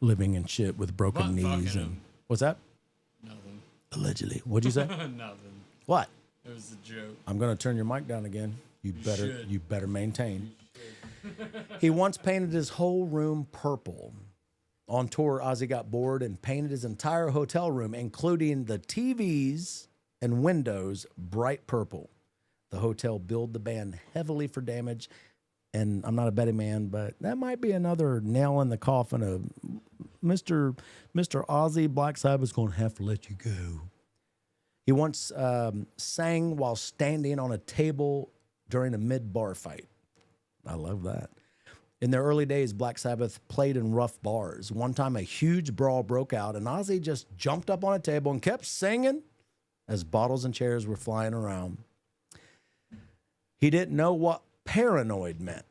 living in shit with broken knees. And what's that? Nothing. Allegedly. What'd you say? Nothing. What? It was a joke. I'm going to turn your mic down again. You better maintain. He once painted his whole room purple. On tour, Ozzy got bored and painted his entire hotel room, including the TVs and windows, bright purple. The hotel billed the band heavily for damage, and I'm not a betting man, but that might be another nail in the coffin of Mr. Ozzy. Black Sabbath's going to have to let you go. He once sang while standing on a table during a mid-bar fight. I love that. In their early days, Black Sabbath played in rough bars. One time, a huge brawl broke out, and Ozzy just jumped up on a table and kept singing as bottles and chairs were flying around. He didn't know what paranoid meant.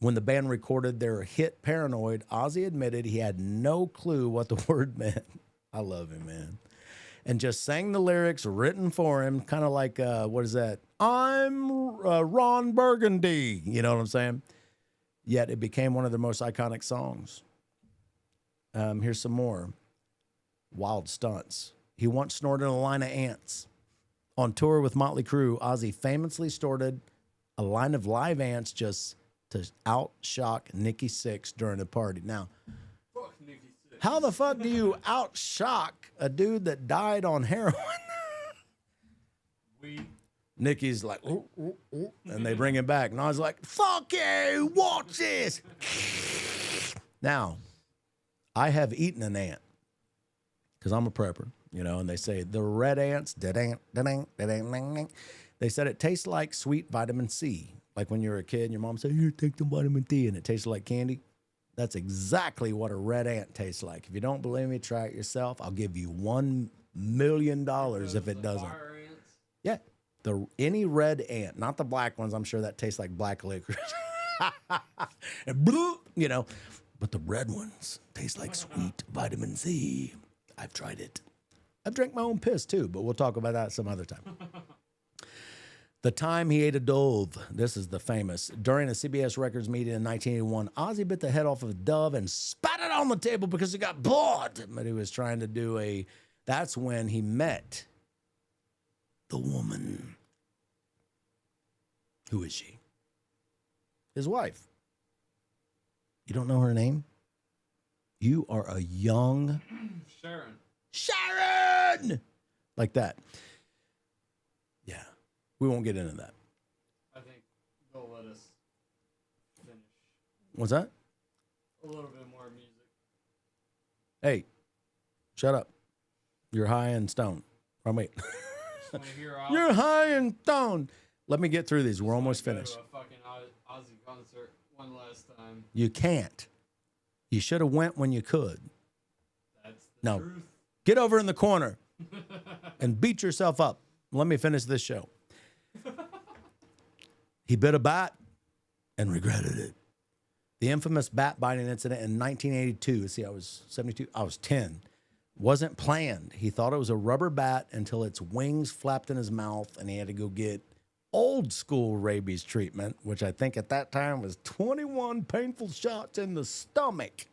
When the band recorded their hit Paranoid, Ozzy admitted he had no clue what the word meant. I love him, man. And just sang the lyrics written for him, kind of like, what is that? I'm Ron Burgundy. You know what I'm saying? Yet it became one of their most iconic songs. Here's some more wild stunts. He once snorted a line of ants. On tour with Motley Crue, Ozzy famously snorted a line of live ants just to outshock Nikki Sixx during a party. Now, how the fuck do you outshock a dude that died on heroin? Nikki's like, ooh, ooh, ooh, and they bring him back. And I was like, fuck you, watch this. Now, I have eaten an ant because I'm a prepper, you know, and they say the red ants, they said it tastes like sweet vitamin C. Like when you're a kid and your mom said, here, take the vitamin D, and it tastes like candy. That's exactly what a red ant tastes like. If you don't believe me, try it yourself. I'll give you $1 million if it doesn't. Yeah. Any red ant, not the black ones. I'm sure that tastes like black licorice. And bloop, you know, but the red ones taste like sweet vitamin C. I've tried it. I've drank my own piss too, but we'll talk about that some other time. The time he ate a dove. This is the famous. During a CBS Records meeting in 1981, Ozzy bit the head off of a dove and spat it on the table because he got bored. But he was trying to do that's when he met the woman. Who is she? His wife. You don't know her name? You are a young Sharon! Like that. Yeah. We won't get into that. I think they'll let us finish. What's that? A little bit more music. Hey, shut up. You're high and stoned. Oh, wait. You're high and stoned. Let me get through these. We're almost finished. Go to a fucking Ozzy concert one last time. You can't. You should have went when you could. That's the No. truth. Get over in the corner and beat yourself up. Let me finish this show. He bit a bat and regretted it. The infamous bat biting incident in 1982. See, I was 72. I was 10. Wasn't planned. He thought it was a rubber bat until its wings flapped in his mouth and he had to go get old school rabies treatment, which I think at that time was 21 painful shots in the stomach.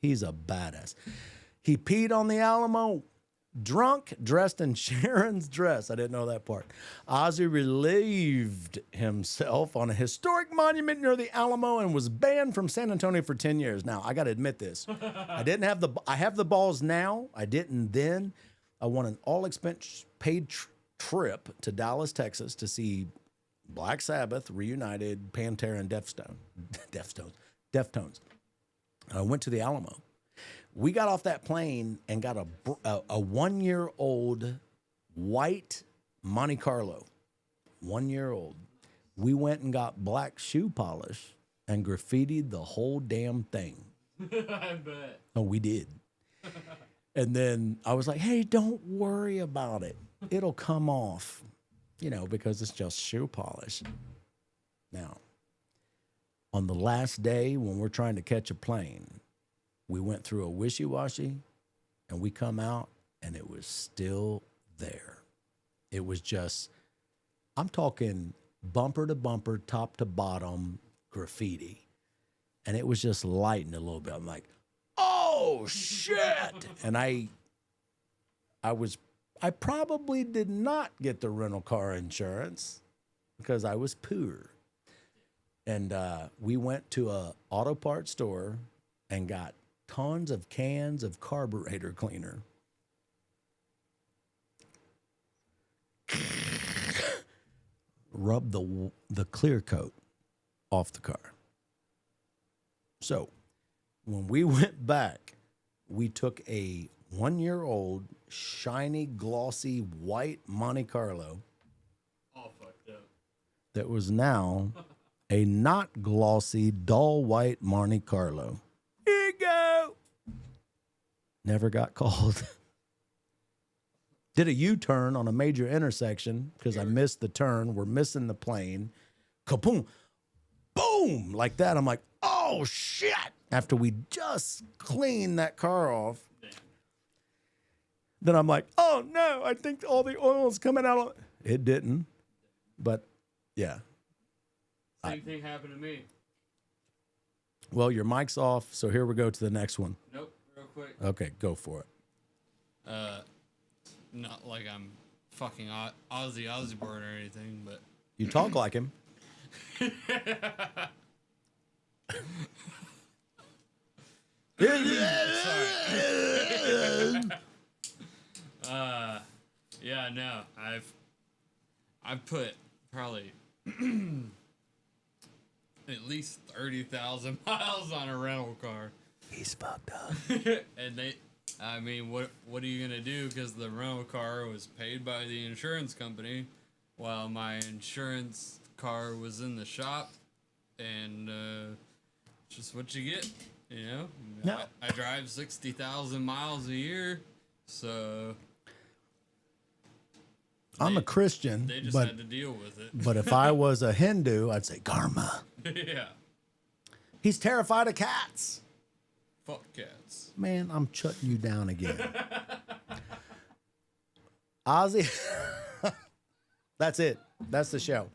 He's a badass. He peed on the Alamo, drunk, dressed in Sharon's dress. I didn't know that part. Ozzy relieved himself on a historic monument near the Alamo and was banned from San Antonio for 10 years. Now, I got to admit this. I have the balls now. I didn't then. I won an all-expense paid trip to Dallas, Texas to see Black Sabbath, Reunited, Pantera, and Deftones. I went to the Alamo. We got off that plane and got a 1-year-old white Monte Carlo. 1 year old. We went and got black shoe polish and graffitied the whole damn thing. I bet. Oh, we did. And then I was like, hey, don't worry about it. It'll come off, you know, because it's just shoe polish. Now, on the last day when we're trying to catch a plane, we went through a wishy-washy and we come out and it was still there. It was just, I'm talking bumper to bumper, top to bottom graffiti. And it was just lighting a little bit. I'm like, oh shit. And I probably did not get the rental car insurance because I was poor. And we went to a auto parts store and got tons of cans of carburetor cleaner. Rub the clear coat off the car. So when we went back, we took a 1-year-old shiny, glossy, white Monte Carlo All fucked up. that was now a not glossy, dull white Monte Carlo. Here you go. Never got called. Did a U-turn on a major intersection because I missed the turn. We're missing the plane. Kaboom. Boom. Like that. I'm like, oh, shit. After we just cleaned that car off. Then I'm like, oh, no. I think all the oil is coming out. It didn't. But, yeah. Same thing happened to me. Well, your mic's off, so here we go to the next one. Nope, real quick. Okay, go for it. Not like I'm fucking Ozzy Osbourne or anything, but You talk like him. yeah, no, I've put probably at least 30,000 miles on a rental car. He's fucked up. And I mean, what are you gonna do? Because the rental car was paid by the insurance company, while my insurance car was in the shop, and just what you get, you know. No. I drive 60,000 miles a year, so I'm a Christian, they just but had to deal with it. but if I was a Hindu, I'd say karma. Yeah, He's terrified of cats. fuck cats. Man, I'm shutting you down again. Ozzy. That's it. That's the show.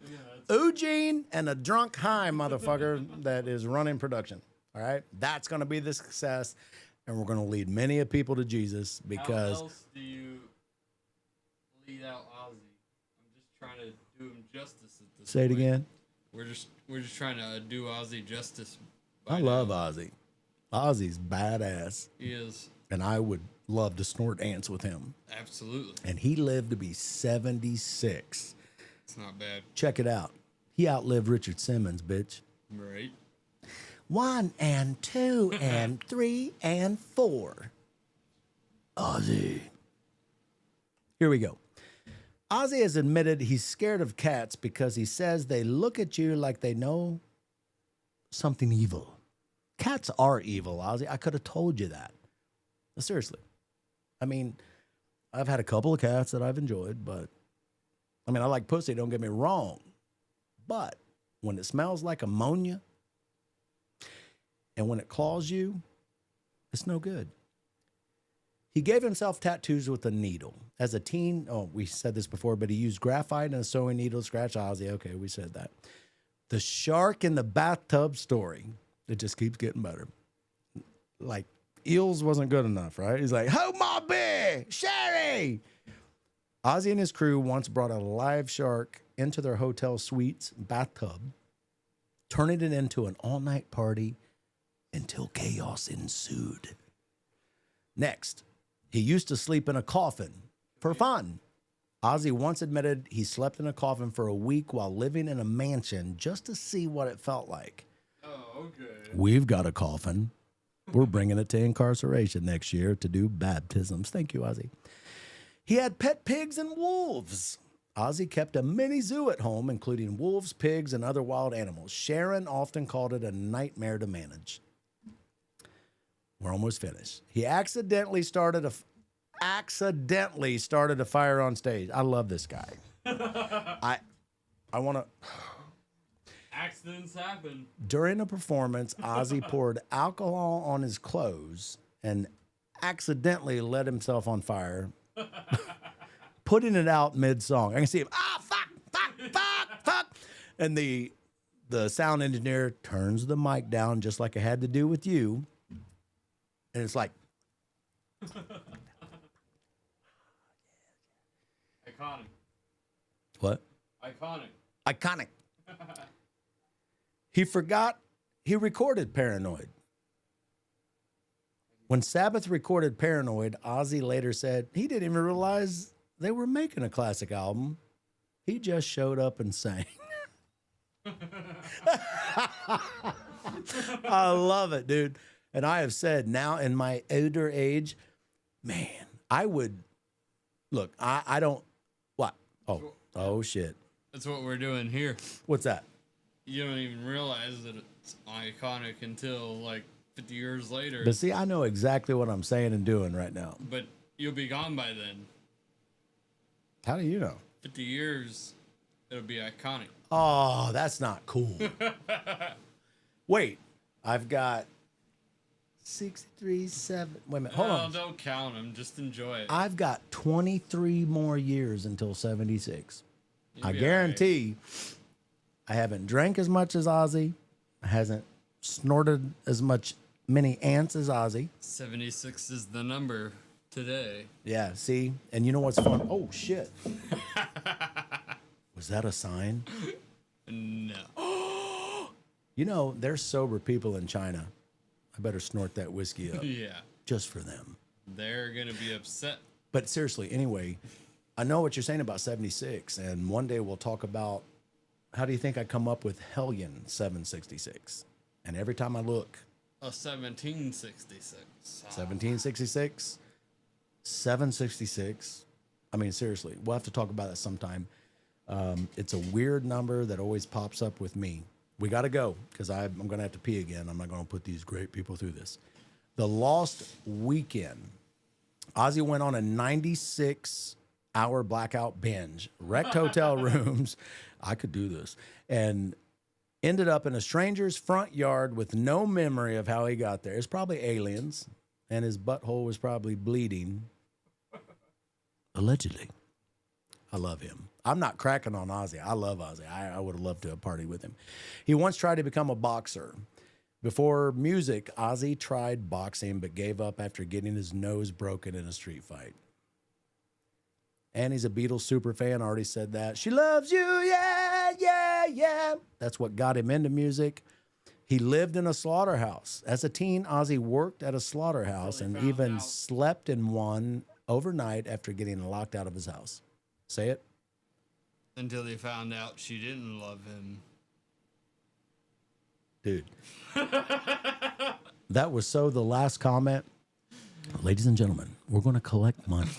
Eugene and a drunk high motherfucker that is running production. All right? That's going to be the success. And we're going to lead many of people to Jesus because. How else do you lead out Ozzy? I'm just trying to do him justice at this Say it point. again. We're just trying to do Ozzy justice. I love Ozzy. Ozzy's badass. He is. And I would love to snort ants with him. Absolutely. And he lived to be 76. It's not bad. Check it out. He outlived Richard Simmons, bitch. Right. 1 and 2 and 3 and 4. Ozzy. Here we go. Ozzy has admitted he's scared of cats because he says they look at you like they know something evil. Cats are evil, Ozzy. I could have told you that. Seriously. I mean, I've had a couple of cats that I've enjoyed, but I mean, I like pussy, don't get me wrong. But when it smells like ammonia and when it claws you, it's no good. He gave himself tattoos with a needle. As a teen, we said this before, but he used graphite and a sewing needle to scratch Ozzy. Okay, we said that. The shark in the bathtub story, it just keeps getting better. Like, eels wasn't good enough, right? He's like, "Ho, my beer, Sherry!" Ozzy and his crew once brought a live shark into their hotel suite's bathtub, turning it into an all-night party until chaos ensued. Next, he used to sleep in a coffin for fun. Ozzy once admitted he slept in a coffin for a week while living in a mansion just to see what it felt like. Oh, okay. We've got a coffin. We're bringing it to incarceration next year to do baptisms. Thank you, Ozzy. He had pet pigs and wolves. Ozzy kept a mini zoo at home, including wolves, pigs, and other wild animals. Sharon often called it a nightmare to manage. We're almost finished. He accidentally started a fire on stage. I love this guy. I want to. Accidents happen. During a performance, Ozzy poured alcohol on his clothes and accidentally lit himself on fire, putting it out mid-song. I can see him, fuck. And the sound engineer turns the mic down just like I had to do with you. And it's like, Iconic. what? Iconic. He forgot he recorded Paranoid. When Sabbath recorded Paranoid, Ozzy later said he didn't even realize they were making a classic album. He just showed up and sang. I love it, dude. And I have said now in my older age, man, I would look, I don't what? Oh shit. That's what we're doing here. What's that? You don't even realize that it's iconic until like 50 years later. But see, I know exactly what I'm saying and doing right now. But you'll be gone by then. How do you know? 50 years, it'll be iconic. Oh, that's not cool. Wait, I've got 63, 7. Wait a minute. Hold on. Don't count them. Just enjoy it. I've got 23 more years until 76. You'll I be guarantee I haven't drank as much as Ozzy. I hasn't snorted as many ants as Ozzy. 76 is the number today. Yeah, see? And you know what's fun? Oh, shit. Was that a sign? No. You know, there's sober people in China. I better snort that whiskey up Yeah. just for them. They're going to be upset. But seriously, anyway, I know what you're saying about 76. And one day we'll talk about how do you think I come up with Hellion 766? And every time I look, A 1766. 1766, 766. I mean, seriously, we'll have to talk about that sometime. It's a weird number that always pops up with me. We got to go because I'm going to have to pee again. I'm not going to put these great people through this. The Lost Weekend. Ozzy went on a 96-hour blackout binge, wrecked hotel rooms. I could do this. And ended up in a stranger's front yard with no memory of how he got there. It's probably aliens, and his butthole was probably bleeding. Allegedly. I love him. I'm not cracking on Ozzy. I love Ozzy. I would have loved to have partied with him. He once tried to become a boxer. Before music, Ozzy tried boxing but gave up after getting his nose broken in a street fight. And he's a Beatles super fan. I already said that. She loves you, yeah, yeah, yeah. That's what got him into music. He lived in a slaughterhouse. As a teen, Ozzy worked at a slaughterhouse and even slept in one overnight after getting locked out of his house. Say it. Until they found out she didn't love him. Dude. That was so the last comment. Ladies and gentlemen, we're going to collect money.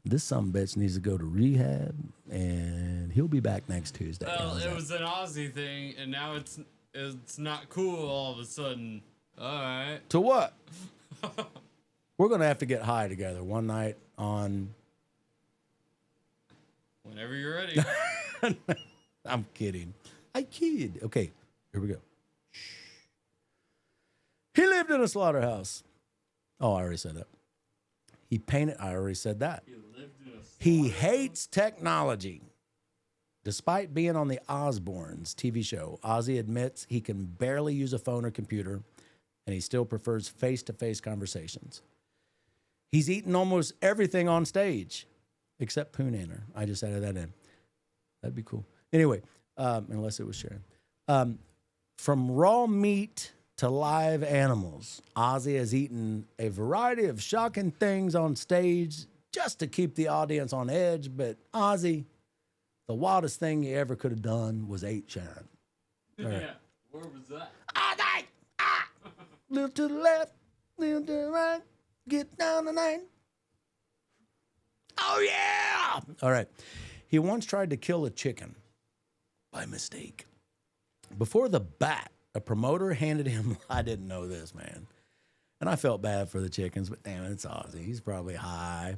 This sumbitch needs to go to rehab, and he'll be back next Tuesday. Well, it was an Aussie thing, and now it's not cool all of a sudden. All right. To what? We're going to have to get high together one night on... Whenever you're ready. I'm kidding. I kid. Okay, here we go. Shh. He lived in a slaughterhouse. Oh, I already said that. He painted. I already said that. He hates technology. Despite being on the Osbournes TV show, Ozzy admits he can barely use a phone or computer, and he still prefers face-to-face conversations. He's eaten almost everything on stage, except Poonaner. I just added that in. That'd be cool. Anyway, unless it was Sharon. From raw meat to live animals, Ozzy has eaten a variety of shocking things on stage just to keep the audience on edge. But Ozzy, the wildest thing he ever could have done was ate Sharon. Right. Yeah. Where was that? Ozzy! Ah! Little to the left, little to the right, get down the line. Oh, yeah! All right. He once tried to kill a chicken by mistake. Before the bat, a promoter handed him, I didn't know this, man. And I felt bad for the chickens, but damn it, it's Ozzy. He's probably high.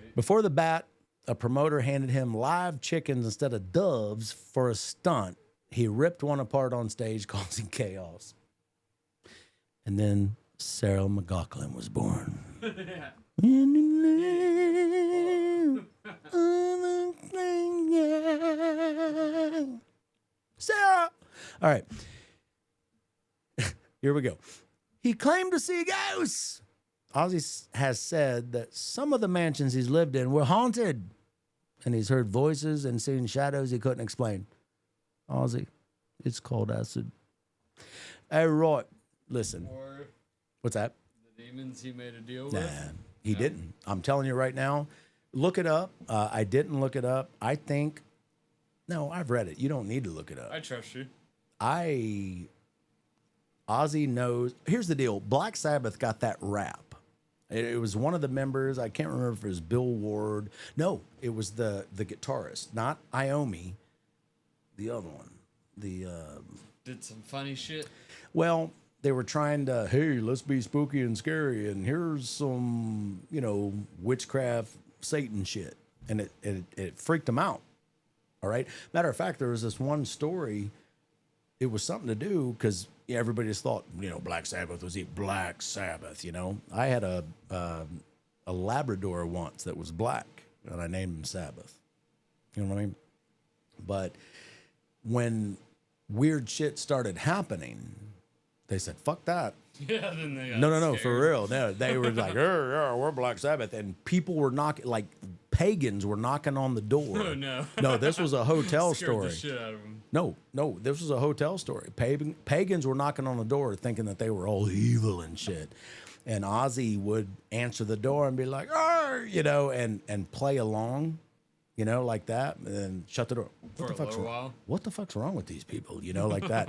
Right. Before the bat, a promoter handed him live chickens instead of doves for a stunt. He ripped one apart on stage, causing chaos. And then Sarah McLachlan was born. Yeah. In the land of the Sarah. All right. Here we go. He claimed to see ghosts. Ozzy has said that some of the mansions he's lived in were haunted, and he's heard voices and seen shadows he couldn't explain. Ozzy, it's called acid. Hey, Roy, listen. Or What's that? demons he made a deal Nah, with? he didn't. I'm telling you right now. Look it up. I didn't look it up. I think. No, I've read it. You don't need to look it up. I trust you. Ozzy knows. Here's the deal. Black Sabbath got that rap. It was one of the members. I can't remember if it was Bill Ward. No, it was the guitarist, not Iommi. The other one. Did some funny shit. Well, they were trying to, hey, let's be spooky and scary, and here's some, witchcraft, Satan shit, and it freaked them out. All right. Matter of fact, there was this one story. It was something to do because everybody just thought, Black Sabbath was Black Sabbath. I had a Labrador once that was black, and I named him Sabbath. You know what I mean? But when weird shit started happening, they said, "Fuck that." Yeah, then they got No, scared. for real. No, they were like, yeah, we're Black Sabbath. And people were knocking, like pagans were knocking on the door. Oh, no. No, this was a hotel Scared story. the shit out of them. No, this was a hotel story. Pagans were knocking on the door thinking that they were all evil and shit. And Ozzy would answer the door and be like, and play along, like that, and then shut the door. For a little while. What the fuck's wrong with these people? Like that.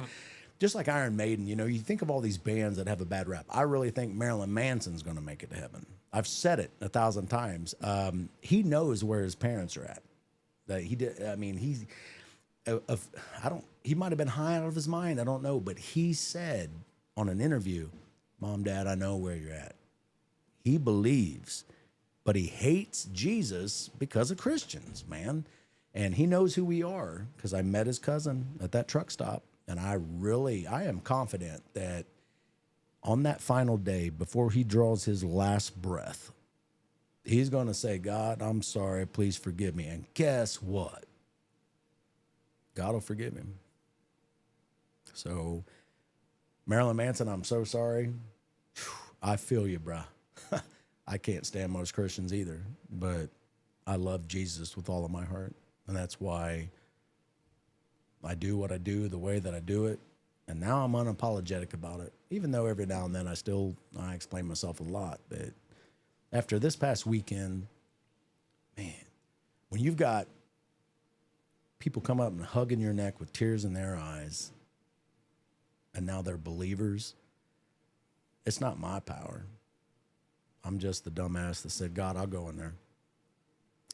Just like Iron Maiden, you think of all these bands that have a bad rap. I really think Marilyn Manson's going to make it to heaven. I've said it 1,000 times. He knows where his parents are at. That he did. I mean, he might have been high out of his mind. I don't know, but he said on an interview, "Mom, Dad, I know where you're at." He believes, but he hates Jesus because of Christians, man. And he knows who we are because I met his cousin at that truck stop. And I am confident that on that final day, before he draws his last breath, he's going to say, "God, I'm sorry. Please forgive me." And guess what? God will forgive him. So, Marilyn Manson, I'm so sorry. I feel you, bruh. I can't stand most Christians either, but I love Jesus with all of my heart. And that's why I do what I do the way that I do it. And now I'm unapologetic about it, even though every now and then I explain myself a lot. But after this past weekend, man, when you've got people come up and hugging your neck with tears in their eyes, and now they're believers, it's not my power. I'm just the dumbass that said, "God, I'll go in there."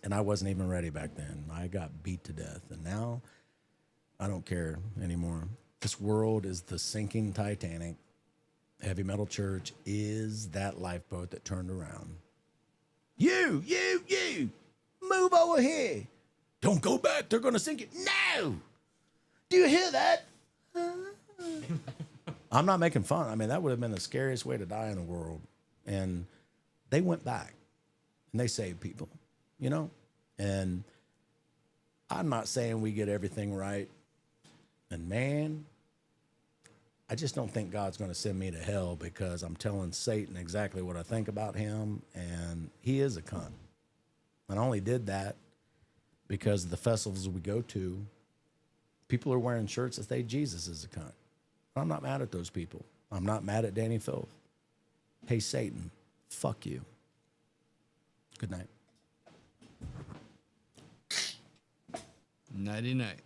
And I wasn't even ready back then. I got beat to death. And now I don't care anymore. This world is the sinking Titanic. Heavy Metal Church is that lifeboat that turned around. You, move over here. Don't go back. They're going to sink you. No. Do you hear that? I'm not making fun. I mean, that would have been the scariest way to die in the world. And they went back and they saved people, And I'm not saying we get everything right. And man, I just don't think God's going to send me to hell because I'm telling Satan exactly what I think about him. And he is a cunt. And I only did that because of the festivals we go to, people are wearing shirts that say Jesus is a cunt. I'm not mad at those people. I'm not mad at Danny Filth. Hey, Satan, fuck you. Good night. Nighty night.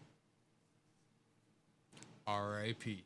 R.I.P.